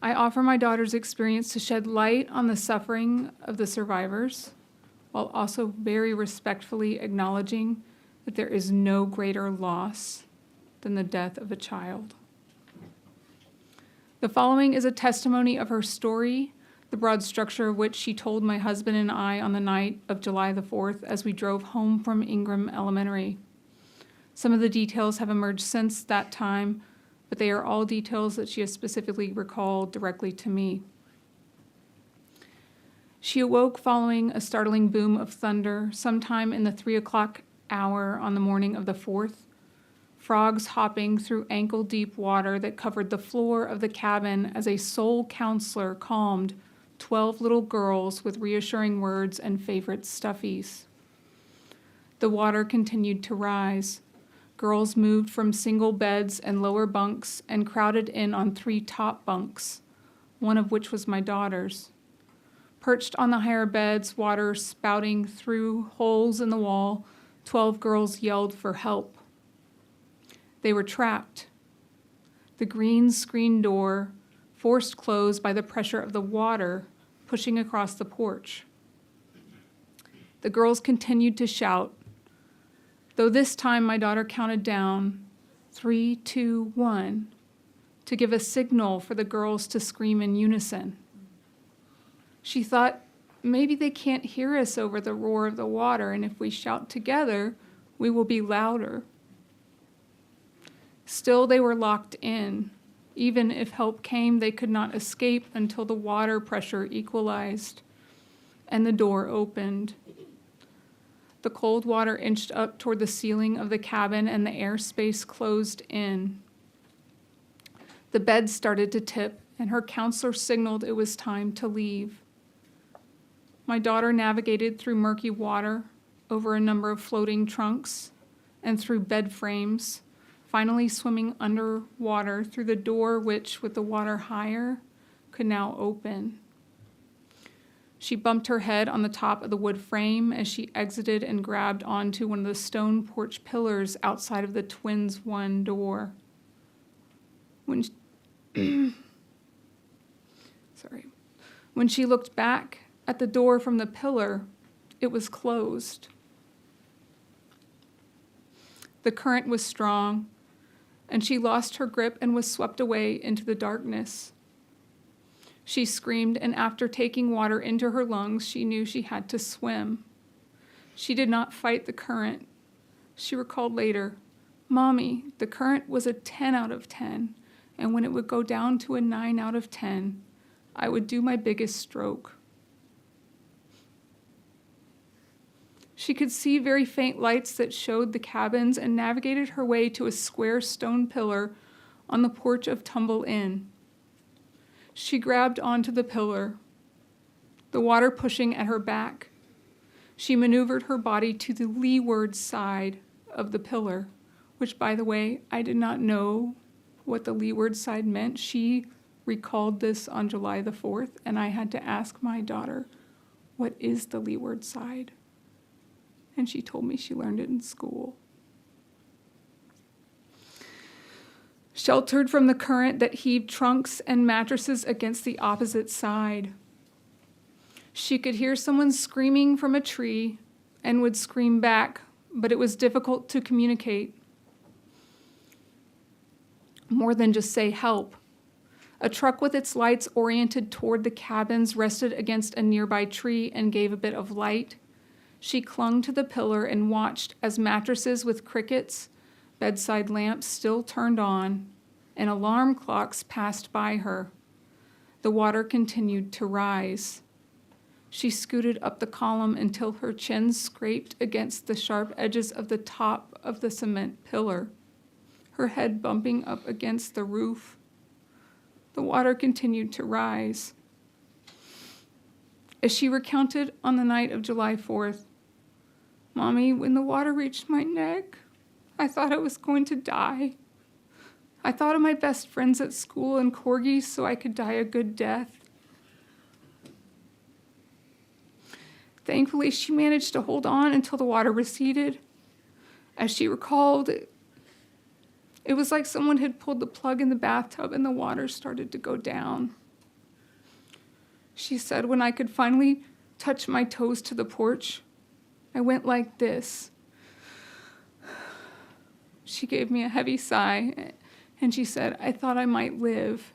I offer my daughter's experience to shed light on the suffering of the survivors, while also very respectfully acknowledging that there is no greater loss than the death of a child. The following is a testimony of her story, the broad structure of which she told my husband and I on the night of July the 4th as we drove home from Ingram Elementary. Some of the details have emerged since that time, but they are all details that she has specifically recalled directly to me. She awoke following a startling boom of thunder sometime in the 3 o'clock hour on the morning of the 4th, frogs hopping through ankle-deep water that covered the floor of the cabin as a soul counselor calmed 12 little girls with reassuring words and favorite stuffies. The water continued to rise. Girls moved from single beds and lower bunks and crowded in on 3 top bunks, one of which was my daughter's. Perched on the higher beds, water spouting through holes in the wall, 12 girls yelled for help. They were trapped. The green screen door, forced closed by the pressure of the water, pushing across the porch. The girls continued to shout, though this time my daughter counted down 3, 2, 1 to give a signal for the girls to scream in unison. She thought, maybe they can't hear us over the roar of the water, and if we shout together, we will be louder. Still, they were locked in. Even if help came, they could not escape until the water pressure equalized and the door opened. The cold water inched up toward the ceiling of the cabin and the airspace closed in. The bed started to tip, and her counselor signaled it was time to leave. My daughter navigated through murky water, over a number of floating trunks, and through bed frames, finally swimming underwater through the door which, with the water higher, could now open. She bumped her head on the top of the wood frame as she exited and grabbed onto one of the stone porch pillars outside of the twins' one door. When she looked back at the door from the pillar, it was closed. The current was strong, and she lost her grip and was swept away into the darkness. She screamed, and after taking water into her lungs, she knew she had to swim. She did not fight the current. She recalled later, "Mommy, the current was a 10 out of 10, and when it would go down to a 9 out of 10, I would do my biggest stroke." She could see very faint lights that showed the cabins and navigated her way to a square stone pillar on the porch of Tumble Inn. She grabbed onto the pillar, the water pushing at her back. She maneuvered her body to the leeward side of the pillar, which, by the way, I did not know what the leeward side meant. She recalled this on July the 4th, and I had to ask my daughter, "What is the leeward side?" And she told me she learned it in school. Sheltered from the current that heaved trunks and mattresses against the opposite side. She could hear someone screaming from a tree and would scream back, but it was difficult to communicate. More than just say help. A truck with its lights oriented toward the cabins rested against a nearby tree and gave a bit of light. She clung to the pillar and watched as mattresses with crickets, bedside lamps still turned on, and alarm clocks passed by her. The water continued to rise. She scooted up the column until her chin scraped against the sharp edges of the top of the cement pillar, her head bumping up against the roof. The water continued to rise. As she recounted on the night of July 4th, "Mommy, when the water reached my neck, I thought I was going to die. I thought of my best friends at school and corgis so I could die a good death." Thankfully, she managed to hold on until the water receded. As she recalled, it was like someone had pulled the plug in the bathtub and the water started to go down. She said, "When I could finally touch my toes to the porch, I went like this." She gave me a heavy sigh, and she said, "I thought I might live."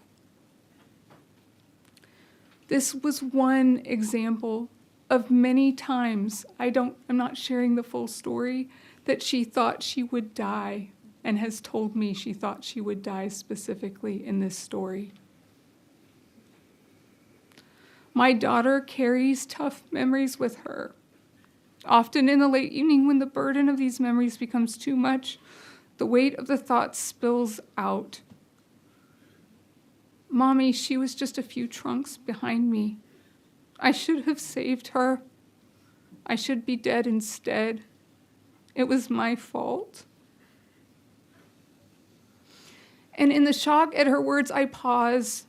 This was one example of many times, I'm not sharing the full story, that she thought she would die, and has told me she thought she would die specifically in this story. My daughter carries tough memories with her. Often in the late evening, when the burden of these memories becomes too much, the weight of the thoughts spills out. "Mommy, she was just a few trunks behind me. I should have saved her. I should be dead instead. It was my fault." And in the shock at her words, I pause.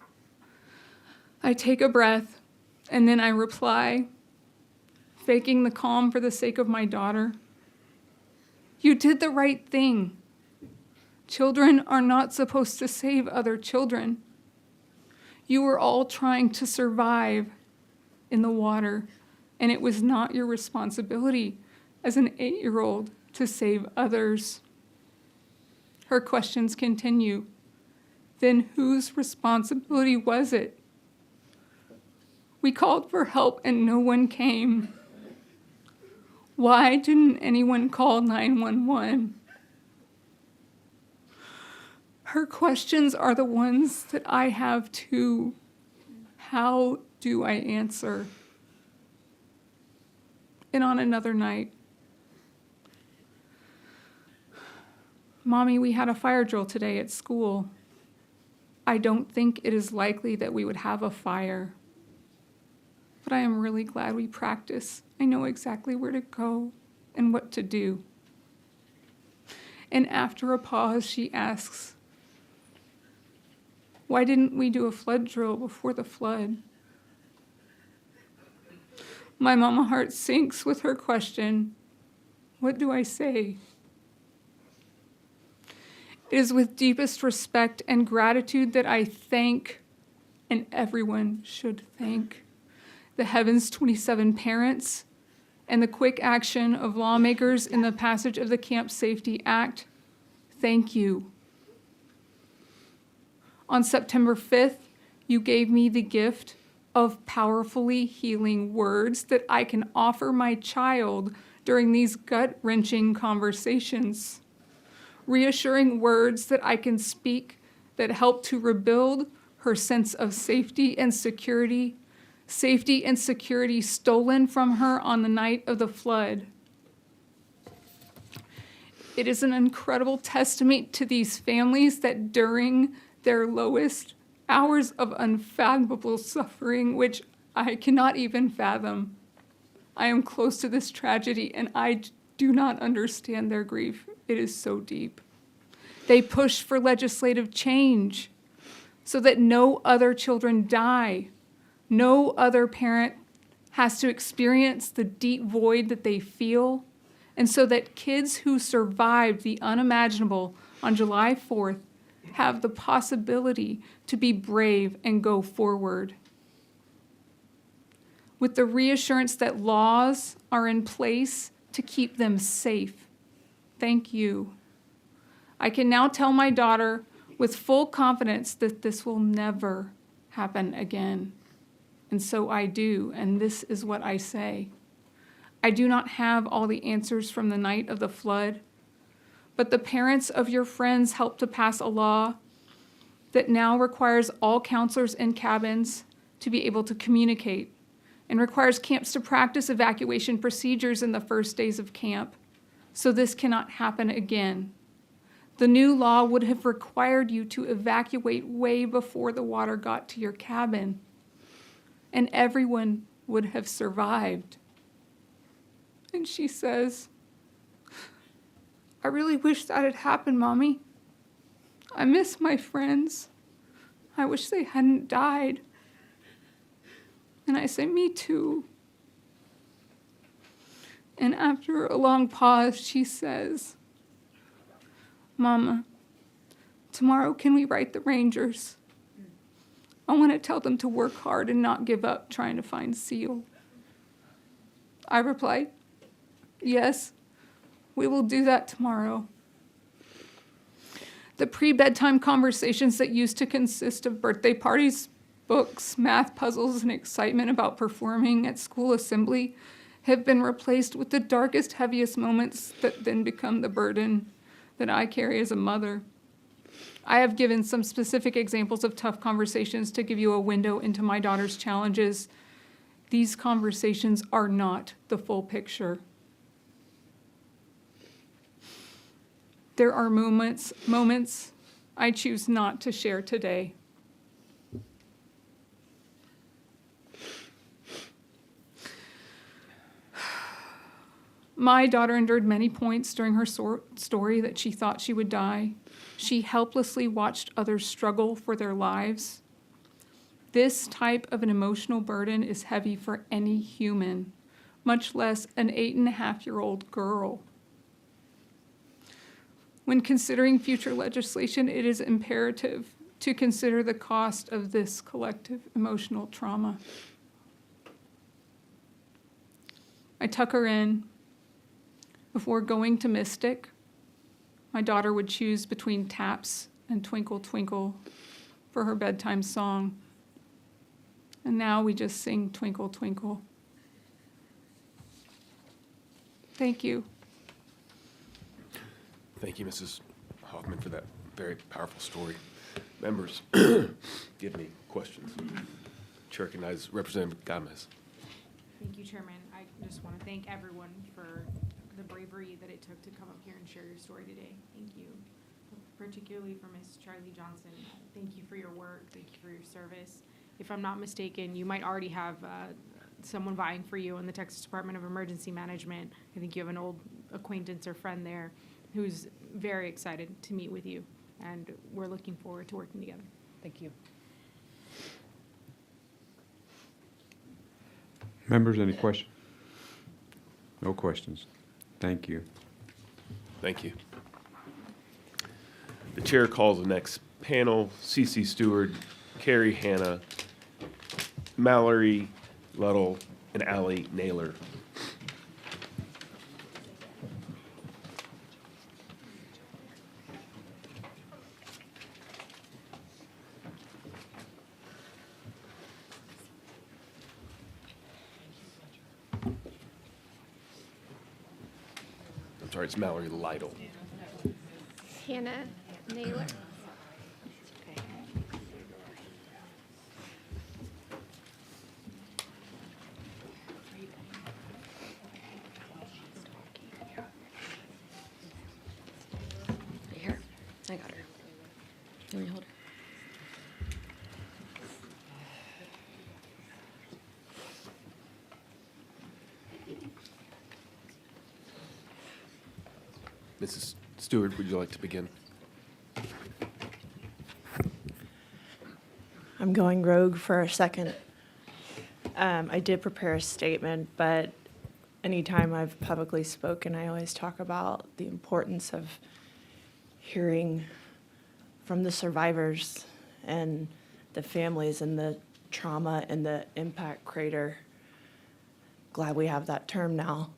I take a breath, and then I reply, faking the calm for the sake of my daughter. "You did the right thing. Children are not supposed to save other children. You were all trying to survive. in the water, and it was not your responsibility as an 8-year-old to save others. Her questions continue. Then whose responsibility was it? We called for help and no one came. Why didn't anyone call 911? Her questions are the ones that I have too. How do I answer? And on another night, Mommy, we had a fire drill today at school. I don't think it is likely that we would have a fire. But I am really glad we practice. I know exactly where to go and what to do. And after a pause, she asks, why didn't we do a flood drill before the flood? My mama heart sinks with her question. What do I say? It is with deepest respect and gratitude that I thank, and everyone should thank, the Heaven's 27 parents and the quick action of lawmakers in the passage of the Camp Safety Act. Thank you. On September 5th, you gave me the gift of powerfully healing words that I can offer my child during these gut-wrenching conversations. Reassuring words that I can speak that help to rebuild her sense of safety and security stolen from her on the night of the flood. It is an incredible testament to these families that during their lowest hours of unfathomable suffering, which I cannot even fathom, I am close to this tragedy and I do not understand their grief. It is so deep. They push for legislative change so that no other children die. No other parent has to experience the deep void that they feel, and so that kids who survived the unimaginable on July 4th have the possibility to be brave and go forward. With the reassurance that laws are in place to keep them safe. Thank you. I can now tell my daughter with full confidence that this will never happen again. And so I do, and this is what I say. I do not have all the answers from the night of the flood, but the parents of your friends helped to pass a law that now requires all counselors in cabins to be able to communicate and requires camps to practice evacuation procedures in the first days of camp. So this cannot happen again. The new law would have required you to evacuate way before the water got to your cabin, and everyone would have survived. And she says, I really wish that had happened, Mommy. I miss my friends. I wish they hadn't died. And I say, me too. And after a long pause, she says, Mama, tomorrow can we write the Rangers? I want to tell them to work hard and not give up trying to find Seal. I replied, yes, we will do that tomorrow. The pre-bedtime conversations that used to consist of birthday parties, books, math puzzles, and excitement about performing at school assembly have been replaced with the darkest, heaviest moments that then become the burden that I carry as a mother. I have given some specific examples of tough conversations to give you a window into my daughter's challenges. These conversations are not the full picture. There are moments I choose not to share today. My daughter endured many points during her story that she thought she would die. She helplessly watched others struggle for their lives. This type of an emotional burden is heavy for any human, much less an 8.5-year-old girl. When considering future legislation, it is imperative to consider the cost of this collective emotional trauma. I tuck her in. Before going to Mystic, my daughter would choose between Taps and Twinkle Twinkle for her bedtime song. And now we just sing Twinkle Twinkle. Thank you. Thank you, Mrs. Hoffman, for that very powerful story. Members, do you have any questions? Chair recognizes Representative Gomez. Thank you, Chairman. I just want to thank everyone for the bravery that it took to come up here and share your story today. Thank you. Particularly for Ms. Charlie Johnson. Thank you for your work. Thank you for your service. If I'm not mistaken, you might already have someone vying for you in the Texas Department of Emergency Management. I think you have an old acquaintance or friend there who's very excited to meet with you, and we're looking forward to working together. Thank you. Members, any questions? No questions. Thank you. Thank you. The chair calls the next panel, C.C. Stewart, Carrie Hanna, Mallory Luddle, and Allie Naylor. I'm sorry, it's Mallory Lytle. Hannah Naylor. Here, I got her. Let me hold her. Mrs. Stewart, would you like to begin? I'm going rogue for a second. I did prepare a statement, but anytime I've publicly spoken, I always talk about the importance of hearing from the survivors and the families and the trauma and the impact crater. Glad we have that term now.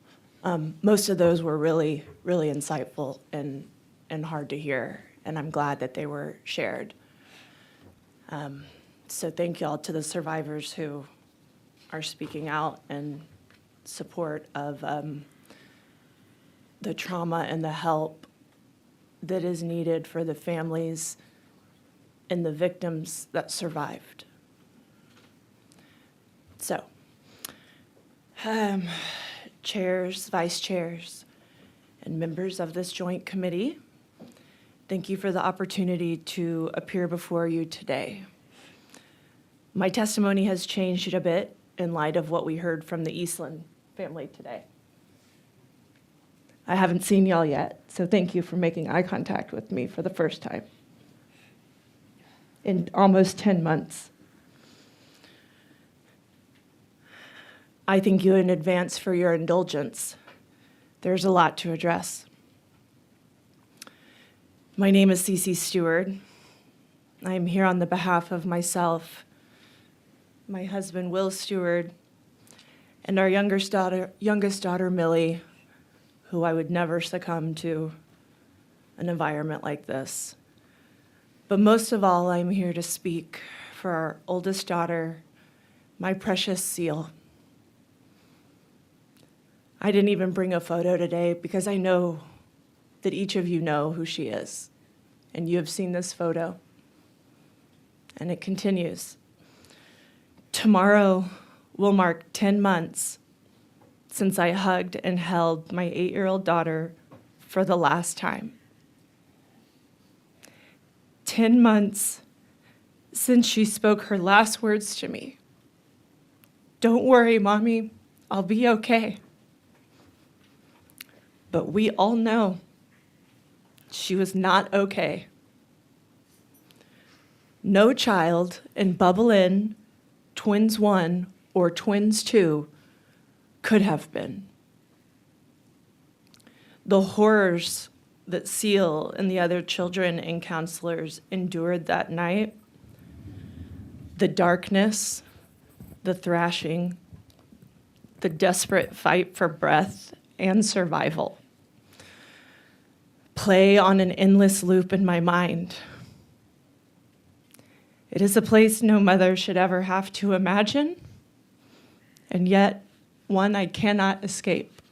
Most of those were really, really insightful and hard to hear, and I'm glad that they were shared. So thank y'all to the survivors who are speaking out in support of the trauma and the help that is needed for the families and the victims that survived. So, chairs, vice chairs, and members of this joint committee, thank you for the opportunity to appear before you today. My testimony has changed a bit in light of what we heard from the Eastland family today. I haven't seen y'all yet, so thank you for making eye contact with me for the first time in almost 10 months. I thank you in advance for your indulgence. There's a lot to address. My name is C.C. Stewart. I am here on the behalf of myself, my husband, Will Stewart, and our youngest daughter, Millie, who I would never succumb to an environment like this. But most of all, I'm here to speak for our oldest daughter, my precious Seal. I didn't even bring a photo today because I know that each of you know who she is, and you have seen this photo, and it continues. Tomorrow will mark 10 months since I hugged and held my 8-year-old daughter for the last time. 10 months since she spoke her last words to me. Don't worry, Mommy, I'll be okay. But we all know she was not okay. No child in Bubble Inn, Twins 1, or Twins 2 could have been. The horrors that Seal and the other children and counselors endured that night, the darkness, the thrashing, the desperate fight for breath and survival play on an endless loop in my mind. It is a place no mother should ever have to imagine, and yet one I cannot escape.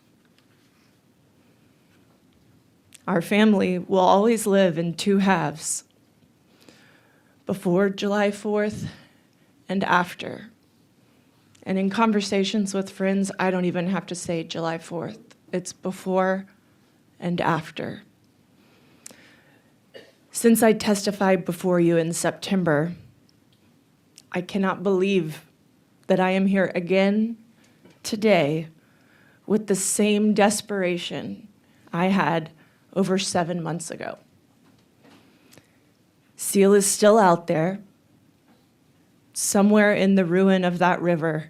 Our family will always live in two halves, before July 4th and after. And in conversations with friends, I don't even have to say July 4th. It's before and after. Since I testified before you in September, I cannot believe that I am here again today with the same desperation I had over 7 months ago. Seal is still out there, somewhere in the ruin of that river,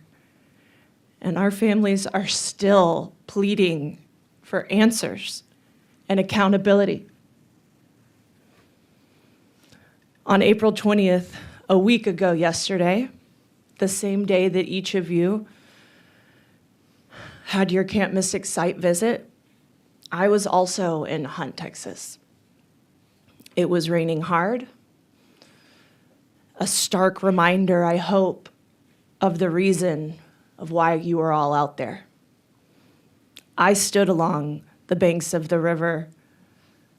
and our families are still pleading for answers and accountability. On April 20th, a week ago yesterday, the same day that each of you had your Camp Mystic site visit, I was also in Hunt, Texas. It was raining hard. A stark reminder, I hope, of the reason of why you were all out there. I stood along the banks of the river,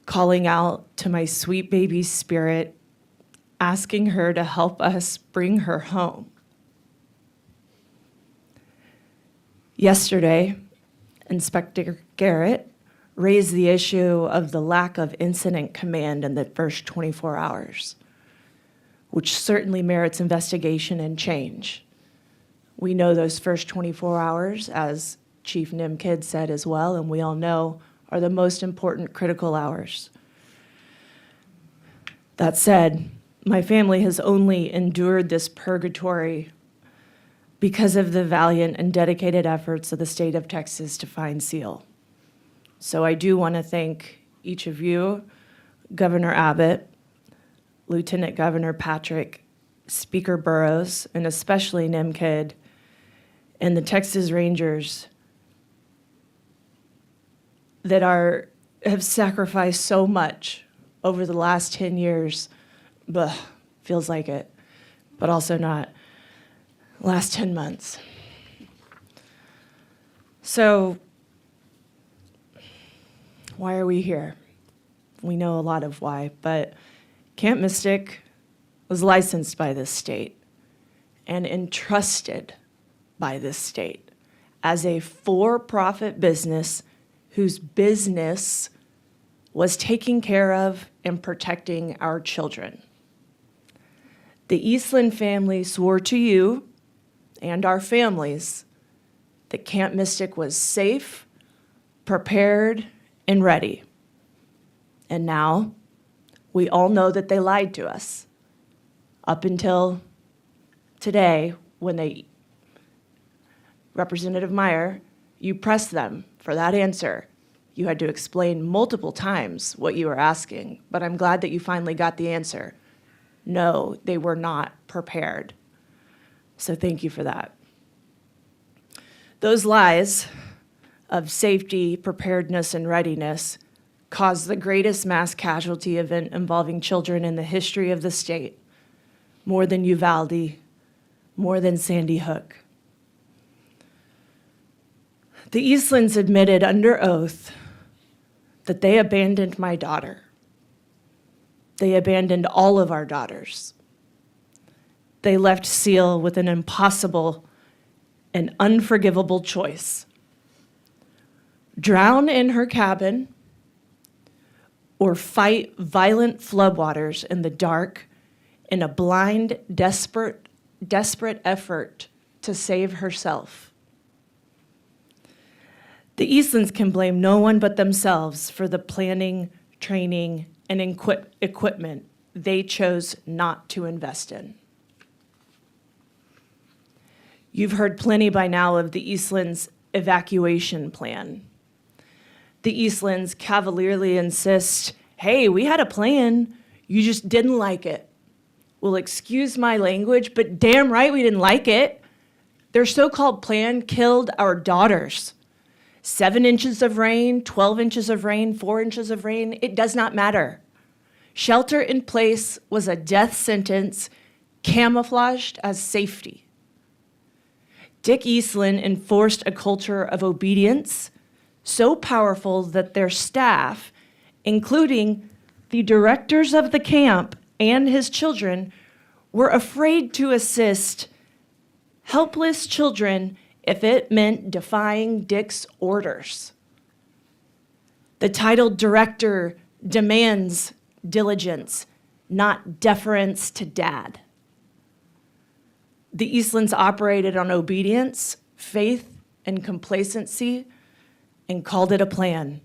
calling out to my sweet baby spirit, asking her to help us bring her home. Yesterday, Inspector Garrett raised the issue of the lack of incident command in the first 24 hours, which certainly merits investigation and change. We know those first 24 hours, as Chief Nimkid said as well, and we all know, are the most important critical hours. That said, my family has only endured this purgatory because of the valiant and dedicated efforts of the state of Texas to find Seal. So I do want to thank each of you, Governor Abbott, Lieutenant Governor Patrick, Speaker Burrows, and especially Nimkid, and the Texas Rangers that have sacrificed so much over the last 10 years. Feels like it, but also not. Last 10 months. So, why are we here? We know a lot of why, but Camp Mystic was licensed by this state and entrusted by this state as a for-profit business whose business was taking care of and protecting our children. The Eastland family swore to you and our families that Camp Mystic was safe, prepared, and ready. And now, we all know that they lied to us. Up until today, when Representative Meyer, you pressed them for that answer. You had to explain multiple times what you were asking, but I'm glad that you finally got the answer. No, they were not prepared. So thank you for that. Those lies of safety, preparedness, and readiness caused the greatest mass casualty event involving children in the history of the state, more than Uvalde, more than Sandy Hook. The Eastlands admitted under oath that they abandoned my daughter. They abandoned all of our daughters. They left Seal with an impossible and unforgivable choice. Drown in her cabin or fight violent floodwaters in the dark in a blind, desperate effort to save herself. The Eastlands can blame no one but themselves for the planning, training, and equipment they chose not to invest in. You've heard plenty by now of the Eastlands' evacuation plan. The Eastlands cavalierly insist, hey, we had a plan, you just didn't like it. Well, excuse my language, but damn right we didn't like it. Their so-called plan killed our daughters. 7 inches of rain, 12 inches of rain, 4 inches of rain, it does not matter. Shelter in place was a death sentence camouflaged as safety. Dick Eastland enforced a culture of obedience so powerful that their staff, including the directors of the camp and his children, were afraid to assist helpless children if it meant defying Dick's orders. The titled director demands diligence, not deference to dad. The Eastlands operated on obedience, faith, and complacency, and called it a plan.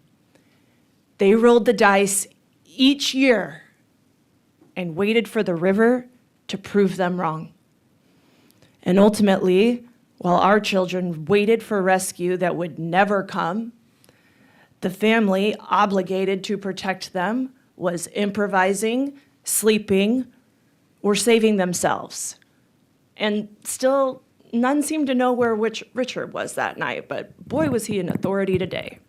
They rolled the dice each year and waited for the river to prove them wrong. And ultimately, while our children waited for rescue that would never come, the family obligated to protect them was improvising, sleeping, or saving themselves. And still, none seemed to know where Richard was that night, but boy, was he an authority today.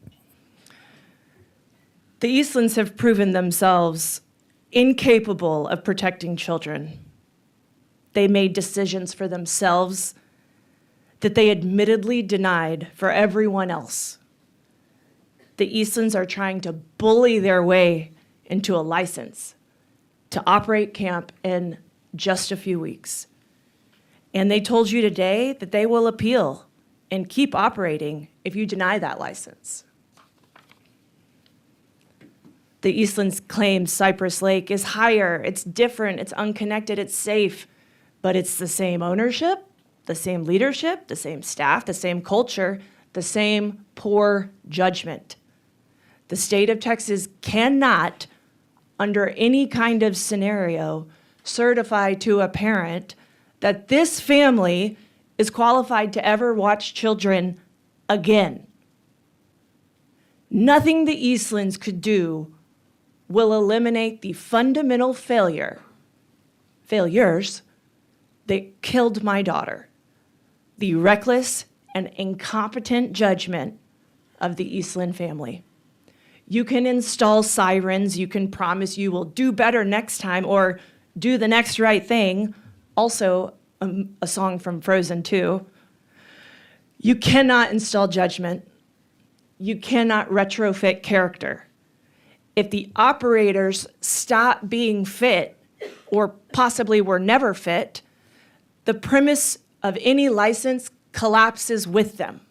The Eastlands have proven themselves incapable of protecting children. They made decisions for themselves that they admittedly denied for everyone else. The Eastlands are trying to bully their way into a license to operate camp in just a few weeks. And they told you today that they will appeal and keep operating if you deny that license. The Eastlands claim Cypress Lake is higher, it's different, it's unconnected, it's safe, but it's the same ownership, the same leadership, the same staff, the same culture, the same poor judgment. The state of Texas cannot, under any kind of scenario, certify to a parent that this family is qualified to ever watch children again. Nothing the Eastlands could do will eliminate the fundamental failures that killed my daughter, the reckless and incompetent judgment of the Eastland family. You can install sirens, you can promise you will do better next time or do the next right thing, also a song from Frozen 2. You cannot install judgment. You cannot retrofit character. If the operators stop being fit, or possibly were never fit, the premise of any license collapses with them.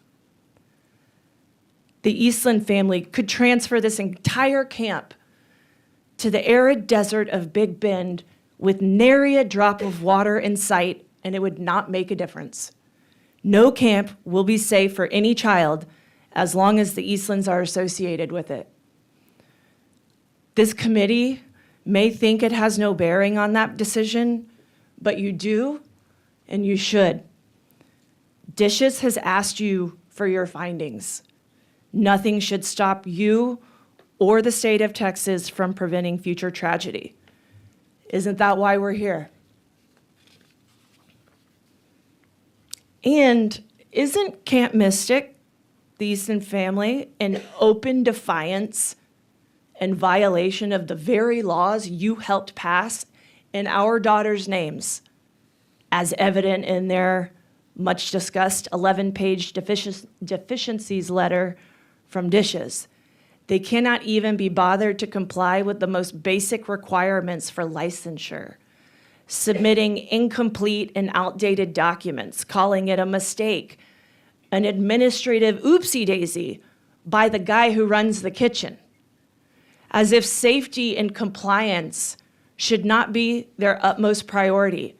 The Eastland family could transfer this entire camp to the arid desert of Big Bend with nary a drop of water in sight, and it would not make a difference. No camp will be safe for any child as long as the Eastlands are associated with it. This committee may think it has no bearing on that decision, but you do, and you should. Dishes has asked you for your findings. Nothing should stop you or the state of Texas from preventing future tragedy. Isn't that why we're here? And isn't Camp Mystic, the Eastland family, in open defiance and violation of the very laws you helped pass in our daughters' names, as evident in their much-discussed 11-page deficiencies letter from Dishes? They cannot even be bothered to comply with the most basic requirements for licensure, submitting incomplete and outdated documents, calling it a mistake, an administrative oopsie-daisy by the guy who runs the kitchen, as if safety and compliance should not be their utmost priority,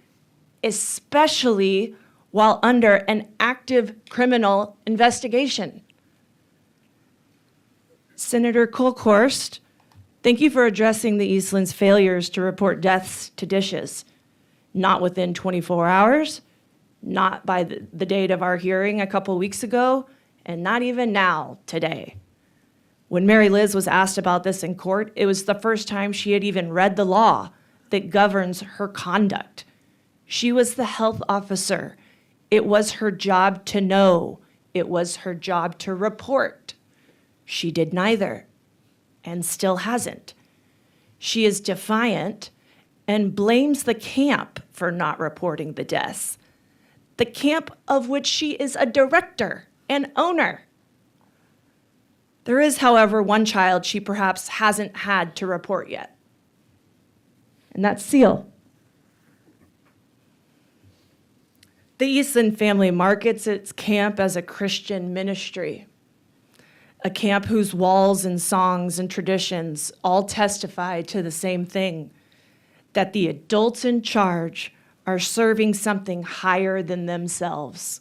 especially while under an active criminal investigation. Senator Kolkhorst, thank you for addressing the Eastlands' failures to report deaths to Dishes. Not within 24 hours, not by the date of our hearing a couple weeks ago, and not even now, today. When Mary Liz was asked about this in court, it was the first time she had even read the law that governs her conduct. She was the health officer It was her job to know. It was her job to report. She did neither, and still hasn't. She is defiant and blames the camp for not reporting the deaths, the camp of which she is a director and owner. There is, however, one child she perhaps hasn't had to report yet, and that's Seal. The Eastland family markets its camp as a Christian ministry, a camp whose walls and songs and traditions all testify to the same thing, that the adults in charge are serving something higher than themselves.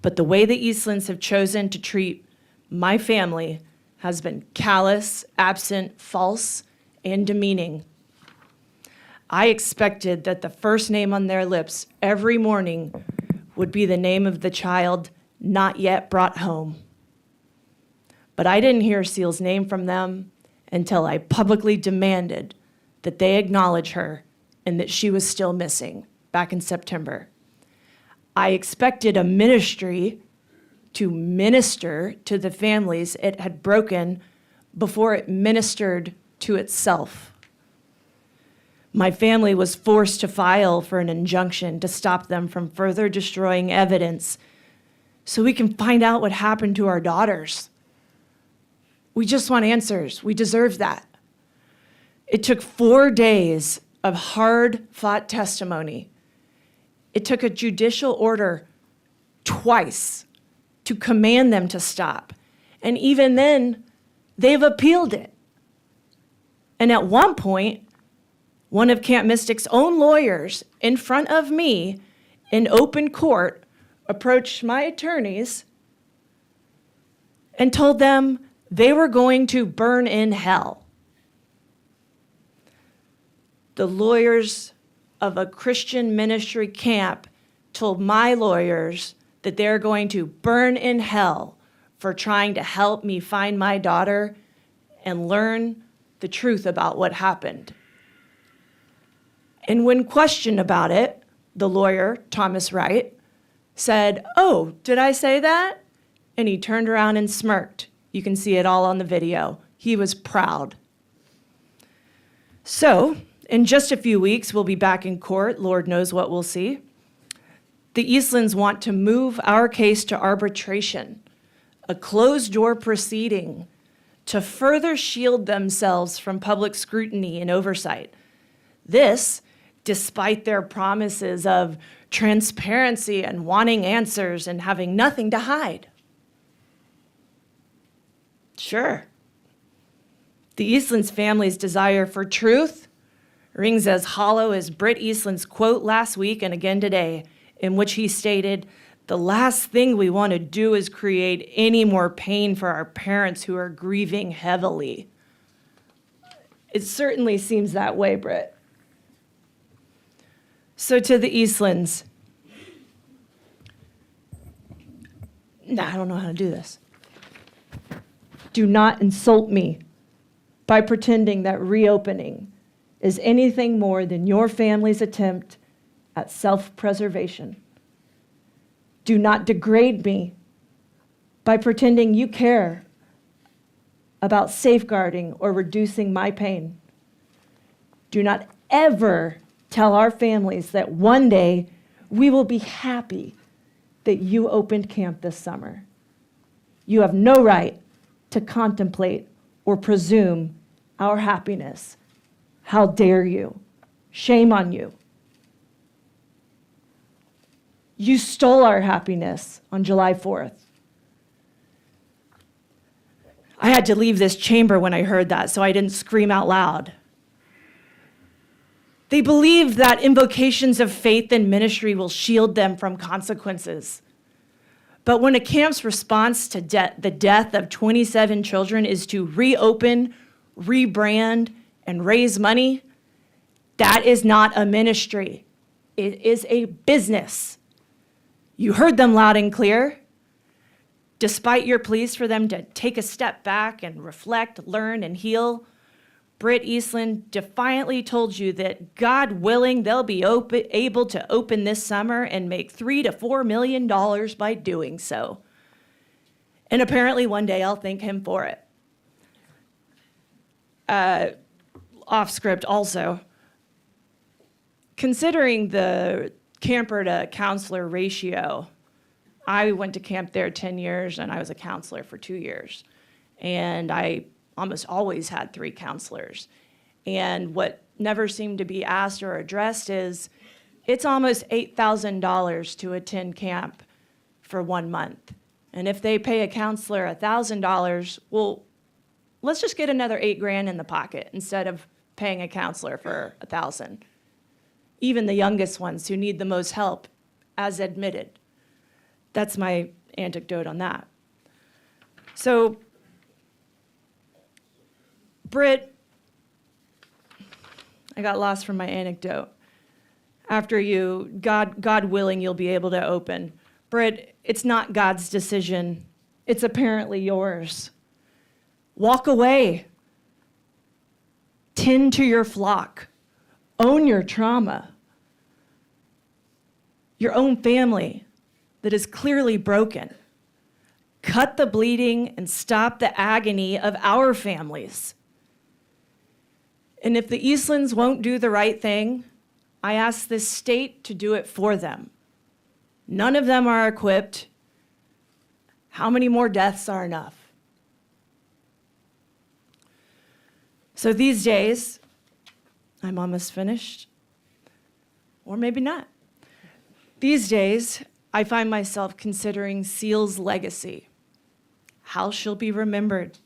But the way the Eastlands have chosen to treat my family has been callous, absent, false, and demeaning. I expected that the first name on their lips every morning would be the name of the child not yet brought home. But I didn't hear Seal's name from them until I publicly demanded that they acknowledge her and that she was still missing back in September. I expected a ministry to minister to the families it had broken before it ministered to itself. My family was forced to file for an injunction to stop them from further destroying evidence so we can find out what happened to our daughters. We just want answers. We deserve that. It took 4 days of hard-fought testimony. It took a judicial order twice to command them to stop. And even then, they've appealed it. And at one point, one of Camp Mystic's own lawyers in front of me in open court approached my attorneys and told them they were going to burn in hell. The lawyers of a Christian ministry camp told my lawyers that they're going to burn in hell for trying to help me find my daughter and learn the truth about what happened. And when questioned about it, the lawyer, Thomas Wright, said, "Oh, did I say that?" And he turned around and smirked. You can see it all on the video. He was proud. So, in just a few weeks, we'll be back in court. Lord knows what we'll see. The Eastlands want to move our case to arbitration, a closed-door proceeding to further shield themselves from public scrutiny and oversight. This, despite their promises of transparency and wanting answers and having nothing to hide. Sure. The Eastlands family's desire for truth rings as hollow as Britt Eastland's quote last week and again today, in which he stated, "The last thing we want to do is create any more pain for our parents who are grieving heavily." It certainly seems that way, Britt. So to the Eastlands, I don't know how to do this. Do not insult me by pretending that reopening is anything more than your family's attempt at self-preservation. Do not degrade me by pretending you care about safeguarding or reducing my pain. Do not ever tell our families that one day we will be happy that you opened camp this summer. You have no right to contemplate or presume our happiness. How dare you? Shame on you. You stole our happiness on July 4th. I had to leave this chamber when I heard that, so I didn't scream out loud. They believe that invocations of faith and ministry will shield them from consequences. But when a camp's response to the death of 27 children is to reopen, rebrand, and raise money, that is not a ministry. It is a business. You heard them loud and clear. Despite your pleas for them to take a step back and reflect, learn, and heal, Britt Eastland defiantly told you that, God willing, they'll be able to open this summer and make $3 to $4 million by doing so. And apparently one day I'll thank him for it. Off script also. Considering the camper to counselor ratio, I went to camp there 10 years and I was a counselor for 2 years. And I almost always had 3 counselors. And what never seemed to be asked or addressed is it's almost $8,000 to attend camp for 1 month. And if they pay a counselor $1,000, well, let's just get another $8,000 in the pocket instead of paying a counselor for $1,000. Even the youngest ones who need the most help, as admitted. That's my anecdote on that. So, Britt, I got lost from my anecdote. After you, God willing, you'll be able to open. Britt, it's not God's decision. It's apparently yours. Walk away. Tend to your flock. Own your trauma. Your own family that is clearly broken. Cut the bleeding and stop the agony of our families. And if the Eastlands won't do the right thing, I ask this state to do it for them. None of them are equipped. How many more deaths are enough? So these days, I'm almost finished, or maybe not. These days, I find myself considering Seal's legacy, how she'll be remembered.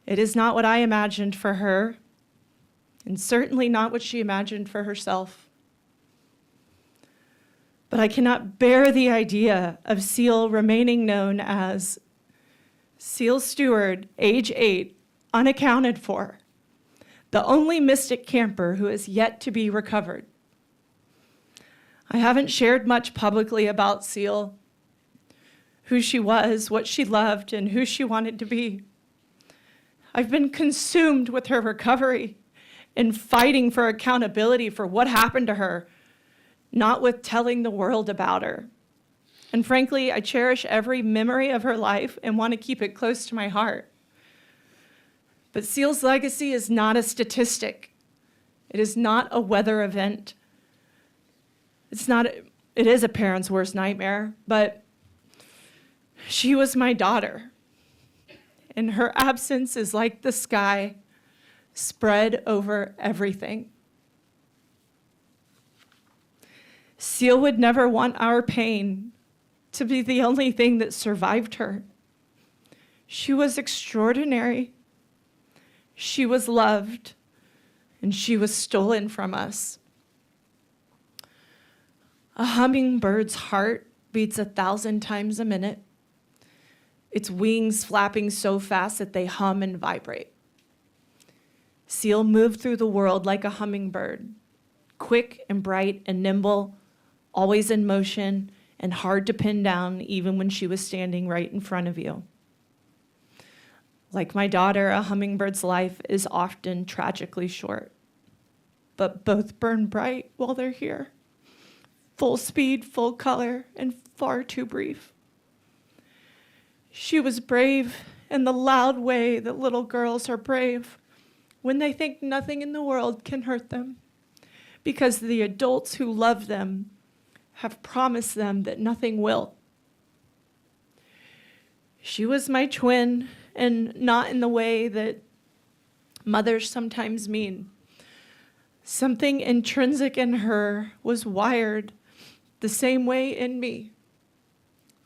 It is not what I imagined for her, and certainly not what she imagined for herself. But I cannot bear the idea of Seal remaining known as Seal Stewart, age 8, unaccounted for, the only mystic camper who is yet to be recovered. I haven't shared much publicly about Seal, who she was, what she loved, and who she wanted to be. I've been consumed with her recovery and fighting for accountability for what happened to her, not with telling the world about her. And frankly, I cherish every memory of her life and want to keep it close to my heart. But Seal's legacy is not a statistic. It is not a weather event. It is a parent's worst nightmare, but she was my daughter. And her absence is like the sky spread over everything. Seal would never want our pain to be the only thing that survived her. She was extraordinary. She was loved, and she was stolen from us. A hummingbird's heart beats 1,000 times a minute, its wings flapping so fast that they hum and vibrate. Seal moved through the world like a hummingbird, quick and bright and nimble, always in motion and hard to pin down even when she was standing right in front of you. Like my daughter, a hummingbird's life is often tragically short, but both burn bright while they're here. Full speed, full color, and far too brief. She was brave in the loud way that little girls are brave when they think nothing in the world can hurt them, because the adults who love them have promised them that nothing will. She was my twin, and not in the way that mothers sometimes mean. Something intrinsic in her was wired the same way in me.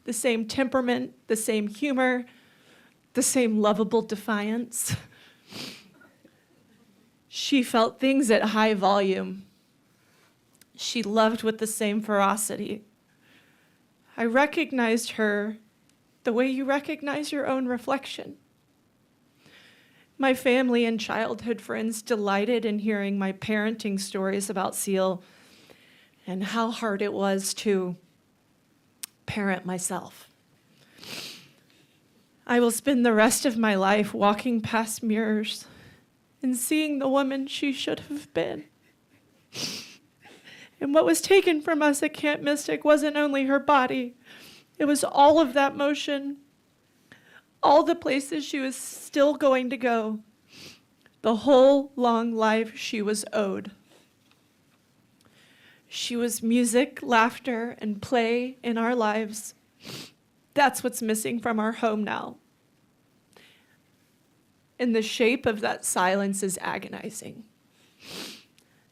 The same temperament, the same humor, the same lovable defiance. She felt things at high volume. She loved with the same ferocity. I recognized her the way you recognize your own reflection. My family and childhood friends delighted in hearing my parenting stories about Seal and how hard it was to parent myself. I will spend the rest of my life walking past mirrors and seeing the woman she should have been. And what was taken from us at Camp Mystic wasn't only her body, it was all of that motion, all the places she was still going to go, the whole long life she was owed. She was music, laughter, and play in our lives. That's what's missing from our home now. And the shape of that silence is agonizing.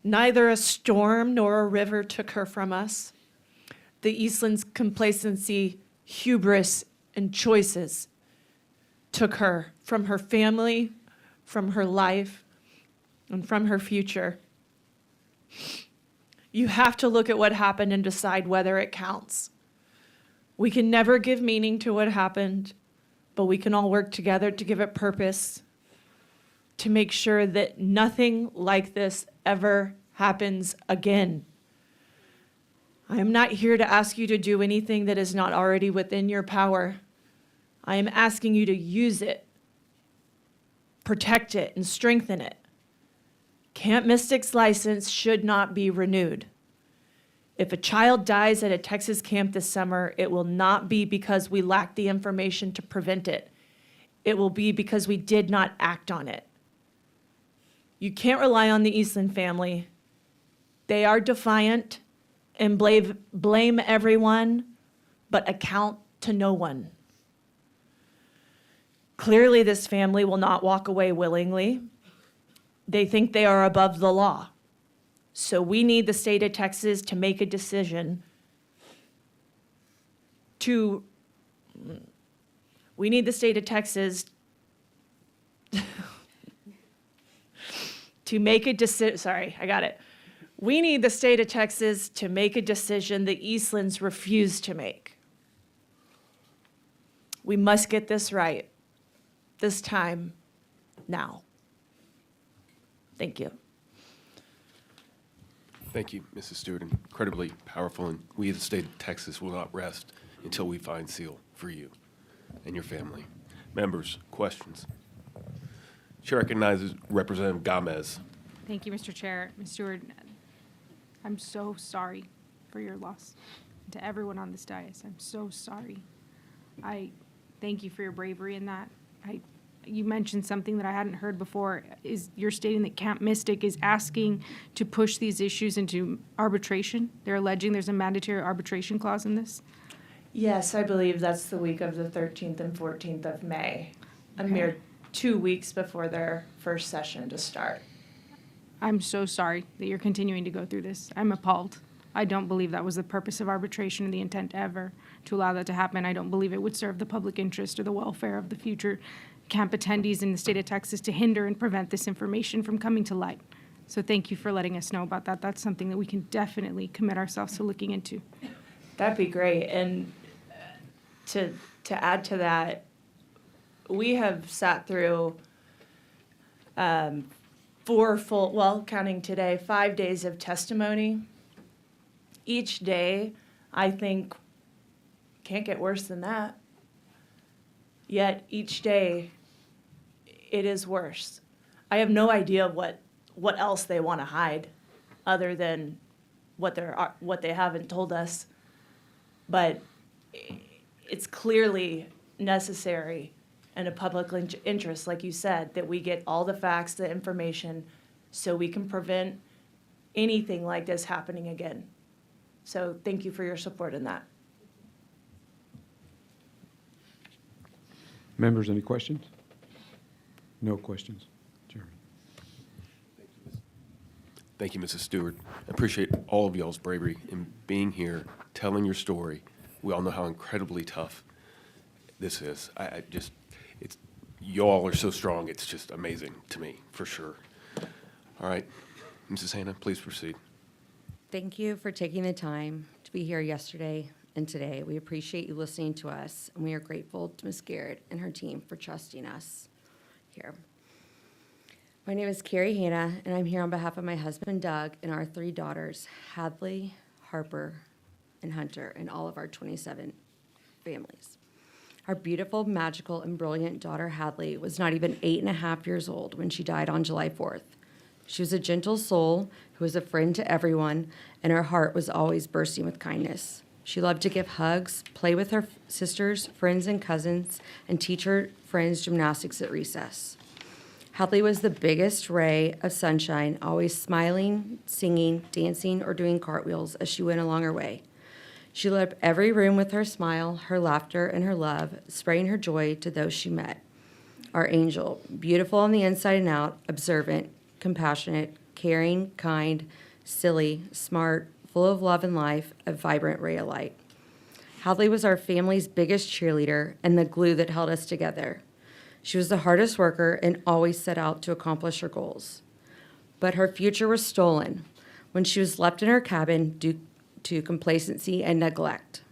Neither a storm nor a river took her from us. The Eastland's complacency, hubris, and choices took her from her family, from her life, and from her future. You have to look at what happened and decide whether it counts. We can never give meaning to what happened, but we can all work together to give it purpose, to make sure that nothing like this ever happens again. I am not here to ask you to do anything that is not already within your power. I am asking you to use it, protect it, and strengthen it. Camp Mystic's license should not be renewed. If a child dies at a Texas camp this summer, it will not be because we lack the information to prevent it. It will be because we did not act on it. You can't rely on the Eastland family. They are defiant and blame everyone, but account to no one. Clearly, this family will not walk away willingly. They think they are above the law. So we need the state of Texas to make a decision we need the state of Texas to make a decision. We need the state of Texas to make a decision the Eastlands refuse to make. We must get this right. This time, now. Thank you. Thank you, Mrs. Stewart. Incredibly powerful, and we, the state of Texas, will not rest until we find seal for you and your family. Members, questions? Chair recognizes Representative Gomez. Thank you, Mr. Chair. Ms. Stewart, I'm so sorry for your loss. To everyone on this dais, I'm so sorry. I thank you for your bravery in that. You mentioned something that I hadn't heard before. You're stating that Camp Mystic is asking to push these issues into arbitration? They're alleging there's a mandatory arbitration clause in this? Yes, I believe that's the week of the 13th and 14th of May, a mere 2 weeks before their first session to start. I'm so sorry that you're continuing to go through this. I'm appalled. I don't believe that was the purpose of arbitration and the intent ever to allow that to happen. I don't believe it would serve the public interest or the welfare of the future camp attendees in the state of Texas to hinder and prevent this information from coming to light. So thank you for letting us know about that. That's something that we can definitely commit ourselves to looking into. That'd be great. And to add to that, we have sat through 4 full, well, counting today, 5 days of testimony. Each day, I think, can't get worse than that. Yet each day, it is worse. I have no idea what else they want to hide, other than what they haven't told us. But it's clearly necessary and a public interest, like you said, that we get all the facts, the information, so we can prevent anything like this happening again. So thank you for your support in that. Members, any questions? No questions. Chairman. Thank you, Mrs. Stewart. I appreciate all of y'all's bravery in being here, telling your story. We all know how incredibly tough this is. Y'all are so strong. It's just amazing to me, for sure. All right, Mrs. Hannah, please proceed. Thank you for taking the time to be here yesterday and today. We appreciate you listening to us, and we are grateful to Ms. Garrett and her team for trusting us here. My name is Carrie Hannah, and I'm here on behalf of my husband, Doug, and our 3 daughters, Hadley, Harper, and Hunter, and all of our 27 families. Our beautiful, magical, and brilliant daughter, Hadley, was not even 8.5 years old when she died on July 4th. She was a gentle soul who was a friend to everyone, and her heart was always bursting with kindness. She loved to give hugs, play with her sisters, friends, and cousins, and teach her friends gymnastics at recess. Hadley was the biggest ray of sunshine, always smiling, singing, dancing, or doing cartwheels as she went along her way. She lit up every room with her smile, her laughter, and her love, spreading her joy to those she met. Our angel, beautiful on the inside and out, observant, compassionate, caring, kind, silly, smart, full of love and life, a vibrant ray of light. Hadley was our family's biggest cheerleader and the glue that held us together. She was the hardest worker and always set out to accomplish her goals. But her future was stolen when she was left in her cabin due to complacency and neglect.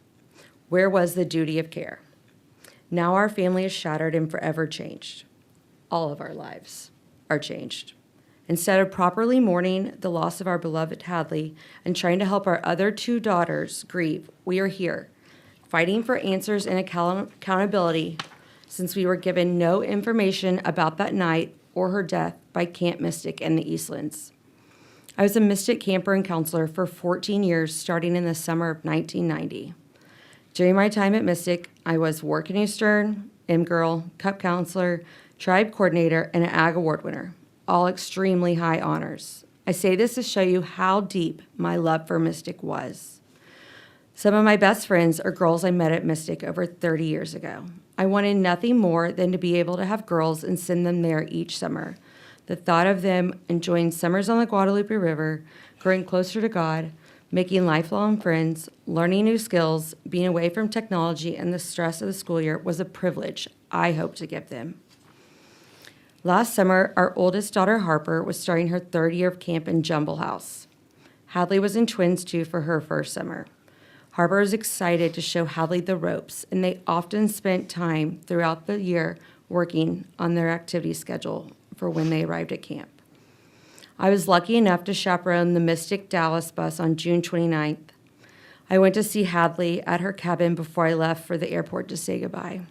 Where was the duty of care? Now our family is shattered and forever changed. All of our lives are changed. Instead of properly mourning the loss of our beloved Hadley and trying to help our other 2 daughters grieve, we are here, fighting for answers and accountability since we were given no information about that night or her death by Camp Mystic and the Eastlands. I was a Mystic camper and counselor for 14 years, starting in the summer of 1990. During my time at Mystic, I was Work and Eastern, M-Girl, Cup Counselor, Tribe Coordinator, and an Ag Award winner, all extremely high honors. I say this to show you how deep my love for Mystic was. Some of my best friends are girls I met at Mystic over 30 years ago. I wanted nothing more than to be able to have girls and send them there each summer. The thought of them enjoying summers on the Guadalupe River, growing closer to God, making lifelong friends, learning new skills, being away from technology and the stress of the school year was a privilege I hope to give them. Last summer, our oldest daughter, Harper, was starting her 3rd year of camp in Jumble House. Hadley was in Twins 2 for her first summer. Harper was excited to show Hadley the ropes, and they often spent time throughout the year working on their activity schedule for when they arrived at camp. I was lucky enough to chaperone the Mystic Dallas bus on June 29th. I went to see Hadley at her cabin before I left for the airport to say goodbye.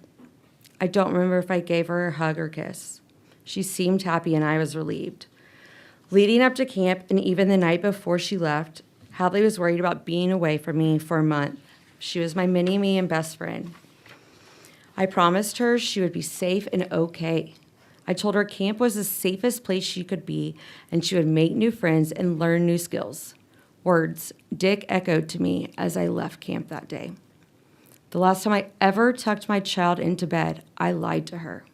I don't remember if I gave her a hug or kiss. She seemed happy and I was relieved. Leading up to camp and even the night before she left, Hadley was worried about being away from me for a month. She was my mini-me and best friend. I promised her she would be safe and okay. I told her camp was the safest place she could be and she would make new friends and learn new skills. Words Dick echoed to me as I left camp that day. The last time I ever tucked my child into bed, I lied to her.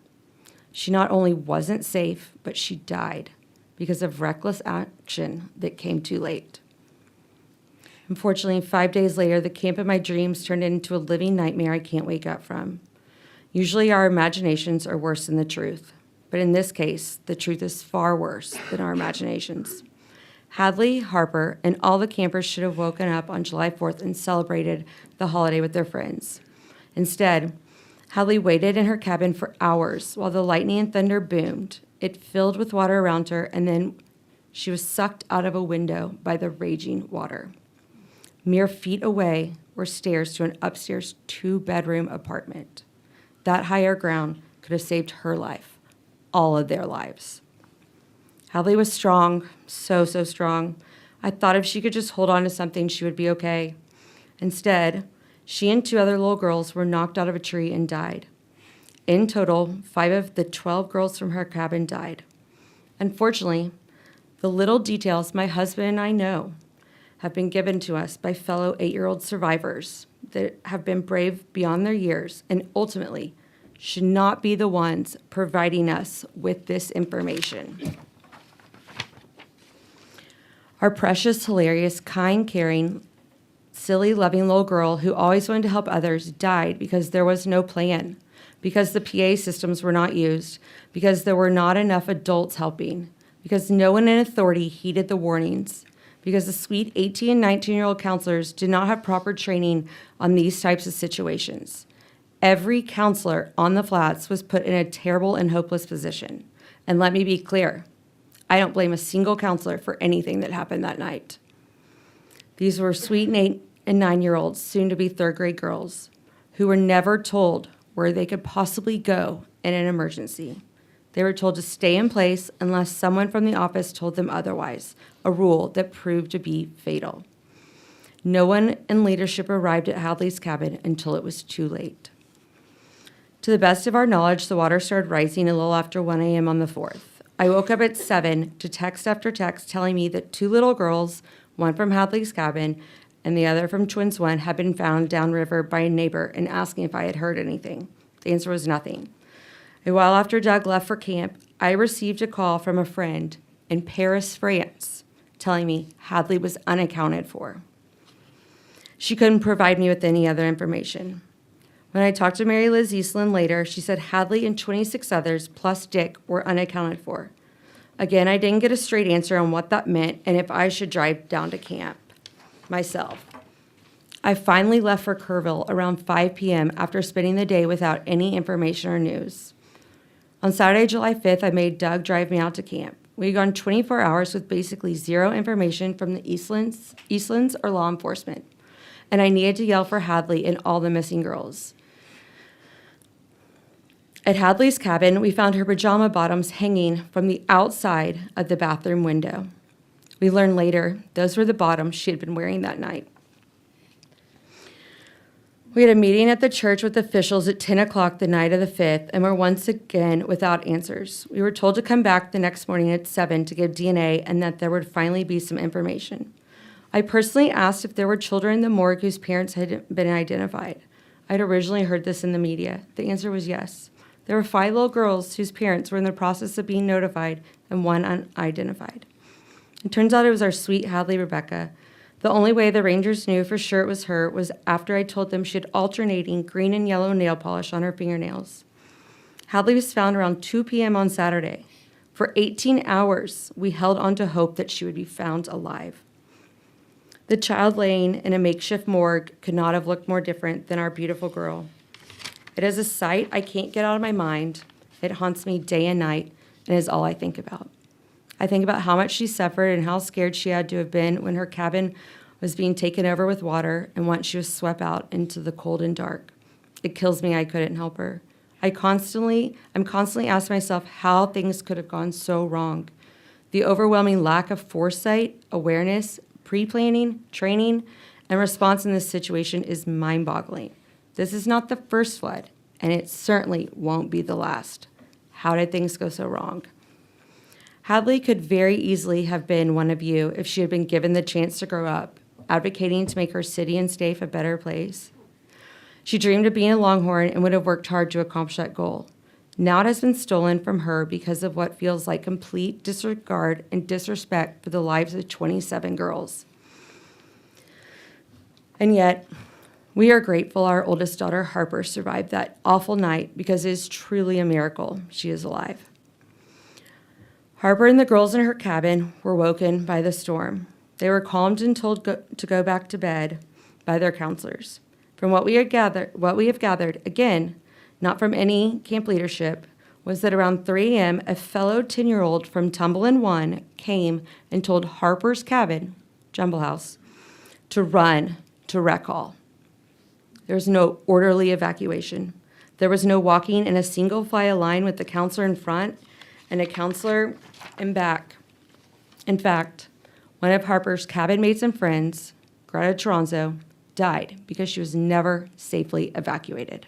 She not only wasn't safe, but she died because of reckless action that came too late. Unfortunately, 5 days later, the camp of my dreams turned into a living nightmare I can't wake up from. Usually our imaginations are worse than the truth, but in this case, the truth is far worse than our imaginations. Hadley, Harper, and all the campers should have woken up on July 4th and celebrated the holiday with their friends. Instead, Hadley waited in her cabin for hours while the lightning and thunder boomed. It filled with water around her, and then she was sucked out of a window by the raging water. Mere feet away were stairs to an upstairs 2-bedroom apartment. That higher ground could have saved her life, all of their lives. Hadley was strong, so strong. I thought if she could just hold on to something, she would be okay. Instead, she and 2 other little girls were knocked out of a tree and died. In total, 5 of the 12 girls from her cabin died. Unfortunately, the little details my husband and I know have been given to us by fellow 8-year-old survivors that have been brave beyond their years and ultimately should not be the ones providing us with this information. Our precious, hilarious, kind, caring, silly, loving little girl who always wanted to help others died because there was no plan, because the PA systems were not used, because there were not enough adults helping, because no one in authority heeded the warnings, because the sweet 18 and 19-year-old counselors did not have proper training on these types of situations. Every counselor on the flats was put in a terrible and hopeless position. And let me be clear, I don't blame a single counselor for anything that happened that night. These were sweet 8 and 9-year-olds, soon to be 3rd grade girls, who were never told where they could possibly go in an emergency. They were told to stay in place unless someone from the office told them otherwise, a rule that proved to be fatal. No one in leadership arrived at Hadley's cabin until it was too late. To the best of our knowledge, the water started rising a little after 1 a.m. on the 4th. I woke up at 7 to text after text telling me that 2 little girls, one from Hadley's cabin and the other from Twins 1, had been found downriver by a neighbor and asking if I had heard anything. The answer was nothing. A while after Doug left for camp, I received a call from a friend in Paris, France, telling me Hadley was unaccounted for. She couldn't provide me with any other information. When I talked to Mary Liz Eastland later, she said Hadley and 26 others, plus Dick, were unaccounted for. Again, I didn't get a straight answer on what that meant and if I should drive down to camp myself. I finally left for Kerrville around 5 p.m. after spending the day without any information or news. On Saturday, July 5th, I made Doug drive me out to camp. We had gone 24 hours with basically zero information from the Eastlands or law enforcement, and I needed to yell for Hadley and all the missing girls. At Hadley's cabin, we found her pajama bottoms hanging from the outside of the bathroom window. We learned later those were the bottoms she had been wearing that night. We had a meeting at the church with officials at 10 o'clock the night of the 5th and were once again without answers. We were told to come back the next morning at 7 to give DNA and that there would finally be some information. I personally asked if there were children in the morgue whose parents had been identified. I'd originally heard this in the media. The answer was yes. There were 5 little girls whose parents were in the process of being notified and 1 unidentified. It turns out it was our sweet Hadley Rebecca. The only way the Rangers knew for sure it was her was after I told them she had alternating green and yellow nail polish on her fingernails. Hadley was found around 2 p.m. on Saturday. For 18 hours, we held on to hope that she would be found alive. The child laying in a makeshift morgue could not have looked more different than our beautiful girl. It is a sight I can't get out of my mind. It haunts me day and night and is all I think about. I think about how much she suffered and how scared she had to have been when her cabin was being taken over with water and once she was swept out into the cold and dark. It kills me I couldn't help her. I'm constantly asking myself how things could have gone so wrong. The overwhelming lack of foresight, awareness, pre-planning, training, and response in this situation is mind-boggling. This is not the first flood, and it certainly won't be the last. How did things go so wrong? Hadley could very easily have been one of you if she had been given the chance to grow up, advocating to make her city and state a better place. She dreamed of being a Longhorn and would have worked hard to accomplish that goal. Now it has been stolen from her because of what feels like complete disregard and disrespect for the lives of 27 girls. And yet, we are grateful our oldest daughter, Harper, survived that awful night because it is truly a miracle she is alive. Harper and the girls in her cabin were woken by the storm. They were calmed and told to go back to bed by their counselors. From what we have gathered, again, not from any camp leadership, was that around 3 a.m., a fellow 10-year-old from Tumblin 1 came and told Harper's cabin, Jumble House, to run to rec hall. There was no orderly evacuation. There was no walking in a single file line with the counselor in front and a counselor in back. In fact, one of Harper's cabin mates and friends, Greta Toronzo, died because she was never safely evacuated.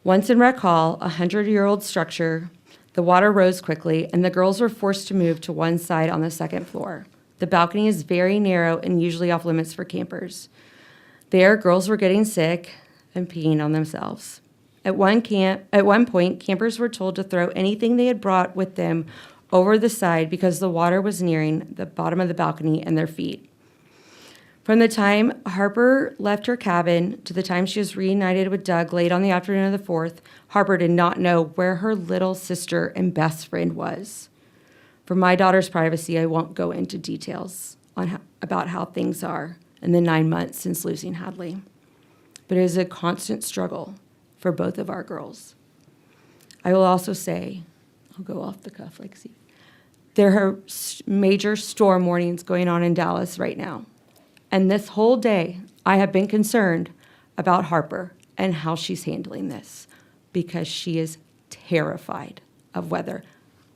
Once in Rec Hall, a 100-year-old structure, the water rose quickly and the girls were forced to move to one side on the second floor. The balcony is very narrow and usually off limits for campers. There, girls were getting sick and peeing on themselves. At one point, campers were told to throw anything they had brought with them over the side because the water was nearing the bottom of the balcony and their feet. From the time Harper left her cabin to the time she was reunited with Doug late on the afternoon of the 4th, Harper did not know where her little sister and best friend was. For my daughter's privacy, I won't go into details about how things are in the 9 months since losing Hadley. But it is a constant struggle for both of our girls. I will also say, I'll go off the cuff like Steve, there are major storm warnings going on in Dallas right now. And this whole day, I have been concerned about Harper and how she's handling this, because she is terrified of weather.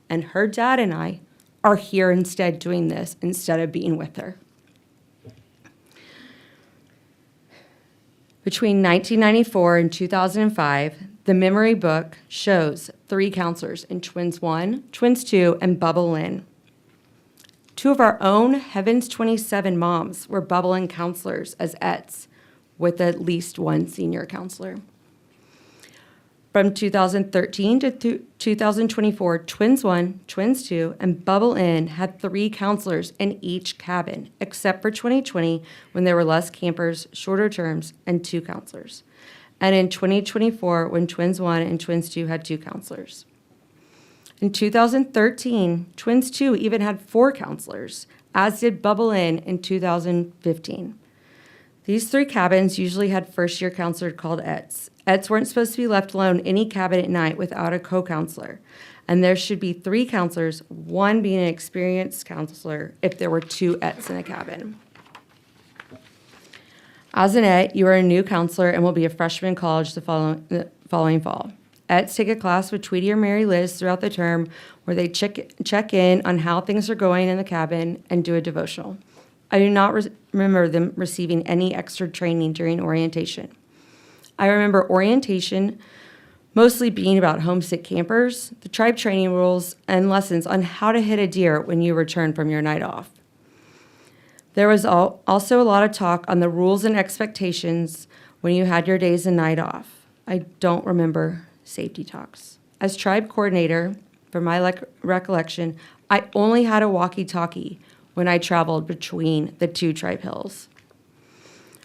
And her dad and I are here instead doing this instead of being with her. Between 1994 and 2005, the memory book shows 3 counselors in Twins 1, Twins 2, and Bubble Lynn. 2 of our own Heavens 27 moms were Bubble Lynn counselors as ETs, with at least 1 senior counselor. From 2013 to 2024, Twins 1, Twins 2, and Bubble Inn had 3 counselors in each cabin, except for 2020 when there were less campers, shorter terms, and 2 counselors. And in 2024 when Twins 1 and Twins 2 had 2 counselors. In 2013, Twins 2 even had 4 counselors, as did Bubble Inn in 2015. These 3 cabins usually had first-year counselors called ETs. ETs weren't supposed to be left alone any cabin at night without a co-counselor. And there should be 3 counselors, 1 being an experienced counselor if there were 2 ETs in a cabin. As an ET, you are a new counselor and will be a freshman in college the following fall. ETs take a class with Tweety or Mary Liz throughout the term where they check in on how things are going in the cabin and do a devotional. I do not remember them receiving any extra training during orientation. I remember orientation mostly being about homesick campers, the tribe training rules, and lessons on how to hit a deer when you return from your night off. There was also a lot of talk on the rules and expectations when you had your days and night off. I don't remember safety talks. As tribe coordinator, from my recollection, I only had a walkie-talkie when I traveled between the 2 tribe hills.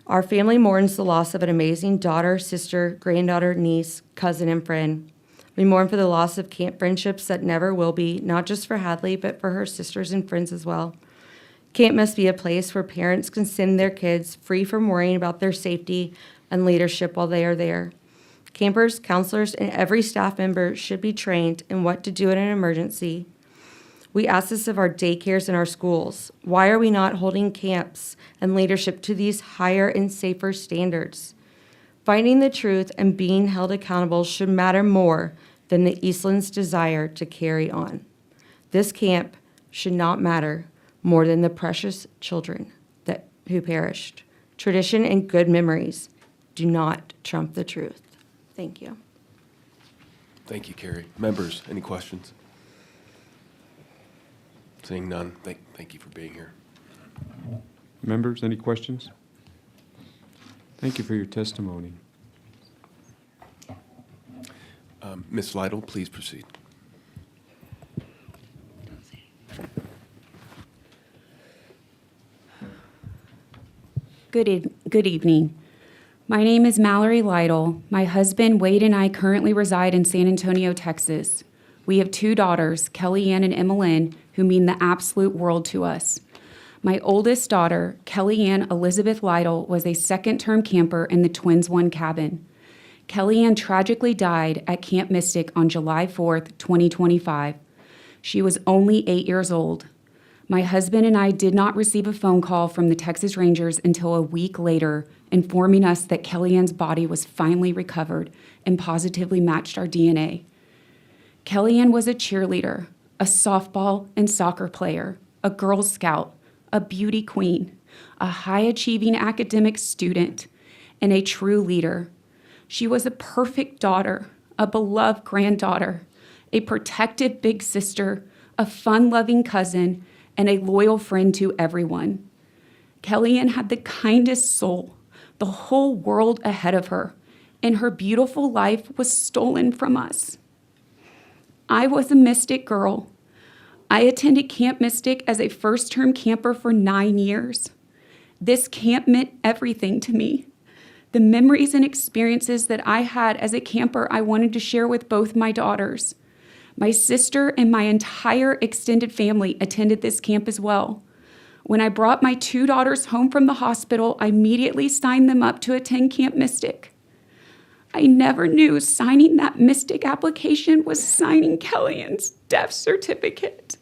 Our family mourns the loss of an amazing daughter, sister, granddaughter, niece, cousin, and friend. We mourn for the loss of camp friendships that never will be, not just for Hadley, but for her sisters and friends as well. Camp must be a place where parents can send their kids free from worrying about their safety and leadership while they are there. Campers, counselors, and every staff member should be trained in what to do in an emergency. We ask this of our daycares and our schools. Why are we not holding camps and leadership to these higher and safer standards? Finding the truth and being held accountable should matter more than the Eastland's desire to carry on. This camp should not matter more than the precious children who perished. Tradition and good memories do not trump the truth. Thank you. Thank you, Carrie. Members, any questions? Seeing none, thank you for being here. Members, any questions? Thank you for your testimony. Ms. Lytle, please proceed. Good evening. My name is Mallory Lytle. My husband, Wade, and I currently reside in San Antonio, Texas. We have 2 daughters, Kellyanne and Emmeline, who mean the absolute world to us. My oldest daughter, Kellyanne Elizabeth Lytle, was a second-term camper in the Twins 1 cabin. Kellyanne tragically died at Camp Mystic on July 4th, 2025. She was only 8 years old. My husband and I did not receive a phone call from the Texas Rangers until a week later, informing us that Kellyanne's body was finally recovered and positively matched our DNA. Kellyanne was a cheerleader, a softball and soccer player, a Girl Scout, a beauty queen, a high-achieving academic student, and a true leader. She was a perfect daughter, a beloved granddaughter, a protective big sister, a fun-loving cousin, and a loyal friend to everyone. Kellyanne had the kindest soul, the whole world ahead of her, and her beautiful life was stolen from us. I was a Mystic girl. I attended Camp Mystic as a first-term camper for 9 years. This camp meant everything to me. The memories and experiences that I had as a camper, I wanted to share with both my daughters. My sister and my entire extended family attended this camp as well. When I brought my 2 daughters home from the hospital, I immediately signed them up to attend Camp Mystic. I never knew signing that Mystic application was signing Kellyanne's death certificate.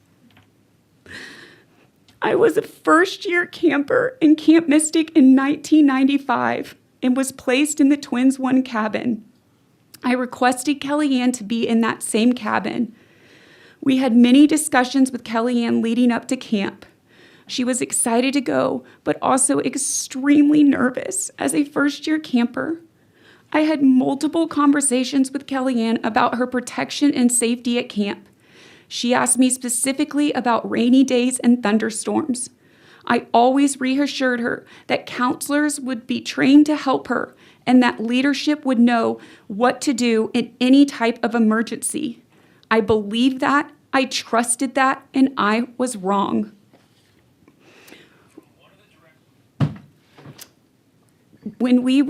I was a first-year camper in Camp Mystic in 1995. and was placed in the Twins 1 cabin. I requested Kellyanne to be in that same cabin. We had many discussions with Kellyanne leading up to camp. She was excited to go, but also extremely nervous as a first-year camper. I had multiple conversations with Kellyanne about her protection and safety at camp. She asked me specifically about rainy days and thunderstorms. I always reassured her that counselors would be trained to help her and that leadership would know what to do in any type of emergency. I believed that, I trusted that, and I was wrong. When we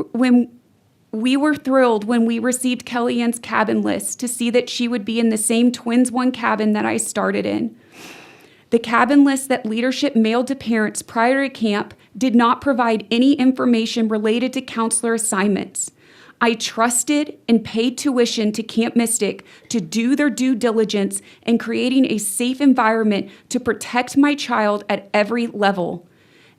were thrilled when we received Kellyanne's cabin list to see that she would be in the same Twins 1 cabin that I started in. The cabin list that leadership mailed to parents prior to camp did not provide any information related to counselor assignments. I trusted and paid tuition to Camp Mystic to do their due diligence in creating a safe environment to protect my child at every level.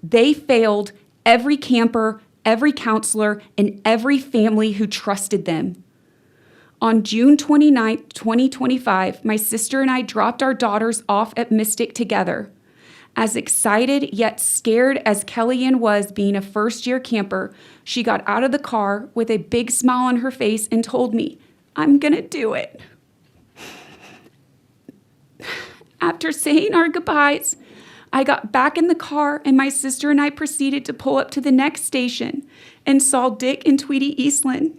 They failed every camper, every counselor, and every family who trusted them. On June 29, 2025, my sister and I dropped our daughters off at Mystic together. As excited yet scared as Kellyanne was being a first-year camper, she got out of the car with a big smile on her face and told me, "I'm gonna do it." After saying our goodbyes, I got back in the car and my sister and I proceeded to pull up to the next station and saw Dick and Tweety Eastland.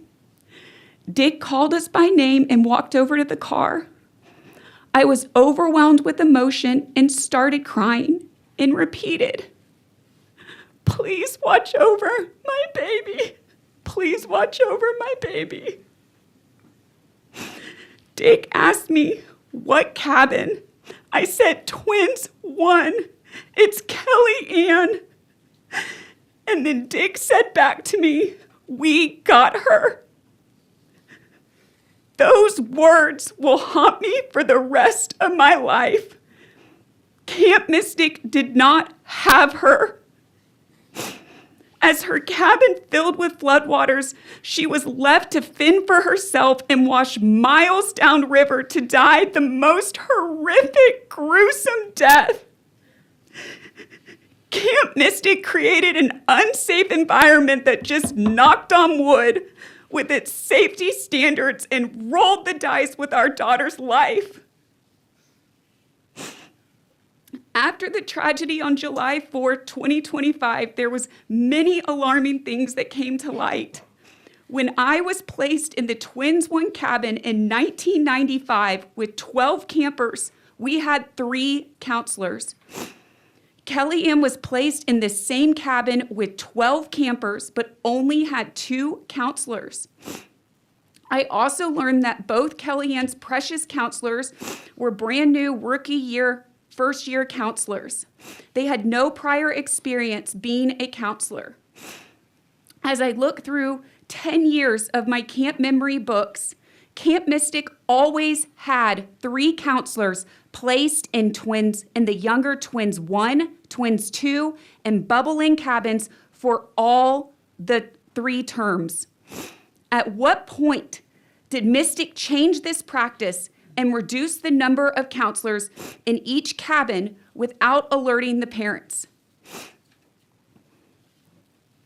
Dick called us by name and walked over to the car. I was overwhelmed with emotion and started crying and repeated, "Please watch over my baby. Please watch over my baby." Dick asked me, "What cabin?" I said, "Twins 1. It's Kellyanne." And then Dick said back to me, "We got her." Those words will haunt me for the rest of my life. Camp Mystic did not have her. As her cabin filled with floodwaters, she was left to fend for herself and wash miles downriver to die the most horrific, gruesome death. Camp Mystic created an unsafe environment that just knocked on wood with its safety standards and rolled the dice with our daughter's life. After the tragedy on July 4, 2025, there was many alarming things that came to light. When I was placed in the Twins 1 cabin in 1995 with 12 campers, we had 3 counselors. Kellyanne was placed in the same cabin with 12 campers, but only had 2 counselors. I also learned that both Kellyanne's precious counselors were brand new first-year counselors. They had no prior experience being a counselor. As I look through 10 years of my camp memory books, Camp Mystic always had 3 counselors placed in the younger Twins 1, Twins 2, and Bubble In cabins for all the 3 terms. At what point did Mystic change this practice and reduce the number of counselors in each cabin without alerting the parents?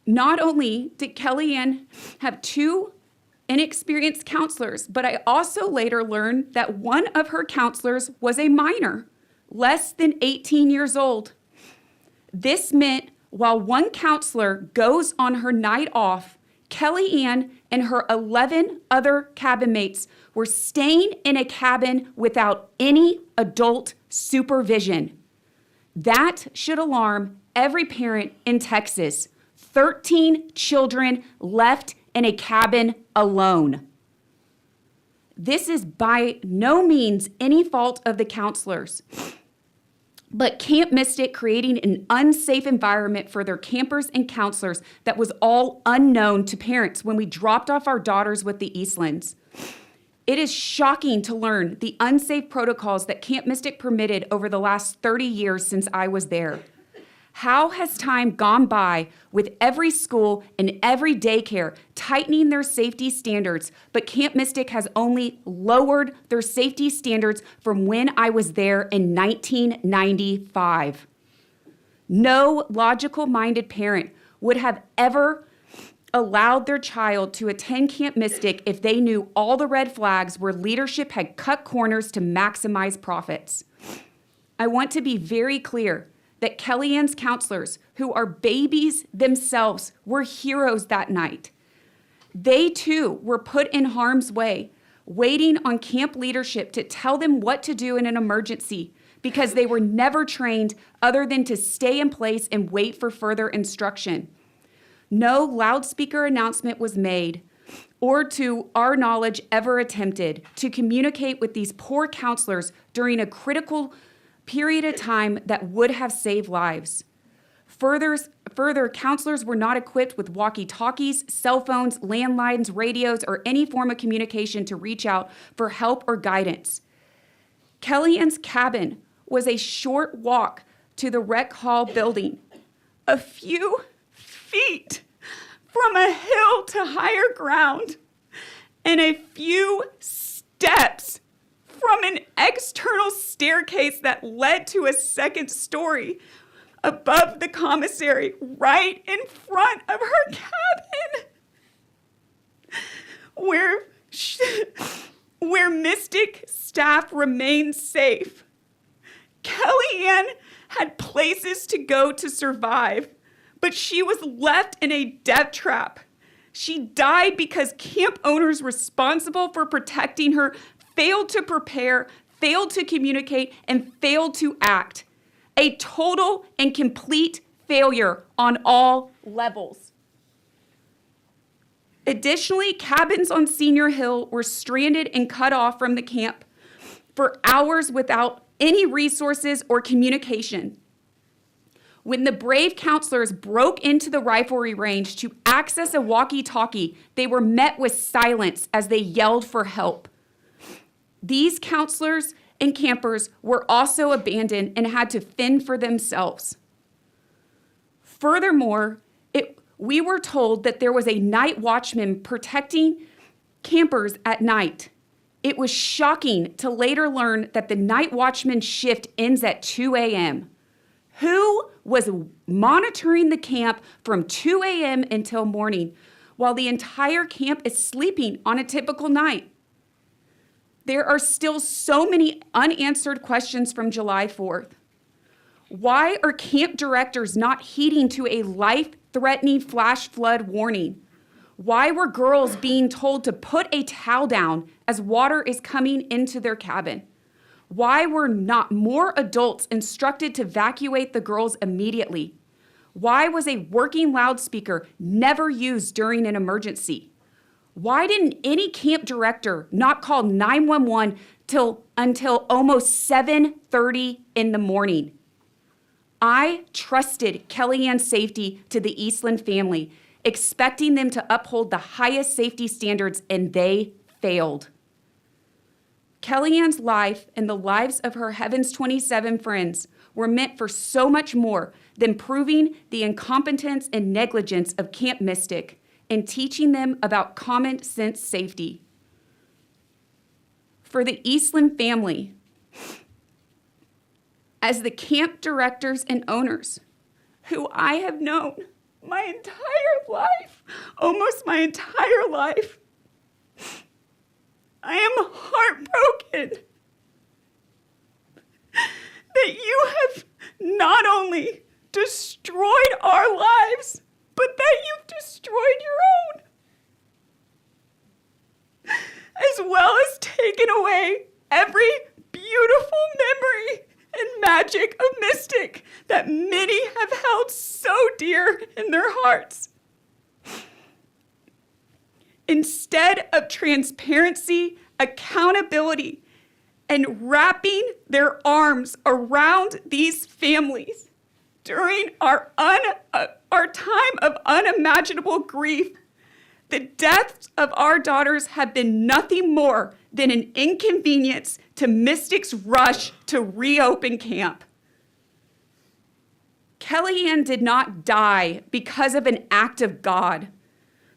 Not only did Kellyanne have 2 inexperienced counselors, but I also later learned that one of her counselors was a minor, less than 18 years old. This meant while one counselor goes on her night off, Kellyanne and her 11 other cabin mates were staying in a cabin without any adult supervision. That should alarm every parent in Texas. 13 children left in a cabin alone. This is by no means any fault of the counselors, but Camp Mystic creating an unsafe environment for their campers and counselors that was all unknown to parents when we dropped off our daughters with the Eastlands. It is shocking to learn the unsafe protocols that Camp Mystic permitted over the last 30 years since I was there. How has time gone by with every school and every daycare tightening their safety standards, but Camp Mystic has only lowered their safety standards from when I was there in 1995? No logical-minded parent would have ever allowed their child to attend Camp Mystic if they knew all the red flags where leadership had cut corners to maximize profits. I want to be very clear that Kellyanne's counselors, who are babies themselves, were heroes that night. They too were put in harm's way, waiting on camp leadership to tell them what to do in an emergency because they were never trained other than to stay in place and wait for further instruction. No loudspeaker announcement was made, or to our knowledge ever attempted, to communicate with these poor counselors during a critical period of time that would have saved lives. Further, counselors were not equipped with walkie-talkies, cell phones, landlines, radios, or any form of communication to reach out for help or guidance. Kellyanne's cabin was a short walk to the rec hall building, a few feet from a hill to higher ground, and a few steps from an external staircase that led to a second story above the commissary, right in front of her cabin, where Mystic staff remained safe. Kellyanne had places to go to survive, but she was left in a death trap. She died because camp owners responsible for protecting her failed to prepare, failed to communicate, and failed to act. A total and complete failure on all levels. Additionally, cabins on Senior Hill were stranded and cut off from the camp for hours without any resources or communication. When the brave counselors broke into the riflery range to access a walkie-talkie, they were met with silence as they yelled for help. These counselors and campers were also abandoned and had to fend for themselves. Furthermore, we were told that there was a night watchman protecting campers at night. It was shocking to later learn that the night watchman shift ends at 2 a.m. Who was monitoring the camp from 2 a.m. until morning while the entire camp is sleeping on a typical night? There are still so many unanswered questions from July 4th. Why are camp directors not heeding to a life-threatening flash flood warning? Why were girls being told to put a towel down as water is coming into their cabin? Why were not more adults instructed to evacuate the girls immediately? Why was a working loudspeaker never used during an emergency? Why didn't any camp director not call 911 until almost 7:30 in the morning? I trusted Kellyanne's safety to the Eastland family, expecting them to uphold the highest safety standards, and they failed. Kellyanne's life and the lives of her Heavens 27 friends were meant for so much more than proving the incompetence and negligence of Camp Mystic and teaching them about common sense safety. For the Eastland family, as the camp directors and owners who I have known my entire life, almost my entire life, I am heartbroken that you have not only destroyed our lives, but that you've destroyed your own, as well as taken away every beautiful memory and magic of Mystic that many have held so dear in their hearts. Instead of transparency, accountability, and wrapping their arms around these families during our time of unimaginable grief, the deaths of our daughters have been nothing more than an inconvenience to Mystic's rush to reopen camp. Kellyanne did not die because of an act of God.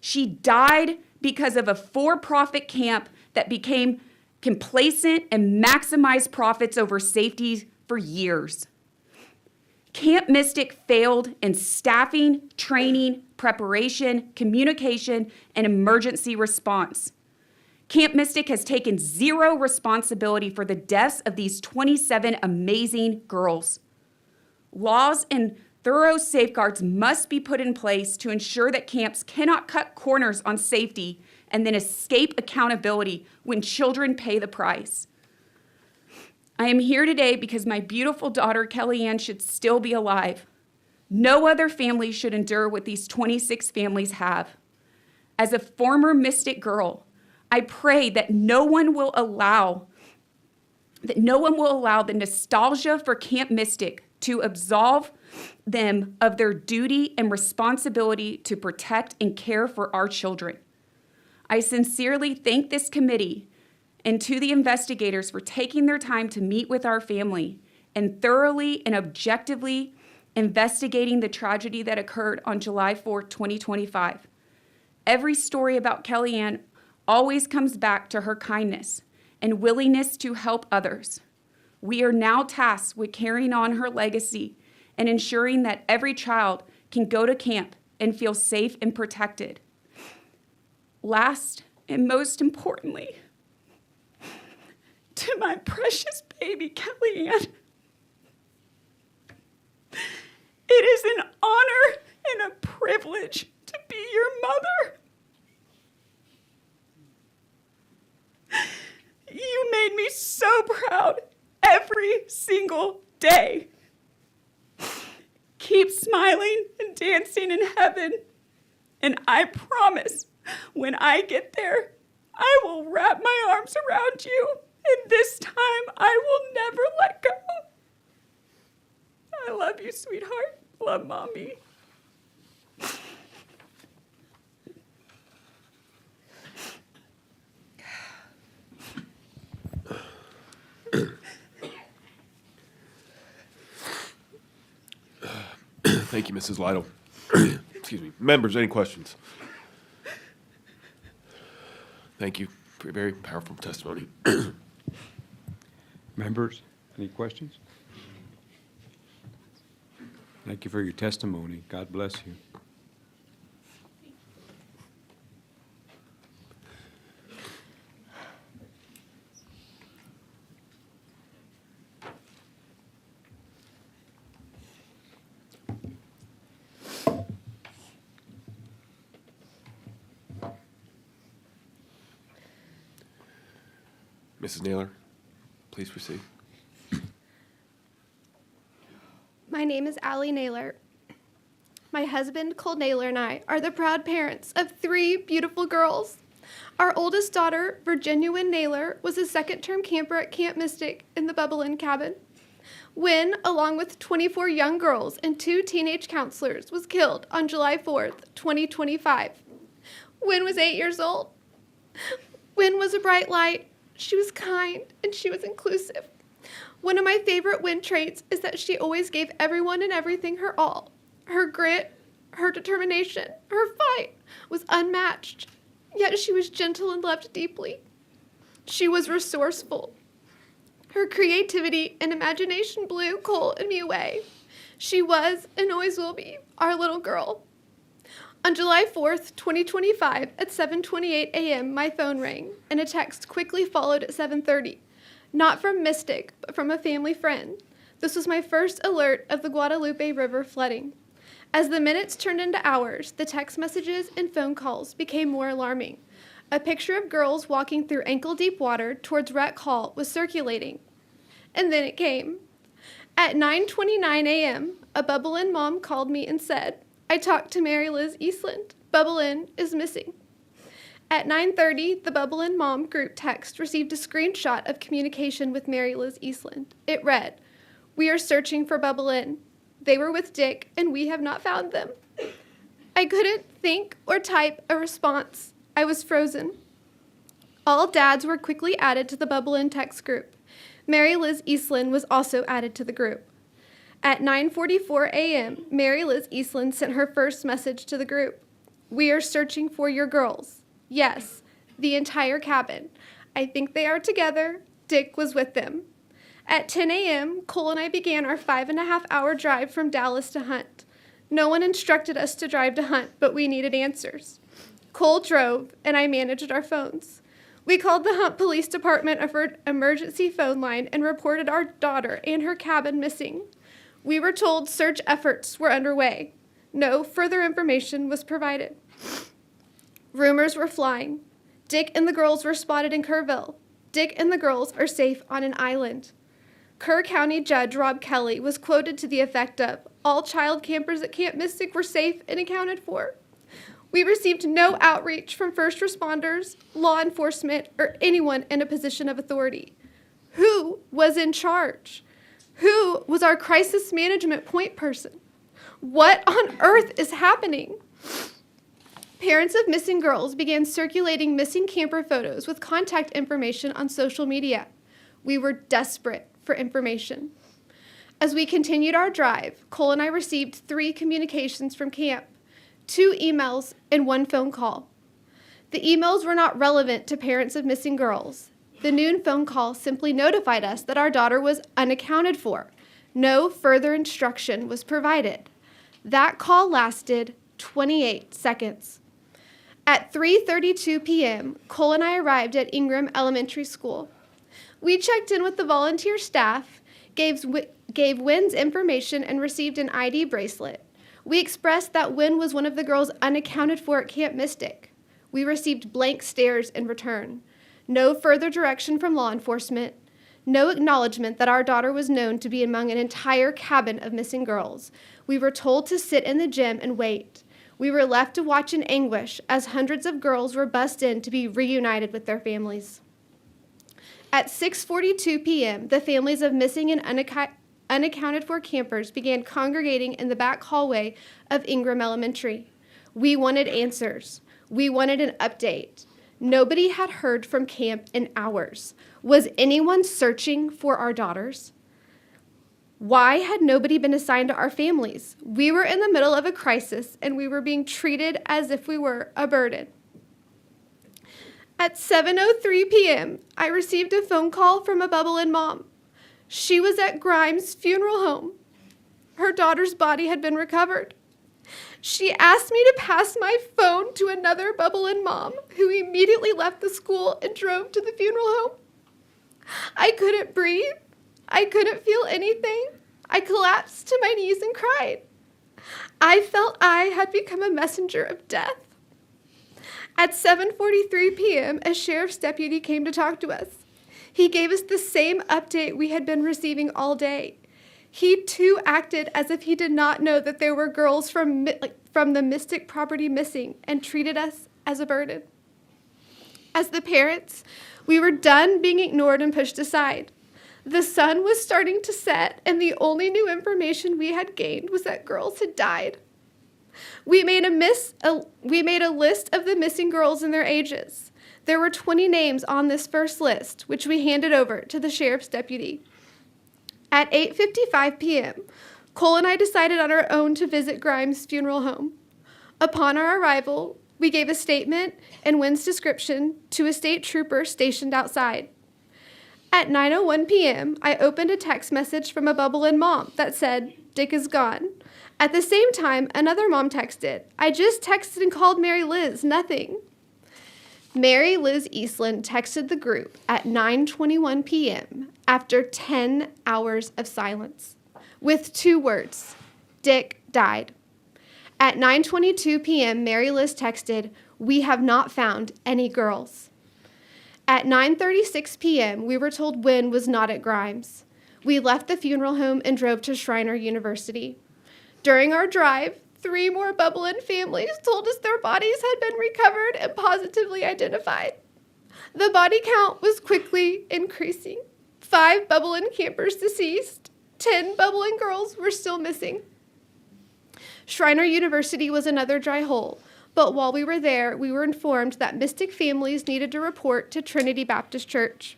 She died because of a for-profit camp that became complacent and maximized profits over safety for years. Camp Mystic failed in staffing, training, preparation, communication, and emergency response. Camp Mystic has taken zero responsibility for the deaths of these 27 amazing girls. Laws and thorough safeguards must be put in place to ensure that camps cannot cut corners on safety and then escape accountability when children pay the price. I am here today because my beautiful daughter, Kellyanne, should still be alive. No other family should endure what these 26 families have. As a former Mystic girl, I pray that no one will allow the nostalgia for Camp Mystic to absolve them of their duty and responsibility to protect and care for our children. I sincerely thank this committee and to the investigators for taking their time to meet with our family and thoroughly and objectively investigating the tragedy that occurred on July 4th, 2025. Every story about Kellyanne always comes back to her kindness and willingness to help others. We are now tasked with carrying on her legacy and ensuring that every child can go to camp and feel safe and protected. Last and most importantly, to my precious baby, Kellyanne, it is an honor and a privilege to be your mother. You made me so proud every single day. Keep smiling and dancing in heaven, and I promise when I get there, I will wrap my arms around you, and this time I will never let go. I love you, sweetheart. Love, Mommy. Thank you, Mrs. Lytle. Excuse me. Members, any questions? Thank you for your very powerful testimony. Members, any questions? Thank you for your testimony. God bless you. Mrs. Naylor, please proceed. My name is Allie Naylor. My husband, Cole Naylor, and I are the proud parents of 3 beautiful girls. Our oldest daughter, Virginia Wynn Naylor, was a second-term camper at Camp Mystic in the Bubble Inn cabin. Wynn, along with 24 young girls and 2 teenage counselors, was killed on July 4th, 2025. Wynn was 8 years old. Wynn was a bright light. She was kind, and she was inclusive. One of my favorite Wynn traits is that she always gave everyone and everything her all. Her grit, her determination, her fight was unmatched, yet she was gentle and loved deeply. She was resourceful. Her creativity and imagination blew Cole and me away. She was, and always will be, our little girl. On July 4th, 2025, at 7:28 a.m., my phone rang, and a text quickly followed at 7:30. Not from Mystic, but from a family friend. This was my first alert of the Guadalupe River flooding. As the minutes turned into hours, the text messages and phone calls became more alarming. A picture of girls walking through ankle-deep water towards Rec Hall was circulating. And then it came. At 9:29 a.m., a Bubble Inn mom called me and said, "I talked to Mary Liz Eastland. Bubble Inn is missing." At 9:30, the Bubble Inn Mom group text received a screenshot of communication with Mary Liz Eastland. It read, "We are searching for Bubble Inn. They were with Dick, and we have not found them." I couldn't think or type a response. I was frozen. All dads were quickly added to the Bubble Inn text group. Mary Liz Eastland was also added to the group. At 9:44 a.m., Mary Liz Eastland sent her first message to the group. We are searching for your girls. Yes, the entire cabin. I think they are together. Dick was with them. At 10 a.m., Cole and I began our 5.5-hour drive from Dallas to Hunt. No one instructed us to drive to Hunt, but we needed answers. Cole drove, and I managed our phones. We called the Hunt Police Department emergency phone line and reported our daughter and her cabin missing. We were told search efforts were underway. No further information was provided. Rumors were flying. Dick and the girls were spotted in Kerrville. Dick and the girls are safe on an island. Kerr County Judge Rob Kelly was quoted to the effect of, all child campers at Camp Mystic were safe and accounted for. We received no outreach from first responders, law enforcement, or anyone in a position of authority. Who was in charge? Who was our crisis management point person? What on earth is happening? Parents of missing girls began circulating missing camper photos with contact information on social media. We were desperate for information. As we continued our drive, Cole and I received 3 communications from camp, 2 emails, and 1 phone call. The emails were not relevant to parents of missing girls. The noon phone call simply notified us that our daughter was unaccounted for. No further instruction was provided. That call lasted 28 seconds. At 3:32 p.m., Cole and I arrived at Ingram Elementary School. We checked in with the volunteer staff, gave Wynn's information, and received an ID bracelet. We expressed that Wynn was one of the girls unaccounted for at Camp Mystic. We received blank stares in return. No further direction from law enforcement. No acknowledgement that our daughter was known to be among an entire cabin of missing girls. We were told to sit in the gym and wait. We were left to watch in anguish as hundreds of girls were bussed in to be reunited with their families. At 6:42 p.m., the families of missing and unaccounted for campers began congregating in the back hallway of Ingram Elementary. We wanted answers. We wanted an update. Nobody had heard from camp in hours. Was anyone searching for our daughters? Why had nobody been assigned to our families? We were in the middle of a crisis, and we were being treated as if we were a burden. At 7:03 p.m., I received a phone call from a Bubble-In mom. She was at Grimes' funeral home. Her daughter's body had been recovered. She asked me to pass my phone to another Bubble-In mom, who immediately left the school and drove to the funeral home. I couldn't breathe. I couldn't feel anything. I collapsed to my knees and cried. I felt I had become a messenger of death. At 7:43 p.m., a sheriff's deputy came to talk to us. He gave us the same update we had been receiving all day. He, too, acted as if he did not know that there were girls from the Mystic property missing and treated us as a burden. As the parents, we were done being ignored and pushed aside. The sun was starting to set, and the only new information we had gained was that girls had died. We made a list of the missing girls and their ages. There were 20 names on this first list, which we handed over to the sheriff's deputy. At 8:55 p.m., Cole and I decided on our own to visit Grimes' funeral home. Upon our arrival, we gave a statement and Wynn's description to a state trooper stationed outside. At 9:01 p.m., I opened a text message from a Bubble-In mom that said, "Dick is gone." At the same time, another mom texted, "I just texted and called Mary Liz, nothing." Mary Liz Eastland texted the group at 9:21 p.m. after 10 hours of silence with 2 words, "Dick died." At 9:22 p.m., Mary Liz texted, "We have not found any girls." At 9:36 p.m., we were told Wynn was not at Grimes. We left the funeral home and drove to Schreiner University. During our drive, 3 more Bubble-In families told us their bodies had been recovered and positively identified. The body count was quickly increasing. 5 Bubble-In campers deceased. 10 Bubble-In girls were still missing. Schreiner University was another dry hole, but while we were there, we were informed that Mystic families needed to report to Trinity Baptist Church.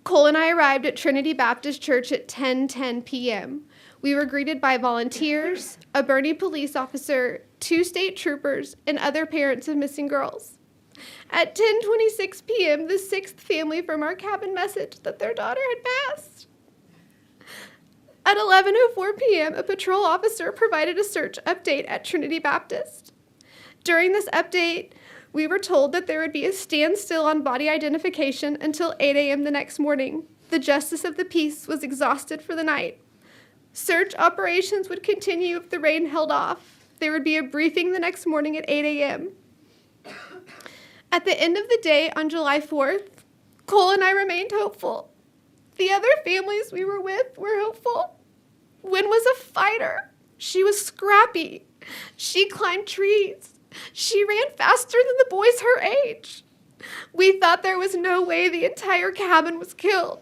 Cole and I arrived at Trinity Baptist Church at 10:10 p.m. We were greeted by volunteers, a Bernie police officer, 2 state troopers, and other parents of missing girls. At 10:26 p.m., the 6th family from our cabin messaged that their daughter had passed. At 11:04 p.m., a patrol officer provided a search update at Trinity Baptist. During this update, we were told that there would be a standstill on body identification until 8 a.m. the next morning. The justice of the peace was exhausted for the night. Search operations would continue if the rain held off. There would be a briefing the next morning at 8 a.m. At the end of the day on July 4th, Cole and I remained hopeful. The other families we were with were hopeful. Wynn was a fighter. She was scrappy. She climbed trees. She ran faster than the boys her age. We thought there was no way the entire cabin was killed.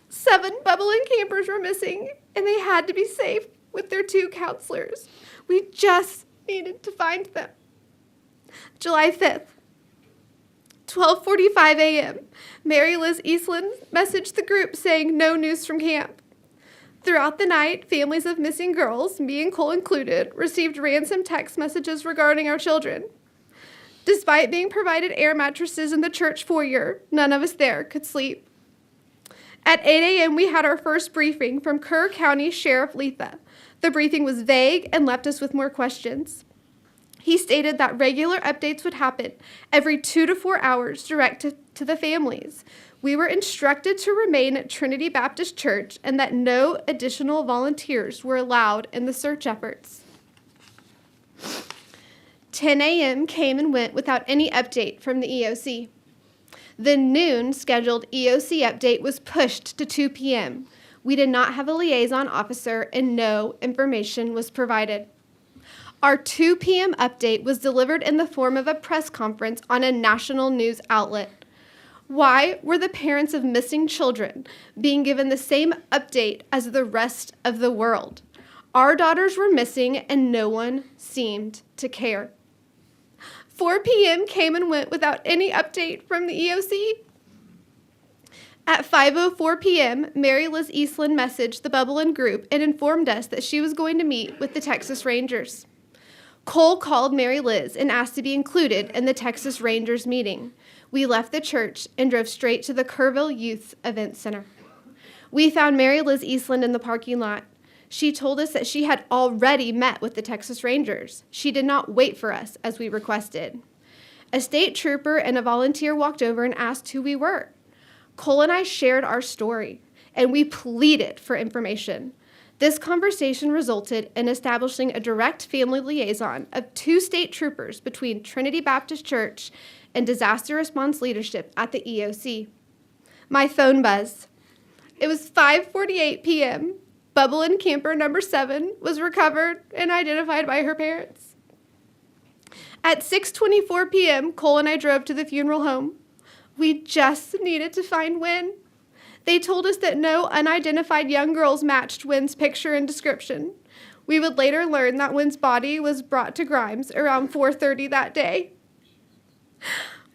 7 bubbling campers were missing, and they had to be safe with their 2 counselors. We just needed to find them. July 5th, 12:45 a.m., Mary Liz Eastland messaged the group saying no news from camp. Throughout the night, families of missing girls, me and Cole included, received ransom text messages regarding our children. Despite being provided air mattresses in the church foyer, none of us there could sleep. At 8 a.m., we had our first briefing from Kerr County Sheriff Letha. The briefing was vague and left us with more questions. He stated that regular updates would happen every 2 to 4 hours direct to the families. We were instructed to remain at Trinity Baptist Church and that no additional volunteers were allowed in the search efforts. 10 a.m. came and went without any update from the EOC. The noon scheduled EOC update was pushed to 2 p.m. We did not have a liaison officer and no information was provided. Our 2 p.m. update was delivered in the form of a press conference on a national news outlet. Why were the parents of missing children being given the same update as the rest of the world? Our daughters were missing and no one seemed to care. 4 p.m. came and went without any update from the EOC. At 5:04 p.m., Mary Liz Eastland messaged the Bubblein group and informed us that she was going to meet with the Texas Rangers. Cole called Mary Liz and asked to be included in the Texas Rangers meeting. We left the church and drove straight to the Kerrville Youth Event Center. We found Mary Liz Eastland in the parking lot. She told us that she had already met with the Texas Rangers. She did not wait for us as we requested. A state trooper and a volunteer walked over and asked who we were. Cole and I shared our story, and we pleaded for information. This conversation resulted in establishing a direct family liaison of 2 state troopers between Trinity Baptist Church and disaster response leadership at the EOC. My phone buzzed. It was 5:48 p.m. Bubblein camper number 7 was recovered and identified by her parents. At 6:24 p.m., Cole and I drove to the funeral home. We just needed to find Wynn. They told us that no unidentified young girls matched Wynn's picture and description. We would later learn that Wynn's body was brought to Grimes around 4:30 that day.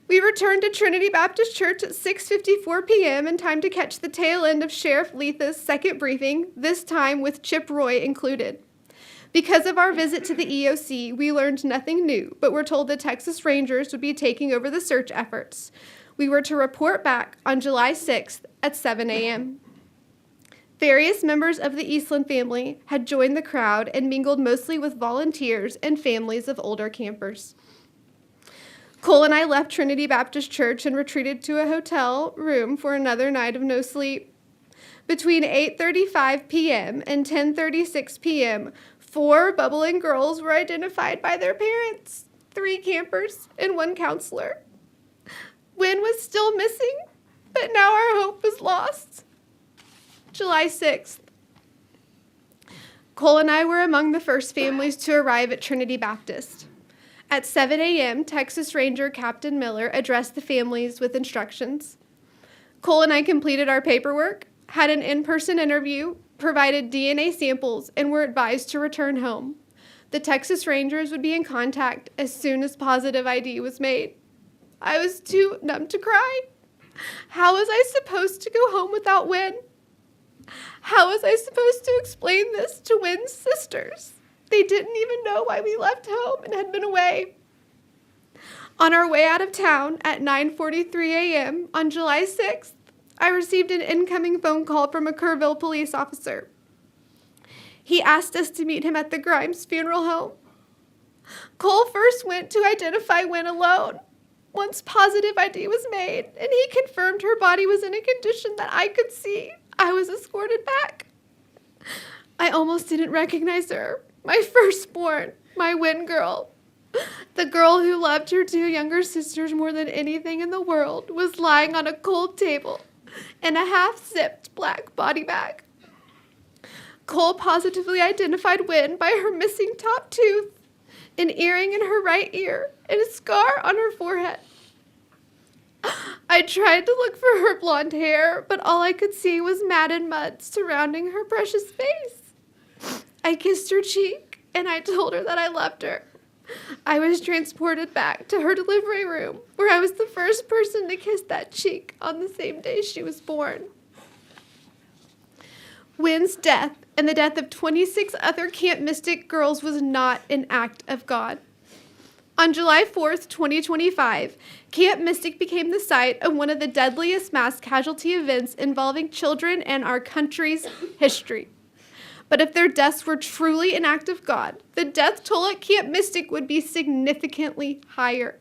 We returned to Trinity Baptist Church at 6:54 p.m. in time to catch the tail end of Sheriff Letha's second briefing, this time with Chip Roy included. Because of our visit to the EOC, we learned nothing new, but were told the Texas Rangers would be taking over the search efforts. We were to report back on July 6th at 7 a.m. Various members of the Eastland family had joined the crowd and mingled mostly with volunteers and families of older campers. Cole and I left Trinity Baptist Church and retreated to a hotel room for another night of no sleep. Between 8:35 p.m. and 10:36 p.m., 4 Bubblein girls were identified by their parents, 3 campers and 1 counselor. Wynn was still missing, but now our hope was lost. July 6th. Cole and I were among the first families to arrive at Trinity Baptist. At 7 a.m., Texas Ranger Captain Miller addressed the families with instructions. Cole and I completed our paperwork, had an in-person interview, provided DNA samples, and were advised to return home. The Texas Rangers would be in contact as soon as positive ID was made. I was too numb to cry. How was I supposed to go home without Wynn? How was I supposed to explain this to Wynn's sisters? They didn't even know why we left home and had been away. On our way out of town at 9:43 a.m. on July 6th, I received an incoming phone call from a Kerrville police officer. He asked us to meet him at the Grimes funeral home. Cole first went to identify Wynn alone. Once positive ID was made and he confirmed her body was in a condition that I could see, I was escorted back. I almost didn't recognize her. My firstborn, my Wynn girl. The girl who loved her two younger sisters more than anything in the world was lying on a cold table in a half-zipped black body bag. Cole positively identified Wynn by her missing top tooth, an earring in her right ear, and a scar on her forehead. I tried to look for her blonde hair, but all I could see was matted mud surrounding her precious face. I kissed her cheek, and I told her that I loved her. I was transported back to her delivery room, where I was the first person to kiss that cheek on the same day she was born. Wynn's death and the death of 26 other Camp Mystic girls was not an act of God. On July 4th, 2025, Camp Mystic became the site of one of the deadliest mass casualty events involving children in our country's history. But if their deaths were truly an act of God, the death toll at Camp Mystic would be significantly higher.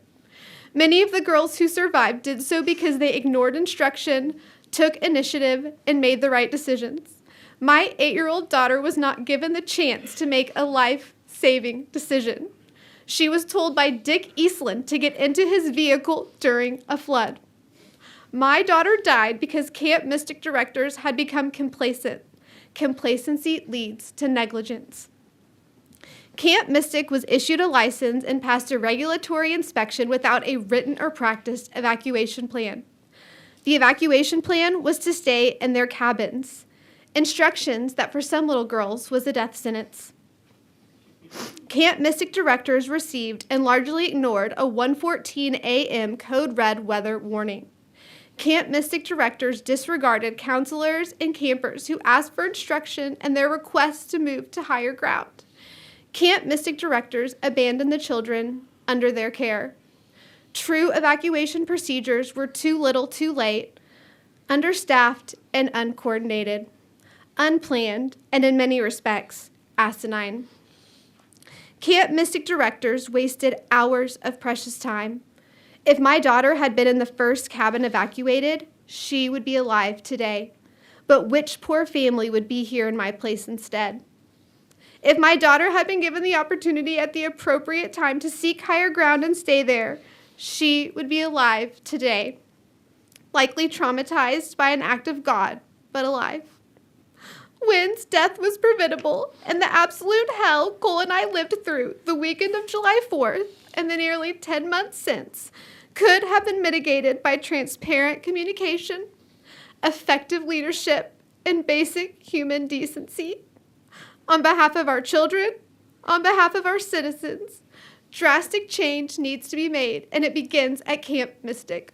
Many of the girls who survived did so because they ignored instruction, took initiative, and made the right decisions. My 8-year-old daughter was not given the chance to make a life-saving decision. She was told by Dick Eastland to get into his vehicle during a flood. My daughter died because Camp Mystic directors had become complacent. Complacency leads to negligence. Camp Mystic was issued a license and passed a regulatory inspection without a written or practiced evacuation plan. The evacuation plan was to stay in their cabins. Instructions that for some little girls was a death sentence. Camp Mystic directors received and largely ignored a 1:14 a.m. code red weather warning. Camp Mystic directors disregarded counselors and campers who asked for instruction and their requests to move to higher ground. Camp Mystic directors abandoned the children under their care. True evacuation procedures were too little too late, understaffed and uncoordinated, unplanned, and in many respects, asinine. Camp Mystic directors wasted hours of precious time. If my daughter had been in the first cabin evacuated, she would be alive today. But which poor family would be here in my place instead? If my daughter had been given the opportunity at the appropriate time to seek higher ground and stay there, she would be alive today. Likely traumatized by an act of God, but alive. Wynn's death was preventable, and the absolute hell Cole and I lived through the weekend of July 4th and the nearly 10 months since could have been mitigated by transparent communication, effective leadership, and basic human decency. On behalf of our children, on behalf of our citizens, drastic change needs to be made, and it begins at Camp Mystic.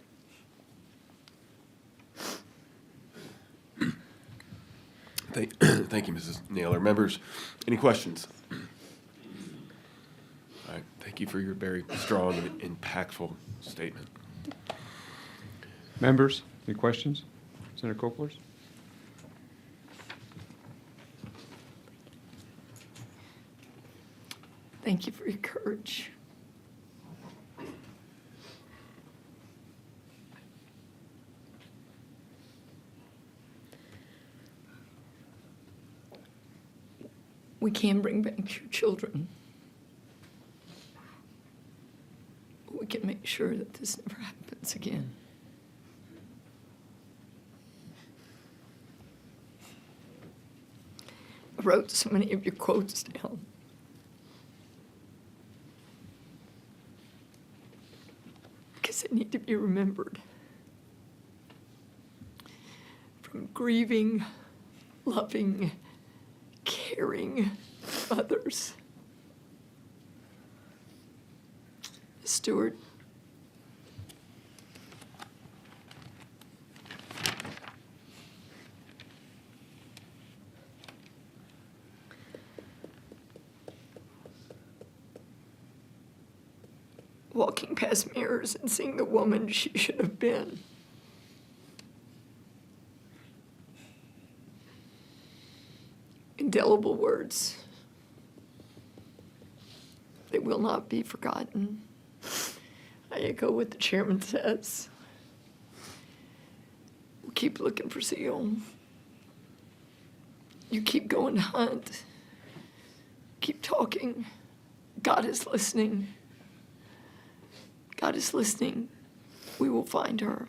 Thank you, Mrs. Naylor. Members, any questions? All right, thank you for your very strong and impactful statement. Members, any questions? Senator Coplers? Thank you for your courage. We can bring back your children. We can make sure that this never happens again. I wrote so many of your quotes down. Because they need to be remembered. From grieving, loving, caring mothers. Stuart, walking past mirrors and seeing the woman she should have been. Indelible words. They will not be forgotten. I echo what the chairman says. We'll keep looking for Seal. You keep going to hunt. Keep talking. God is listening. God is listening. We will find her.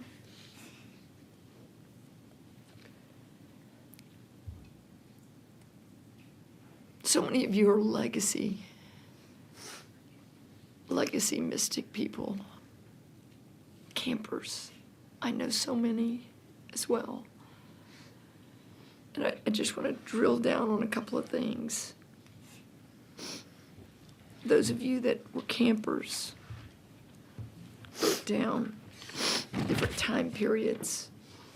So many of you are legacy mystic people, campers. I know so many as well. And I just want to drill down on a couple of things. Those of you that were campers wrote down different time periods,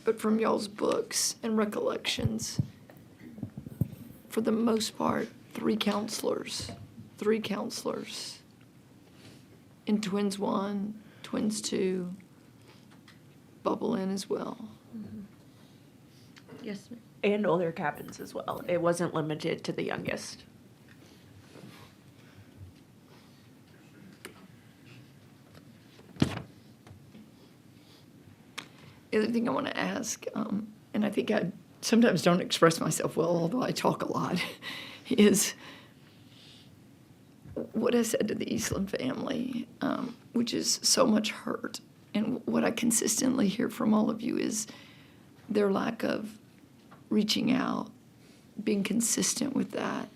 but from y'all's books and recollections, for the most part, three counselors in Twins 1, Twins 2, bubble in as well. Yes, ma'am. And older cabins as well. It wasn't limited to the youngest. The other thing I want to ask, and I think I sometimes don't express myself well, although I talk a lot, is what I said to the Eastland family, which is so much hurt. And what I consistently hear from all of you is their lack of reaching out, being consistent with that,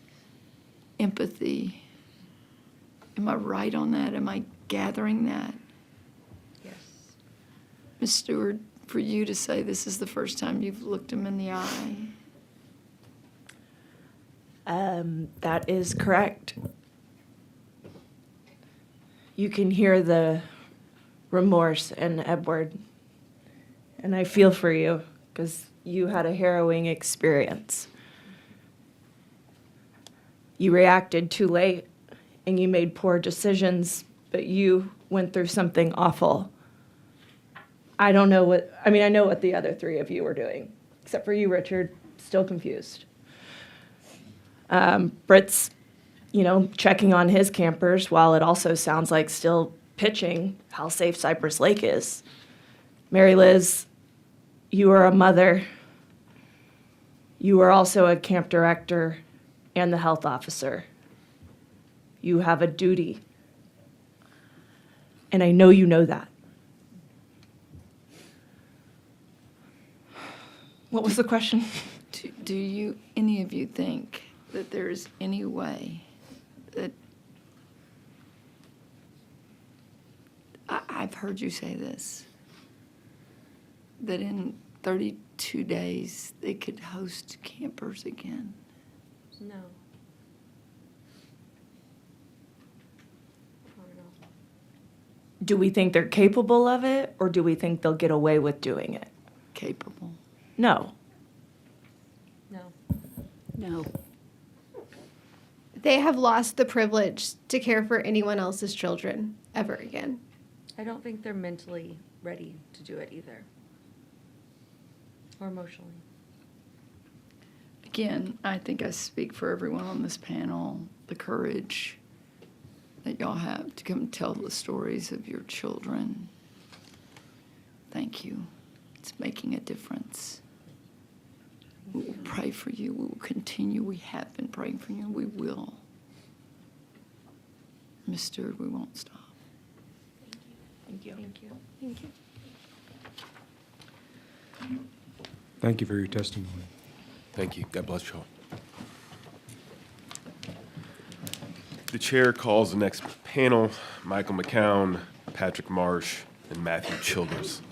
empathy. Am I right on that? Am I gathering that? Yes. Ms. Stewart, for you to say this is the first time you've looked him in the eye. That is correct. You can hear the remorse in Edward, and I feel for you because you had a harrowing experience. You reacted too late and you made poor decisions, but you went through something awful. I know what the other three of you were doing, except for you, Richard, still confused. Britt's, checking on his campers while it also sounds like still pitching how safe Cypress Lake is. Mary Liz, you are a mother. You are also a camp director and the health officer. You have a duty. And I know you know that. What was the question? Do you, any of you think that there's any way that, I've heard you say this, that in 32 days they could host campers again? No. Do we think they're capable of it, or do we think they'll get away with doing it? Capable. No. No. No. They have lost the privilege to care for anyone else's children ever again. I don't think they're mentally ready to do it either. Or emotionally. Again, I think I speak for everyone on this panel, the courage that y'all have to come tell the stories of your children. Thank you. It's making a difference. We will pray for you. We will continue. We have been praying for you. We will. Ms. Stewart, we won't stop. Thank you. Thank you. Thank you. Thank you for your testimony. Thank you. God bless you all. The chair calls the next panel, Michael McCown, Patrick Marsh, and Matthew Childers.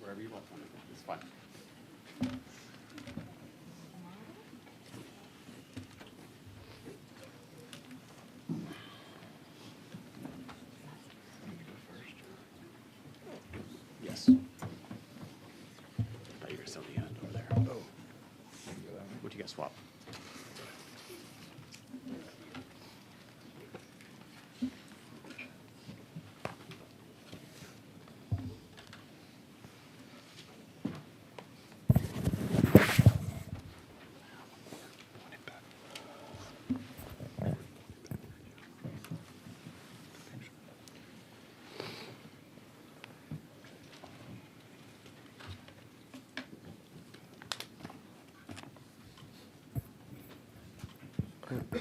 Wherever you want. It's fine. Would you guys swap?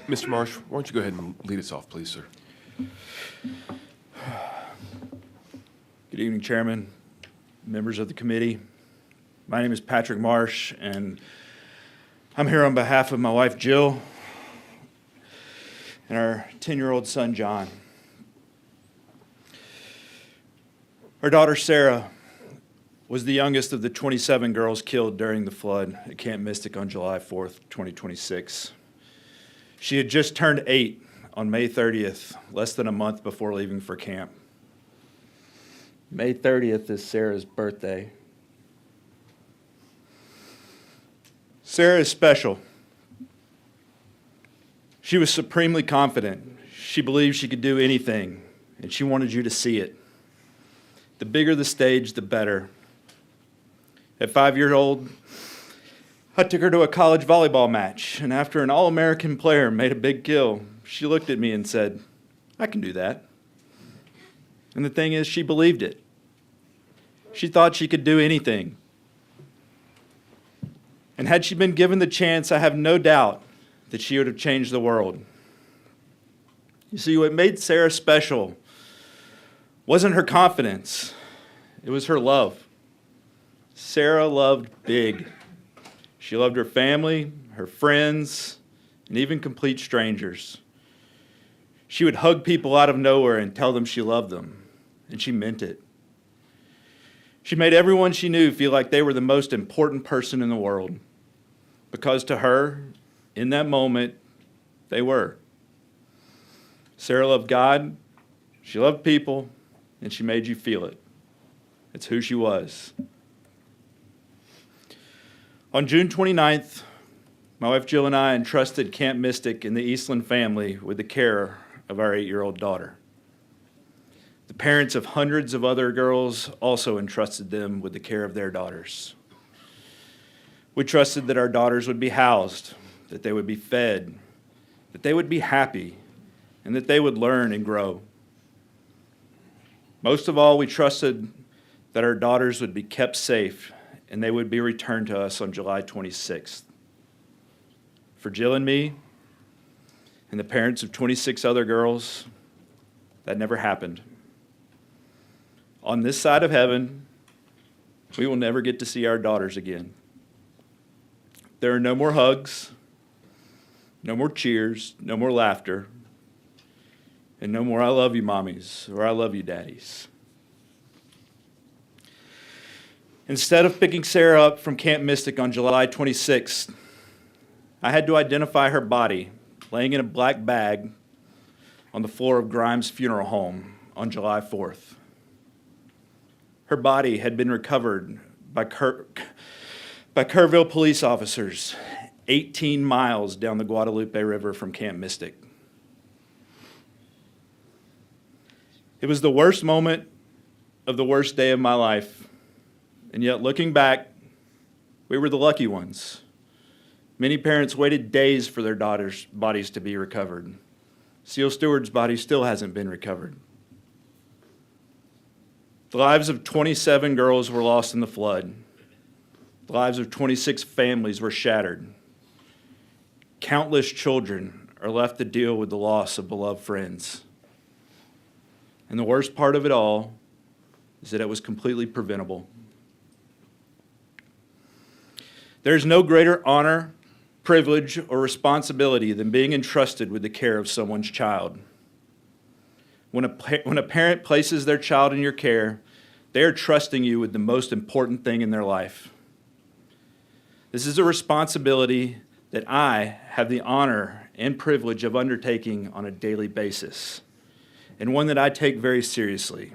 Mr. Marsh, why don't you go ahead and lead us off, please, sir? Good evening, Chairman, members of the committee. My name is Patrick Marsh, and I'm here on behalf of my wife, Jill, and our 10-year-old son, John. Our daughter, Sarah, was the youngest of the 27 girls killed during the flood at Camp Mystic on July 4th, 2026. She had just turned 8 on May 30th, less than a month before leaving for camp. May 30th is Sarah's birthday. Sarah is special. She was supremely confident. She believed she could do anything, and she wanted you to see it. The bigger the stage, the better. At 5 years old, I took her to a college volleyball match, and after an All-American player made a big kill, she looked at me and said, "I can do that." And the thing is, she believed it. She thought she could do anything. And had she been given the chance, I have no doubt that she would have changed the world. You see, what made Sarah special wasn't her confidence, it was her love. Sarah loved big. She loved her family, her friends, and even complete strangers. She would hug people out of nowhere and tell them she loved them, and she meant it. She made everyone she knew feel like they were the most important person in the world, because to her, in that moment, they were. Sarah loved God, she loved people, and she made you feel it. It's who she was. On June 29th, my wife Jill and I entrusted Camp Mystic and the Eastland family with the care of our 8-year-old daughter. The parents of hundreds of other girls also entrusted them with the care of their daughters. We trusted that our daughters would be housed, that they would be fed, that they would be happy, and that they would learn and grow. Most of all, we trusted that our daughters would be kept safe and they would be returned to us on July 26th. For Jill and me, and the parents of 26 other girls, that never happened. On this side of heaven, we will never get to see our daughters again. There are no more hugs, no more cheers, no more laughter, and no more "I love you, mommies," or "I love you, daddies." Instead of picking Sarah up from Camp Mystic on July 26th, I had to identify her body laying in a black bag on the floor of Grimes Funeral Home on July 4th. Her body had been recovered by Kerrville police officers 18 miles down the Guadalupe River from Camp Mystic. It was the worst moment of the worst day of my life. And yet, looking back, we were the lucky ones. Many parents waited days for their daughters' bodies to be recovered. Seal Stewart's body still hasn't been recovered. The lives of 27 girls were lost in the flood. The lives of 26 families were shattered. Countless children are left to deal with the loss of beloved friends. And the worst part of it all is that it was completely preventable. There is no greater honor, privilege, or responsibility than being entrusted with the care of someone's child. When a parent places their child in your care, they are trusting you with the most important thing in their life. This is a responsibility that I have the honor and privilege of undertaking on a daily basis, and one that I take very seriously.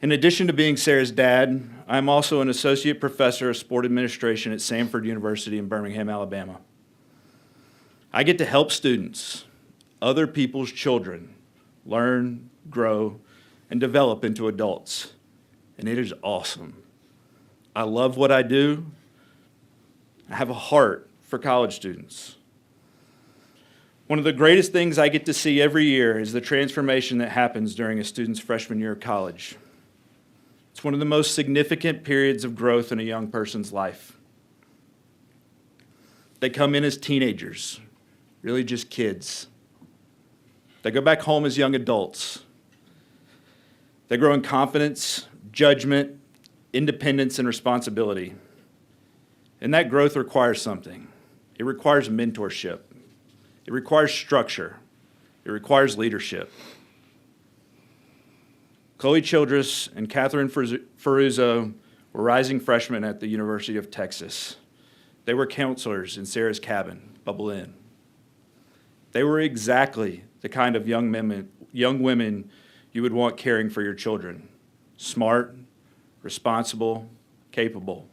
In addition to being Sarah's dad, I'm also an associate professor of sport administration at Samford University in Birmingham, Alabama. I get to help students, other people's children, learn, grow, and develop into adults. And it is awesome. I love what I do. I have a heart for college students. One of the greatest things I get to see every year is the transformation that happens during a student's freshman year of college. It's one of the most significant periods of growth in a young person's life. They come in as teenagers, really just kids. They go back home as young adults. They grow in confidence, judgment, independence, and responsibility. And that growth requires something. It requires mentorship. It requires structure. It requires leadership. Chloe Childress and Catherine Ferruzzo were rising freshmen at the University of Texas. They were counselors in Sarah's cabin, Bubble Inn. They were exactly the kind of young women you would want caring for your children. Smart, responsible, capable.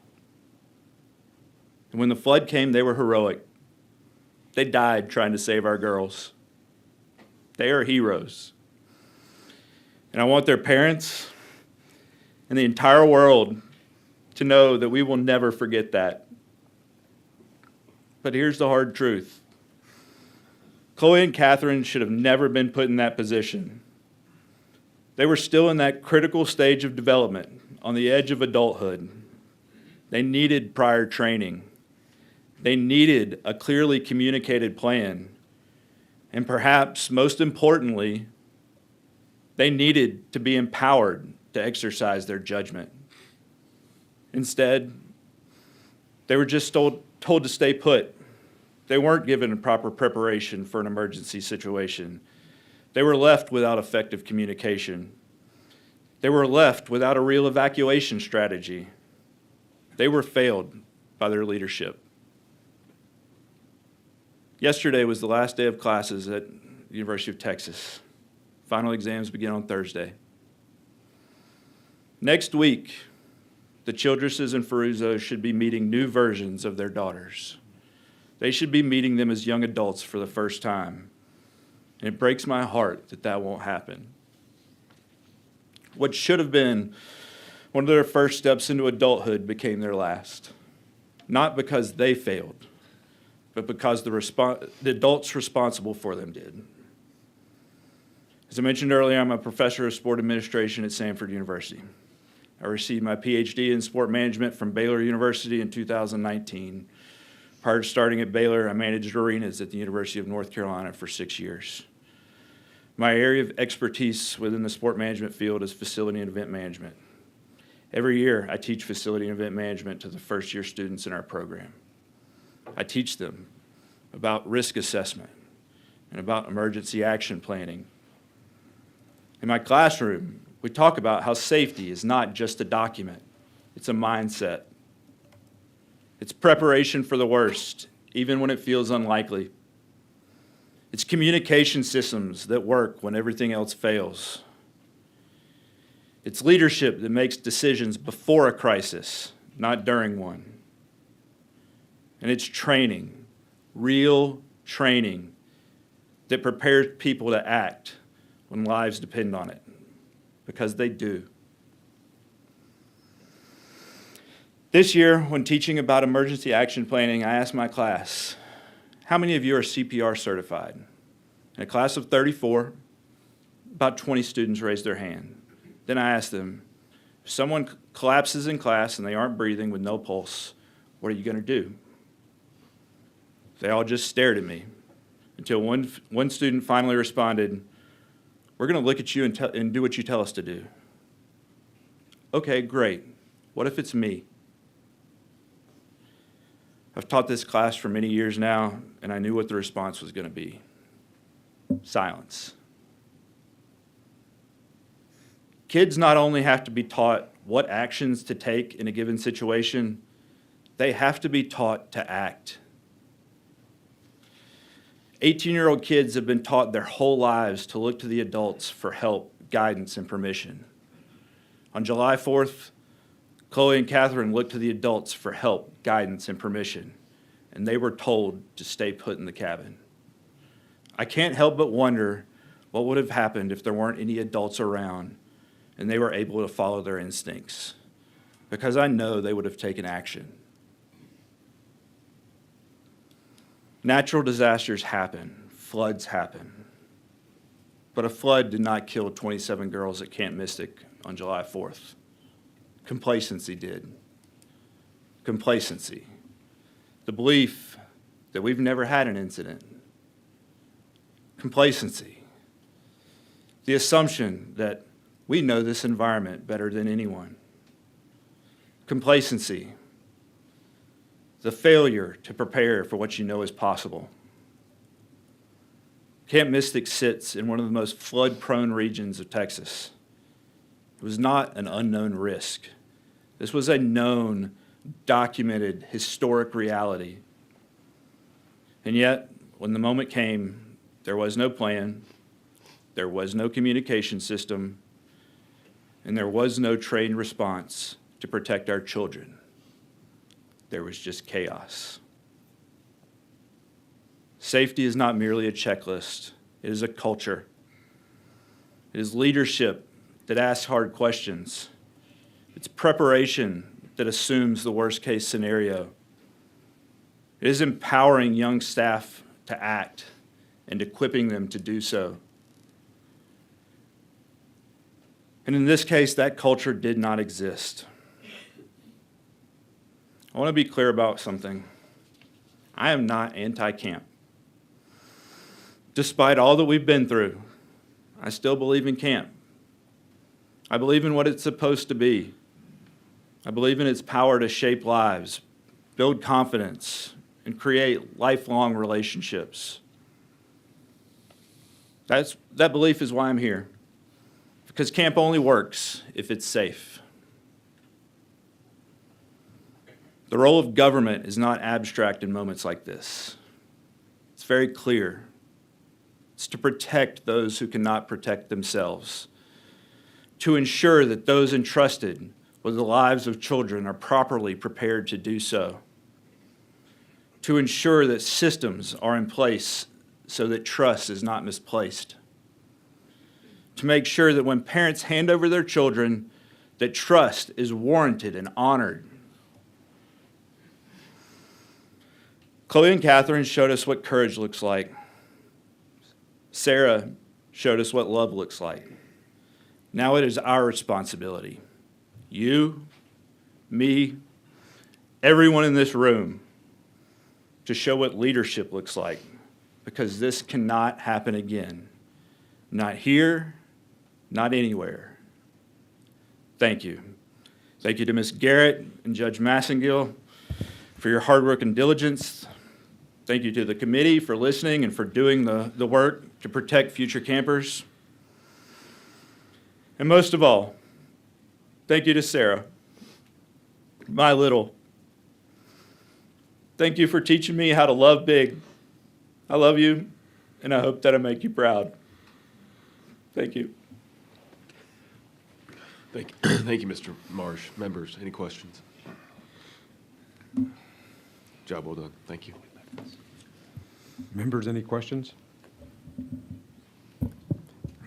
And when the flood came, they were heroic. They died trying to save our girls. They are heroes. And I want their parents and the entire world to know that we will never forget that. But here's the hard truth. Chloe and Catherine should have never been put in that position. They were still in that critical stage of development, on the edge of adulthood. They needed prior training. They needed a clearly communicated plan. And perhaps most importantly, they needed to be empowered to exercise their judgment. Instead, they were just told to stay put. They weren't given proper preparation for an emergency situation. They were left without effective communication. They were left without a real evacuation strategy. They were failed by their leadership. Yesterday was the last day of classes at the University of Texas. Final exams begin on Thursday. Next week, the Childresses and Ferruzzos should be meeting new versions of their daughters. They should be meeting them as young adults for the first time. And it breaks my heart that that won't happen. What should have been one of their first steps into adulthood became their last. Not because they failed, but because the adults responsible for them did. As I mentioned earlier, I'm a professor of sport administration at Samford University. I received my PhD in sport management from Baylor University in 2019. Prior to starting at Baylor, I managed arenas at the University of North Carolina for 6 years. My area of expertise within the sport management field is facility and event management. Every year, I teach facility and event management to the first-year students in our program. I teach them about risk assessment and about emergency action planning. In my classroom, we talk about how safety is not just a document, it's a mindset. It's preparation for the worst, even when it feels unlikely. It's communication systems that work when everything else fails. It's leadership that makes decisions before a crisis, not during one. And it's training, real training, that prepares people to act when lives depend on it, because they do. This year, when teaching about emergency action planning, I asked my class, how many of you are CPR certified? In a class of 34, about 20 students raised their hand. Then I asked them, if someone collapses in class and they aren't breathing with no pulse, what are you going to do? They all just stared at me until one student finally responded, we're going to look at you and do what you tell us to do. Okay, great. What if it's me? I've taught this class for many years now, and I knew what the response was going to be. Silence. Kids not only have to be taught what actions to take in a given situation, they have to be taught to act. 18-year-old kids have been taught their whole lives to look to the adults for help, guidance, and permission. On July 4th, Chloe and Catherine looked to the adults for help, guidance, and permission, and they were told to stay put in the cabin. I can't help but wonder what would have happened if there weren't any adults around and they were able to follow their instincts, because I know they would have taken action. Natural disasters happen, floods happen, but a flood did not kill 27 girls at Camp Mystic on July 4th. Complacency did. Complacency. The belief that we've never had an incident. Complacency. The assumption that we know this environment better than anyone. Complacency. The failure to prepare for what you know is possible. Camp Mystic sits in one of the most flood-prone regions of Texas. It was not an unknown risk. This was a known, documented, historic reality. And yet, when the moment came, there was no plan, there was no communication system, and there was no trained response to protect our children. There was just chaos. Safety is not merely a checklist, it is a culture. It is leadership that asks hard questions. It's preparation that assumes the worst-case scenario. It is empowering young staff to act and equipping them to do so. And in this case, that culture did not exist. I want to be clear about something. I am not anti-camp. Despite all that we've been through, I still believe in camp. I believe in what it's supposed to be. I believe in its power to shape lives, build confidence, and create lifelong relationships. That belief is why I'm here, because camp only works if it's safe. The role of government is not abstract in moments like this. It's very clear. It's to protect those who cannot protect themselves, to ensure that those entrusted with the lives of children are properly prepared to do so, to ensure that systems are in place so that trust is not misplaced, to make sure that when parents hand over their children, that trust is warranted and honored. Chloe and Catherine showed us what courage looks like. Sarah showed us what love looks like. Now it is our responsibility. You, me, everyone in this room, to show what leadership looks like, because this cannot happen again. Not here, not anywhere. Thank you. Thank you to Ms. Garrett and Judge Massengill for your hard work and diligence. Thank you to the committee for listening and for doing the work to protect future campers. And most of all, thank you to Sarah, my little. Thank you for teaching me how to love big. I love you, and I hope that I make you proud. Thank you. Thank you, Mr. Marsh. Members, any questions? Job well done. Thank you. Members, any questions?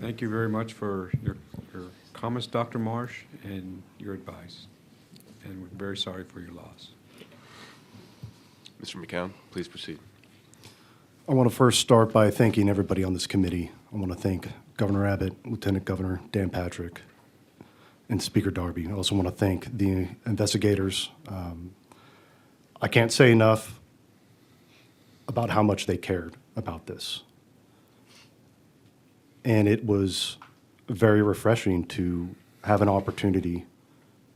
Thank you very much for your comments, Dr. Marsh, and your advice. And we're very sorry for your loss. Mr. McCown, please proceed. I want to first start by thanking everybody on this committee. I want to thank Governor Abbott, Lieutenant Governor Dan Patrick, and Speaker Darby. I also want to thank the investigators. I can't say enough about how much they cared about this. And it was very refreshing to have an opportunity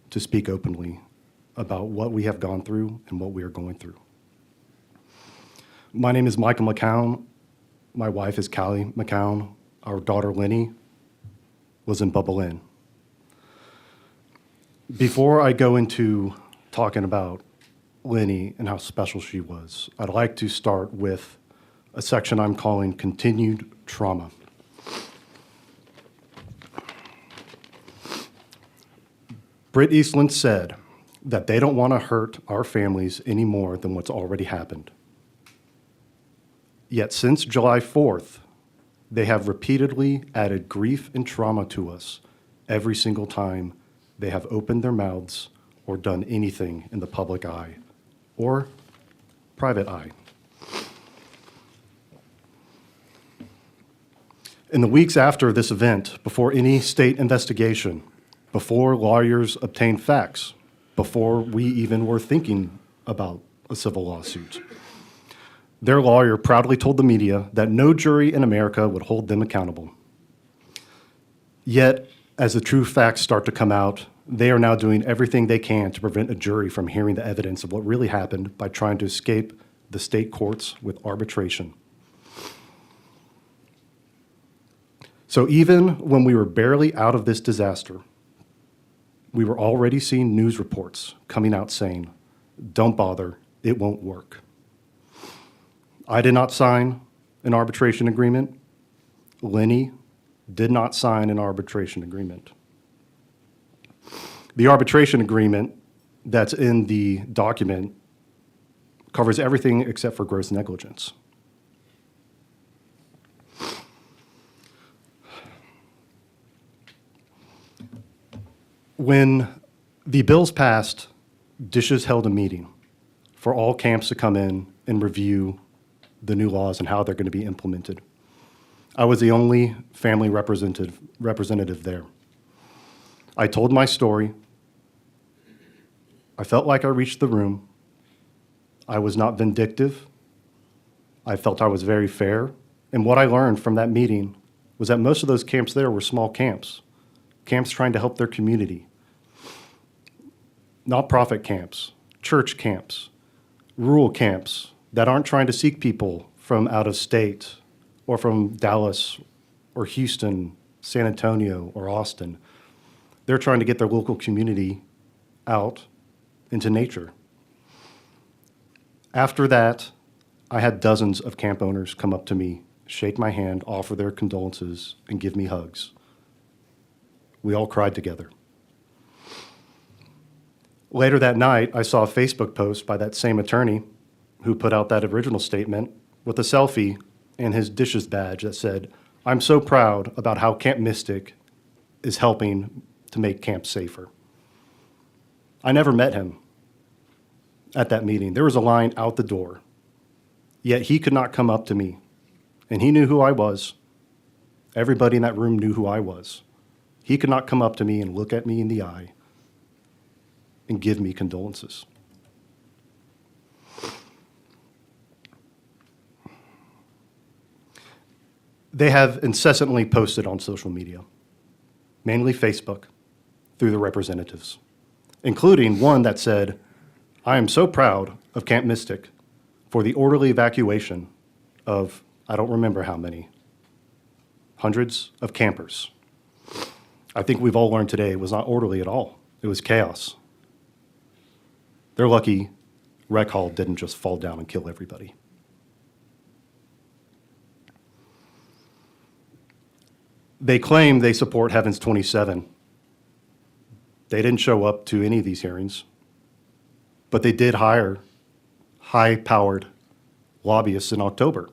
to speak openly about what we have gone through and what we are going through. My name is Michael McCown. My wife is Callie McCown. Our daughter, Lenny, was in Bubble Inn. Before I go into talking about Lenny and how special she was, I'd like to start with a section I'm calling Continued Trauma. Britt Eastland said that they don't want to hurt our families any more than what's already happened. Yet since July 4th, they have repeatedly added grief and trauma to us every single time they have opened their mouths or done anything in the public eye or private eye. In the weeks after this event, before any state investigation, before lawyers obtained facts, before we even were thinking about a civil lawsuit, their lawyer proudly told the media that no jury in America would hold them accountable. Yet, as the true facts start to come out, they are now doing everything they can to prevent a jury from hearing the evidence of what really happened by trying to escape the state courts with arbitration. So even when we were barely out of this disaster, we were already seeing news reports coming out saying, "Don't bother, it won't work." I did not sign an arbitration agreement. Lenny did not sign an arbitration agreement. The arbitration agreement that's in the document covers everything except for gross negligence. When the bills passed, DISHES held a meeting for all camps to come in and review the new laws and how they're going to be implemented. I was the only family representative there. I told my story. I felt like I reached the room. I was not vindictive. I felt I was very fair. And what I learned from that meeting was that most of those camps there were small camps, camps trying to help their community. Nonprofit camps, church camps, rural camps that aren't trying to seek people from out of state or from Dallas or Houston, San Antonio or Austin. They're trying to get their local community out into nature. After that, I had dozens of camp owners come up to me, shake my hand, offer their condolences, and give me hugs. We all cried together. Later that night, I saw a Facebook post by that same attorney who put out that original statement with a selfie and his DISHES badge that said, "I'm so proud about how Camp Mystic is helping to make camps safer." I never met him at that meeting. There was a line out the door, yet he could not come up to me, and he knew who I was. Everybody in that room knew who I was. He could not come up to me and look at me in the eye and give me condolences. They have incessantly posted on social media, mainly Facebook, through the representatives, including one that said, "I am so proud of Camp Mystic for the orderly evacuation of," I don't remember how many, hundreds of campers. I think we've all learned today it was not orderly at all. It was chaos. They're lucky Rec Hall didn't just fall down and kill everybody. They claim they support Heavens 27. They didn't show up to any of these hearings, but they did hire high-powered lobbyists in October.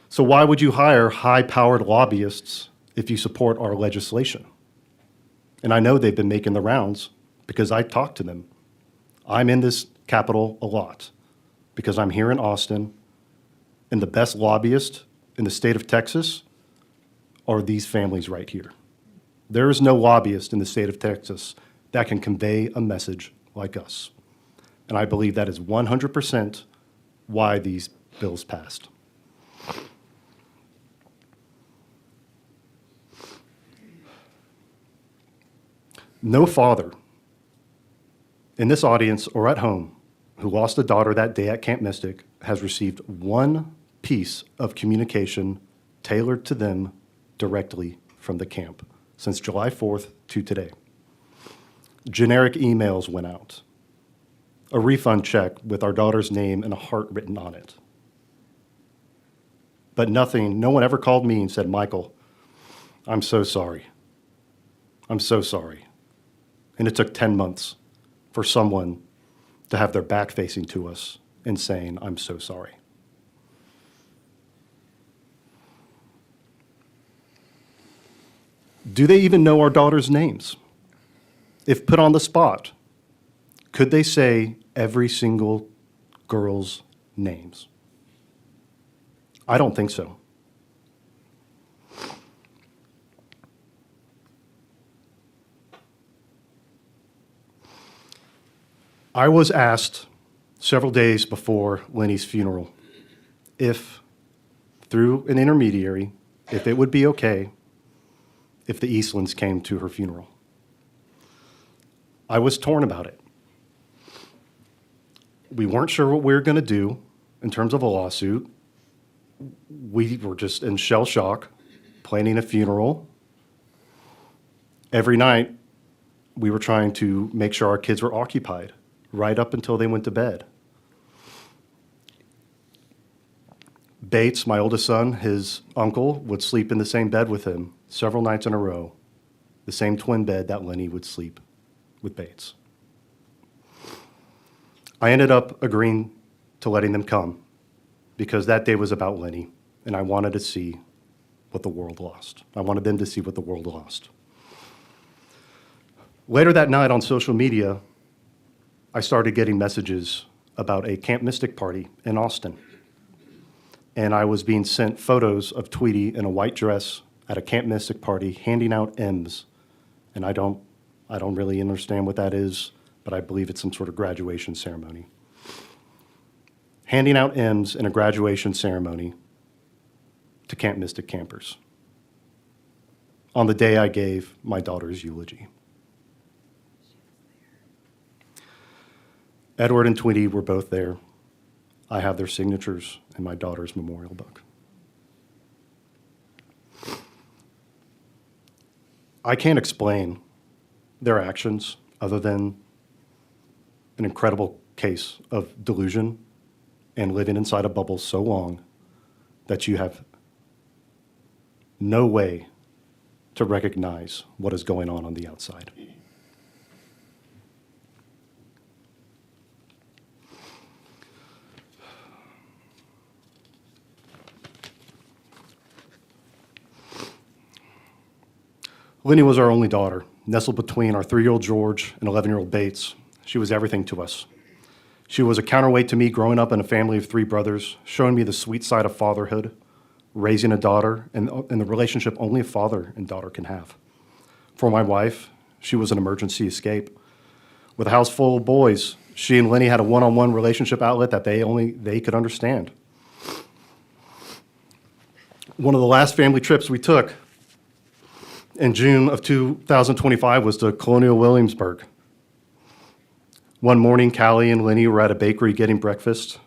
So why would you hire high-powered lobbyists if you support our legislation? And I know they've been making the rounds because I talked to them. I'm in this Capitol a lot because I'm here in Austin, and the best lobbyist in the state of Texas are these families right here. There is no lobbyist in the state of Texas that can convey a message like us. And I believe that is 100% why these bills passed. No father in this audience or at home who lost a daughter that day at Camp Mystic has received one piece of communication tailored to them directly from the camp since July 4th to today. Generic emails went out. A refund check with our daughter's name and a heart written on it. But nothing, no one ever called me and said, "Michael, I'm so sorry. I'm so sorry." And it took 10 months for someone to have their back facing to us and saying, I'm so sorry. Do they even know our daughters' names? If put on the spot, could they say every single girl's names? I don't think so. I was asked several days before Lenny's funeral if, through an intermediary, if it would be okay if the Eastlands came to her funeral. I was torn about it. We weren't sure what we were going to do in terms of a lawsuit. We were just in shell shock, planning a funeral. Every night, we were trying to make sure our kids were occupied right up until they went to bed. Bates, my oldest son, his uncle, would sleep in the same bed with him several nights in a row, the same twin bed that Lenny would sleep with Bates. I ended up agreeing to letting them come because that day was about Lenny, and I wanted to see what the world lost. I wanted them to see what the world lost. Later that night on social media, I started getting messages about a Camp Mystic party in Austin. And I was being sent photos of Tweety in a white dress at a Camp Mystic party handing out M's. And I don't really understand what that is, but I believe it's some sort of graduation ceremony. Handing out M's in a graduation ceremony to Camp Mystic campers on the day I gave my daughter's eulogy. Edward and Tweety were both there. I have their signatures in my daughter's memorial book. I can't explain their actions other than an incredible case of delusion and living inside a bubble so long that you have no way to recognize what is going on the outside. Lenny was our only daughter, nestled between our 3-year-old George and 11-year-old Bates. She was everything to us. She was a counterweight to me growing up in a family of 3 brothers, showing me the sweet side of fatherhood, raising a daughter, and the relationship only a father and daughter can have. For my wife, she was an emergency escape. With a house full of boys, she and Lenny had a one-on-one relationship outlet that they could understand. One of the last family trips we took in June of 2025 was to Colonial Williamsburg. One morning, Callie and Lenny were at a bakery getting breakfast,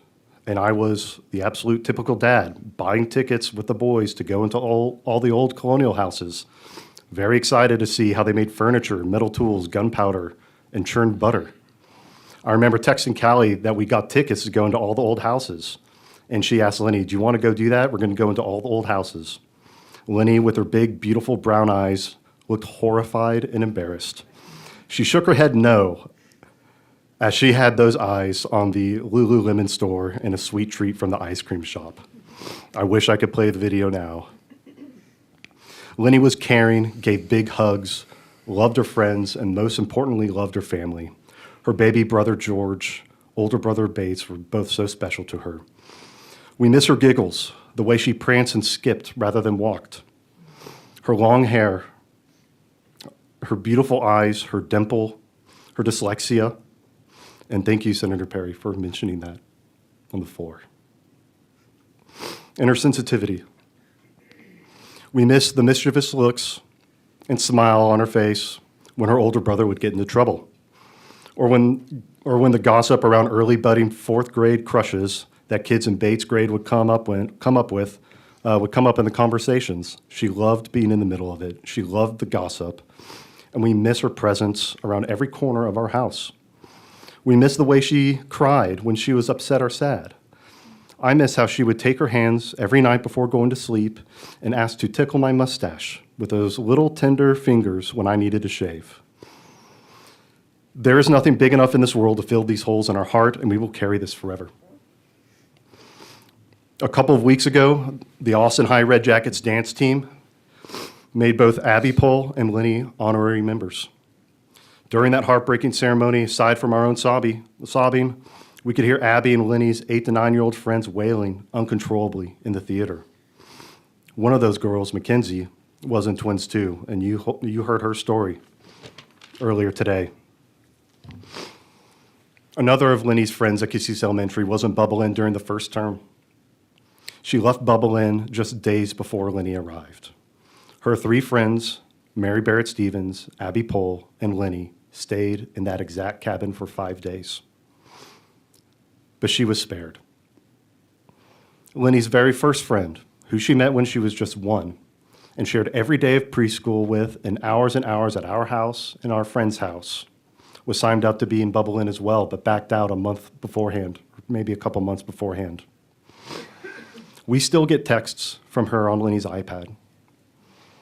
and I was the absolute typical dad, buying tickets with the boys to go into all the old colonial houses. Very excited to see how they made furniture, metal tools, gunpowder, and churned butter. I remember texting Callie that we got tickets to go into all the old houses, and she asked Lenny, do you want to go do that? We're going to go into all the old houses. Lenny, with her big, beautiful brown eyes, looked horrified and embarrassed. She shook her head no, as she had those eyes on the Lululemon store and a sweet treat from the ice cream shop. I wish I could play the video now. Lenny was caring, gave big hugs, loved her friends, and most importantly, loved her family. Her baby brother, George, older brother, Bates, were both so special to her. We miss her giggles, the way she pranced and skipped rather than walked. Her long hair, her beautiful eyes, her dimple, her dyslexia. And thank you, Senator Perry, for mentioning that on the floor. And her sensitivity. We miss the mischievous looks and smile on her face when her older brother would get into trouble. Or when the gossip around early budding 4th grade crushes that kids in Bates' grade would come up in the conversations. She loved being in the middle of it. She loved the gossip. And we miss her presence around every corner of our house. We miss the way she cried when she was upset or sad. I miss how she would take her hands every night before going to sleep and ask to tickle my mustache with those little tender fingers when I needed to shave. There is nothing big enough in this world to fill these holes in our heart, and we will carry this forever. A couple of weeks ago, the Austin High Red Jackets dance team made both Abby Pohl and Lenny honorary members. During that heartbreaking ceremony, aside from our own sobbing, we could hear Abby and Lenny's 8 to 9-year-old friends wailing uncontrollably in the theater. One of those girls, Mackenzie, was in Twins too, and you heard her story earlier today. Another of Lenny's friends at Cassis Elementary was in Bubble Inn during the first term. She left Bubble Inn just days before Lenny arrived. Her 3 friends, Mary Barrett Stevens, Abby Pohl, and Lenny, stayed in that exact cabin for 5 days. But she was spared. Lenny's very first friend, who she met when she was just 1, and shared every day of preschool with and hours at our house and our friend's house, was signed up to be in Bubble Inn as well, but backed out a month beforehand, maybe a couple months beforehand. We still get texts from her on Lenny's iPad,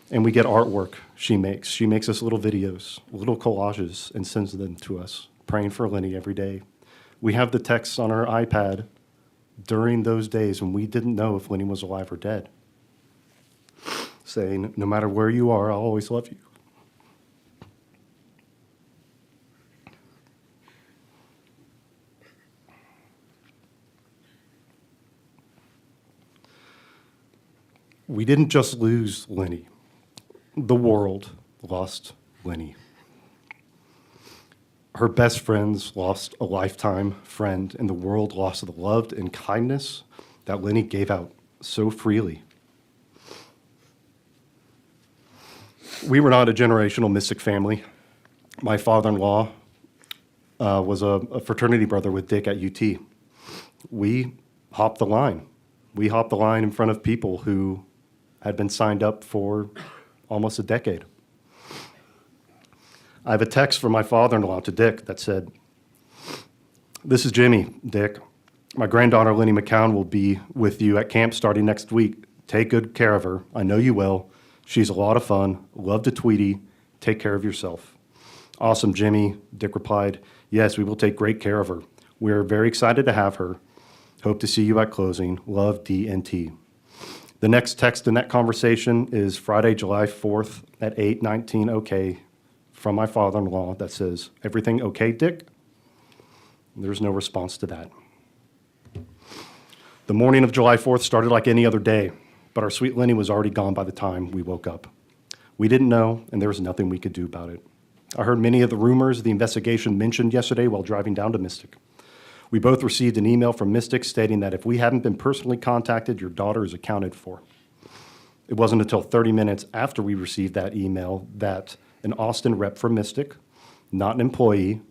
and we get artwork she makes. She makes us little videos, little collages, and sends them to us, praying for Lenny every day. We have the texts on her iPad during those days when we didn't know if Lenny was alive or dead, saying, no matter where you are, I'll always love you. We didn't just lose Lenny. The world lost Lenny. Her best friends lost a lifetime friend, and the world lost the love and kindness that Lenny gave out so freely. We were not a generational mystic family. My father-in-law was a fraternity brother with Dick at UT. We hopped the line. We hopped the line in front of people who had been signed up for almost a decade. I have a text from my father-in-law to Dick that said, "This is Jimmy, Dick. My granddaughter, Lenny McCown, will be with you at camp starting next week. Take good care of her. I know you will. She's a lot of fun. Love to Tweety. Take care of yourself." "Awesome, Jimmy," Dick replied. "Yes, we will take great care of her. We are very excited to have her. Hope to see you at closing. Love, D&T." The next text in that conversation is Friday, July 4th at 8:19 OK from my father-in-law that says, "Everything okay, Dick?" There's no response to that. The morning of July 4th started like any other day, but our sweet Lenny was already gone by the time we woke up. We didn't know, and there was nothing we could do about it. I heard many of the rumors the investigation mentioned yesterday while driving down to Mystic. We both received an email from Mystic stating that if we haven't been personally contacted, your daughter is accounted for. It wasn't until 30 minutes after we received that email that an Austin rep from Mystic, not an employee,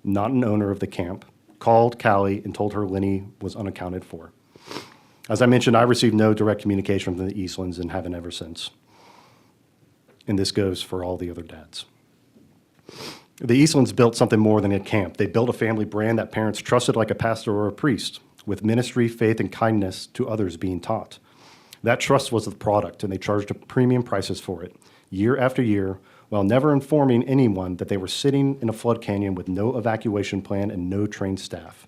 not an owner of the camp, called Callie and told her Lenny was unaccounted for. As I mentioned, I received no direct communication from the Eastlands and haven't ever since. And this goes for all the other dads. The Eastlands built something more than a camp. They built a family brand that parents trusted like a pastor or a priest, with ministry, faith, and kindness to others being taught. That trust was the product, and they charged premium prices for it, year after year, while never informing anyone that they were sitting in a flood canyon with no evacuation plan and no trained staff.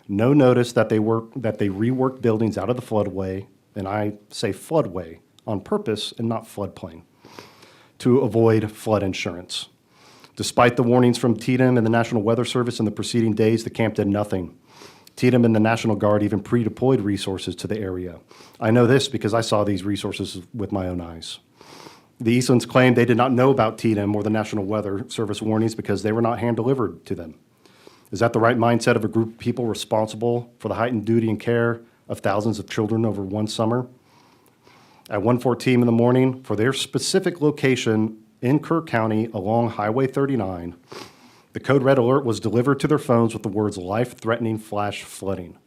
No notice that they reworked buildings out of the floodway, and I say floodway on purpose and not floodplain, to avoid flood insurance. Despite the warnings from TDM and the National Weather Service in the preceding days, the camp did nothing. TDM and the National Guard even pre-deployed resources to the area. I know this because I saw these resources with my own eyes. The Eastlands claimed they did not know about TDM or the National Weather Service warnings because they were not hand-delivered to them. Is that the right mindset of a group of people responsible for the heightened duty and care of thousands of children over one summer? At 1:14 in the morning, for their specific location in Kirk County along Highway 39, the code red alert was delivered to their phones with the words life-threatening flash flooding.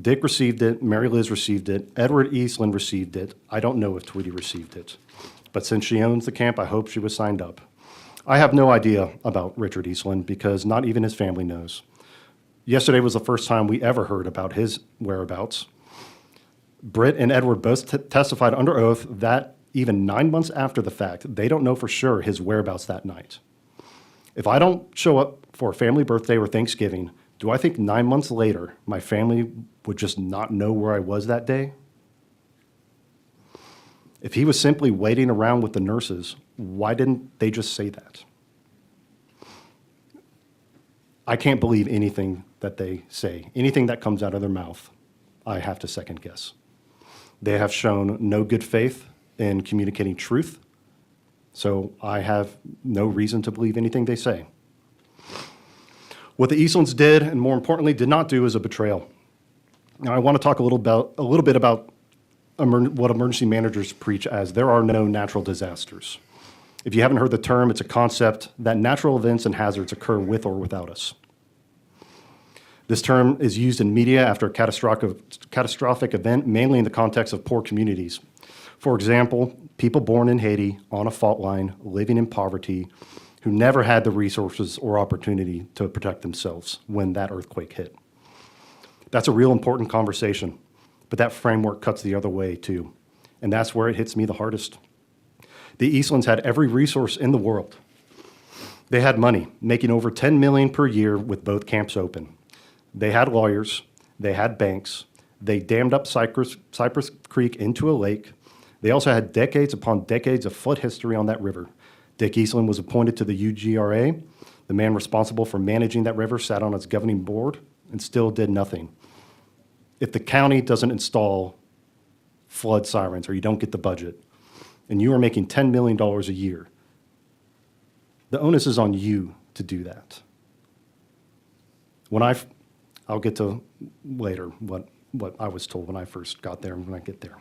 Dick received it, Mary Liz received it, Edward Eastland received it. I don't know if Tweety received it. But since she owns the camp, I hope she was signed up. I have no idea about Richard Eastland because not even his family knows. Yesterday was the first time we ever heard about his whereabouts. Britt and Edward both testified under oath that even 9 months after the fact, they don't know for sure his whereabouts that night. If I don't show up for a family birthday or Thanksgiving, do I think 9 months later my family would just not know where I was that day? If he was simply waiting around with the nurses, why didn't they just say that? I can't believe anything that they say. Anything that comes out of their mouth, I have to second guess. They have shown no good faith in communicating truth, so I have no reason to believe anything they say. What the Eastlands did, and more importantly, did not do, is a betrayal. Now, I want to talk a little bit about what emergency managers preach as there are no natural disasters. If you haven't heard the term, it's a concept that natural events and hazards occur with or without us. This term is used in media after a catastrophic event, mainly in the context of poor communities. For example, people born in Haiti on a fault line, living in poverty, who never had the resources or opportunity to protect themselves when that earthquake hit. That's a real important conversation, but that framework cuts the other way too, and that's where it hits me the hardest. The Eastlands had every resource in the world. They had money, making over $10 million per year with both camps open. They had lawyers, they had banks, they dammed up Cypress Creek into a lake. They also had decades upon decades of flood history on that river. Dick Eastland was appointed to the UGRA. The man responsible for managing that river sat on its governing board and still did nothing. If the county doesn't install flood sirens or you don't get the budget, and you are making $10 million a year, the onus is on you to do that. I'll get to later what I was told when I first got there and when I get there.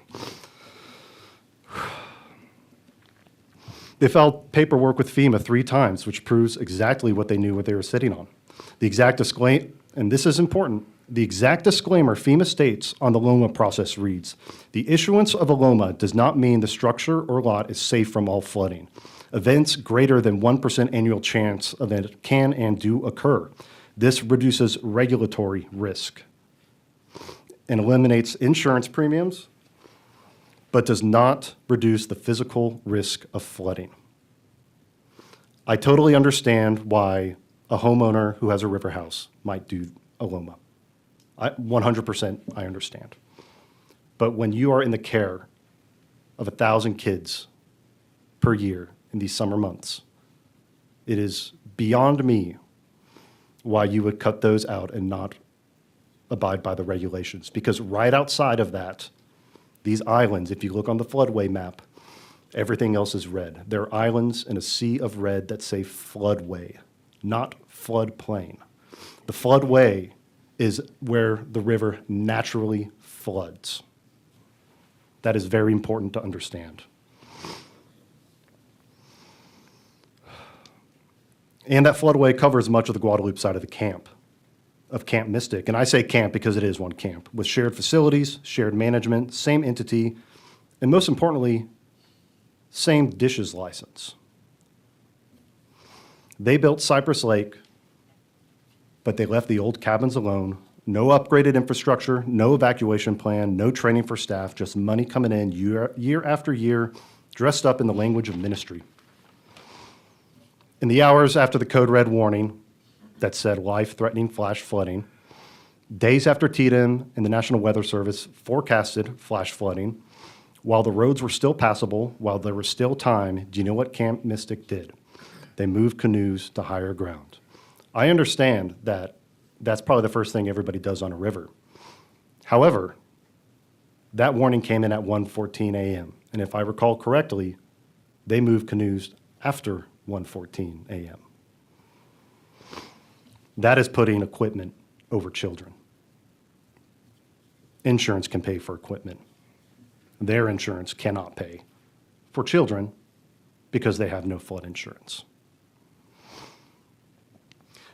They filed paperwork with FEMA 3 times, which proves exactly what they knew what they were sitting on. The exact disclaimer, and this is important, the exact disclaimer FEMA states on the LOMA process reads, the issuance of a LOMA does not mean the structure or lot is safe from all flooding. Events greater than 1% annual chance of it can and do occur. This reduces regulatory risk and eliminates insurance premiums, but does not reduce the physical risk of flooding. I totally understand why a homeowner who has a river house might do a LOMA. 100% I understand. But when you are in the care of 1,000 kids per year in these summer months, it is beyond me why you would cut those out and not abide by the regulations. Because right outside of that, these islands, if you look on the floodway map, everything else is red. There are islands in a sea of red that say floodway, not floodplain. The floodway is where the river naturally floods. That is very important to understand. And that floodway covers much of the Guadalupe side of the camp, of Camp Mystic. And I say camp because it is one camp, with shared facilities, shared management, same entity, and most importantly, same dishes license. They built Cypress Lake, but they left the old cabins alone. No upgraded infrastructure, no evacuation plan, no training for staff, just money coming in year after year, dressed up in the language of ministry. In the hours after the code red warning that said life-threatening flash flooding, days after TDM and the National Weather Service forecasted flash flooding, while the roads were still passable, while there was still time, do you know what Camp Mystic did? They moved canoes to higher ground. I understand that that's probably the first thing everybody does on a river. However, that warning came in at 1:14 a.m., and if I recall correctly, they moved canoes after 1:14 a.m. That is putting equipment over children. Insurance can pay for equipment. Their insurance cannot pay for children because they have no flood insurance.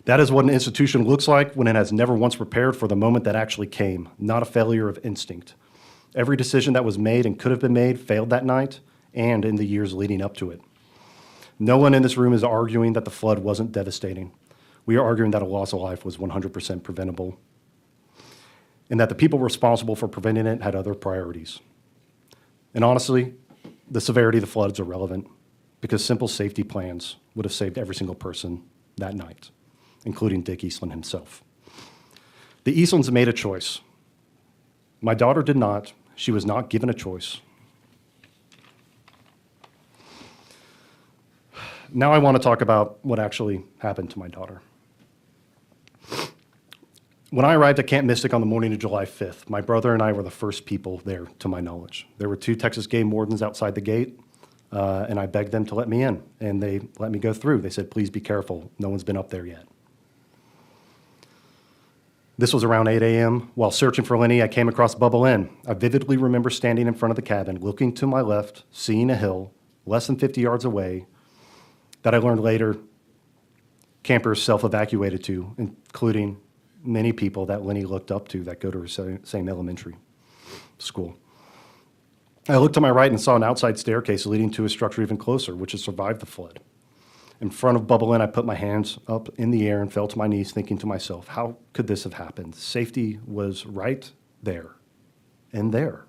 That is what an institution looks like when it has never once prepared for the moment that actually came, not a failure of instinct. Every decision that was made and could have been made failed that night and in the years leading up to it. No one in this room is arguing that the flood wasn't devastating. We are arguing that a loss of life was 100% preventable and that the people responsible for preventing it had other priorities. And honestly, the severity of the flood is irrelevant because simple safety plans would have saved every single person that night, including Dick Eastland himself. The Eastlands made a choice. My daughter did not. She was not given a choice. Now I want to talk about what actually happened to my daughter. When I arrived at Camp Mystic on the morning of July 5th, my brother and I were the first people there, to my knowledge. There were 2 Texas game wardens outside the gate, and I begged them to let me in, and they let me go through. They said, please be careful. No one's been up there yet. This was around 8 a.m. While searching for Lenny, I came across Bubble Inn. I vividly remember standing in front of the cabin, looking to my left, seeing a hill less than 50 yards away that I learned later campers self-evacuated to, including many people that Lenny looked up to that go to her same elementary school. I looked to my right and saw an outside staircase leading to a structure even closer, which had survived the flood. In front of Bubble Inn, I put my hands up in the air and fell to my knees, thinking to myself, how could this have happened? Safety was right there and there.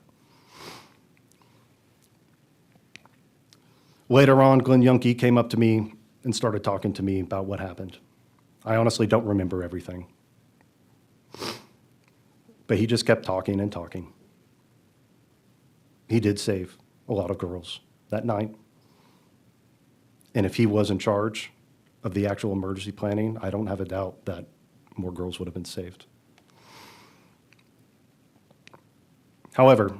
Later on, Glenn Yunke came up to me and started talking to me about what happened. I honestly don't remember everything. But he just kept talking and talking. He did save a lot of girls that night. And if he was in charge of the actual emergency planning, I don't have a doubt that more girls would have been saved. However,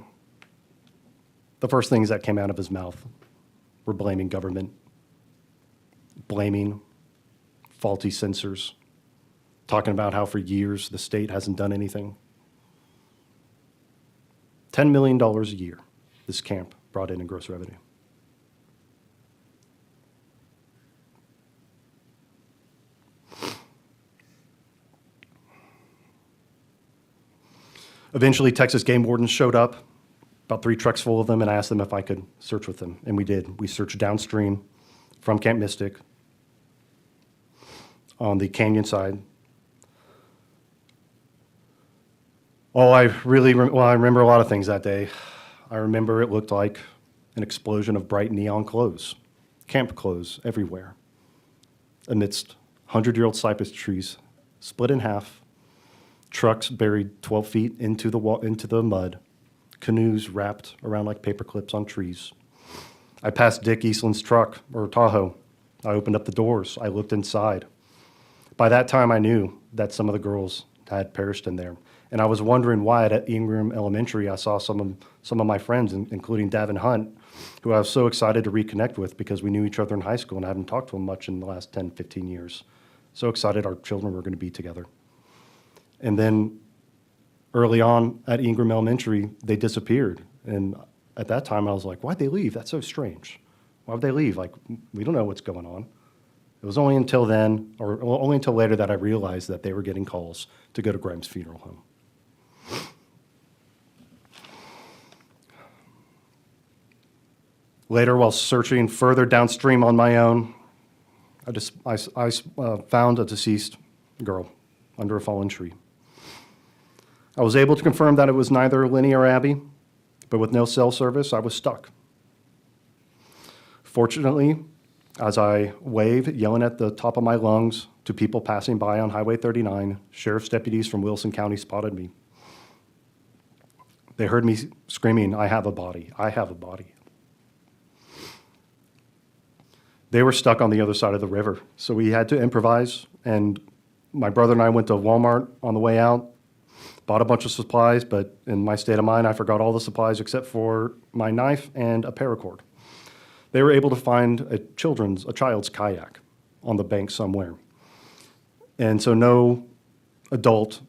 the first things that came out of his mouth were blaming government, blaming faulty sensors, talking about how for years the state hasn't done anything. $10 million a year this camp brought in gross revenue. Eventually, Texas game wardens showed up, about 3 trucks full of them, and I asked them if I could search with them, and we did. We searched downstream from Camp Mystic on the canyon side. I remember a lot of things that day. I remember it looked like an explosion of bright neon clothes, camp clothes everywhere, amidst 100-year-old cypress trees split in half, trucks buried 12 feet into the mud, canoes wrapped around like paper clips on trees. I passed Dick Eastland's truck, or Tahoe. I opened up the doors. I looked inside. By that time, I knew that some of the girls had perished in there. And I was wondering why at Ingram Elementary I saw some of my friends, including Davin Hunt, who I was so excited to reconnect with because we knew each other in high school and I hadn't talked to him much in the last 10, 15 years. So excited our children were going to be together. And then early on at Ingram Elementary, they disappeared. And at that time, I was like, why'd they leave? That's so strange. Why would they leave? Like, we don't know what's going on. It was only until then, or only until later, that I realized that they were getting calls to go to Grimes Funeral Home. Later, while searching further downstream on my own, I found a deceased girl under a fallen tree. I was able to confirm that it was neither Lenny or Abby, but with no cell service, I was stuck. Fortunately, as I waved, yelling at the top of my lungs to people passing by on Highway 39, sheriff's deputies from Wilson County spotted me. They heard me screaming, "I have a body, I have a body." They were stuck on the other side of the river, so we had to improvise, and my brother and I went to Walmart on the way out, bought a bunch of supplies, but in my state of mind, I forgot all the supplies except for my knife and a paracord. They were able to find a child's kayak on the bank somewhere. And so no adult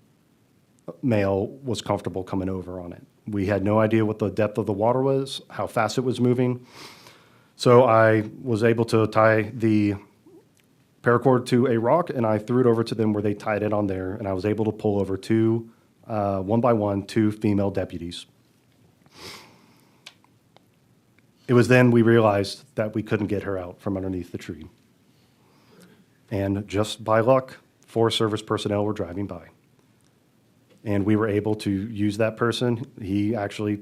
male was comfortable coming over on it. We had no idea what the depth of the water was, how fast it was moving. So I was able to tie the paracord to a rock, and I threw it over to them where they tied it on there, and I was able to pull over one by one, two female deputies. It was then we realized that we couldn't get her out from underneath the tree. And just by luck, 4 service personnel were driving by. And we were able to use that person. He actually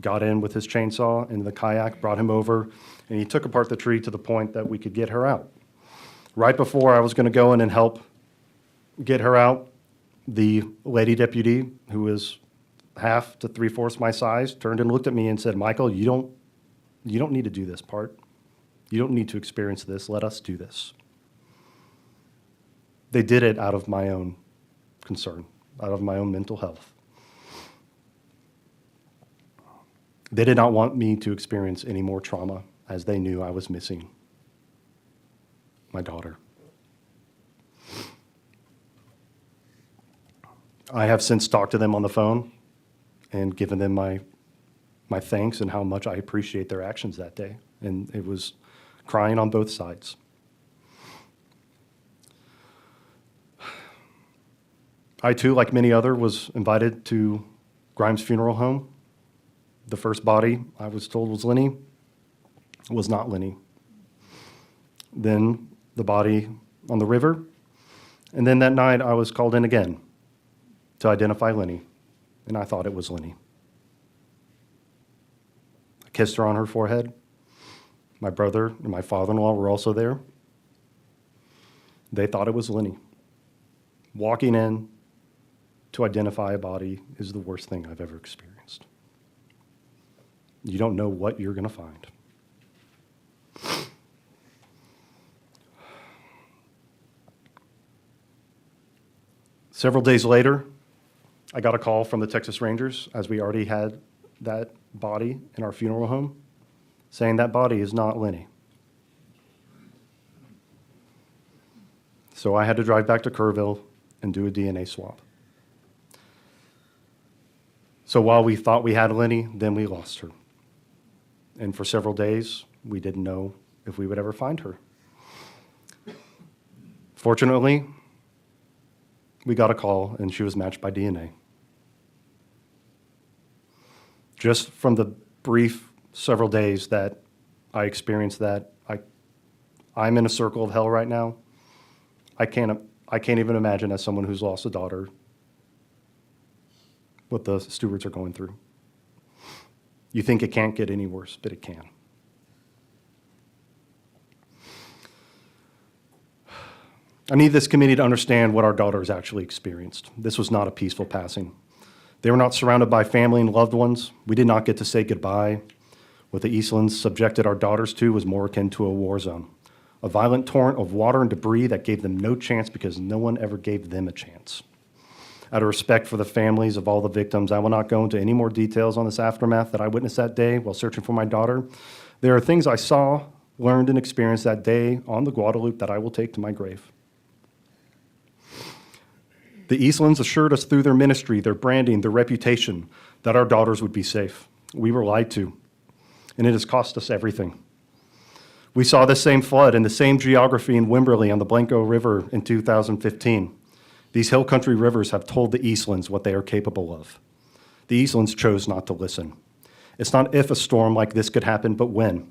got in with his chainsaw in the kayak, brought him over, and he took apart the tree to the point that we could get her out. Right before I was going to go in and help get her out, the lady deputy, who is half to three-fourths my size, turned and looked at me and said, "Michael, you don't need to do this part. You don't need to experience this. Let us do this." They did it out of my own concern, out of my own mental health. They did not want me to experience any more trauma, as they knew I was missing my daughter. I have since talked to them on the phone and given them my thanks and how much I appreciate their actions that day. And it was crying on both sides. I too, like many others, was invited to Grimes Funeral Home. The first body I was told was Lenny was not Lenny. Then the body on the river. And then that night I was called in again to identify Lenny, and I thought it was Lenny. I kissed her on her forehead. My brother and my father-in-law were also there. They thought it was Lenny. Walking in to identify a body is the worst thing I've ever experienced. You don't know what you're going to find. Several days later, I got a call from the Texas Rangers, as we already had that body in our funeral home, saying that body is not Lenny. So I had to drive back to Kerrville and do a DNA swab. So while we thought we had Lenny, then we lost her. And for several days, we didn't know if we would ever find her. Fortunately, we got a call, and she was matched by DNA. Just from the brief several days that I experienced that, I'm in a circle of hell right now. I can't even imagine, as someone who's lost a daughter, what the Stewarts are going through. You think it can't get any worse, but it can. I need this committee to understand what our daughters actually experienced. This was not a peaceful passing. They were not surrounded by family and loved ones. We did not get to say goodbye. What the Eastlands subjected our daughters to was more akin to a war zone, a violent torrent of water and debris that gave them no chance because no one ever gave them a chance. Out of respect for the families of all the victims, I will not go into any more details on this aftermath that I witnessed that day while searching for my daughter. There are things I saw, learned, and experienced that day on the Guadalupe that I will take to my grave. The Eastlands assured us through their ministry, their branding, their reputation, that our daughters would be safe. We were lied to, and it has cost us everything. We saw the same flood and the same geography in Wimberley on the Blanco River in 2015. These hill country rivers have told the Eastlands what they are capable of. The Eastlands chose not to listen. It's not if a storm like this could happen, but when.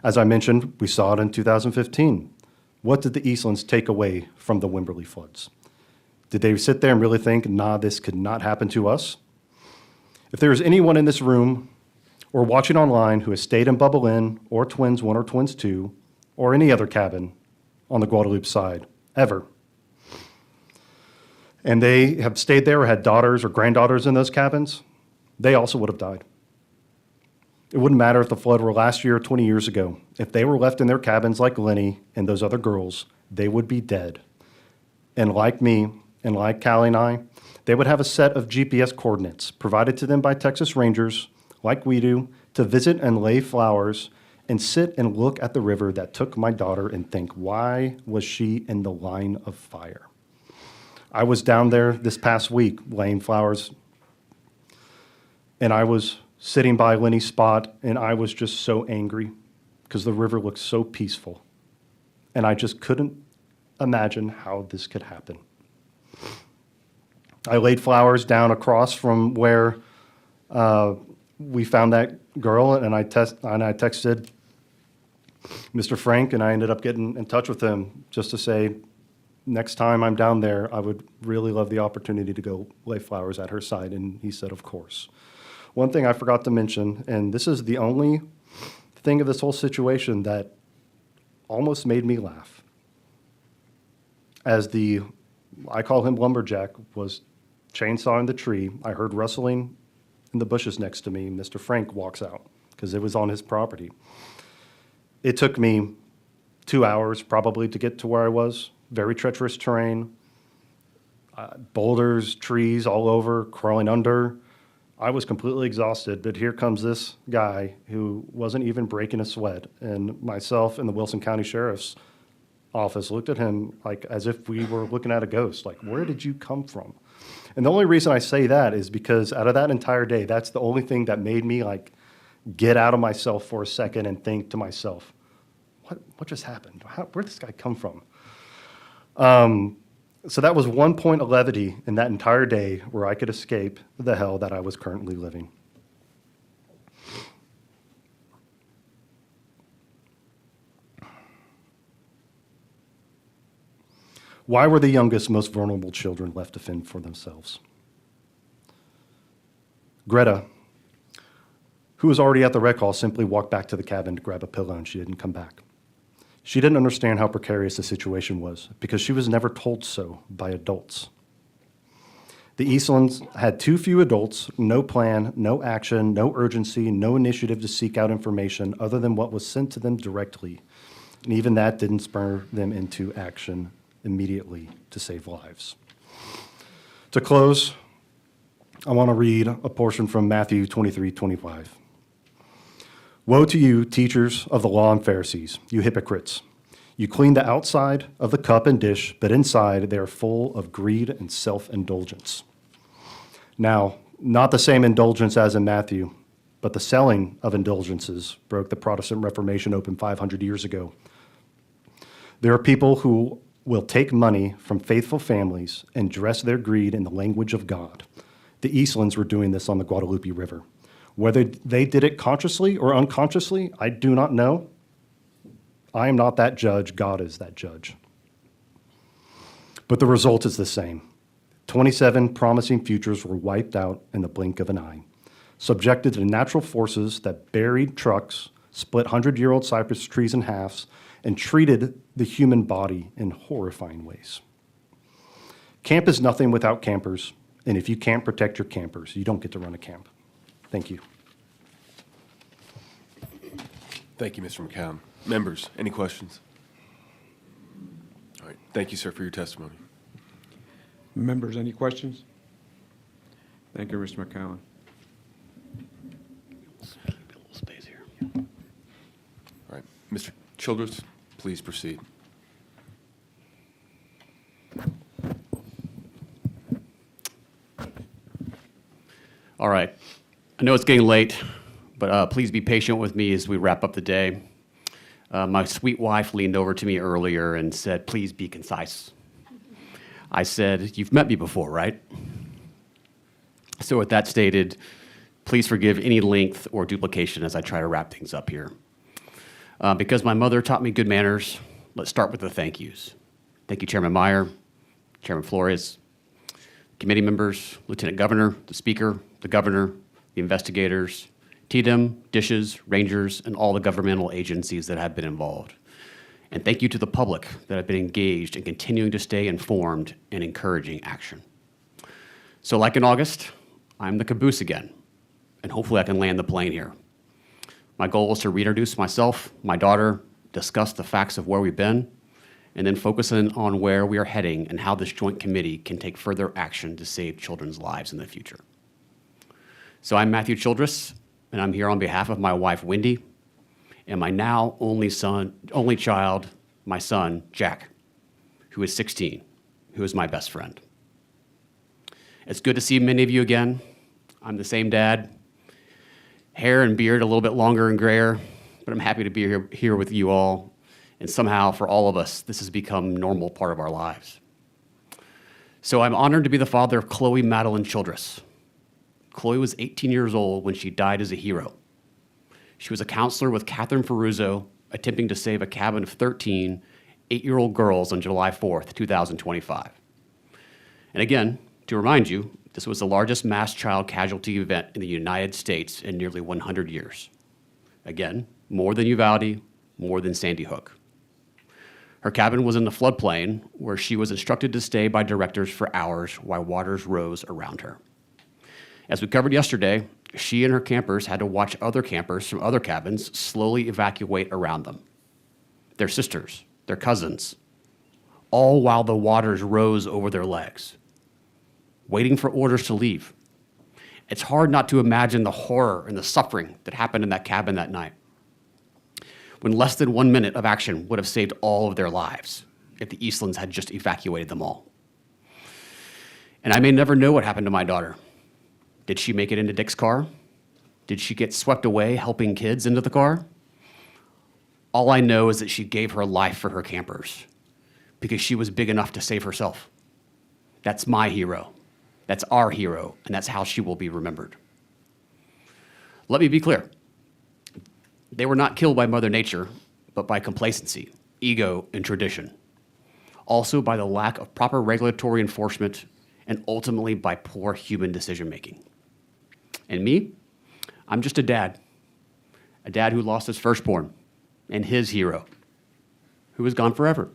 As I mentioned, we saw it in 2015. What did the Eastlands take away from the Wimberley floods? Did they sit there and really think, nah, this could not happen to us? If there is anyone in this room or watching online who has stayed in Bubble Inn or Twins 1 or Twins 2 or any other cabin on the Guadalupe side, ever, and they have stayed there or had daughters or granddaughters in those cabins, they also would have died. It wouldn't matter if the flood were last year or 20 years ago. If they were left in their cabins like Lenny and those other girls, they would be dead. And like me, and like Callie and I, they would have a set of GPS coordinates provided to them by Texas Rangers, like we do, to visit and lay flowers and sit and look at the river that took my daughter and think, why was she in the line of fire? I was down there this past week laying flowers, and I was sitting by Lenny's spot, and I was just so angry because the river looked so peaceful, and I just couldn't imagine how this could happen. I laid flowers down across from where we found that girl, and I texted Mr. Frank, and I ended up getting in touch with him just to say, next time I'm down there, I would really love the opportunity to go lay flowers at her side, and he said, of course. One thing I forgot to mention, and this is the only thing of this whole situation that almost made me laugh. As I call him lumberjack, was chainsawing the tree, I heard rustling in the bushes next to me. Mr. Frank walks out because it was on his property. It took me 2 hours probably to get to where I was. Very treacherous terrain, boulders, trees all over, crawling under. I was completely exhausted, but here comes this guy who wasn't even breaking a sweat. And myself and the Wilson County Sheriff's Office looked at him like as if we were looking at a ghost. Like, where did you come from? And the only reason I say that is because out of that entire day, that's the only thing that made me like get out of myself for a second and think to myself, what just happened? Where'd this guy come from? So that was one point of levity in that entire day where I could escape the hell that I was currently living. Why were the youngest, most vulnerable children left to fend for themselves? Greta, who was already at the rec hall, simply walked back to the cabin to grab a pillow, and she didn't come back. She didn't understand how precarious the situation was because she was never told so by adults. The Eastlands had too few adults, no plan, no action, no urgency, no initiative to seek out information other than what was sent to them directly. And even that didn't spur them into action immediately to save lives. To close, I want to read a portion from Matthew 23:25. Woe to you, teachers of the law and Pharisees, you hypocrites! You clean the outside of the cup and dish, but inside they are full of greed and self-indulgence. Now, not the same indulgence as in Matthew, but the selling of indulgences broke the Protestant Reformation open 500 years ago. There are people who will take money from faithful families and dress their greed in the language of God. The Eastlands were doing this on the Guadalupe River. Whether they did it consciously or unconsciously, I do not know. I am not that judge. God is that judge. But the result is the same. 27 promising futures were wiped out in the blink of an eye, subjected to natural forces that buried trucks, split 100-year-old cypress trees in halves, and treated the human body in horrifying ways. Camp is nothing without campers, and if you can't protect your campers, you don't get to run a camp. Thank you. Thank you, Mr. McCown. Members, any questions? All right. Thank you, sir, for your testimony. Members, any questions? Thank you, Mr. McCowan. All right. Mr. Childress, please proceed. All right. I know it's getting late, but please be patient with me as we wrap up the day. My sweet wife leaned over to me earlier and said, please be concise. I said, you've met me before, right? So with that stated, please forgive any length or duplication as I try to wrap things up here. Because my mother taught me good manners, let's start with the thank yous. Thank you, Chairman Meyer, Chairman Flores, committee members, Lieutenant Governor, the Speaker, the Governor, the investigators, TDM, DISHES, Rangers, and all the governmental agencies that have been involved. And thank you to the public that have been engaged in continuing to stay informed and encouraging action. So like in August, I'm the caboose again, and hopefully I can land the plane here. My goal is to reintroduce myself, my daughter, discuss the facts of where we've been, and then focus in on where we are heading and how this joint committee can take further action to save children's lives in the future. So I'm Matthew Childress, and I'm here on behalf of my wife, Wendy, and my now only child, my son, Jack, who is 16, who is my best friend. It's good to see many of you again. I'm the same dad, hair and beard a little bit longer and grayer, but I'm happy to be here with you all. And somehow, for all of us, this has become a normal part of our lives. So I'm honored to be the father of Chloe Madeline Childress. Chloe was 18 years old when she died as a hero. She was a counselor with Catherine Ferruzzo, attempting to save a cabin of 13 8-year-old girls on July 4th, 2025. And again, to remind you, this was the largest mass child casualty event in the United States in nearly 100 years. Again, more than Uvalde, more than Sandy Hook. Her cabin was in the floodplain where she was instructed to stay by directors for hours while waters rose around her. As we covered yesterday, she and her campers had to watch other campers from other cabins slowly evacuate around them. Their sisters, their cousins, all while the waters rose over their legs, waiting for orders to leave. It's hard not to imagine the horror and the suffering that happened in that cabin that night, when less than 1 minute of action would have saved all of their lives if the Eastlands had just evacuated them all. And I may never know what happened to my daughter. Did she make it into Dick's car? Did she get swept away helping kids into the car? All I know is that she gave her life for her campers because she was big enough to save herself. That's my hero. That's our hero, and that's how she will be remembered. Let me be clear. They were not killed by Mother Nature, but by complacency, ego, and tradition. Also by the lack of proper regulatory enforcement, and ultimately by poor human decision-making. And me? I'm just a dad who lost his firstborn, and his hero, who is gone forever.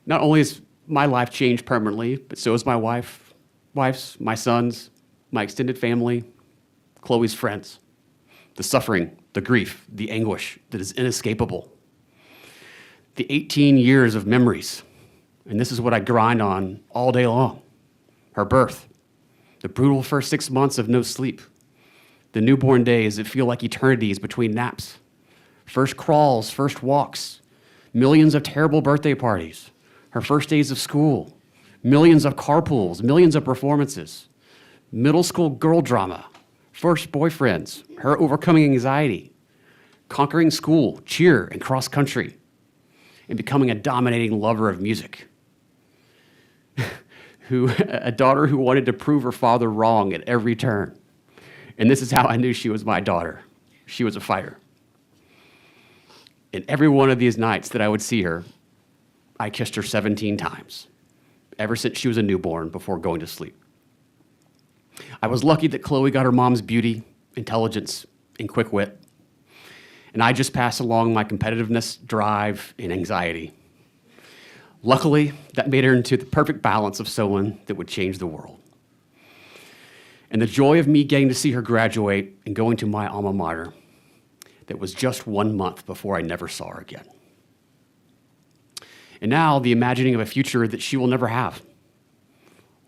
Not only is my life changed permanently, but so is my wife's, my son's, my extended family, Chloe's friends. The suffering, the grief, the anguish that is inescapable. The 18 years of memories, and this is what I grind on all day long. Her birth, the brutal first 6 months of no sleep, the newborn days that feel like eternities between naps, first crawls, first walks, millions of terrible birthday parties, her first days of school, millions of carpools, millions of performances, middle school girl drama, first boyfriends, her overcoming anxiety, conquering school, cheer, and cross country, and becoming a dominating lover of music. A daughter who wanted to prove her father wrong at every turn. And this is how I knew she was my daughter. She was a fighter. And every one of these nights that I would see her, I kissed her 17 times, ever since she was a newborn before going to sleep. I was lucky that Chloe got her mom's beauty, intelligence, and quick wit. And I just passed along my competitiveness, drive, and anxiety. Luckily, that made her into the perfect balance of someone that would change the world. And the joy of me getting to see her graduate and going to my alma mater, that was just 1 month before I never saw her again. And now the imagining of a future that she will never have.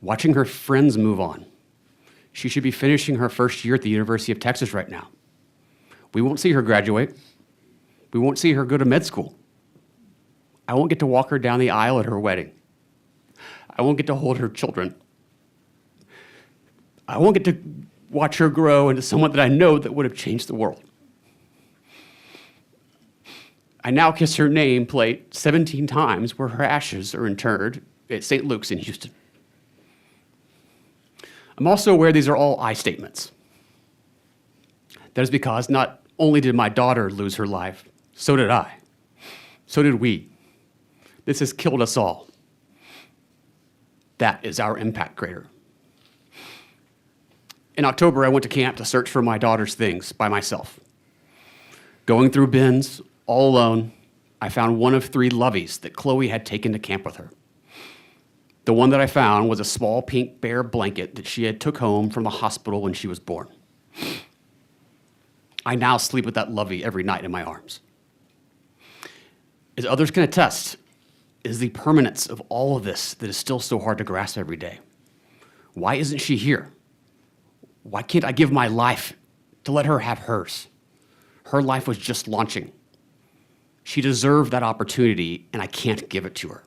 Watching her friends move on. She should be finishing her first year at the University of Texas right now. We won't see her graduate. We won't see her go to med school. I won't get to walk her down the aisle at her wedding. I won't get to hold her children. I won't get to watch her grow into someone that I know that would have changed the world. I now kiss her nameplate 17 times where her ashes are interred at St. Luke's in Houston. I'm also aware these are all I statements. That is because not only did my daughter lose her life, so did I. So did we. This has killed us all. That is our impact crater. In October, I went to camp to search for my daughter's things by myself. Going through bins, all alone, I found one of 3 loveys that Chloe had taken to camp with her. The one that I found was a small pink bear blanket that she had took home from the hospital when she was born. I now sleep with that lovey every night in my arms. As others can attest, is the permanence of all of this that is still so hard to grasp every day. Why isn't she here? Why can't I give my life to let her have hers? Her life was just launching. She deserved that opportunity, and I can't give it to her.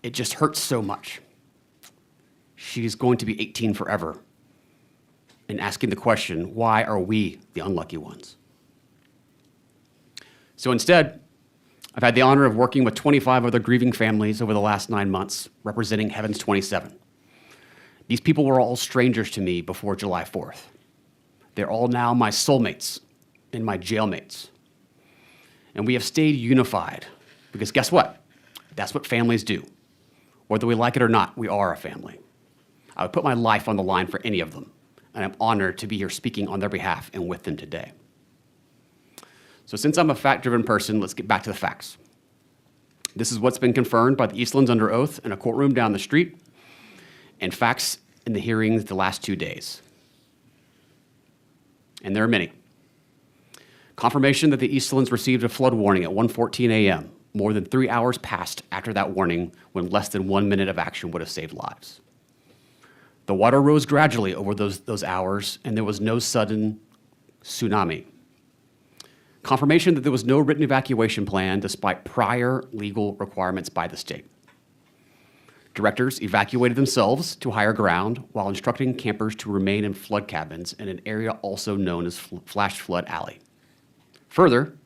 It just hurts so much. She's going to be 18 forever, and asking the question, why are we the unlucky ones? So instead, I've had the honor of working with 25 other grieving families over the last 9 months, representing Heaven's 27. These people were all strangers to me before July 4th. They're all now my soulmates and my jailmates. And we have stayed unified, because guess what? That's what families do. Whether we like it or not, we are a family. I would put my life on the line for any of them, and I'm honored to be here speaking on their behalf and with them today. So since I'm a fact-driven person, let's get back to the facts. This is what's been confirmed by the Eastlands under oath in a courtroom down the street, and facts in the hearings the last 2 days. And there are many. Confirmation that the Eastlands received a flood warning at 1:14 a.m., more than 3 hours passed after that warning when less than 1 minute of action would have saved lives. The water rose gradually over those hours, and there was no sudden tsunami. Confirmation that there was no written evacuation plan despite prior legal requirements by the state. Directors evacuated themselves to higher ground while instructing campers to remain in flood cabins in an area also known as Flash Flood Alley. Further,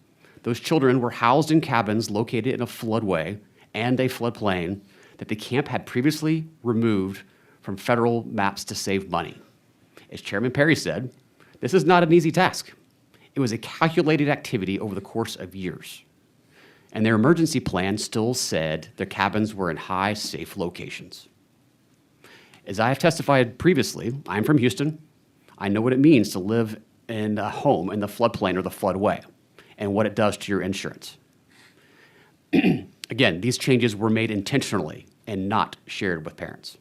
those children were housed in cabins located in a floodway and a floodplain that the camp had previously removed from federal maps to save money. As Chairman Perry said, this is not an easy task. It was a calculated activity over the course of years. And their emergency plan still said their cabins were in high, safe locations. As I have testified previously, I'm from Houston. I know what it means to live in a home in the floodplain or the floodway and what it does to your insurance. Again, these changes were made intentionally and not shared with parents.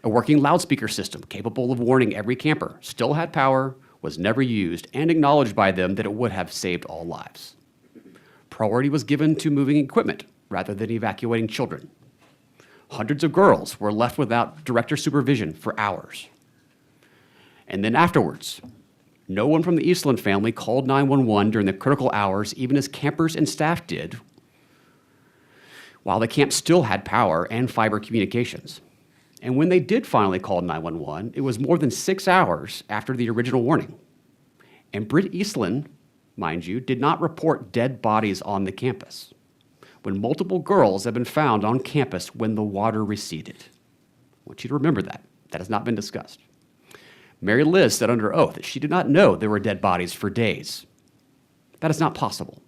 A working loudspeaker system capable of warning every camper still had power, was never used, and acknowledged by them that it would have saved all lives. Priority was given to moving equipment rather than evacuating children. Hundreds of girls were left without director supervision for hours. And then afterwards, no one from the Eastland family called 911 during the critical hours, even as campers and staff did, while the camp still had power and fiber communications. And when they did finally call 911, it was more than 6 hours after the original warning. And Britt Eastland, mind you, did not report dead bodies on the campus, when multiple girls have been found on campus when the water receded. I want you to remember that. That has not been discussed. Mary Liz said under oath that she did not know there were dead bodies for days. That is not possible.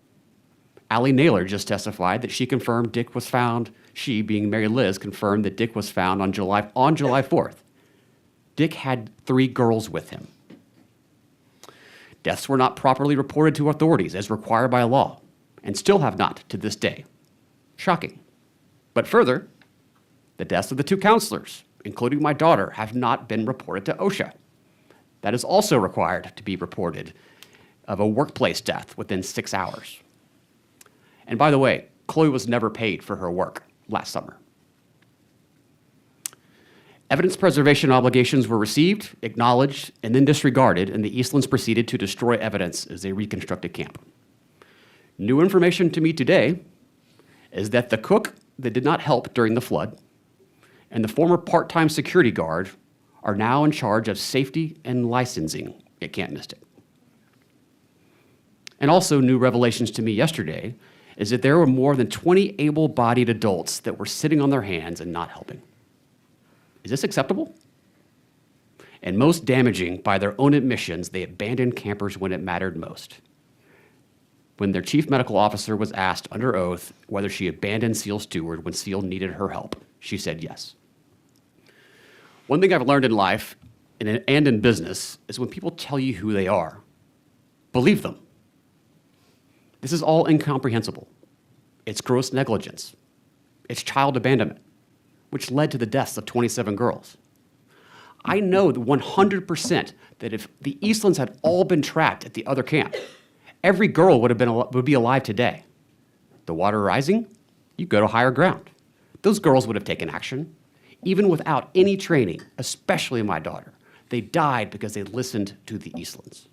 Allie Naylor just testified that she confirmed Dick was found, she, being Mary Liz, confirmed that Dick was found on July 4th. Dick had 3 girls with him. Deaths were not properly reported to authorities as required by law, and still have not to this day. Shocking. But further, the deaths of the 2 counselors, including my daughter, have not been reported to OSHA. That is also required to be reported of a workplace death within 6 hours. And by the way, Chloe was never paid for her work last summer. Evidence preservation obligations were received, acknowledged, and then disregarded, and the Eastlands proceeded to destroy evidence as they reconstructed camp. New information to me today is that the cook that did not help during the flood and the former part-time security guard are now in charge of safety and licensing at Camp Mystic. And also new revelations to me yesterday is that there were more than 20 able-bodied adults that were sitting on their hands and not helping. Is this acceptable? And most damaging, by their own admissions, they abandoned campers when it mattered most. When their chief medical officer was asked under oath whether she abandoned SEAL Steward when SEAL needed her help, she said yes. One thing I've learned in life and in business is when people tell you who they are, believe them. This is all incomprehensible. It's gross negligence. It's child abandonment, which led to the deaths of 27 girls. I know 100% that if the Eastlands had all been trapped at the other camp, every girl would be alive today. The water rising, you go to higher ground. Those girls would have taken action, even without any training, especially my daughter. They died because they listened to the Eastlands.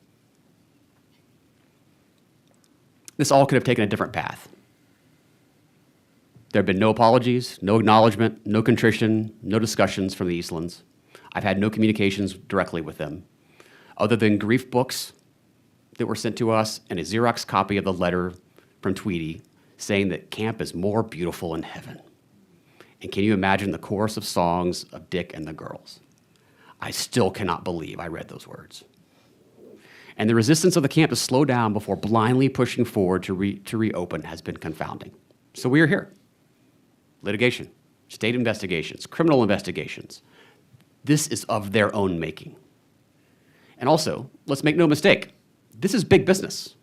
This all could have taken a different path. There have been no apologies, no acknowledgement, no contrition, no discussions from the Eastlands. I've had no communications directly with them, other than grief books that were sent to us and a Xerox copy of the letter from Tweety saying that camp is more beautiful in heaven. And can you imagine the chorus of songs of Dick and the girls? I still cannot believe I read those words. And the resistance of the camp to slow down before blindly pushing forward to reopen has been confounding. So we are here. Litigation, state investigations, criminal investigations. This is of their own making. And also, let's make no mistake, this is big business.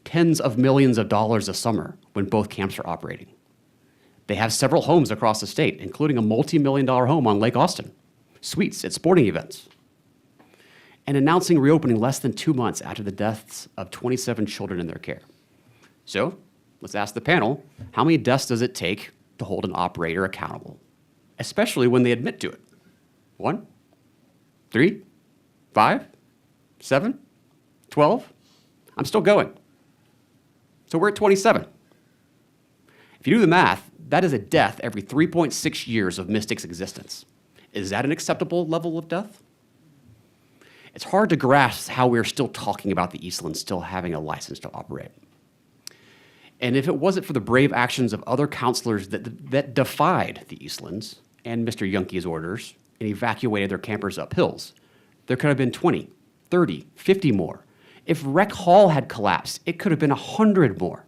tens of millions of dollars a summer when both camps are operating. They have several homes across the state, including a multi-million-dollar home on Lake Austin, suites at sporting events, and announcing reopening less than 2 months after the deaths of 27 children in their care. So let's ask the panel, how many deaths does it take to hold an operator accountable, especially when they admit to it? 1, 3, 5, 7, 12? I'm still going. So we're at 27. If you do the math, that is a death every 3.6 years of Mystic's existence. Is that an acceptable level of death? It's hard to grasp how we're still talking about the Eastlands still having a license to operate. And if it wasn't for the brave actions of other counselors that defied the Eastlands and Mr. Yunke's orders and evacuated their campers up hills, there could have been 20, 30, 50 more. If Rec Hall had collapsed, it could have been 100 more.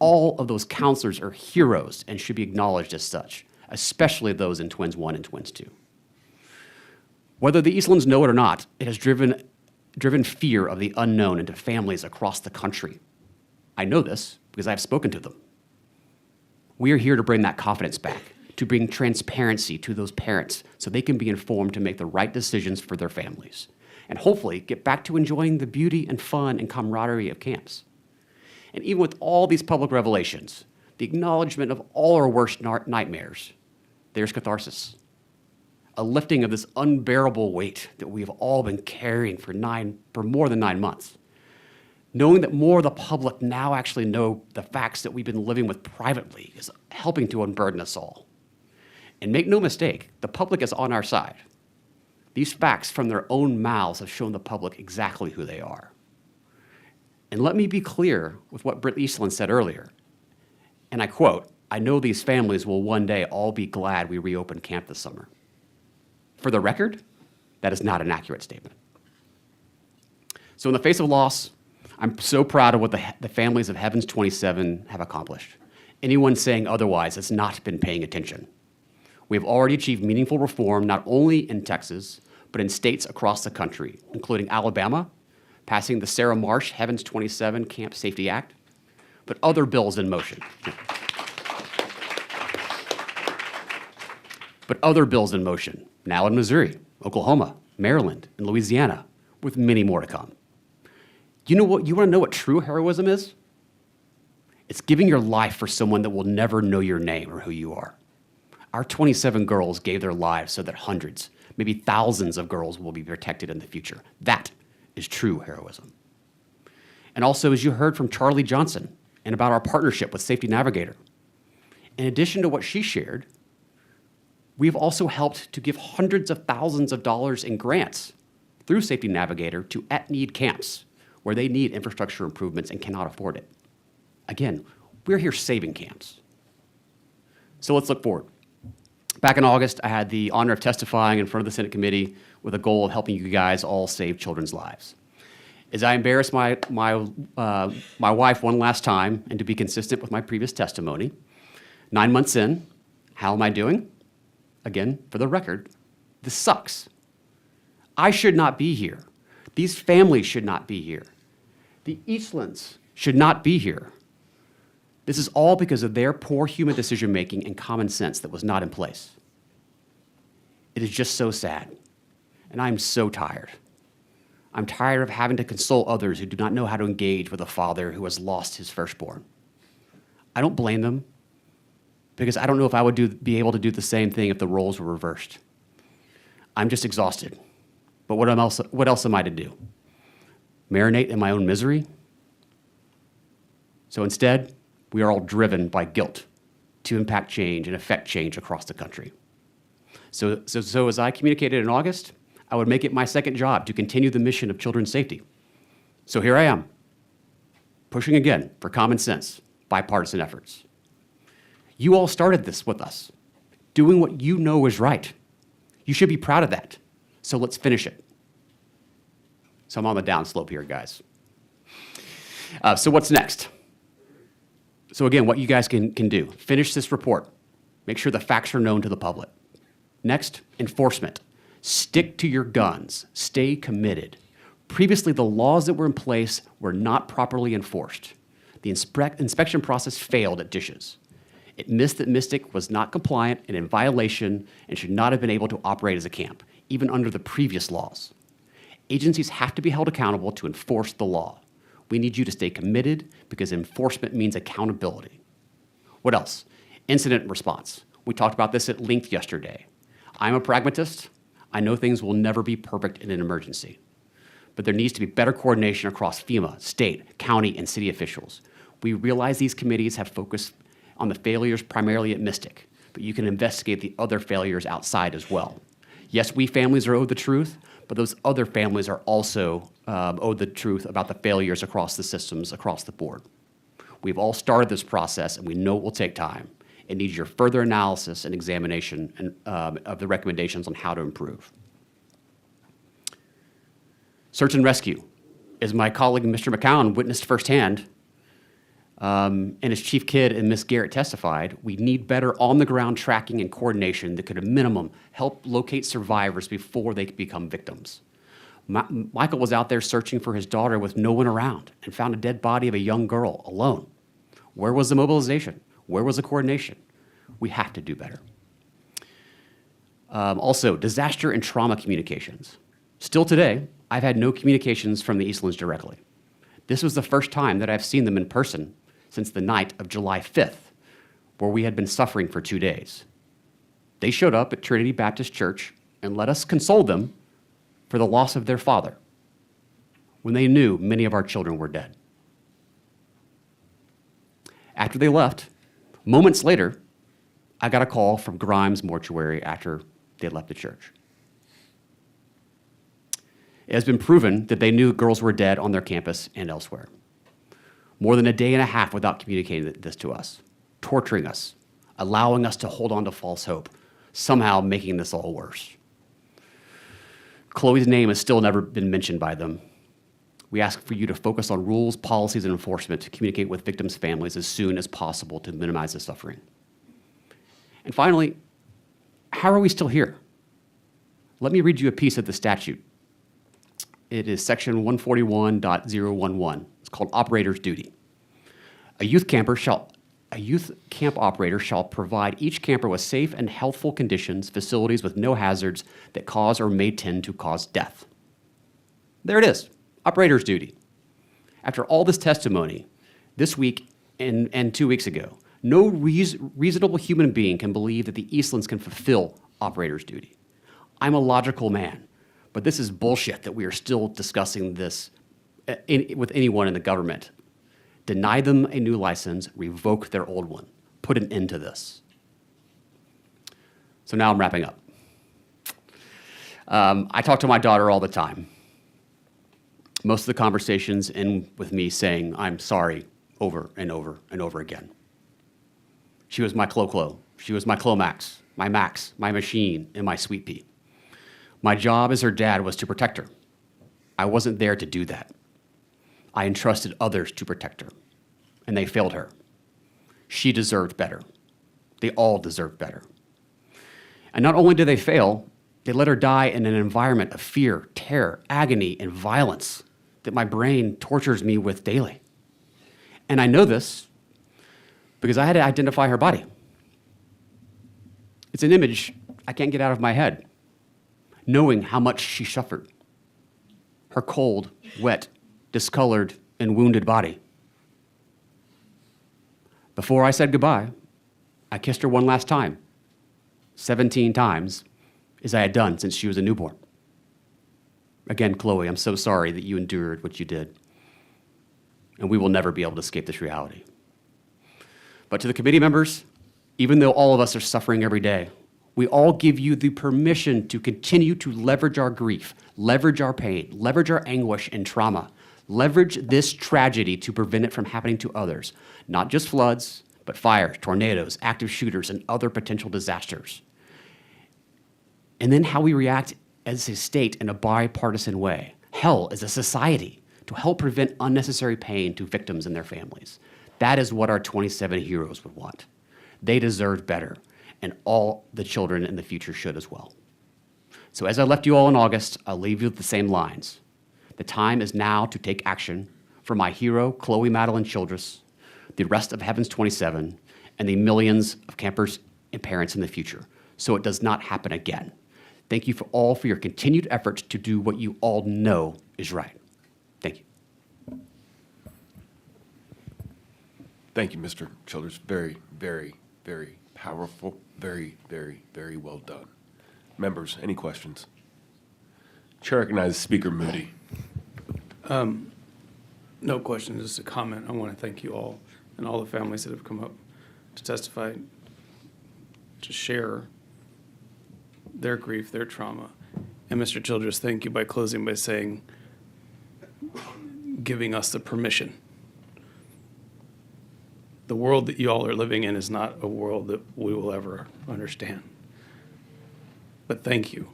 All of those counselors are heroes and should be acknowledged as such, especially those in Twins 1 and Twins 2. Whether the Eastlands know it or not, it has driven fear of the unknown into families across the country. I know this because I've spoken to them. We are here to bring that confidence back, to bring transparency to those parents so they can be informed to make the right decisions for their families, and hopefully get back to enjoying the beauty and fun and camaraderie of camps. And even with all these public revelations, the acknowledgement of all our worst nightmares, there's catharsis. A lifting of this unbearable weight that we have all been carrying for more than 9 months. Knowing that more of the public now actually know the facts that we've been living with privately is helping to unburden us all. And make no mistake, the public is on our side. These facts from their own mouths have shown the public exactly who they are. And let me be clear with what Britt Eastland said earlier. And I quote, "I know these families will one day all be glad we reopened camp this summer." For the record, that is not an accurate statement. So in the face of loss, I'm so proud of what the families of Heavens 27 have accomplished. Anyone saying otherwise has not been paying attention. We have already achieved meaningful reform not only in Texas, but in states across the country, including Alabama, passing the Sarah Marsh Heavens 27 Camp Safety Act, but other bills in motion. But other bills in motion, now in Missouri, Oklahoma, Maryland, and Louisiana, with many more to come. You want to know what true heroism is? It's giving your life for someone that will never know your name or who you are. Our 27 girls gave their lives so that hundreds, maybe thousands of girls will be protected in the future. That is true heroism. And also, as you heard from Charlie Johnson and about our partnership with Safety Navigator, in addition to what she shared, we've also helped to give hundreds of thousands of dollars in grants through Safety Navigator to at-need camps where they need infrastructure improvements and cannot afford it. Again, we're here saving camps. So let's look forward. Back in August, I had the honor of testifying in front of the Senate committee with a goal of helping you guys all save children's lives. As I embarrassed my wife one last time, and to be consistent with my previous testimony, 9 months in, how am I doing? Again, for the record, this sucks. I should not be here. These families should not be here. The Eastlands should not be here. This is all because of their poor human decision-making and common sense that was not in place. It is just so sad, and I'm so tired. I'm tired of having to console others who do not know how to engage with a father who has lost his firstborn. I don't blame them, because I don't know if I would be able to do the same thing if the roles were reversed. I'm just exhausted. But what else am I to do? Marinate in my own misery? So instead, we are all driven by guilt to impact change and affect change across the country. So as I communicated in August, I would make it my second job to continue the mission of children's safety. So here I am, pushing again for common sense, bipartisan efforts. You all started this with us, doing what you know is right. You should be proud of that. So let's finish it. So I'm on the downslope here, guys. So what's next? So again, what you guys can do, finish this report. Make sure the facts are known to the public. Next, enforcement. Stick to your guns. Stay committed. Previously, the laws that were in place were not properly enforced. The inspection process failed at Dishes. It missed that Mystic was not compliant and in violation and should not have been able to operate as a camp, even under the previous laws. Agencies have to be held accountable to enforce the law. We need you to stay committed because enforcement means accountability. What else? Incident response. We talked about this at length yesterday. I'm a pragmatist. I know things will never be perfect in an emergency, but there needs to be better coordination across FEMA, state, county, and city officials. We realize these committees have focused on the failures primarily at Mystic, but you can investigate the other failures outside as well. Yes, we families are owed the truth, but those other families are also owed the truth about the failures across the systems, across the board. We've all started this process, and we know it will take time. It needs your further analysis and examination of the recommendations on how to improve. Search and rescue. As my colleague, Mr. McCown, witnessed firsthand, and as Chief Kidd and Ms. Garrett testified, we need better on-the-ground tracking and coordination that could, at minimum, help locate survivors before they become victims. Michael was out there searching for his daughter with no one around and found a dead body of a young girl alone. Where was the mobilization? Where was the coordination? We have to do better. Also, disaster and trauma communications. Still today, I've had no communications from the Eastlands directly. This was the first time that I've seen them in person since the night of July 5th, where we had been suffering for 2 days. They showed up at Trinity Baptist Church and let us console them for the loss of their father, when they knew many of our children were dead. After they left, moments later, I got a call from Grimes Mortuary after they left the church. It has been proven that they knew girls were dead on their campus and elsewhere. More than a day and a half without communicating this to us, torturing us, allowing us to hold on to false hope, somehow making this all worse. Chloe's name has still never been mentioned by them. We ask for you to focus on rules, policies, and enforcement to communicate with victims' families as soon as possible to minimize the suffering. And finally, how are we still here? Let me read you a piece of the statute. It is section 141.011. It's called operator's duty. A youth camp operator shall provide each camper with safe and healthful conditions, facilities with no hazards that cause or may tend to cause death. There it is, operator's duty. After all this testimony, this week and 2 weeks ago, no reasonable human being can believe that the Eastlands can fulfill operator's duty. I'm a logical man, but this is bullshit that we are still discussing this with anyone in the government. Deny them a new license, revoke their old one. Put an end to this. So now I'm wrapping up. I talk to my daughter all the time. Most of the conversations end with me saying, I'm sorry, over and over and over again. She was my Clo-Clo. She was my Clo-Max, my machine, and my Sweet Pea. My job as her dad was to protect her. I wasn't there to do that. I entrusted others to protect her, and they failed her. She deserved better. They all deserved better. And not only did they fail, they let her die in an environment of fear, terror, agony, and violence that my brain tortures me with daily. And I know this because I had to identify her body. It's an image I can't get out of my head, knowing how much she suffered. Her cold, wet, discolored, and wounded body. Before I said goodbye, I kissed her one last time, 17 times, as I had done since she was a newborn. Again, Chloe, I'm so sorry that you endured what you did, and we will never be able to escape this reality. But to the committee members, even though all of us are suffering every day, we all give you the permission to continue to leverage our grief, leverage our pain, leverage our anguish and trauma, leverage this tragedy to prevent it from happening to others, not just floods, but fires, tornadoes, active shooters, and other potential disasters. And then how we react as a state in a bipartisan way, hell, as a society, to help prevent unnecessary pain to victims and their families. That is what our 27 heroes would want. They deserve better, and all the children in the future should as well. So as I left you all in August, I'll leave you with the same lines. The time is now to take action for my hero, Chloe Madeline Childress, the rest of Heavens 27, and the millions of campers and parents in the future, so it does not happen again. Thank you for your continued efforts to do what you all know is right. Thank you. Thank you, Mr. Childers. Very, very, very powerful. Very, very, very well done. Members, any questions? Chair recognizes Speaker Moody. No question, just a comment. I want to thank you all and all the families that have come up to testify, to share their grief, their trauma. And Mr. Childress, thank you by closing by saying, giving us the permission. The world that you all are living in is not a world that we will ever understand. But thank you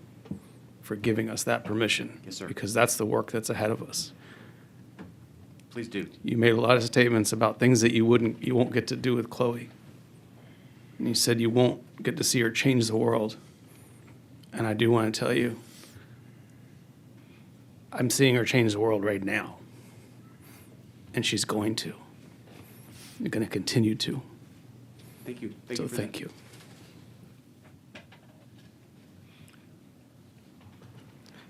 for giving us that permission. Yes, sir. Because that's the work that's ahead of us. Please do. You made a lot of statements about things that you won't get to do with Chloe. And you said you won't get to see her change the world. And I do want to tell you, I'm seeing her change the world right now. And she's going to. You're going to continue to. Thank you. So thank you.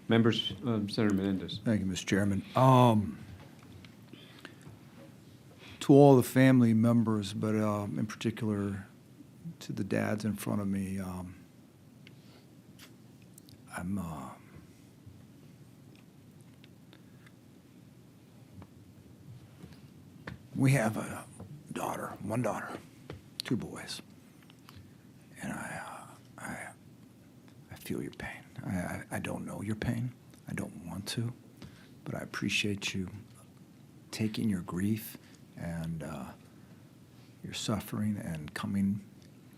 Members, Senator Menendez. Thank you, Mr. Chairman. To all the family members, but in particular to the dads in front of me, we have a daughter, one daughter, two boys, and I feel your pain. I don't know your pain. I don't want to, but I appreciate you taking your grief and your suffering and coming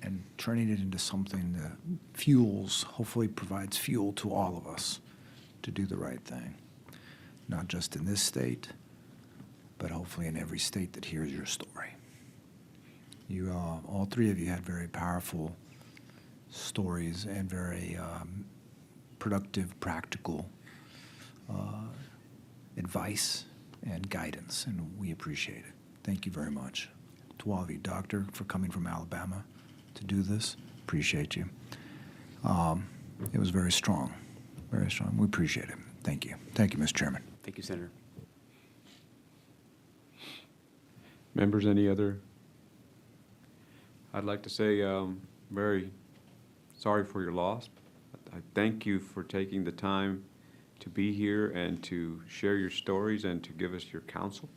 and turning it into something that fuels, hopefully provides fuel to all of us to do the right thing, not just in this state, but hopefully in every state that hears your story. You, all three of you had very powerful stories and very productive, practical advice and guidance, and we appreciate it. Thank you very much. To all of you, Doctor, for coming from Alabama to do this, appreciate you. It was very strong, very strong. We appreciate it. Thank you. Thank you, Mr. Chairman. Thank you, Senator. Members, any other? I'd like to say very sorry for your loss. I thank you for taking the time to be here and to share your stories and to give us your counsel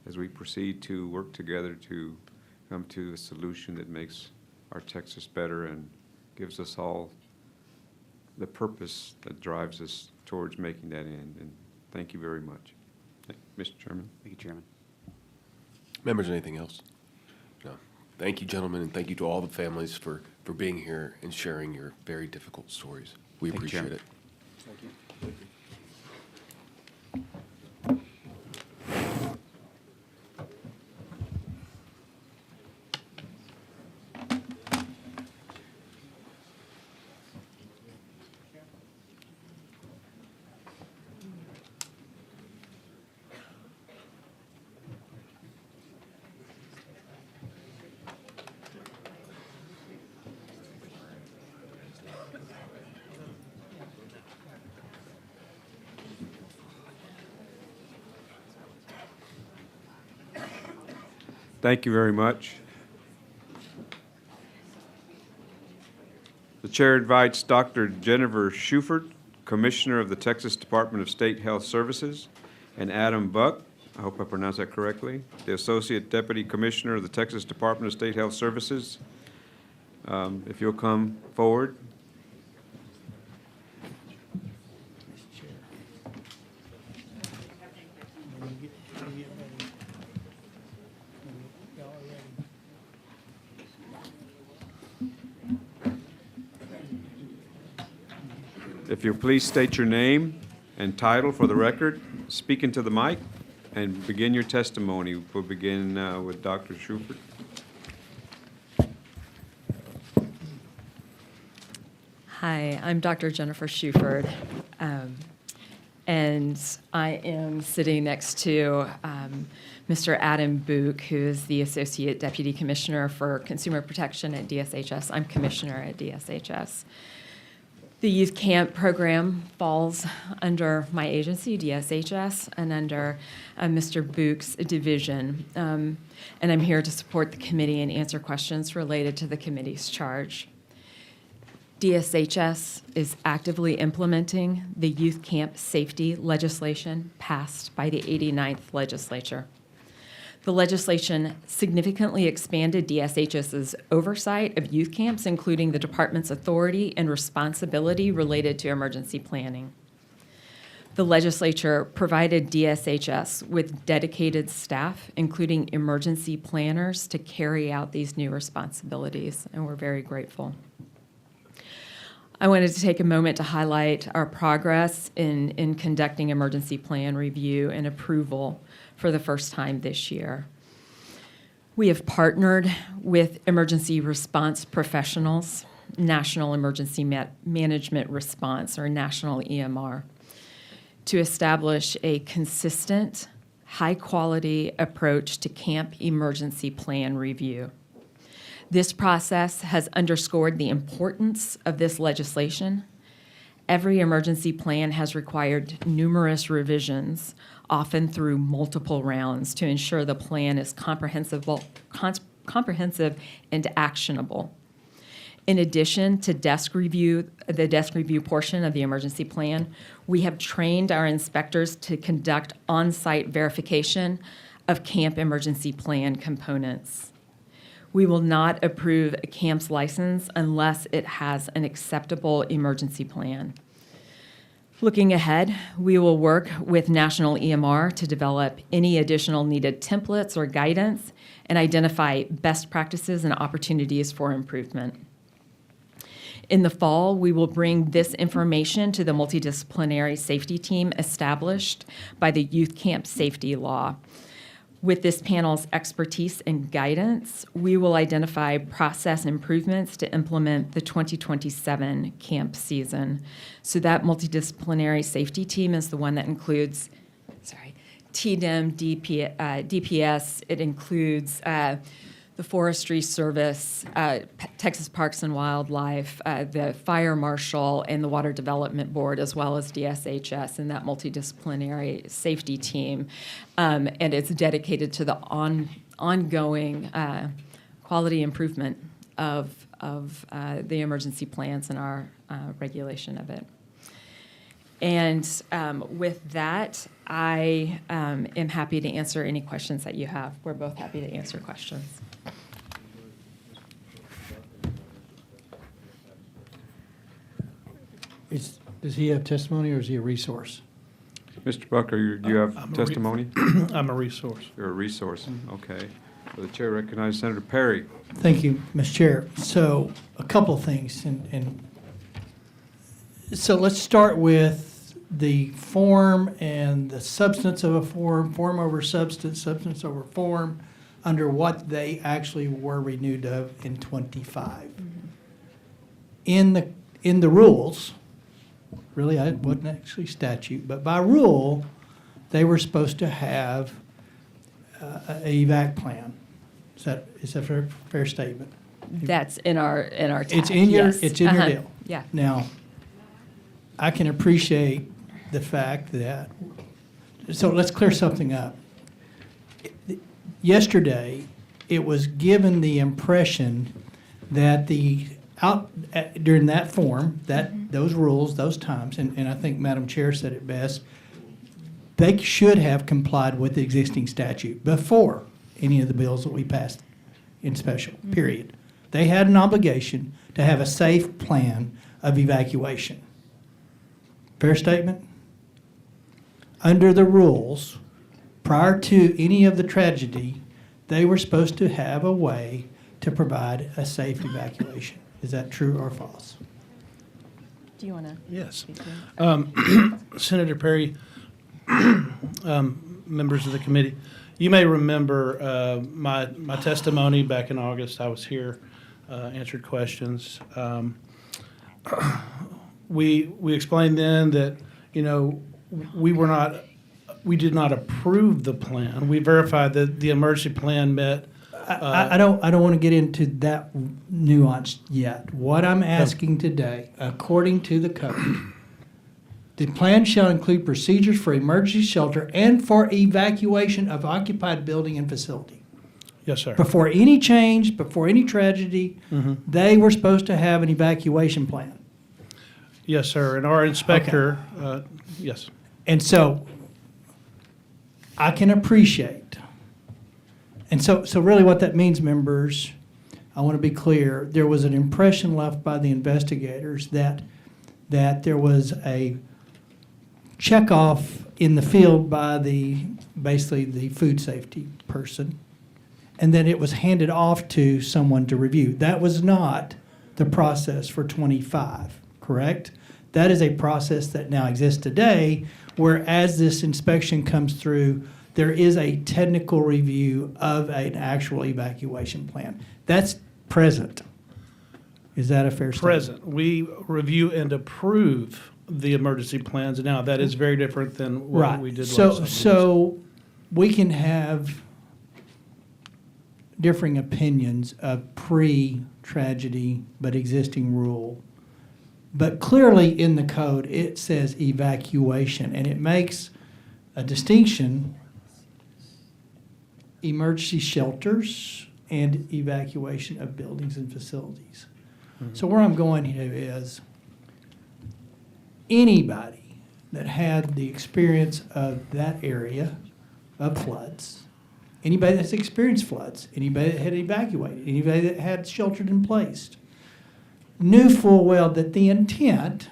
as we proceed to work together to come to a solution that makes our Texas better and gives us all the purpose that drives us towards making that end. And thank you very much. Mr. Chairman. Thank you, Chairman. Members, anything else? No. Thank you, gentlemen, and thank you to all the families for being here and sharing your very difficult stories. We Thank you, appreciate Chairman. it. Thank you. Thank you very much. The chair invites Dr. Jennifer Schufert, Commissioner of the Texas Department of State Health Services, and Adam Buck, I hope I pronounced that correctly, the Associate Deputy Commissioner of the Texas Department of State Health Services. If you'll come forward. If you'll please state your name and title for the record, speak into the mic, and begin your testimony. We'll begin with Dr. Schufert. Hi, I'm Dr. Jennifer Schufert, And I am sitting next to Mr. Adam Book, who is the Associate Deputy Commissioner for Consumer Protection at DSHS. I'm Commissioner at DSHS. The youth camp program falls under my agency, DSHS, and under Mr. Book's division. And I'm here to support the committee and answer questions related to the committee's charge. DSHS is actively implementing the youth camp safety legislation passed by the 89th legislature. The legislation significantly expanded DSHS's oversight of youth camps, including the department's authority and responsibility related to emergency planning. The legislature provided DSHS with dedicated staff, including emergency planners, to carry out these new responsibilities, and we're very grateful. I wanted to take a moment to highlight our progress in conducting emergency plan review and approval for the first time this year. We have partnered with emergency response professionals, National Emergency Management Response, or National EMR, to establish a consistent, high-quality approach to camp emergency plan review. This process has underscored the importance of this legislation. Every emergency plan has required numerous revisions, often through multiple rounds, to ensure the plan is comprehensive and actionable. In addition to the desk review portion of the emergency plan, we have trained our inspectors to conduct on-site verification of camp emergency plan components. We will not approve a camp's license unless it has an acceptable emergency plan. Looking ahead, we will work with National EMR to develop any additional needed templates or guidance and identify best practices and opportunities for improvement. In the fall, we will bring this information to the multidisciplinary safety team established by the Youth Camp Safety Law. With this panel's expertise and guidance, we will identify process improvements to implement the 2027 camp season. So that multidisciplinary safety team is the one that includes, TDEM, DPS. It includes the Forestry Service, Texas Parks and Wildlife, the Fire Marshal, and the Water Development Board, as well as DSHS and that multidisciplinary safety team. And it's dedicated to the ongoing quality improvement of the emergency plans and our regulation of it. And with that, I am happy to answer any questions that you have. We're both happy to answer questions. Does he have testimony or is he a resource? Mr. Buck, do you have testimony? I'm a resource. You're a resource, okay. So the chair recognizes Senator Perry. Thank you, Mr. Chair. So a couple of things, and so let's start with the form and the substance of a form over substance, substance over form, under what they actually were renewed of in 25. In the rules, really, it wasn't actually statute, but by rule, they were supposed to have a EVAC plan. Is that a fair statement? That's in our It's TAC, in your yes. it's in your deal. Yeah. Now, I can appreciate the fact that. So let's clear something up. Yesterday, it was given the impression that during that form, those rules, those times, and I think Madam Chair said it best, they should have complied with the existing statute before any of the bills that we passed in special, period. They had an obligation to have a safe plan of evacuation. Fair statement? Under the rules, prior to any of the tragedy, they were supposed to have a way to provide a safe evacuation. Is that true or false? Do you want to? Yes. Senator Perry, members of the committee, you may remember my testimony back in August. I was here, answered questions. We explained then that, we did not approve the plan. We verified that the emergency plan met. I don't want to get into that nuance yet. What I'm asking today, according to the code, the plan shall include procedures for emergency shelter and for evacuation of occupied building and facility. Yes, sir. Before any change, before any tragedy, they were supposed to have an evacuation plan. Yes, sir. And our inspector, yes. And so I can appreciate. And so really what that means, members, I want to be clear, there was an impression left by the investigators that there was a checkoff in the field by basically the food safety person, and then it was handed off to someone to review. That was not the process for 25, correct? That is a process that now exists today, where as this inspection comes through, there is a technical review of an actual evacuation plan. That's present. Is that a fair statement? Present. We review and approve the emergency plans. Now, that is very different than what we did last summer. So we can have differing opinions of pre-tragedy but existing rule. But clearly in the code, it says evacuation, and it makes a distinction: emergency shelters and evacuation of buildings and facilities. So where I'm going here is anybody that had the experience of that area of floods, anybody that's experienced floods, anybody that had evacuated, anybody that had sheltered in place, knew full well that the intent,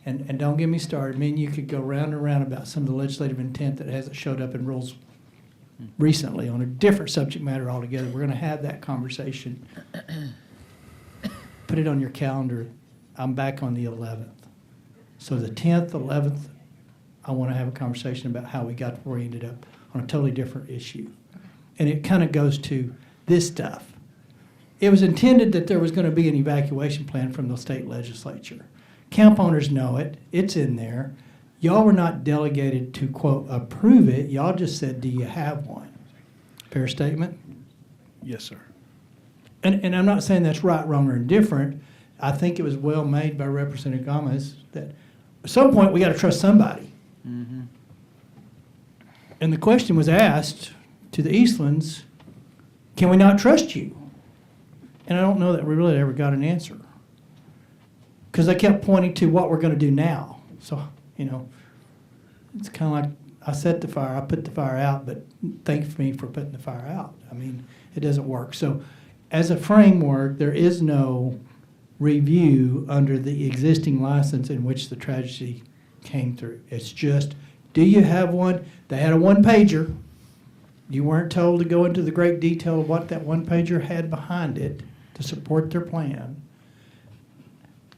and don't get me started, I mean, you could go round and round about some of the legislative intent that hasn't showed up in rules recently on a different subject matter altogether. We're going to have that conversation. Put it on your calendar. I'm back on the 11th. So the 10th, 11th, I want to have a conversation about how we got to where we ended up on a totally different issue. And it kind of goes to this stuff. It was intended that there was going to be an evacuation plan from the state legislature. Camp owners know it. It's in there. Y'all were not delegated to, quote, approve it. Y'all just said, do you have one? Fair statement? Yes, sir. And I'm not saying that's right, wrong, or indifferent. I think it was well made by Representative Gomez that at some point we got to trust somebody. And the question was asked to the Eastlands, can we not trust you? And I don't know that we really ever got an answer, because they kept pointing to what we're going to do now. So, it's kind of like I set the fire, I put the fire out, but thank me for putting the fire out. I mean, it doesn't work. So as a framework, there is no review under the existing license in which the tragedy came through. It's just, do you have one? They had a one-pager. You weren't told to go into the great detail of what that one-pager had behind it to support their plan.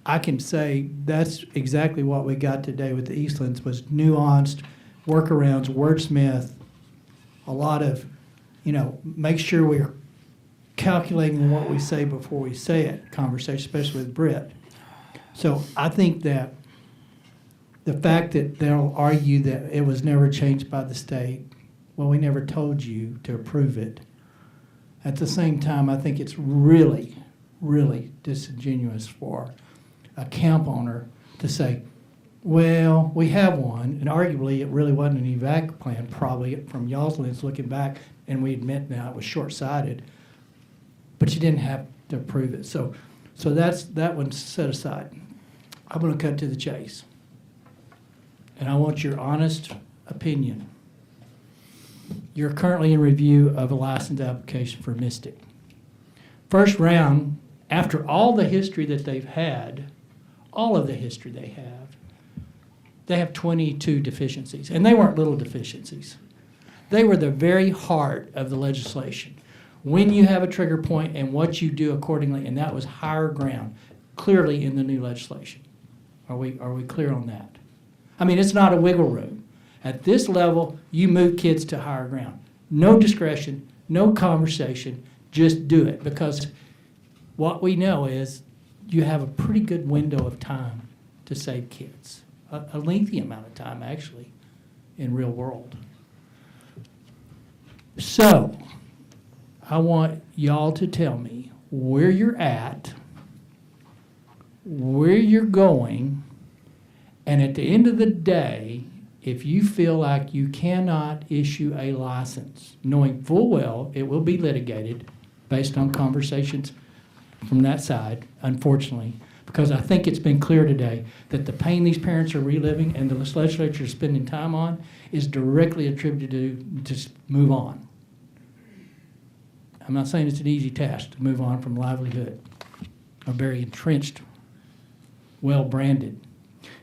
I can say that's exactly what we got today with the Eastlands, was nuanced workarounds, wordsmith, a lot of, make sure we're calculating what we say before we say it conversation, especially with Britt. So I think that the fact that they'll argue that it was never changed by the state, well, we never told you to approve it. At the same time, I think it's really, really disingenuous for a camp owner to say, well, we have one, and arguably it really wasn't an evac plan, probably from y'all's lens looking back, and we admit now it was short-sighted, but you didn't have to approve it. So that one's set aside. I'm going to cut to the chase, and I want your honest opinion. You're currently in review of a license application for Mystic. First round, after all the history that they've had, all of the history they have 22 deficiencies, and they weren't little deficiencies. They were the very heart of the legislation. When you have a trigger point and what you do accordingly, and that was higher ground, clearly in the new legislation. Are we clear on that? I mean, it's not a wiggle room. At this level, you move kids to higher ground. No discretion, no conversation, just do it. Because what we know is you have a pretty good window of time to save kids, a lengthy amount of time, actually, in real world. So, I want y'all to tell me where you're at, where you're going, and at the end of the day, if you feel like you cannot issue a license, knowing full well it will be litigated based on conversations from that side, unfortunately, because I think it's been clear today that the pain these parents are reliving and the legislature is spending time on is directly attributed to just move on. I'm not saying it's an easy task to move on from livelihood, a very entrenched, well-branded.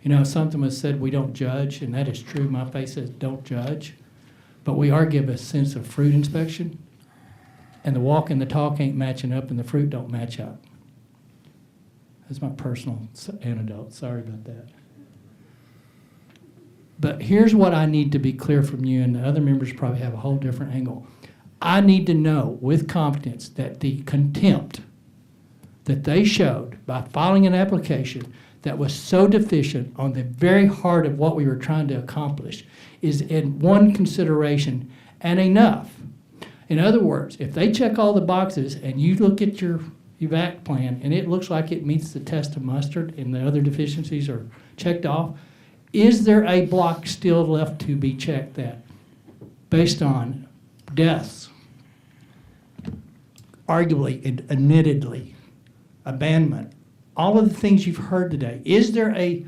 You know, something was said, we don't judge, and that is true. My face says don't judge. But we are given a sense of fruit inspection, and the walk and the talk ain't matching up, and the fruit don't match up. That's my personal anecdote. Sorry about that. But here's what I need to be clear from you, and the other members probably have a whole different angle. I need to know with confidence that the contempt that they showed by filing an application that was so deficient on the very heart of what we were trying to accomplish is in one consideration and enough. In other words, if they check all the boxes and you look at your evac plan and it looks like it meets the test of mustard and the other deficiencies are checked off, is there a block still left to be checked that based on deaths, arguably and admittedly, abandonment, all of the things you've heard today, is there a,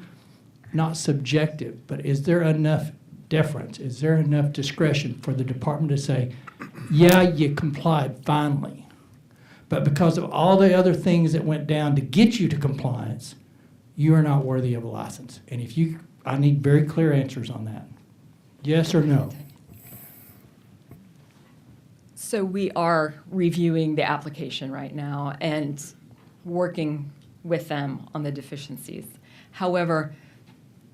not subjective, but is there enough deference, is there enough discretion for the department to say, yeah, you complied finally, but because of all the other things that went down to get you to compliance, you are not worthy of a license? And if you, I need very clear answers on that. Yes or no? So we are reviewing the application right now and working with them on the deficiencies. However,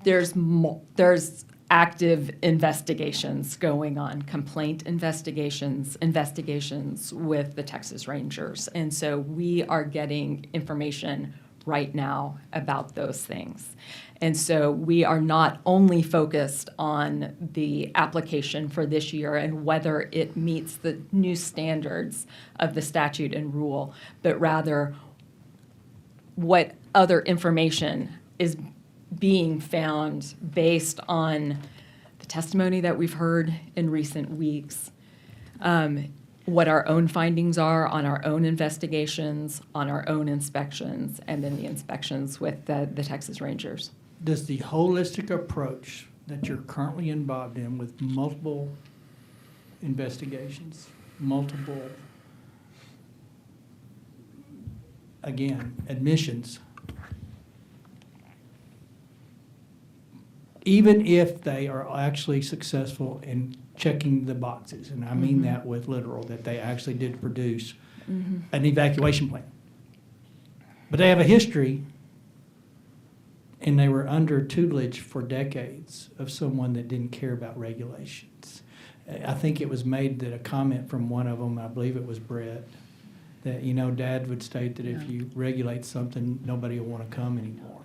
there's active investigations going on, complaint investigations, investigations with the Texas Rangers. And so we are getting information right now about those things. And so we are not only focused on the application for this year and whether it meets the new standards of the statute and rule, but rather what other information is being found based on the testimony that we've heard in recent weeks, what our own findings are on our own investigations, on our own inspections, and then the inspections with the Texas Rangers. Does the holistic approach that you're currently involved in with multiple investigations, multiple, again, admissions, even if they are actually successful in checking the boxes, and I mean that with literal, that they actually did produce an evacuation plan. But they have a history, and they were under tutelage for decades of someone that didn't care about regulations. I think it was made that a comment from one of them, I believe it was Brett, that, you know, Dad would state that if you regulate something, nobody will want to come anymore.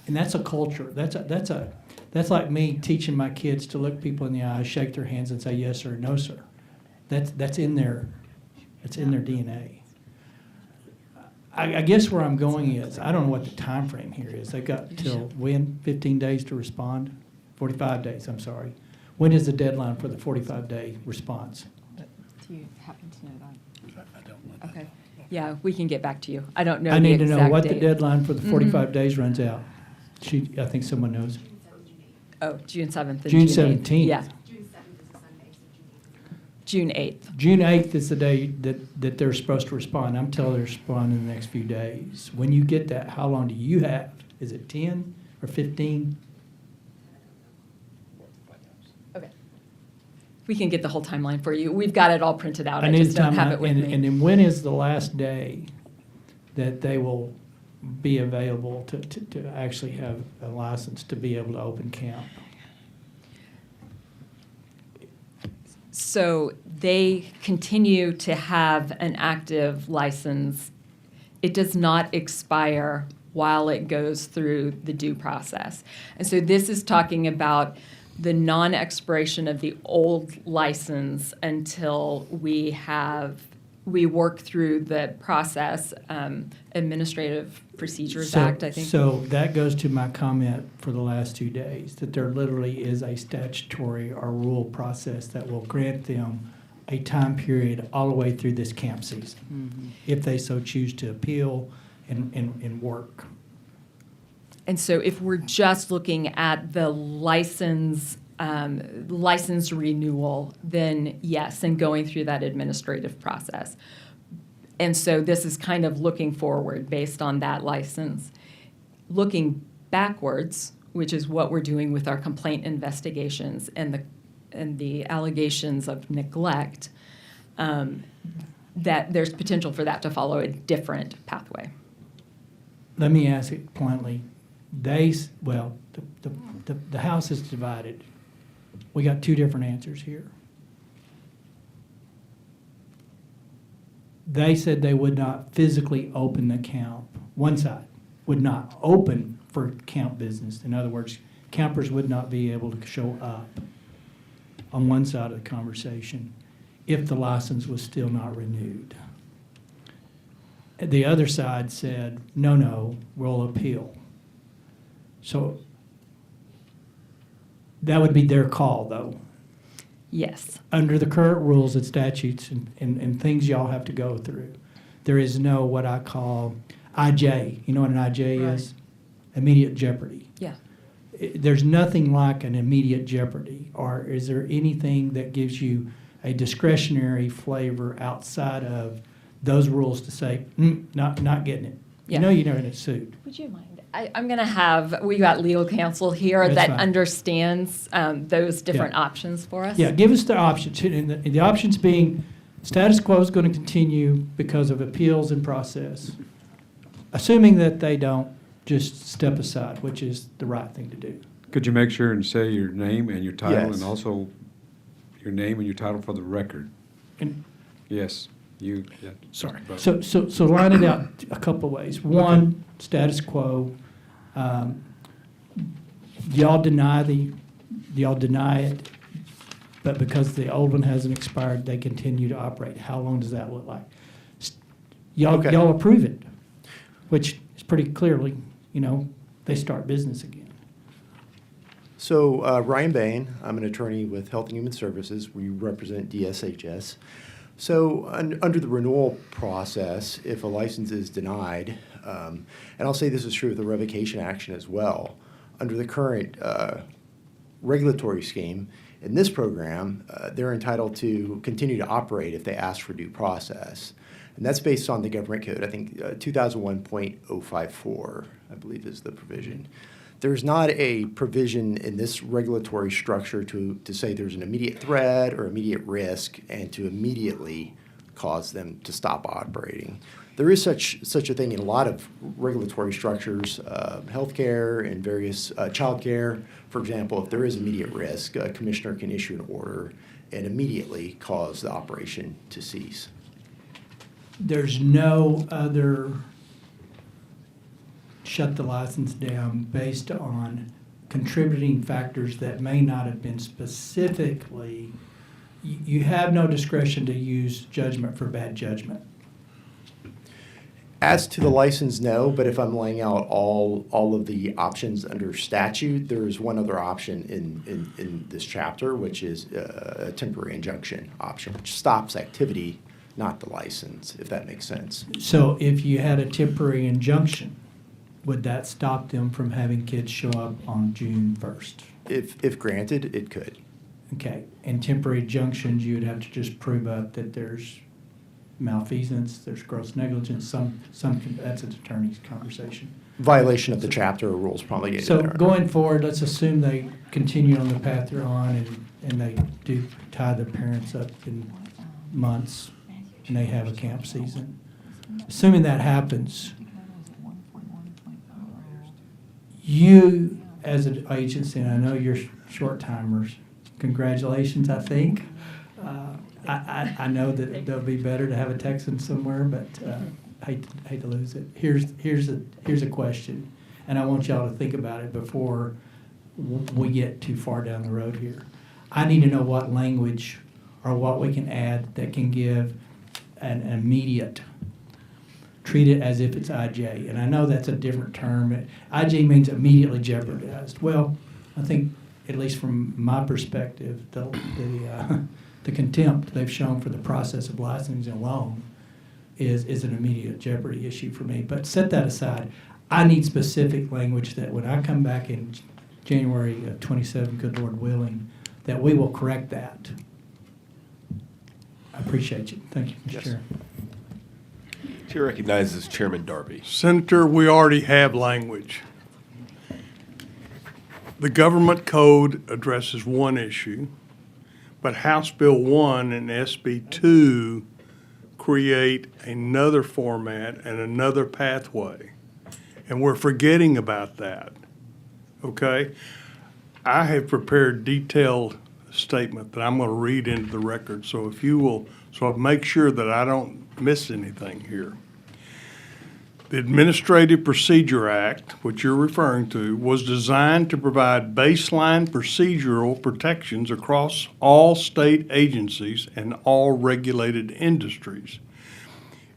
And that's a culture. That's like me teaching my kids to look people in the eye, shake their hands, and say yes sir, no sir. That's in their DNA. I guess where I'm going is I don't know what the time frame here is. They've got till when? 15 days to respond? 45 days. I'm sorry. When is the deadline for the 45-day response? Do you happen to know that? I don't know. Okay. Yeah, we can get back to you. I don't know. I need to know exact what date. the deadline for the 45 days runs out. I think someone knows. Oh, June 7th and June June 8th. 17th. Yeah. June 8th. June 8th is the day that they're supposed to respond. I'm telling they're responding in the next few days. When you get that, how long do you have? Is it 10 or 15? Okay. We can get the whole timeline for you. We've got it all printed out. I need just don't have it with and, me. And then when is the last day that they will be available to actually have a license to be able to open camp? So they continue to have an active license. It does not expire while it goes through the due process. And so this is talking about the non-expiration of the old license until we work through the process, Administrative Procedures Act, I think. So that goes to my comment for the last 2 days, that there literally is a statutory or rule process that will grant them a time period all the way through this camp season, if they so choose to appeal and work. And so if we're just looking at the license renewal, then yes, and going through that administrative process. And so this is kind of looking forward based on that license. Looking backwards, which is what we're doing with our complaint investigations and the allegations of neglect, that there's potential for that to follow a different pathway. Let me ask it bluntly. The House is divided. We got 2 different answers here. They said they would not physically open the camp. One side would not open for camp business. In other words, campers would not be able to show up on one side of the conversation if the license was still not renewed. The other side said, no, we'll appeal. So that would be their call, though. Yes. Under the current rules and statutes and things y'all have to go through, there is no what I call IJ. You know what an IJ is? Immediate jeopardy. Yeah. There's nothing like an immediate jeopardy. Or is there anything that gives you a discretionary flavor outside of those rules to say, not getting it? Yeah. You know you're in a suit. Would you mind? I'm going to have, we got legal counsel here That's that fine. understands those different options for us. Yeah, give us the options. And the options being status quo is going to continue because of appeals and process, assuming that they don't just step aside, which is the right thing to do. Could you make sure and say your name and your title, Yes. and also your name and your title for the record? And Yes, you. Yeah. Sorry. Brother. So line it out a couple of ways. One, status quo. Y'all deny it, but because the old one hasn't expired, they continue to operate. How long does that look like? Y'all approve it, which is pretty clearly, they start business again. So Ryan Bain, I'm an attorney with Health and Human Services. We represent DSHS. So under the renewal process, if a license is denied, and I'll say this is true with the revocation action as well, under the current regulatory scheme, in this program, they're entitled to continue to operate if they ask for due process. And that's based on the government code. I think 2001.054, I believe, is the provision. There's not a provision in this regulatory structure to say there's an immediate threat or immediate risk and to immediately cause them to stop operating. There is such a thing in a lot of regulatory structures, healthcare and various childcare. For example, if there is immediate risk, a commissioner can issue an order and immediately cause the operation to cease. There's no other shut the license down based on contributing factors that may not have been specifically, you have no discretion to use judgment for bad judgment. As to the license, no, but if I'm laying out all of the options under statute, there is one other option in this chapter, which is a temporary injunction option, which stops activity, not the license, if that makes sense. So if you had a temporary injunction, would that stop them from having kids show up on June 1st? If granted, it could. Okay, and temporary injunctions, you would have to just prove up that there's malfeasance, there's gross negligence, some that's an attorney's conversation. Violation of the chapter or rules promulgated. So there. going forward, let's assume they continue on the path they're on and they do tie their parents up in months and they have a camp season. Assuming that happens, you as an agency, and I know you're short timers, congratulations, I think. I know that it'll be better to have a Texan somewhere, but hate to lose it. Here's a question, and I want y'all to think about it before we get too far down the road here. I need to know what language or what we can add that can give an immediate, treat it as if it's IJ. And I know that's a different term. IJ means immediately jeopardized. Well, I think, at least from my perspective, the contempt they've shown for the process of licensing alone is an immediate jeopardy issue for me. But set that aside. I need specific language that when I come back in January of 27, good Lord willing, that we will correct that. I appreciate you. Thank you, Mr. Yes. Chair. Chair recognizes Chairman Darby. Senator, we already have language. The government code addresses one issue, but House Bill 1 and SB 2 create another format and another pathway. And we're forgetting about that, okay? I have prepared detailed statement that I'm going to read into the record. So if you will, so I'll make sure that I don't miss anything here. The Administrative Procedure Act, which you're referring to, was designed to provide baseline procedural protections across all state agencies and all regulated industries.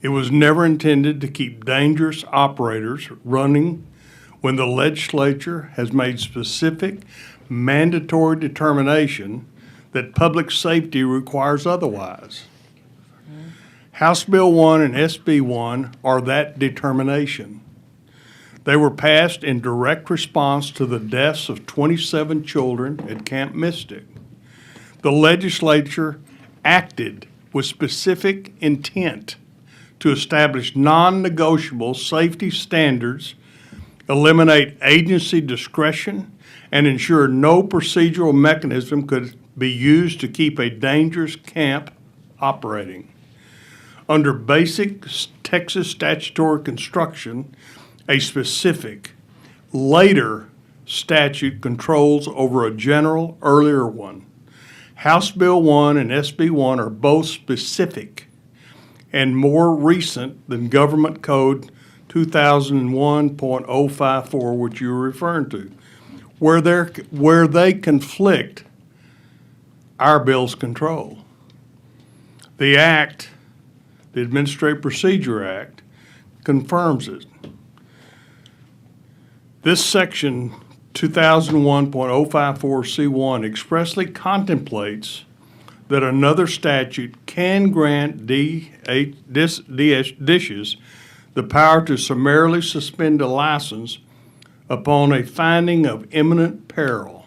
It was never intended to keep dangerous operators running when the legislature has made specific mandatory determination that public safety requires otherwise. House Bill 1 and SB 1 are that determination. They were passed in direct response to the deaths of 27 children at Camp Mystic. The legislature acted with specific intent to establish non-negotiable safety standards, eliminate agency discretion, and ensure no procedural mechanism could be used to keep a dangerous camp operating. Under basic Texas statutory construction, a specific, later statute controls over a general, earlier one. House Bill 1 and SB 1 are both specific and more recent than Government Code 2001.054, which you're referring to. Where they conflict, our bills control. The Act, the Administrative Procedure Act, confirms it. This section 2001.054C1 expressly contemplates that another statute can grant dishes the power to summarily suspend a license upon a finding of imminent peril.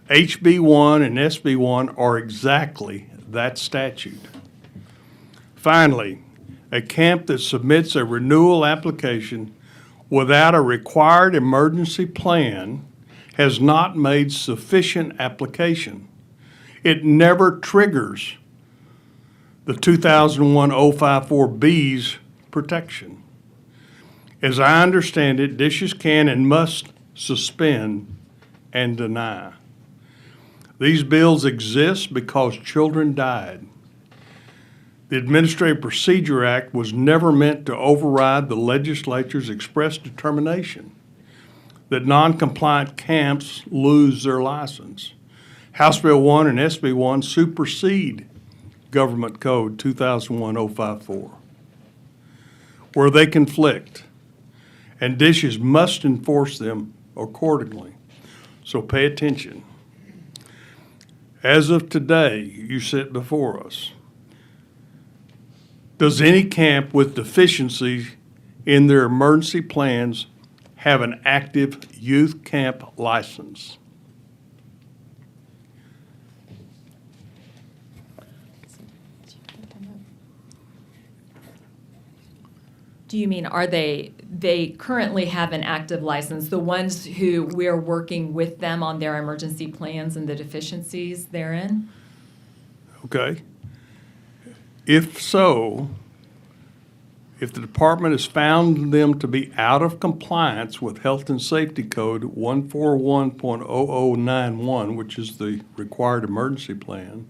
HB 1 and SB 1 are exactly that statute. Finally, a camp that submits a renewal application without a required emergency plan has not made sufficient application. It never triggers the 2001-054B's protection. As I understand it, dishes can and must suspend and deny. These bills exist because children died. The Administrative Procedure Act was never meant to override the legislature's express determination that non-compliant camps lose their license. House Bill 1 and SB 1 supersede Government Code 2001-054, where they conflict, and dishes must enforce them accordingly. So pay attention. As of today, you sit before us. Does any camp with deficiencies in their emergency plans have an active youth camp license? Do you mean, are they currently have an active license, the ones who we're working with them on their emergency plans and the deficiencies therein? Okay. If so, if the department has found them to be out of compliance with Health and Safety Code 141.0091, which is the required emergency plan,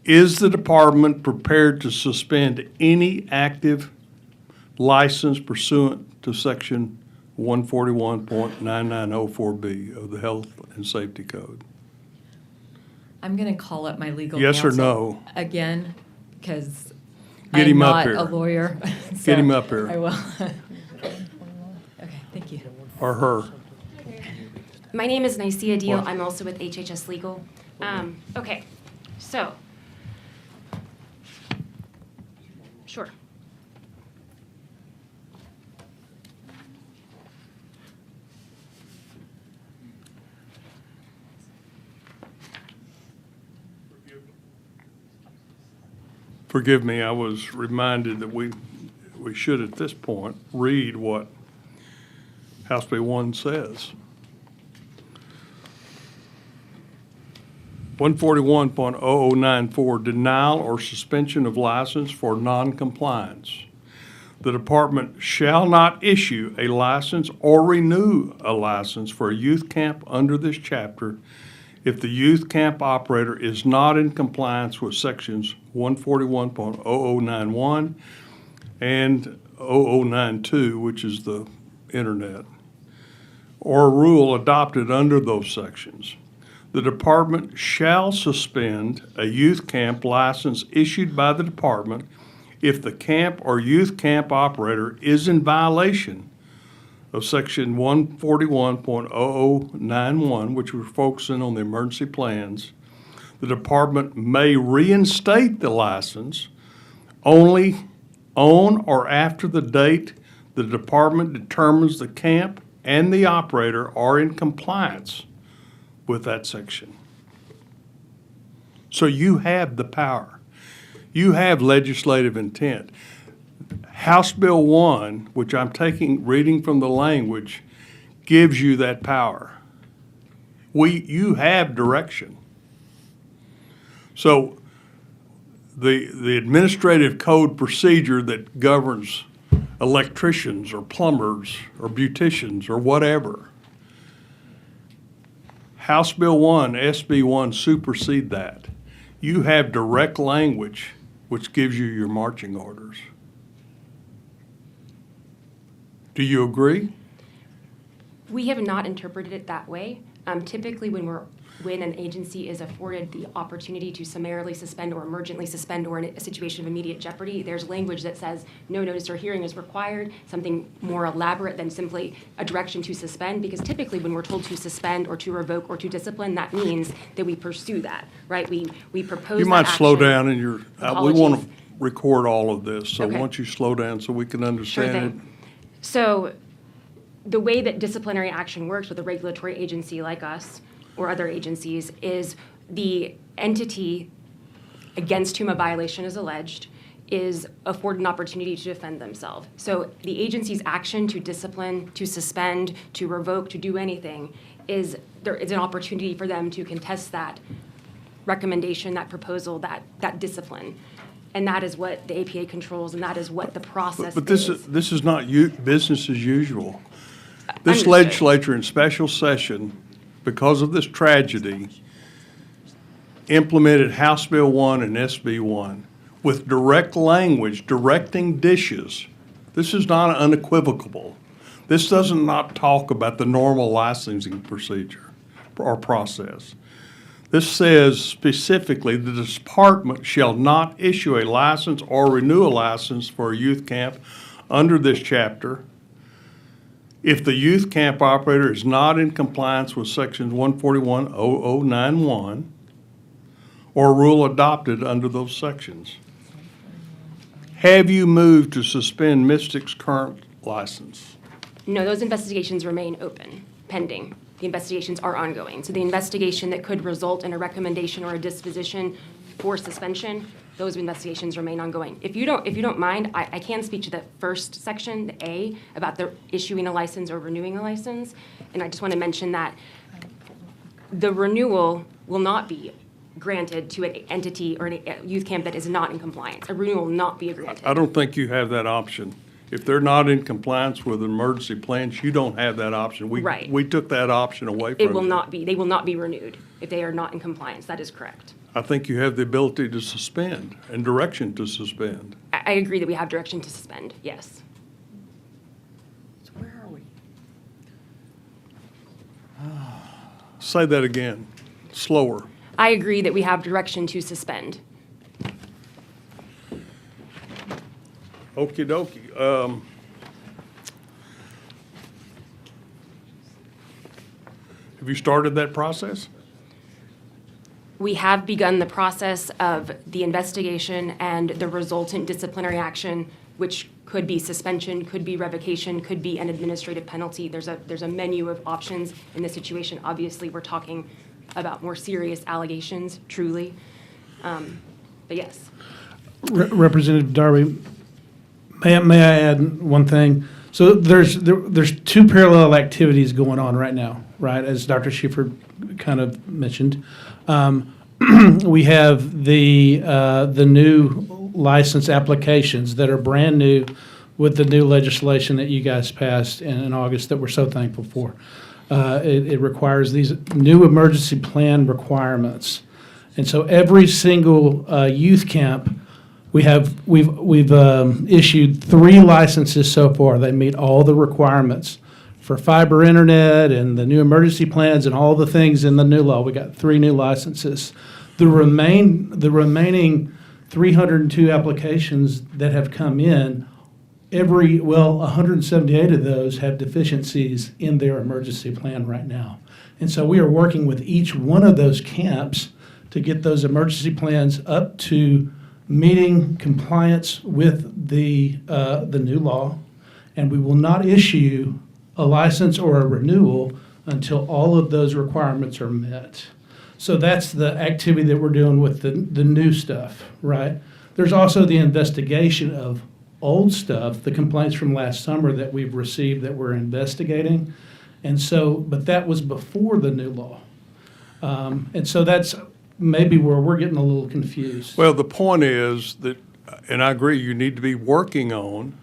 Is the department prepared to suspend any active license pursuant to section 141.9904B of the Health and Safety Code? I'm going to call up my legal Yes or counsel no? again, because Get I'm him up not here. a lawyer. Get him up here. I will. Okay, thank you. Or her? My name is Nicia Deal. What? I'm also with HHS Legal. Okay, so. Sure. Forgive me, I was reminded that we should at this point read what House Bill 1 says. 141.0094, denial or suspension of license for noncompliance. The department shall not issue a license or renew a license for a youth camp under this chapter if the youth camp operator is not in compliance with sections 141.0091 and 0092, which is the internet, or a rule adopted under those sections. The department shall suspend a youth camp license issued by the department if the camp or youth camp operator is in violation of section 141.0091, which we're focusing on the emergency plans. The department may reinstate the license only on or after the date the department determines the camp and the operator are in compliance with that section. So you have the power. You have legislative intent. House Bill 1, which I'm reading from the language, gives you that power. You have direction. So the administrative code procedure that governs electricians or plumbers or beauticians or whatever, House Bill 1, SB 1 supersede that. You have direct language which gives you your marching orders. Do you agree? We have not interpreted it that way. Typically, when an agency is afforded the opportunity to summarily suspend or emergently suspend or in a situation of immediate jeopardy, there's language that says no notice or hearing is required, something more elaborate than simply a direction to suspend, because typically when we're told to suspend or to revoke or to discipline, that means that we pursue that, right? We propose You that might slow action. down in your, we want Apologies. to record all of this, so Okay. why don't you slow down so we can Sure understand it? thing. So the way that disciplinary action works with a regulatory agency like us or other agencies is the entity against whom a violation is alleged is afforded an opportunity to defend themselves. So the agency's action to discipline, to suspend, to revoke, to do anything is there is an opportunity for them to contest that recommendation, that proposal, that discipline. And that is what the APA controls, and that is what the process But is. this is not business as usual. This Understood. legislature in special session, because of this tragedy, implemented House Bill 1 and SB 1 with direct language directing dishes. This is not unequivocal. This does not talk about the normal licensing procedure or process. This says specifically the department shall not issue a license or renew a license for a youth camp under this chapter if the youth camp operator is not in compliance with sections 141.0091 or rule adopted under those sections. Have you moved to suspend Mystic's current license? No, those investigations remain open, pending. The investigations are ongoing. So the investigation that could result in a recommendation or a disposition for suspension, those investigations remain ongoing. If you don't mind, I can speak to the first section, the A, about the issuing a license or renewing a license. And I just want to mention that the renewal will not be granted to an entity or a youth camp that is not in compliance. A renewal will not be granted. I don't think you have that option. If they're not in compliance with emergency plans, you don't have that option. Right. We took that option away from you. It will not be, they will not be renewed if they are not in compliance. That is correct. I think you have the ability to suspend and direction to suspend. I agree that we have direction to suspend, yes. Where are we? Say that again, slower. I agree that we have direction to suspend. Okey dokey. Have you started that process? We have begun the process of the investigation and the resultant disciplinary action, which could be suspension, could be revocation, could be an administrative penalty. There's a menu of options in this situation. Obviously, we're talking about more serious allegations, truly. But yes. Representative Darby, may I add one thing? So there's two parallel activities going on right now, right? As Dr. Schiffer kind of mentioned, we have the new license applications that are brand new with the new legislation that you guys passed in August that we're so thankful for. It requires these new emergency plan requirements, and so every single youth camp. We've issued 3 licenses so far. They meet all the requirements for fiber internet and the new emergency plans and all the things in the new law. We got 3 new licenses. The remaining 302 applications that have come in, 178 of those have deficiencies in their emergency plan right now. And so we are working with each one of those camps to get those emergency plans up to meeting compliance with the new law, and we will not issue a license or a renewal until all of those requirements are met. So that's the activity that we're doing with the new stuff, right? There's also the investigation of old stuff, the complaints from last summer that we've received that we're investigating. And so, but that was before the new law. And so that's maybe where we're getting a little confused. Well, the point is that, and I agree, you need to be working on,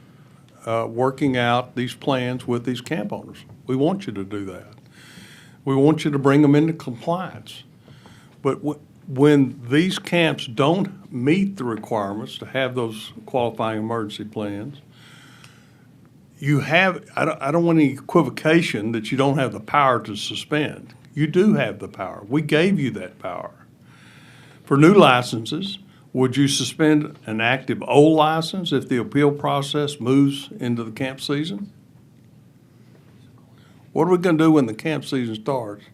working out these plans with these camp owners. We want you to do that. We want you to bring them into compliance. But when these camps don't meet the requirements to have those qualifying emergency plans, you have, I don't want any equivocation that you don't have the power to suspend. You do have the power. We gave you that power. For new licenses, would you suspend an active old license if the appeal process moves into the camp season? What are we going to do when the camp season starts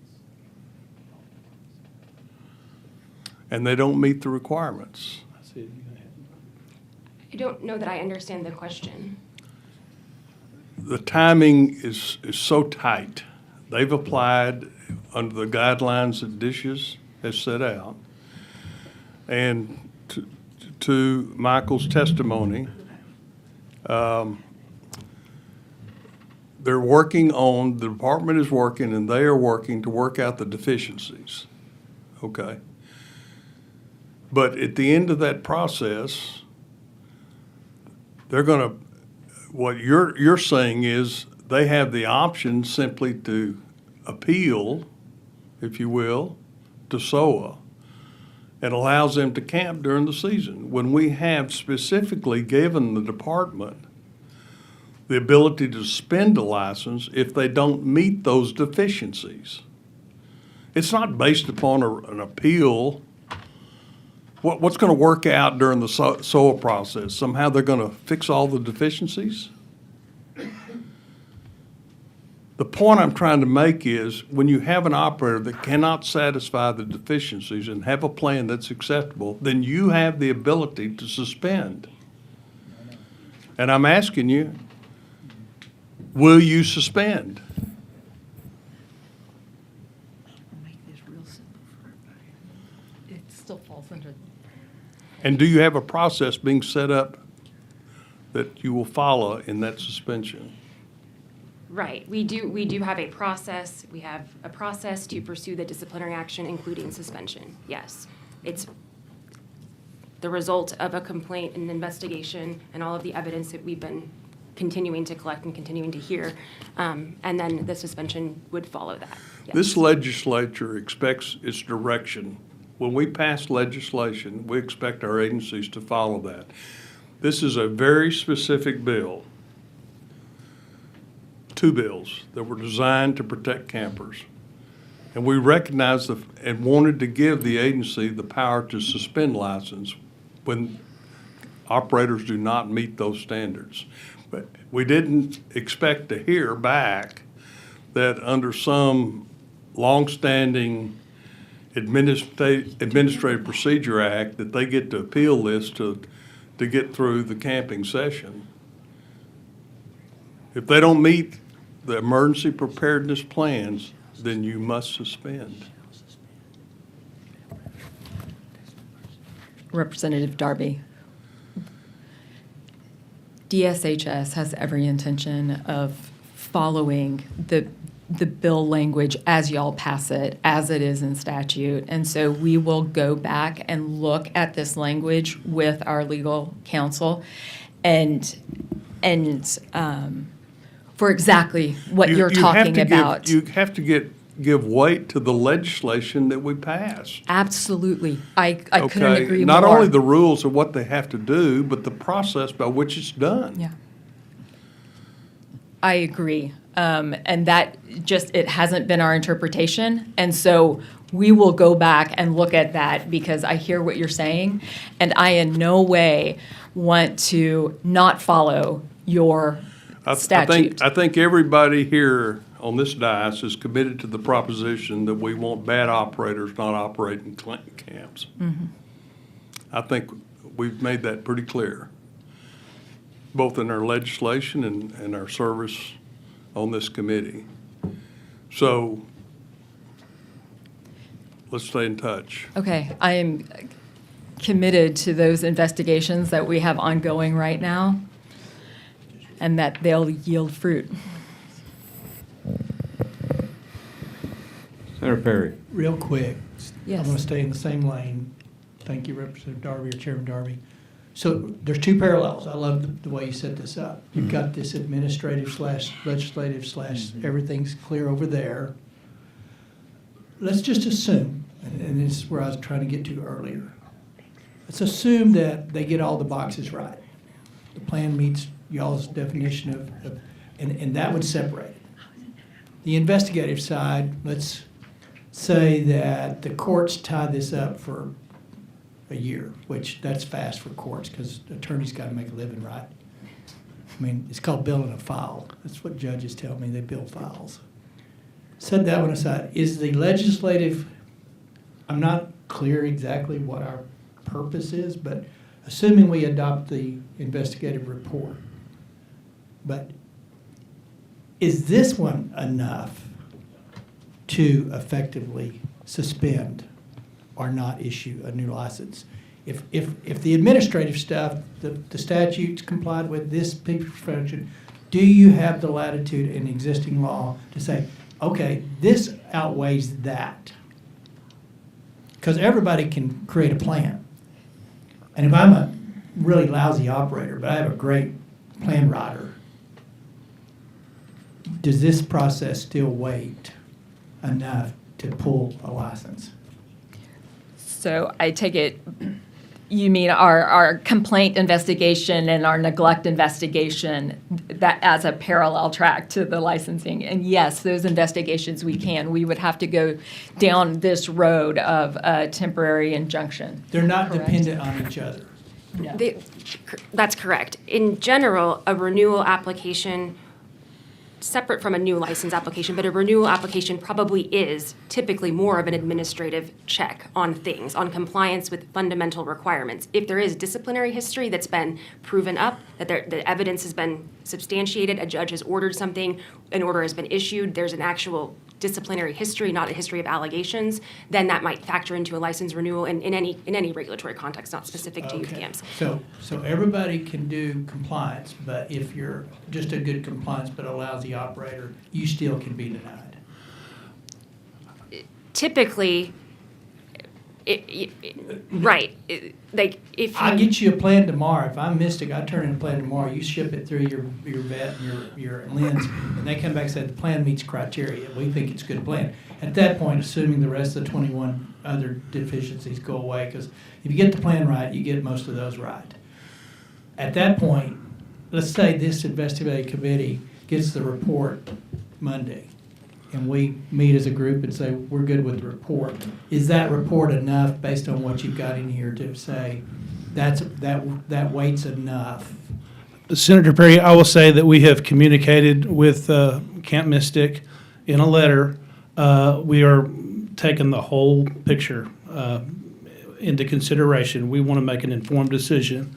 and they don't meet the requirements? I don't know that I understand the question. The timing is so tight. They've applied under the guidelines that DISHS has set out. And to Michael's testimony, they're working on, the department is working, and they are working to work out the deficiencies, okay? But at the end of that process, they're gonna, what you're saying is they have the option simply to appeal, if you will, to SOA. It allows them to camp during the season, when we have specifically given the department the ability to suspend a license if they don't meet those deficiencies. It's not based upon an appeal. What's going to work out during the SOA process? Somehow they're going to fix all the deficiencies? The point I'm trying to make is when you have an operator that cannot satisfy the deficiencies and have a plan that's acceptable, then you have the ability to suspend. And I'm asking you, will you suspend? Make this real simple for everybody. It still falls under. And do you have a process being set up that you will follow in that suspension? Right. We do have a process. We have a process to pursue the disciplinary action, including suspension. Yes. It's the result of a complaint and investigation and all of the evidence that we've been continuing to collect and continuing to hear. And then the suspension would follow that. Yes. This legislature expects its direction. When we pass legislation, we expect our agencies to follow that. This is a very specific bill. 2 bills that were designed to protect campers. And we recognized and wanted to give the agency the power to suspend license when operators do not meet those standards. But we didn't expect to hear back that under some longstanding Administrative Procedure Act that they get to appeal this to get through the camping session. If they don't meet the emergency preparedness plans, then you must suspend. Representative Darby. DSHS has every intention of following the bill language as y'all pass it, as it is in statute. And so we will go back and look at this language with our legal counsel and for exactly what you're talking about. You have to give weight to the legislation that we pass. Absolutely. I couldn't agree more. Not only the rules of what they have to do, but the process by which it's done. Yeah. I agree. And that it hasn't been our interpretation. And so we will go back and look at that because I hear what you're saying. And I in no way want to not follow your statute. I think everybody here on this dais is committed to the proposition that we want bad operators not operating camps. Mm-hmm. I think we've made that pretty clear, both in our legislation and our service on this committee. So let's stay in touch. Okay. I am committed to those investigations that we have ongoing right now and that they'll yield fruit. Senator Perry. Real quick. Yes. I'm going to stay in the same lane. Thank you, Representative Darby or Chairman Darby. So there's 2 parallels. I love the way you set this up. You've got this administrative / legislative / everything's clear over there. Let's just assume, and this is where I was trying to get to earlier. Let's assume that they get all the boxes right. The plan meets y'all's definition and that would separate it. The investigative side, let's say that the courts tie this up for a year, which that's fast for courts because attorneys got to make a living, right? I mean, it's called billing a file. That's what judges tell me. They bill files. Set that one aside. Is the legislative, I'm not clear exactly what our purpose is, but assuming we adopt the investigative report, but is this one enough to effectively suspend or not issue a new license? If the administrative stuff, the statute's complied with, this function, do you have the latitude in existing law to say, okay, this outweighs that? Because everybody can create a plan. And if I'm a really lousy operator, but I have a great plan writer, does this process still weight enough to pull a license? So I take it, you mean our complaint investigation and our neglect investigation, that as a parallel track to the licensing. And yes, those investigations we can. We would have to go down this road of a temporary injunction. They're not Correct? dependent on each other. No. That's correct. In general, a renewal application, separate from a new license application, but a renewal application probably is typically more of an administrative check on things, on compliance with fundamental requirements. If there is disciplinary history that's been proven up, that the evidence has been substantiated, a judge has ordered something, an order has been issued, there's an actual disciplinary history, not a history of allegations, then that might factor into a license renewal in any regulatory context, not specific to youth camps. So everybody can do compliance, but if you're just a good compliance but a lousy operator, you still can be denied. Typically, Right. Like, if I'll you, get you a plan tomorrow. If I'm Mystic, I turn in a plan tomorrow. You ship it through your vet and your lens, and they come back and say the plan meets criteria. We think it's a good plan. At that point, assuming the rest of the 21 other deficiencies go away, because if you get the plan right, you get most of those right. At that point, let's say this investigative committee gets the report Monday, and we meet as a group and say, we're good with the report. Is that report enough based on what you've got in here to say that weight's enough? Senator Perry, I will say that we have communicated with Camp Mystic in a letter. We are taking the whole picture into consideration. We want to make an informed decision.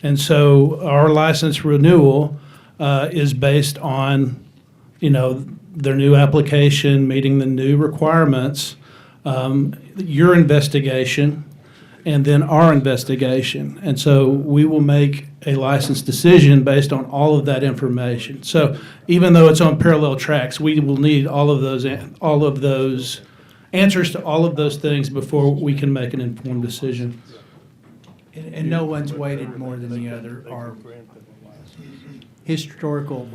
And so our license renewal is based on, their new application, meeting the new requirements, your investigation, and then our investigation. And so we will make a license decision based on all of that information. So even though it's on parallel tracks, we will need all of those answers to all of those things before we can make an informed decision. And no one's weighted more than the other. Our historical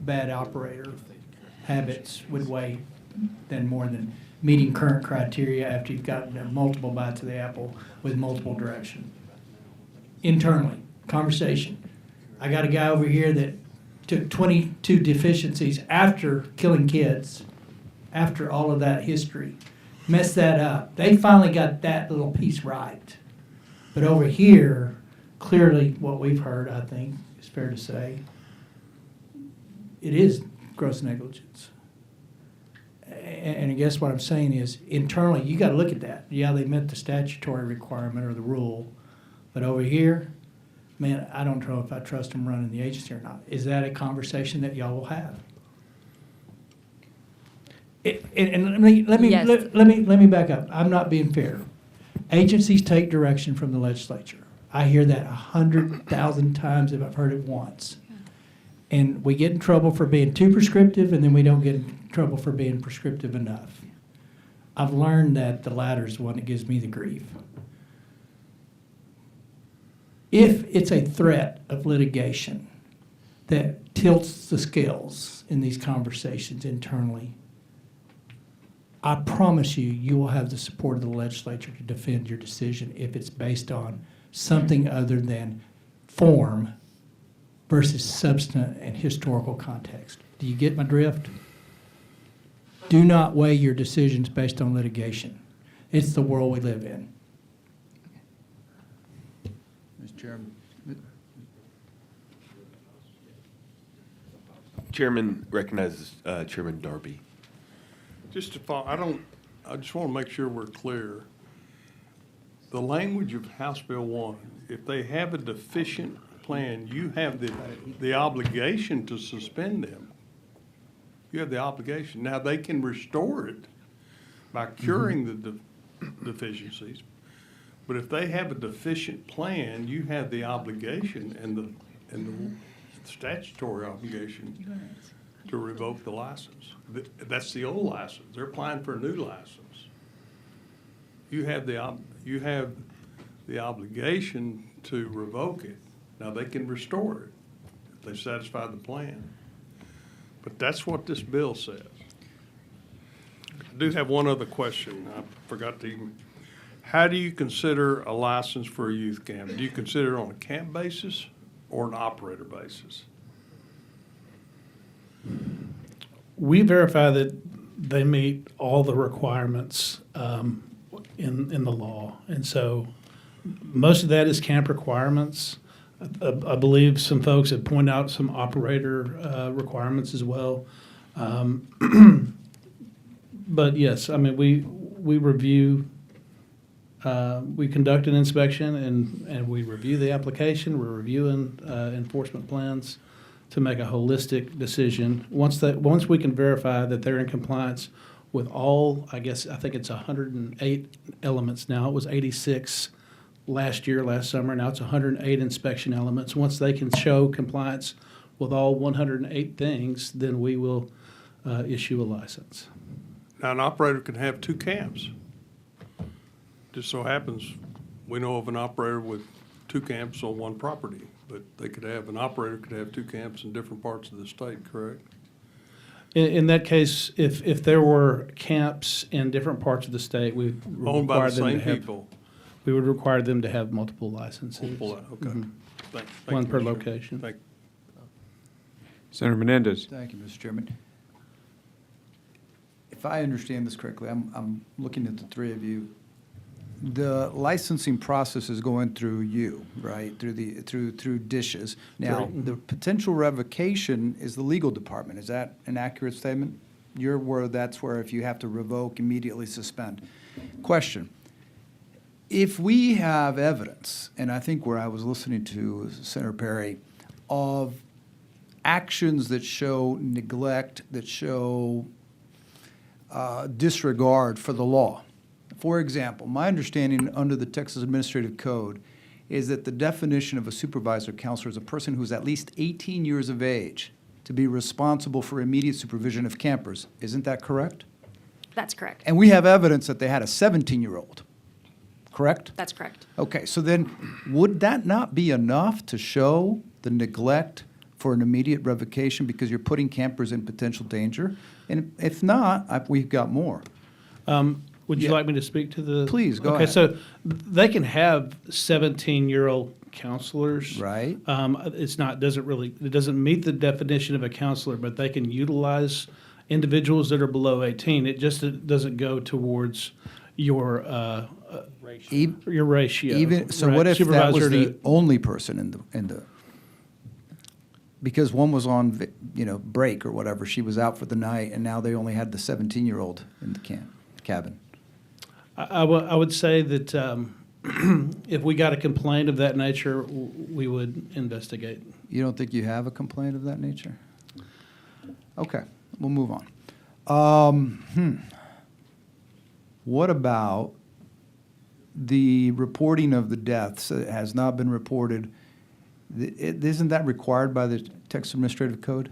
bad operator habits would weigh more than meeting current criteria after you've gotten multiple bites of the apple with multiple direction. Internally, conversation. I got a guy over here that took 22 deficiencies after killing kids, after all of that history, messed that up. They finally got that little piece right. But over here, clearly what we've heard, I think, is fair to say, it is gross negligence. And I guess what I'm saying is, internally, you got to look at that. Yeah, they met the statutory requirement or the rule, but over here, man, I don't know if I trust them running the agency or not. Is that a conversation that y'all will have? And let me back up. I'm not being fair. Agencies take direction from the legislature. I hear that 100,000 times if I've heard it once. And we get in trouble for being too prescriptive, and then we don't get in trouble for being prescriptive enough. I've learned that the latter is the one that gives me the grief. If it's a threat of litigation that tilts the scales in these conversations internally, I promise you, you will have the support of the legislature to defend your decision if it's based on something other than form versus substance and historical context. Do you get my drift? Do not weigh your decisions based on litigation. It's the world we live in. Mr. Chairman. Chairman recognizes Chairman Darby. Just to follow, I just want to make sure we're clear. The language of House Bill 1, if they have a deficient plan, you have the obligation to suspend them. You have the obligation. Now, they can restore it by curing the deficiencies, but if they have a deficient plan, you have the obligation and the statutory obligation to revoke the license. That's the old license. They're applying for a new license. You have the obligation to revoke it. Now, they can restore it if they satisfy the plan. But that's what this bill says. I do have one other question. I forgot to even. How do you consider a license for a youth camp? Do you consider it on a camp basis or an operator basis? We verify that they meet all the requirements in the law. And so most of that is camp requirements. I believe some folks have pointed out some operator requirements as well. But yes, I mean, we review, we conduct an inspection and we review the application. We're reviewing enforcement plans to make a holistic decision. Once we can verify that they're in compliance with all, I think it's 108 elements now. It was 86 last summer. Now it's 108 inspection elements. Once they can show compliance with all 108 things, then we will issue a license. Now, an operator can have two camps. just so happens, we know of an operator with 2 camps on one property, but an operator could have 2 camps in different parts of the state, correct? In that case, if there were camps in different parts of the state, we would Owned by require the them to same have. people. We would require them to have multiple licenses. Okay. Mhm. Thank One you, per Mr. Chairman. location. Thank Senator Menendez. Thank you, Mr. Chairman. If I understand this correctly, I'm looking at the three of you. The licensing process is going through you, right? Through dishes. Now, Correct. the potential revocation is the legal department. Is that an accurate statement? That's where if you have to revoke, immediately suspend. Question. If we have evidence, and I think where I was listening to Senator Perry, of actions that show neglect, that show disregard for the law. For example, my understanding under the Texas Administrative Code is that the definition of a supervisor counselor is a person who is at least 18 years of age to be responsible for immediate supervision of campers. Isn't that correct? That's correct. And we have evidence that they had a 17-year-old, correct? That's correct. Okay, so then would that not be enough to show the neglect for an immediate revocation because you're putting campers in potential danger? And if not, we've got more. Would you Yeah. like me to speak to the? Please, go Okay, ahead. so they can have 17-year-old counselors. Right. It doesn't meet the definition of a counselor, but they can utilize individuals that are below 18. It just doesn't go towards your ratio. Even, so right? what if that Supervisor was the to- only person in the, because one was on, break or whatever, she was out for the night, and now they only had the 17-year-old in the cabin? I would say that if we got a complaint of that nature, we would investigate. You don't think you have a complaint of that nature? Okay, we'll move on. What about the reporting of the deaths? It has not been reported. Isn't that required by the Texas Administrative Code?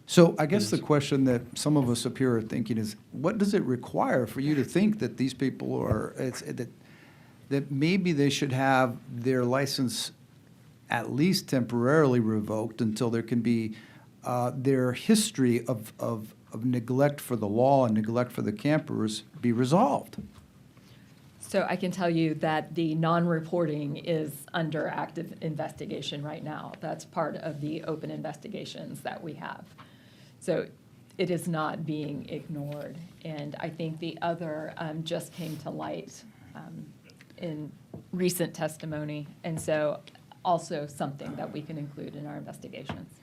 So I guess the question that some of us up here are thinking is, what does it require for you to think that these people are, that maybe they should have their license at least temporarily revoked until there can be their history of neglect for the law and neglect for the campers be resolved? So I can tell you that the non-reporting is under active investigation right now. That's part of the open investigations that we have. So it is not being ignored. And I think the other just came to light in recent testimony, and so also something that we can include in our investigations.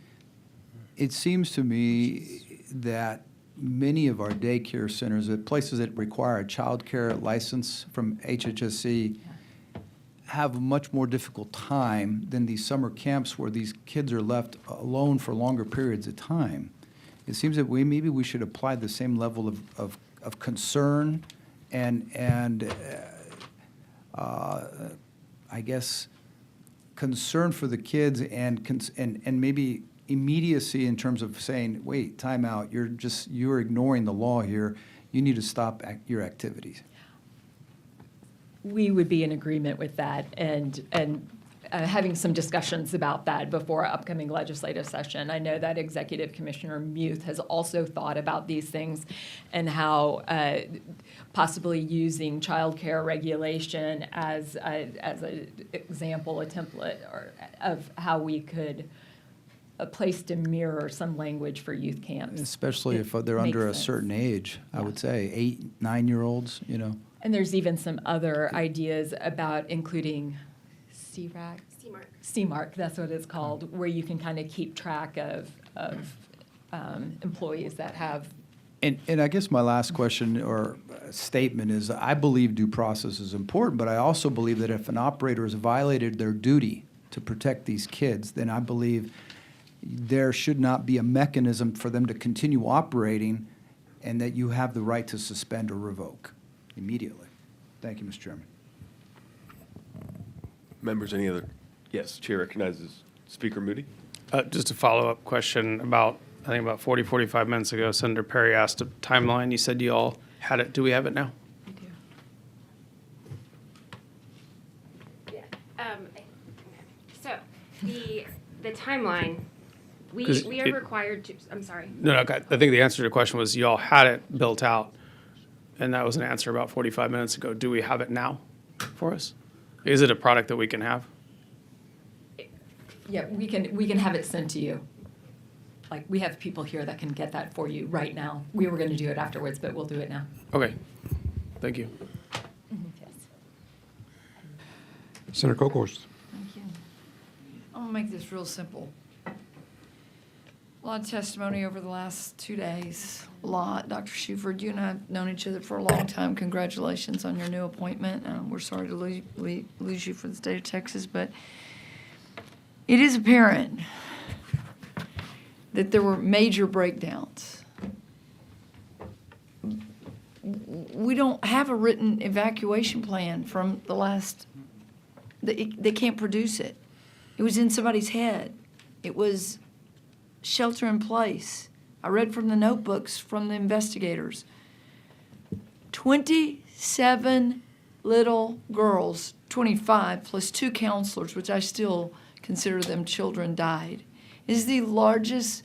It seems to me that many of our daycare centers, the places that require a child care license from HHSC, have a much more difficult time than these summer camps where these kids are left alone for longer periods of time. It seems that maybe we should apply the same level of concern and I guess concern for the kids and maybe immediacy in terms of saying, wait, time out, you're ignoring the law here, you need to stop your activities. We would be in agreement with that and having some discussions about that before our upcoming legislative session. I know that Executive Commissioner Muth has also thought about these things and how possibly using child care regulation as an example, a template of how we could a place to mirror some language for youth camps. Especially It if they're makes under a sense. certain age, I would say, 8, 9-year-olds, And there's even some other ideas about including CRAC? CMARC, that's what it's called, where you can kind of keep track of employees that have. And I guess my last question or statement is, I believe due process is important, but I also believe that if an operator has violated their duty to protect these kids, then I believe there should not be a mechanism for them to continue operating and that you have the right to suspend or revoke immediately. Thank you, Mr. Chairman. Members, any other? Yes, Chair recognizes Speaker Moody. Just a follow-up question about, I think about 45 minutes ago, Senator Perry asked a timeline. You said you all had it. Do we have it now? So, the timeline, we 'Cause are it- required to, I'm sorry. No, I think the answer to the question was y'all had it built out, and that was an answer about 45 minutes ago. Do we have it now for us? Is it a product that we can have? Yeah, we can have it sent to you. Like, we have people here that can get that for you right now. We were going to do it afterwards, but we'll do it now. Okay, thank you. Yes. Senator Kokos. Thank you. I'm gonna make this real simple. A lot of testimony over the last 2 days. A lot. Dr. Shuford, you and I have known each other for a long time. Congratulations on your new appointment. We're sorry to lose you for the state of Texas, but it is apparent that there were major breakdowns. We don't have a written evacuation plan from the last, they can't produce it. It was in somebody's head. It was shelter in place. I read from the notebooks from the investigators. 27 little girls, 25 plus 2 counselors, which I still consider them children, died. It is the largest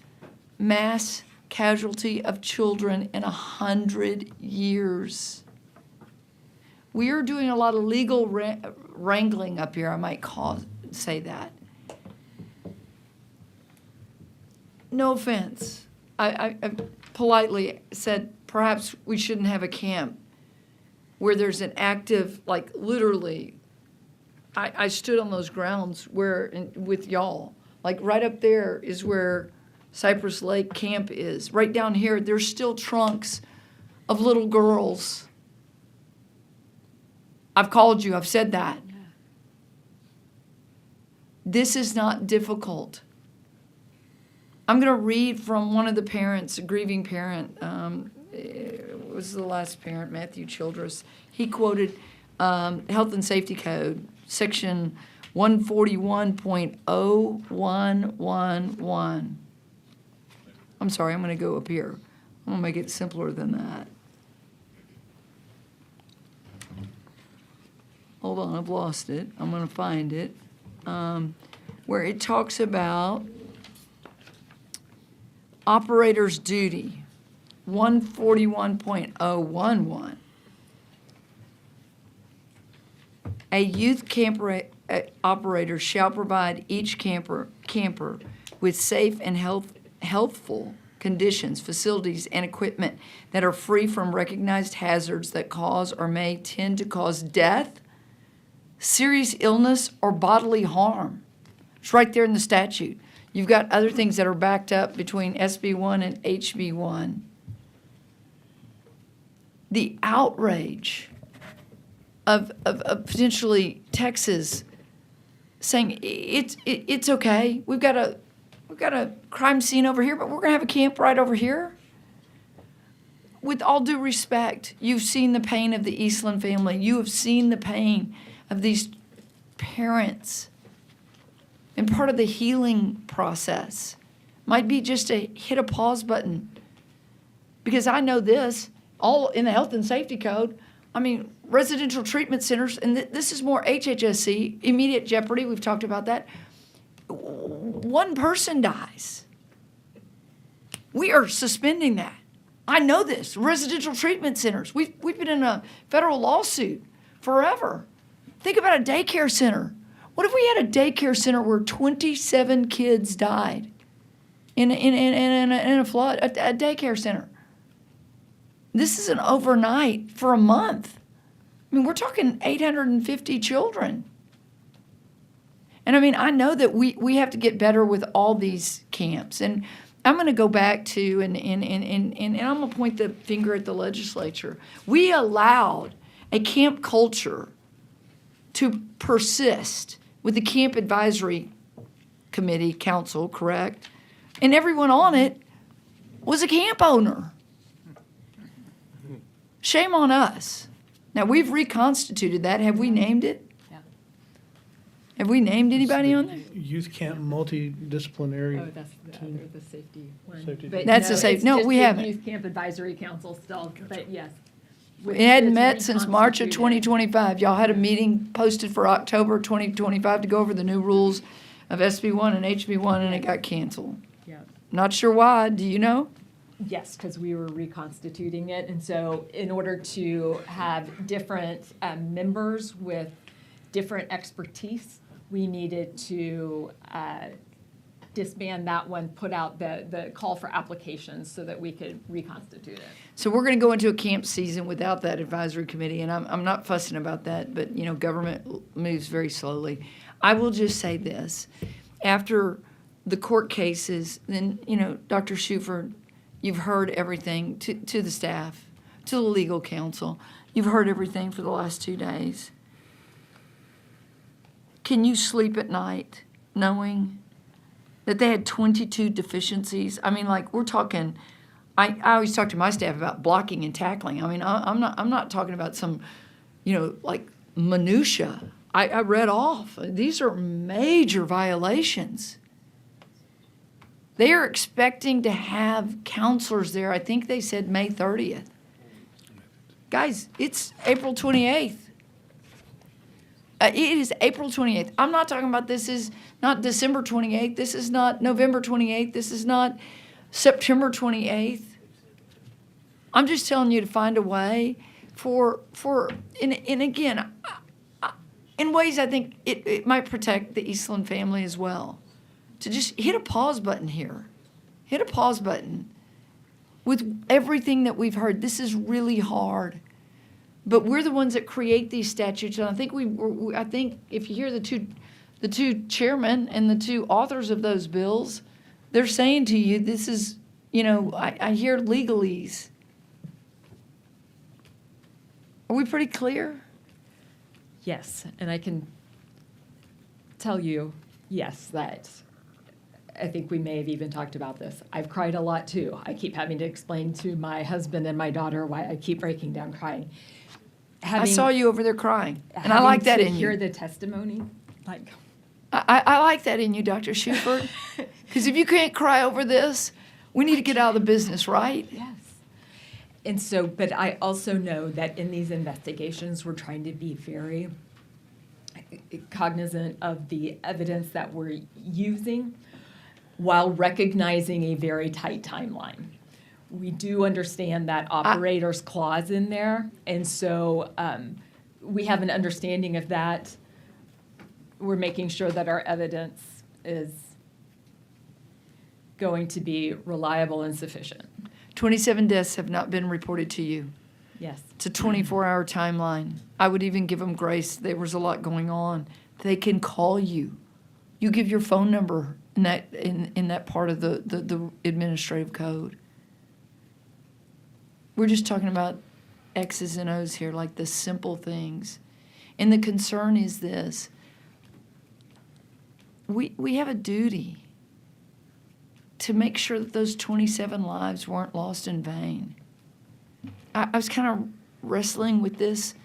mass casualty of children in 100 years. We are doing a lot of legal wrangling up here, I might say that. No offense. I politely said perhaps we shouldn't have a camp where there's an active, like literally, I stood on those grounds with y'all. Like right up there is where Cypress Lake Camp is. Right down here, there's still trunks of little girls. I've called you, I've said that. This is not difficult. I'm going to read from one of the parents, a grieving parent. It was the last parent, Matthew Childress. He quoted Health and Safety Code, Section 141.0111. I'm sorry, I'm going to go up here. I'm going to make it simpler than that. Hold on, I've lost it. I'm going to find it. Where it talks about operator's duty, 141.011. A youth camper operator shall provide each camper with safe and healthful conditions, facilities, and equipment that are free from recognized hazards that cause or may tend to cause death, serious illness, or bodily harm. It's right there in the statute. You've got other things that are backed up between SB1 and HB1. The outrage of potentially Texas saying it's okay. We've got a crime scene over here, but we're going to have a camp right over here. With all due respect, you've seen the pain of the Eastland family. You have seen the pain of these parents. And part of the healing process might be just to hit a pause button. Because I know this, all in the Health and Safety Code, I mean, residential treatment centers, and this is more HHSC, immediate jeopardy, we've talked about that. One person dies. We are suspending that. I know this, residential treatment centers. We've been in a federal lawsuit forever. Think about a daycare center. What if we had a daycare center where 27 kids died in a flood, a daycare center? This isn't overnight for a month. I mean, we're talking 850 children. And I mean, I know that we have to get better with all these camps. And I'm going to go back to, and I'm going to point the finger at the legislature. We allowed a camp culture to persist with the Camp Advisory Committee, Council, correct? And everyone on it was a camp owner. Shame on us. Now, we've reconstituted that. Have we named it? Yeah. Have we named anybody on there? Youth camp multidisciplinary. Oh, that's the safety one. Safety. But That's no, the safe- it's no, just we the haven't. Youth Camp Advisory Council still, but yes. It hadn't met since March of 2025. Y'all had a meeting posted for October 2025 to go over the new rules of SB1 and HB1, and it got canceled. Yeah. Not sure why. Do you know? Yes, because we were reconstituting it, and so in order to have different members with different expertise, we needed to disband that one, put out the call for applications so that we could reconstitute it. So we're going to go into a camp season without that advisory committee, and I'm not fussing about that, but, you know, government moves very slowly. I will just say this. After the court cases, then, you know, Dr. Schuford, you've heard everything to the staff, to the legal counsel. You've heard everything for the last 2 days. Can you sleep at night knowing that they had 22 deficiencies? I mean, like, we're talking, I always talk to my staff about blocking and tackling. I mean, I'm not talking about some, you know, like minutia. I read off. These are major violations. They are expecting to have counselors there. I think they said May 30th. Guys, it's April 28th. It is April 28th. I'm not talking about this is not December 28th. This is not November 28th. This is not September 28th. I'm just telling you to find a way and again, in ways I think it might protect the Eastland family as well. To just hit a pause button here. Hit a pause button. With everything that we've heard, this is really hard. But we're the ones that create these statutes, and I think I think if you hear the two chairmen and the two authors of those bills, they're saying to you, this is, you know, I hear legalese. Are we pretty clear? Yes, and I can tell you, yes, that I think we may have even talked about this. I've cried a lot too. I keep having to explain to my husband and my daughter why I keep breaking down crying. I saw you over there crying, and I like that in you. Hear the testimony, like I like that in you, Dr. Schuford, because if you can't cry over this, we need to get out of the business, right? Yes. And so, but I also know that in these investigations, we're trying to be very cognizant of the evidence that we're using while recognizing a very tight timeline. We do understand that operator's clause in there, and so we have an understanding of that. We're making sure that our evidence is going to be reliable and sufficient. 27 deaths have not been reported to you. Yes. It's a 24-hour timeline. I would even give them grace. There was a lot going on. They can call you. You give your phone number in that part of the administrative code. We're just talking about X's and O's here, like the simple things. And the concern is this. We have a duty to make sure that those 27 lives weren't lost in vain. I was kind of wrestling with this.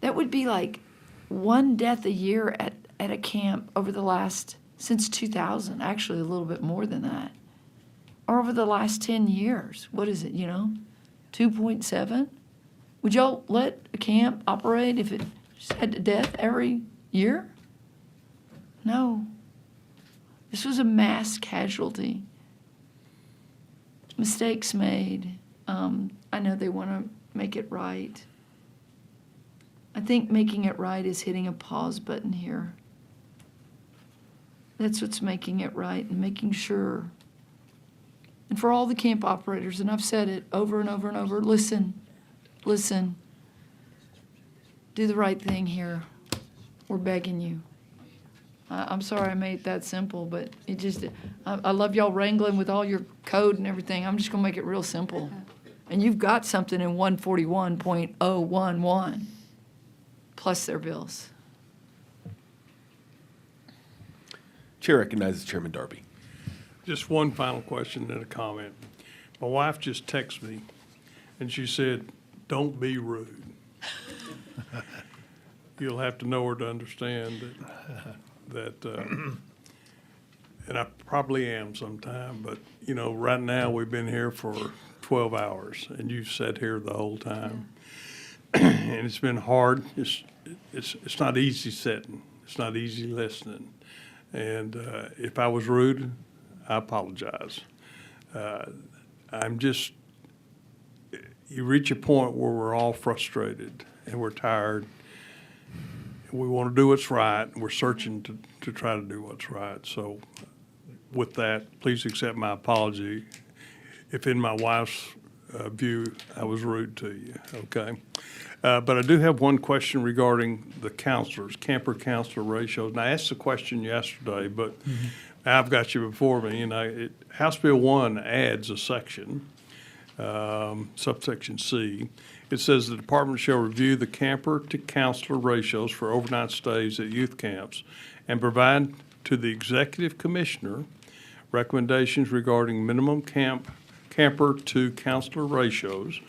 That would be like 1 death a year at a camp over the last, since 2000, actually a little bit more than that. Or over the last 10 years. What is it, 2.7? Would y'all let a camp operate if it just had a death every year? No. This was a mass casualty. Mistakes made. I know they want to make it right. I think making it right is hitting a pause button here. That's what's making it right, and making sure. And for all the camp operators, and I've said it over and over and over, listen. Do the right thing here. We're begging you. I'm sorry I made it that simple, but it just, I love y'all wrangling with all your code and everything. I'm just going to make it real simple. And you've got something in 141.011 plus their bills. Chair recognizes Chairman Darby. Just one final question and a comment. My wife just texted me, and she said, "Don't be rude." You'll have to know her to understand that and I probably am sometime, but, right now, we've been here for 12 hours, and you've sat here the whole time. and it's been hard. It's not easy sitting. It's not easy listening. And if I was rude, I apologize. You reach a point where we're all frustrated and we're tired. We want to do what's right. And we're searching to try to do what's right. So with that, please accept my apology if in my wife's view I was rude to you, okay? But I do have one question regarding the counselors, camper counselor ratios. And I asked the question yesterday, but I've got you before me. And House Bill 1 adds a section, subsection C. It says the department shall review the camper to counselor ratios for overnight stays at youth camps and provide to the executive commissioner recommendations regarding minimum camper to counselor ratios.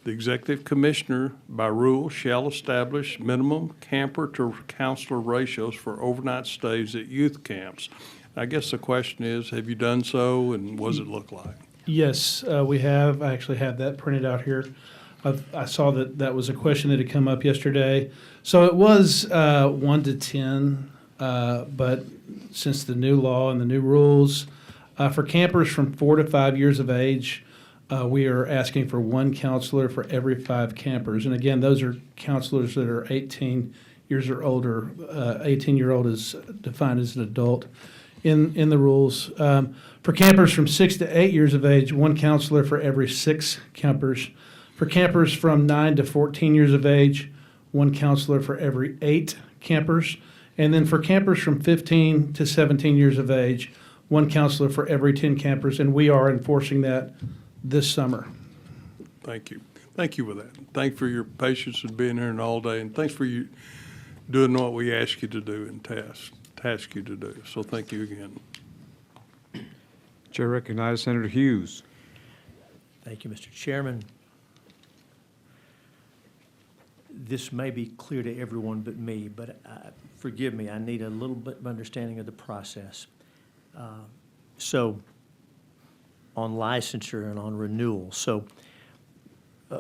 The executive commissioner, by rule, shall establish minimum camper to counselor ratios for overnight stays at youth camps. I guess the question is, have you done so, and what does it look like? Yes, we have. I actually have that printed out here. I saw that was a question that had come up yesterday. So it was 1 to 10, but since the new law and the new rules, for campers from 4 to 5 years of age, we are asking for 1 counselor for every 5 campers. And again, those are counselors that are 18 years or older. 18-year-old is defined as an adult in the rules. For campers from 6 to 8 years of age, 1 counselor for every 6 campers. For campers from 9 to 14 years of age, 1 counselor for every 8 campers. And then for campers from 15 to 17 years of age, 1 counselor for every 10 campers. And we are enforcing that this summer. Thank you. Thank you for that. Thank you for your patience and being here all day, and thanks for you doing what we ask you to do and task you to do. So thank you again. Chair recognizes Senator Hughes. Thank you, Mr. Chairman. This may be clear to everyone but me, but forgive me, I need a little bit of understanding of the process. So on licensure and on renewal, so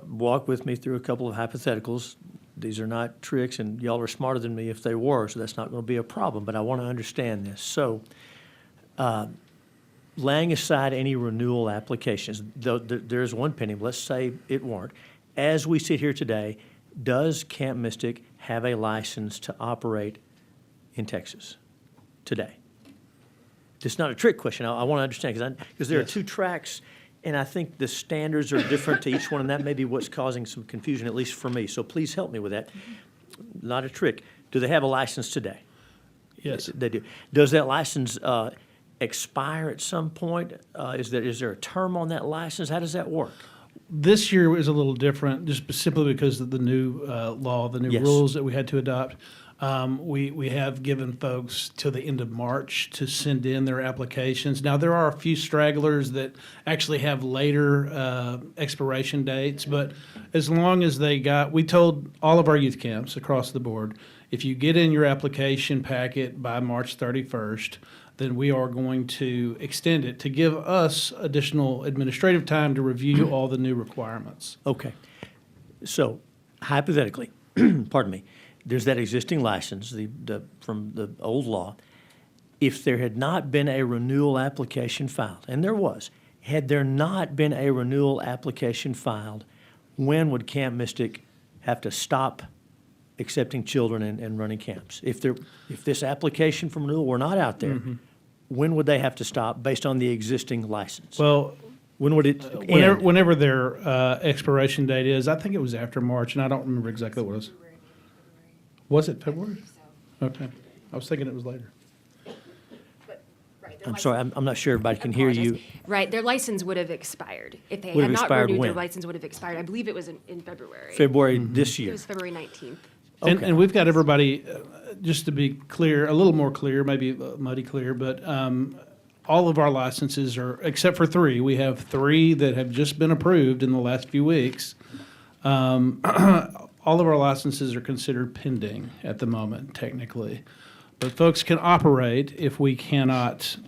walk with me through a couple of hypotheticals. These are not tricks, and y'all are smarter than me if they were, so that's not going to be a problem, but I want to understand this. So laying aside any renewal applications, though there's one pending, let's say it weren't. As we sit here today, does Camp Mystic have a license to operate in Texas today? It's not a trick question. I want to understand because there are 2 tracks, and I think the standards are different to each one, and that may be what's causing some confusion, at least for me. So please help me with that. Not a trick. Do they have a license today? Yes. They do. Does that license expire at some point? Is there a term on that license? How does that work? This year was a little different, just simply because of the new law, the new rules that we had to adopt. We have given folks till the end of March to send in their applications. Now, there are a few stragglers that actually have later expiration dates, but as long as we told all of our youth camps across the board, if you get in your application packet by March 31st, then we are going to extend it to give us additional administrative time to review all the new requirements. Okay. So hypothetically, pardon me, there's that existing license from the old law. If there had not been a renewal application filed, and there was, had there not been a renewal application filed, when would Camp Mystic have to stop accepting children and running camps? If this application for renewal were not out there, when would they have to stop based on the existing license? Well, when would it end? Whenever their expiration date is, I think it was after March, and I don't remember exactly what it was. Was it February? Okay. I was thinking it was later. I'm sorry, I'm not sure everybody can hear you. Right, their license would have expired. If they Would had have not expired renewed, their when? license would have expired. I believe it was in February. February this It year. was February 19th. And we've got everybody, just to be clear, a little more clear, maybe muddy clear, but all of our licenses are, except for 3, we have 3 that have just been approved in the last few weeks. All of our licenses are considered pending at the moment, technically. But folks can operate if we cannot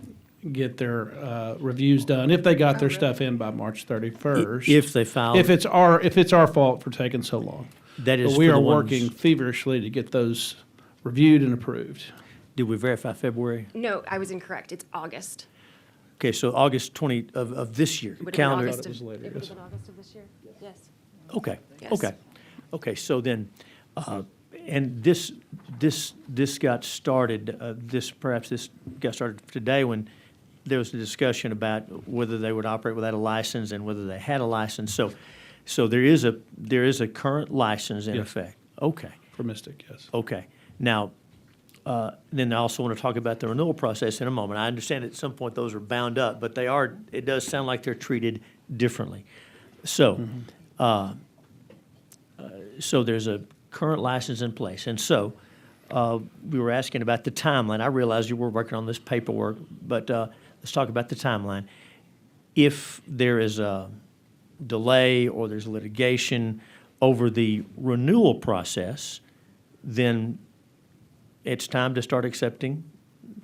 get their reviews done, if they got their stuff in by March 31st. If they file. If it's our fault for taking so long. That is But we for are the ones- working feverishly to get those reviewed and approved. Did we verify February? No, I was incorrect. It's August. Okay, so August 20 of this year, It would have been calendar. August It was later, It would yes. have been August of this year? Yes. Okay, Yes. okay. Okay, so then, and this got started, perhaps this got started today when there was a discussion about whether they would operate without a license and whether they had a license. So there is a current license in Yes. effect. Okay, For Mystic, yes. okay. Now, then I also want to talk about the renewal process in a moment. I understand at some point those are bound up, but it does sound like they're treated differently. So, so there's a current license in place. And so we were asking about the timeline. I realize you were working on this paperwork, but let's talk about the timeline. If there is a delay or there's litigation over the renewal process, then it's time to start accepting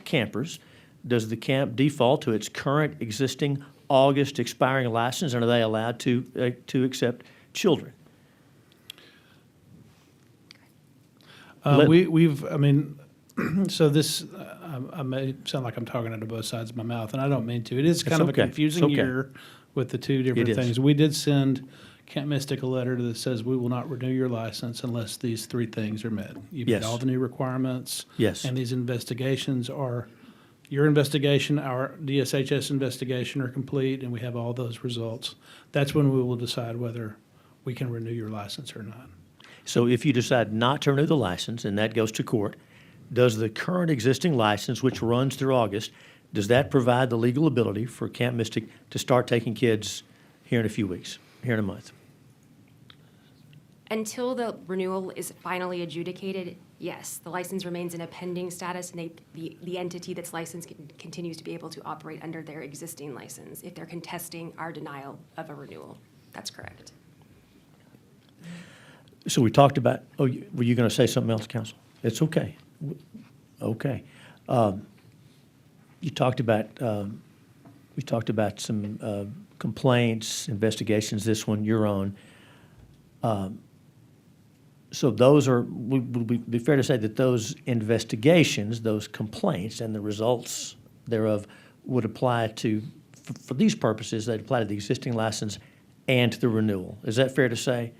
campers. Does the camp default to its current existing August expiring license, and are they allowed to accept children? So this, I may sound like I'm talking out of both sides of my mouth, and I don't mean to. It is kind of okay. a confusing It's okay. year with the two different It is. things. We did send Camp Mystic a letter that says we will not renew your license unless these three things are met. You've met Yes. all the new requirements. Yes. And these investigations are, your investigation, our DSHS investigation are complete, and we have all those results. That's when we will decide whether we can renew your license or not. So if you decide not to renew the license, and that goes to court, does the current existing license, which runs through August, does that provide the legal ability for Camp Mystic to start taking kids here in a few weeks, here in a month? Until the renewal is finally adjudicated, yes, the license remains in a pending status, and the entity that's licensed continues to be able to operate under their existing license if they're contesting our denial of a renewal. That's correct. So we talked about, were you going to say something else, Counsel? It's okay. Okay. You talked about, we talked about some complaints, investigations, this one, your own. So those are, would it be fair to say that those investigations, those complaints, and the results thereof would apply to, for these purposes, they'd apply to the existing license and to the renewal? Is that fair to say?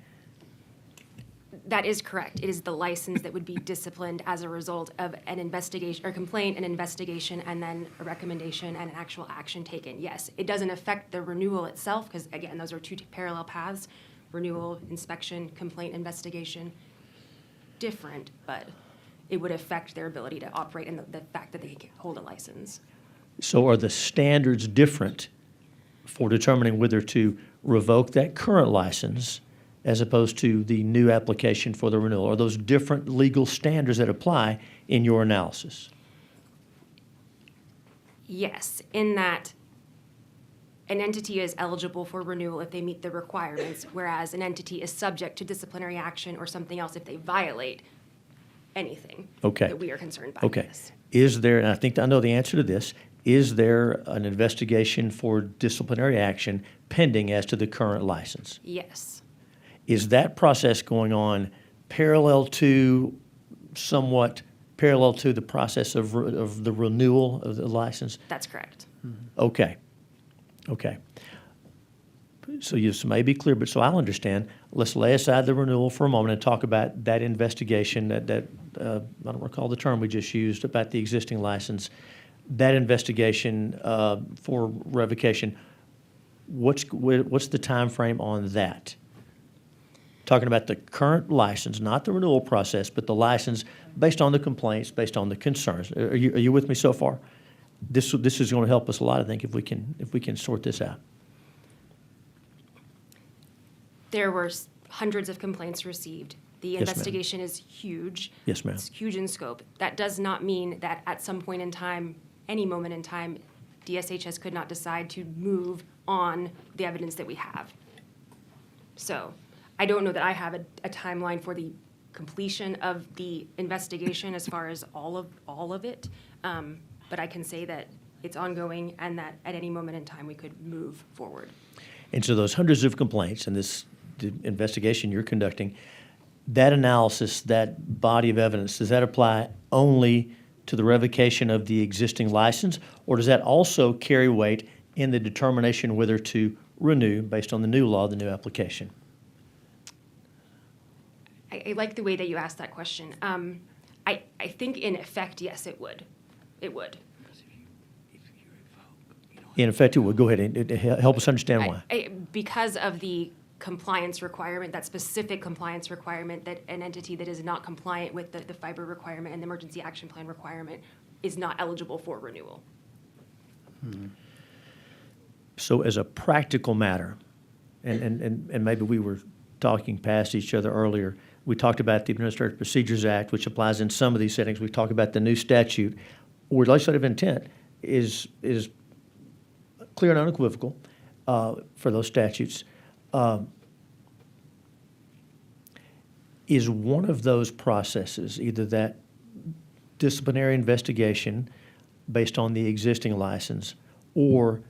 That is correct. It is the license that would be disciplined as a result of an investigation or complaint, an investigation, and then a recommendation and an actual action taken. Yes, it doesn't affect the renewal itself because, again, those are two parallel paths. Renewal, inspection, complaint, investigation, different, but it would affect their ability to operate and the fact that they can hold a license. So are the standards different for determining whether to revoke that current license as opposed to the new application for the renewal? Are those different legal standards that apply in your analysis? Yes, in that an entity is eligible for renewal if they meet the requirements, whereas an entity is subject to disciplinary action or something else if they violate anything Okay. that we are concerned by. Okay. Yes. Is there, and I think I know the answer to this, is there an investigation for disciplinary action pending as to the current license? Yes, Is that process going on somewhat parallel to the process of the renewal of the license? that's correct. Okay. Okay. So this may be clear, but so I'll understand. Let's lay aside the renewal for a moment and talk about that investigation, that I don't recall the term we just used, about the existing license. That investigation for revocation, what's the time frame on that? Talking about the current license, not the renewal process, but the license based on the complaints, based on the concerns. Are you with me so far? This is going to help us a lot, I think, if we can sort this out. There were hundreds of complaints received. The Yes, ma'am. investigation is huge. Yes, ma'am. It's huge in scope. That does not mean that at some point in time, any moment in time, DSHS could not decide to move on the evidence that we have. So I don't know that I have a timeline for the completion of the investigation as far as all of it, but I can say that it's ongoing and that at any moment in time we could move forward. And so those hundreds of complaints and the investigation you're conducting, that analysis, that body of evidence, does that apply only to the revocation of the existing license, or does that also carry weight in the determination whether to renew based on the new law, the new application? I like the way that you asked that question. I think in effect, yes, it would. It would. In effect, it would. Go ahead and help us understand why. Because of the compliance requirement, that specific compliance requirement, that an entity that is not compliant with the fiber requirement and the emergency action plan requirement is not eligible for renewal. So as a practical matter, and maybe we were talking past each other earlier, we talked about the Administrative Procedures Act, which applies in some of these settings. We talked about the new statute, where legislative intent is clear and unequivocal for those statutes. Is one of those processes, either that disciplinary investigation based on the existing license or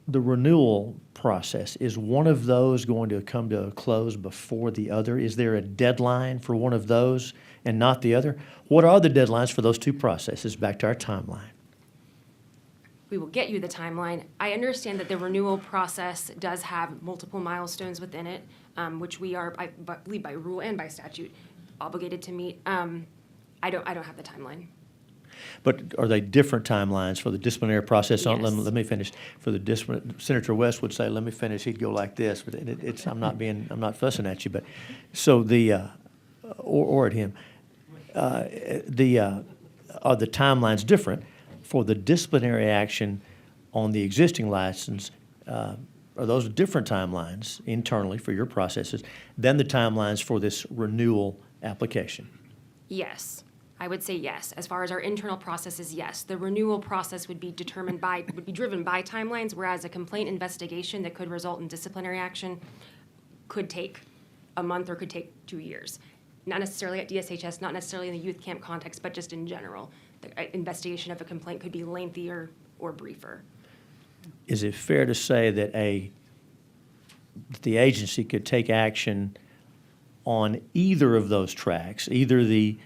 the renewal process, is one of those going to come to a close before the other? Is there a deadline for one of those and not the other? What are the deadlines for those two processes? Back to our timeline. We will get you the timeline. I understand that the renewal process does have multiple milestones within it, which we are, I believe by rule and by statute, obligated to meet. I don't have the timeline. But are they different timelines for the disciplinary process? Yes. Let me finish. For the Senator West would say, "Let me finish." He'd go like this, but it's I'm not fussing at you. But so or at him. Are the timelines different for the disciplinary action on the existing license? Are those different timelines internally for your processes than the timelines for this renewal application? Yes, I would say yes. As far as our internal processes, yes. The renewal process would be driven by timelines, whereas a complaint investigation that could result in disciplinary action could take a month or could take 2 years. Not necessarily at DSHS, not necessarily in the youth camp context, but just in general. The investigation of a complaint could be lengthier or briefer. Is it fair to say that the agency could take action on either of those tracks, either the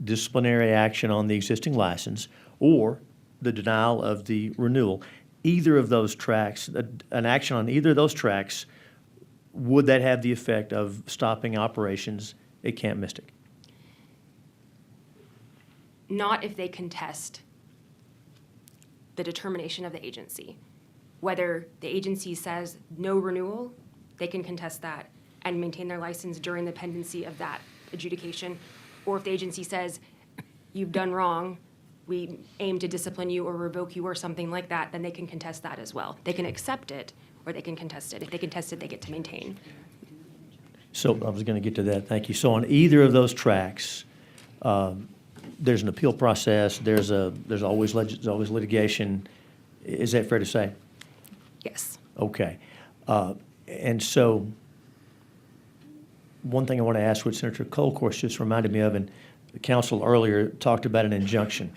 disciplinary action on the existing license or the denial of the renewal? Either of those tracks, an action on either of those tracks, would that have the effect of stopping operations at Camp Mystic? Not if they contest the determination of the agency. Whether the agency says no renewal, they can contest that and maintain their license during the pendency of that adjudication. Or if the agency says, you've done wrong, we aim to discipline you or revoke you or something like that, then they can contest that as well. They can accept it or they can contest it. If they contest it, they get to maintain. So I was going to get to that. Thank you. So on either of those tracks, there's an appeal process. There's always litigation. Is that fair to say? Yes. Okay. And so one thing I want to ask, what Senator Colcourse just reminded me of, and the council earlier talked about an injunction.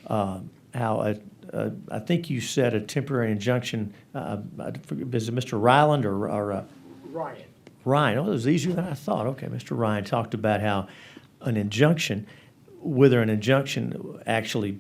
How I think you said a temporary injunction. Is it Mr. Ryland or Ryan? Ryan. Oh, it was easier than I thought. Okay, Mr. Ryan talked about how an injunction, whether an injunction actually,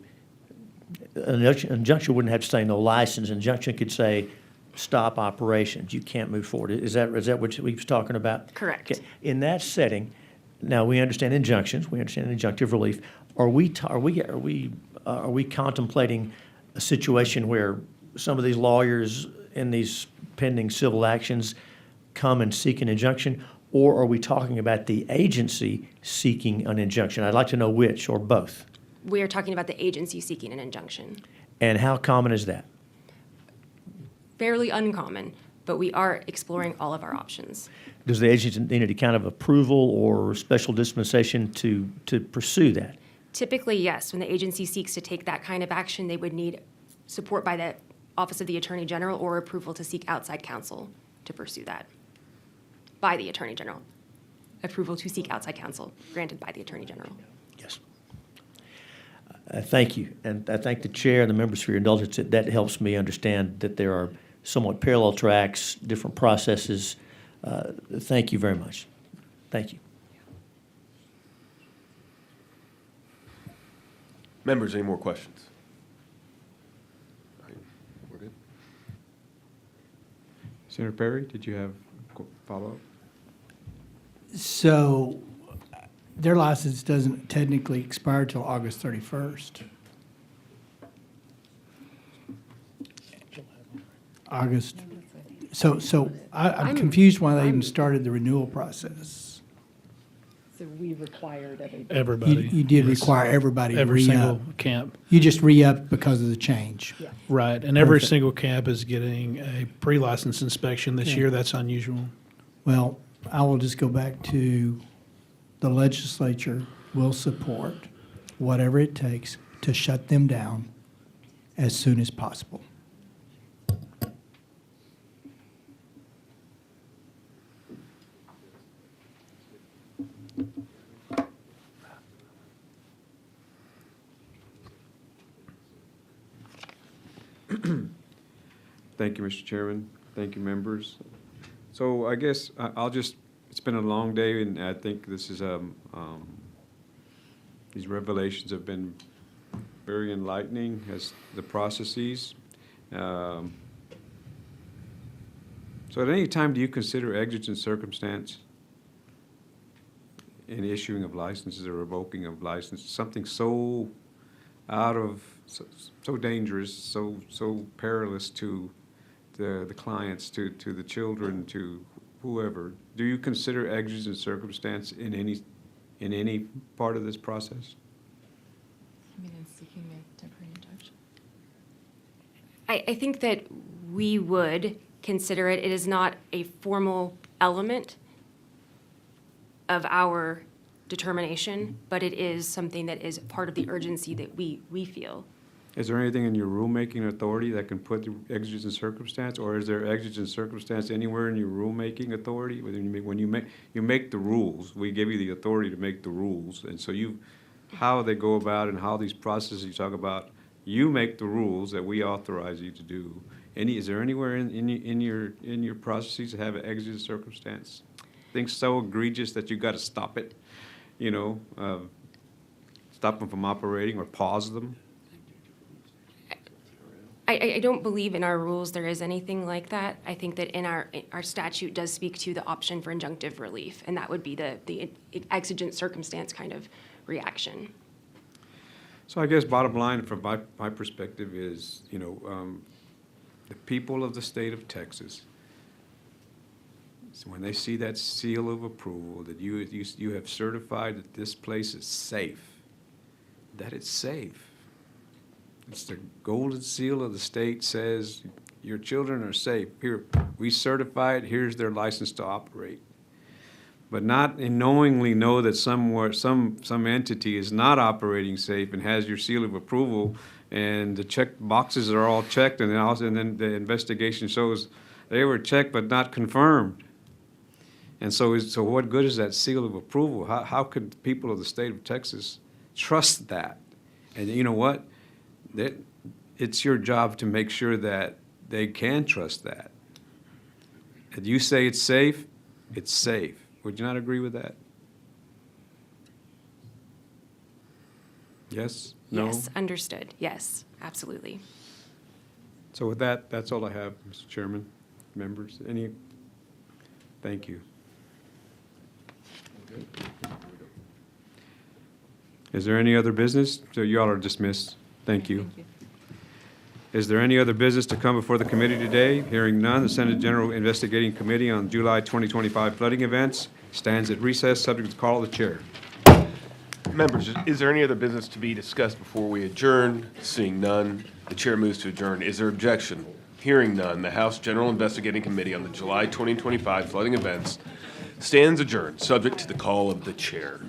an injunction wouldn't have to say no license. An injunction could say stop operations. You can't move forward. Is that what we was talking about? Correct. Okay. In that setting, now we understand injunctions. We understand injunctive relief. Are we contemplating a situation where some of these lawyers in these pending civil actions come and seek an injunction, or are we talking about the agency seeking an injunction? I'd like to know which or both. We are talking about the agency seeking an injunction. And how common is that? Fairly uncommon, but we are exploring all of our options. Does the agency need any kind of approval or special dispensation to pursue that? Typically, yes. When the agency seeks to take that kind of action, they would need support by the Office of the Attorney General or approval to seek outside counsel to pursue that by the Attorney General. Approval to seek outside counsel granted by the Attorney General. Yes. Thank you. And I thank the chair and the members for your indulgence. That helps me understand that there are somewhat parallel tracks, different processes. Thank you very much. Thank you. Members, any more questions? All right, we're good. Senator Perry, did you have a follow-up? So their license doesn't technically expire till August 31st. August. So I'm confused why they even started the renewal process. So we required everybody. Everybody. You did Yes. require everybody to Every single re-up. camp. You just re-upped because of the change. Right, and every Perfect. single camp is getting a pre-license inspection this Yeah. year. That's unusual. Well, I will just go back to the legislature will support whatever it takes to shut them down as soon as possible. Thank you, Mr. Chairman. Thank you, members. So I guess I'll just, it's been a long day, and I think this is, these revelations have been very enlightening as the processes. So at any time, do you consider exigent circumstance in issuing of licenses or revoking of licenses, something so out of, so dangerous, so perilous to the clients, to the children, to whoever? Do you consider exigent circumstance in any part of this process? I think that we would consider it. It is not a formal element of our determination, but it is something that is part of the urgency that we feel. Is there anything in your rulemaking authority that can put the exigent circumstance, or is there exigent circumstance anywhere in your rulemaking authority? When you make the rules, we give you the authority to make the rules, and so how they go about and how these processes you talk about, you make the rules that we authorize you to do. Is there anywhere in your processes that have an exigent circumstance? Things so egregious that you got to stop it, stop them from operating or pause them? I don't believe in our rules there is anything like that. I think that in our statute does speak to the option for injunctive relief, and that would be the exigent circumstance kind of reaction. So I guess bottom line from my perspective is, the people of the state of Texas, so when they see that seal of approval, that you have certified that this place is safe, that it's safe. It's the golden seal of the state says your children are safe. Here, we certify it, here's their license to operate. But not knowingly know that some entity is not operating safe and has your seal of approval, and the check boxes are all checked, and then the investigation shows they were checked but not confirmed. And so what good is that seal of approval? How could the people of the state of Texas trust that? And you know what? It's your job to make sure that they can trust that. If you say it's safe, it's safe. Would you not agree with that? Yes? No? Yes, understood. Yes, absolutely. So with that, that's all I have, Mr. Chairman, members. Thank you. Is there any other business? So you all are dismissed. Thank you. Is there any other business to come before the committee today? Hearing none, the Senate General Investigating Committee on July 2025 flooding events stands at recess, subject to call of the chair. Members, is there any other business to be discussed before we adjourn? Seeing none, the chair moves to adjourn. Is there objection? Hearing none, the House General Investigating Committee on the July 2025 flooding events stands adjourned, subject to the call of the chair.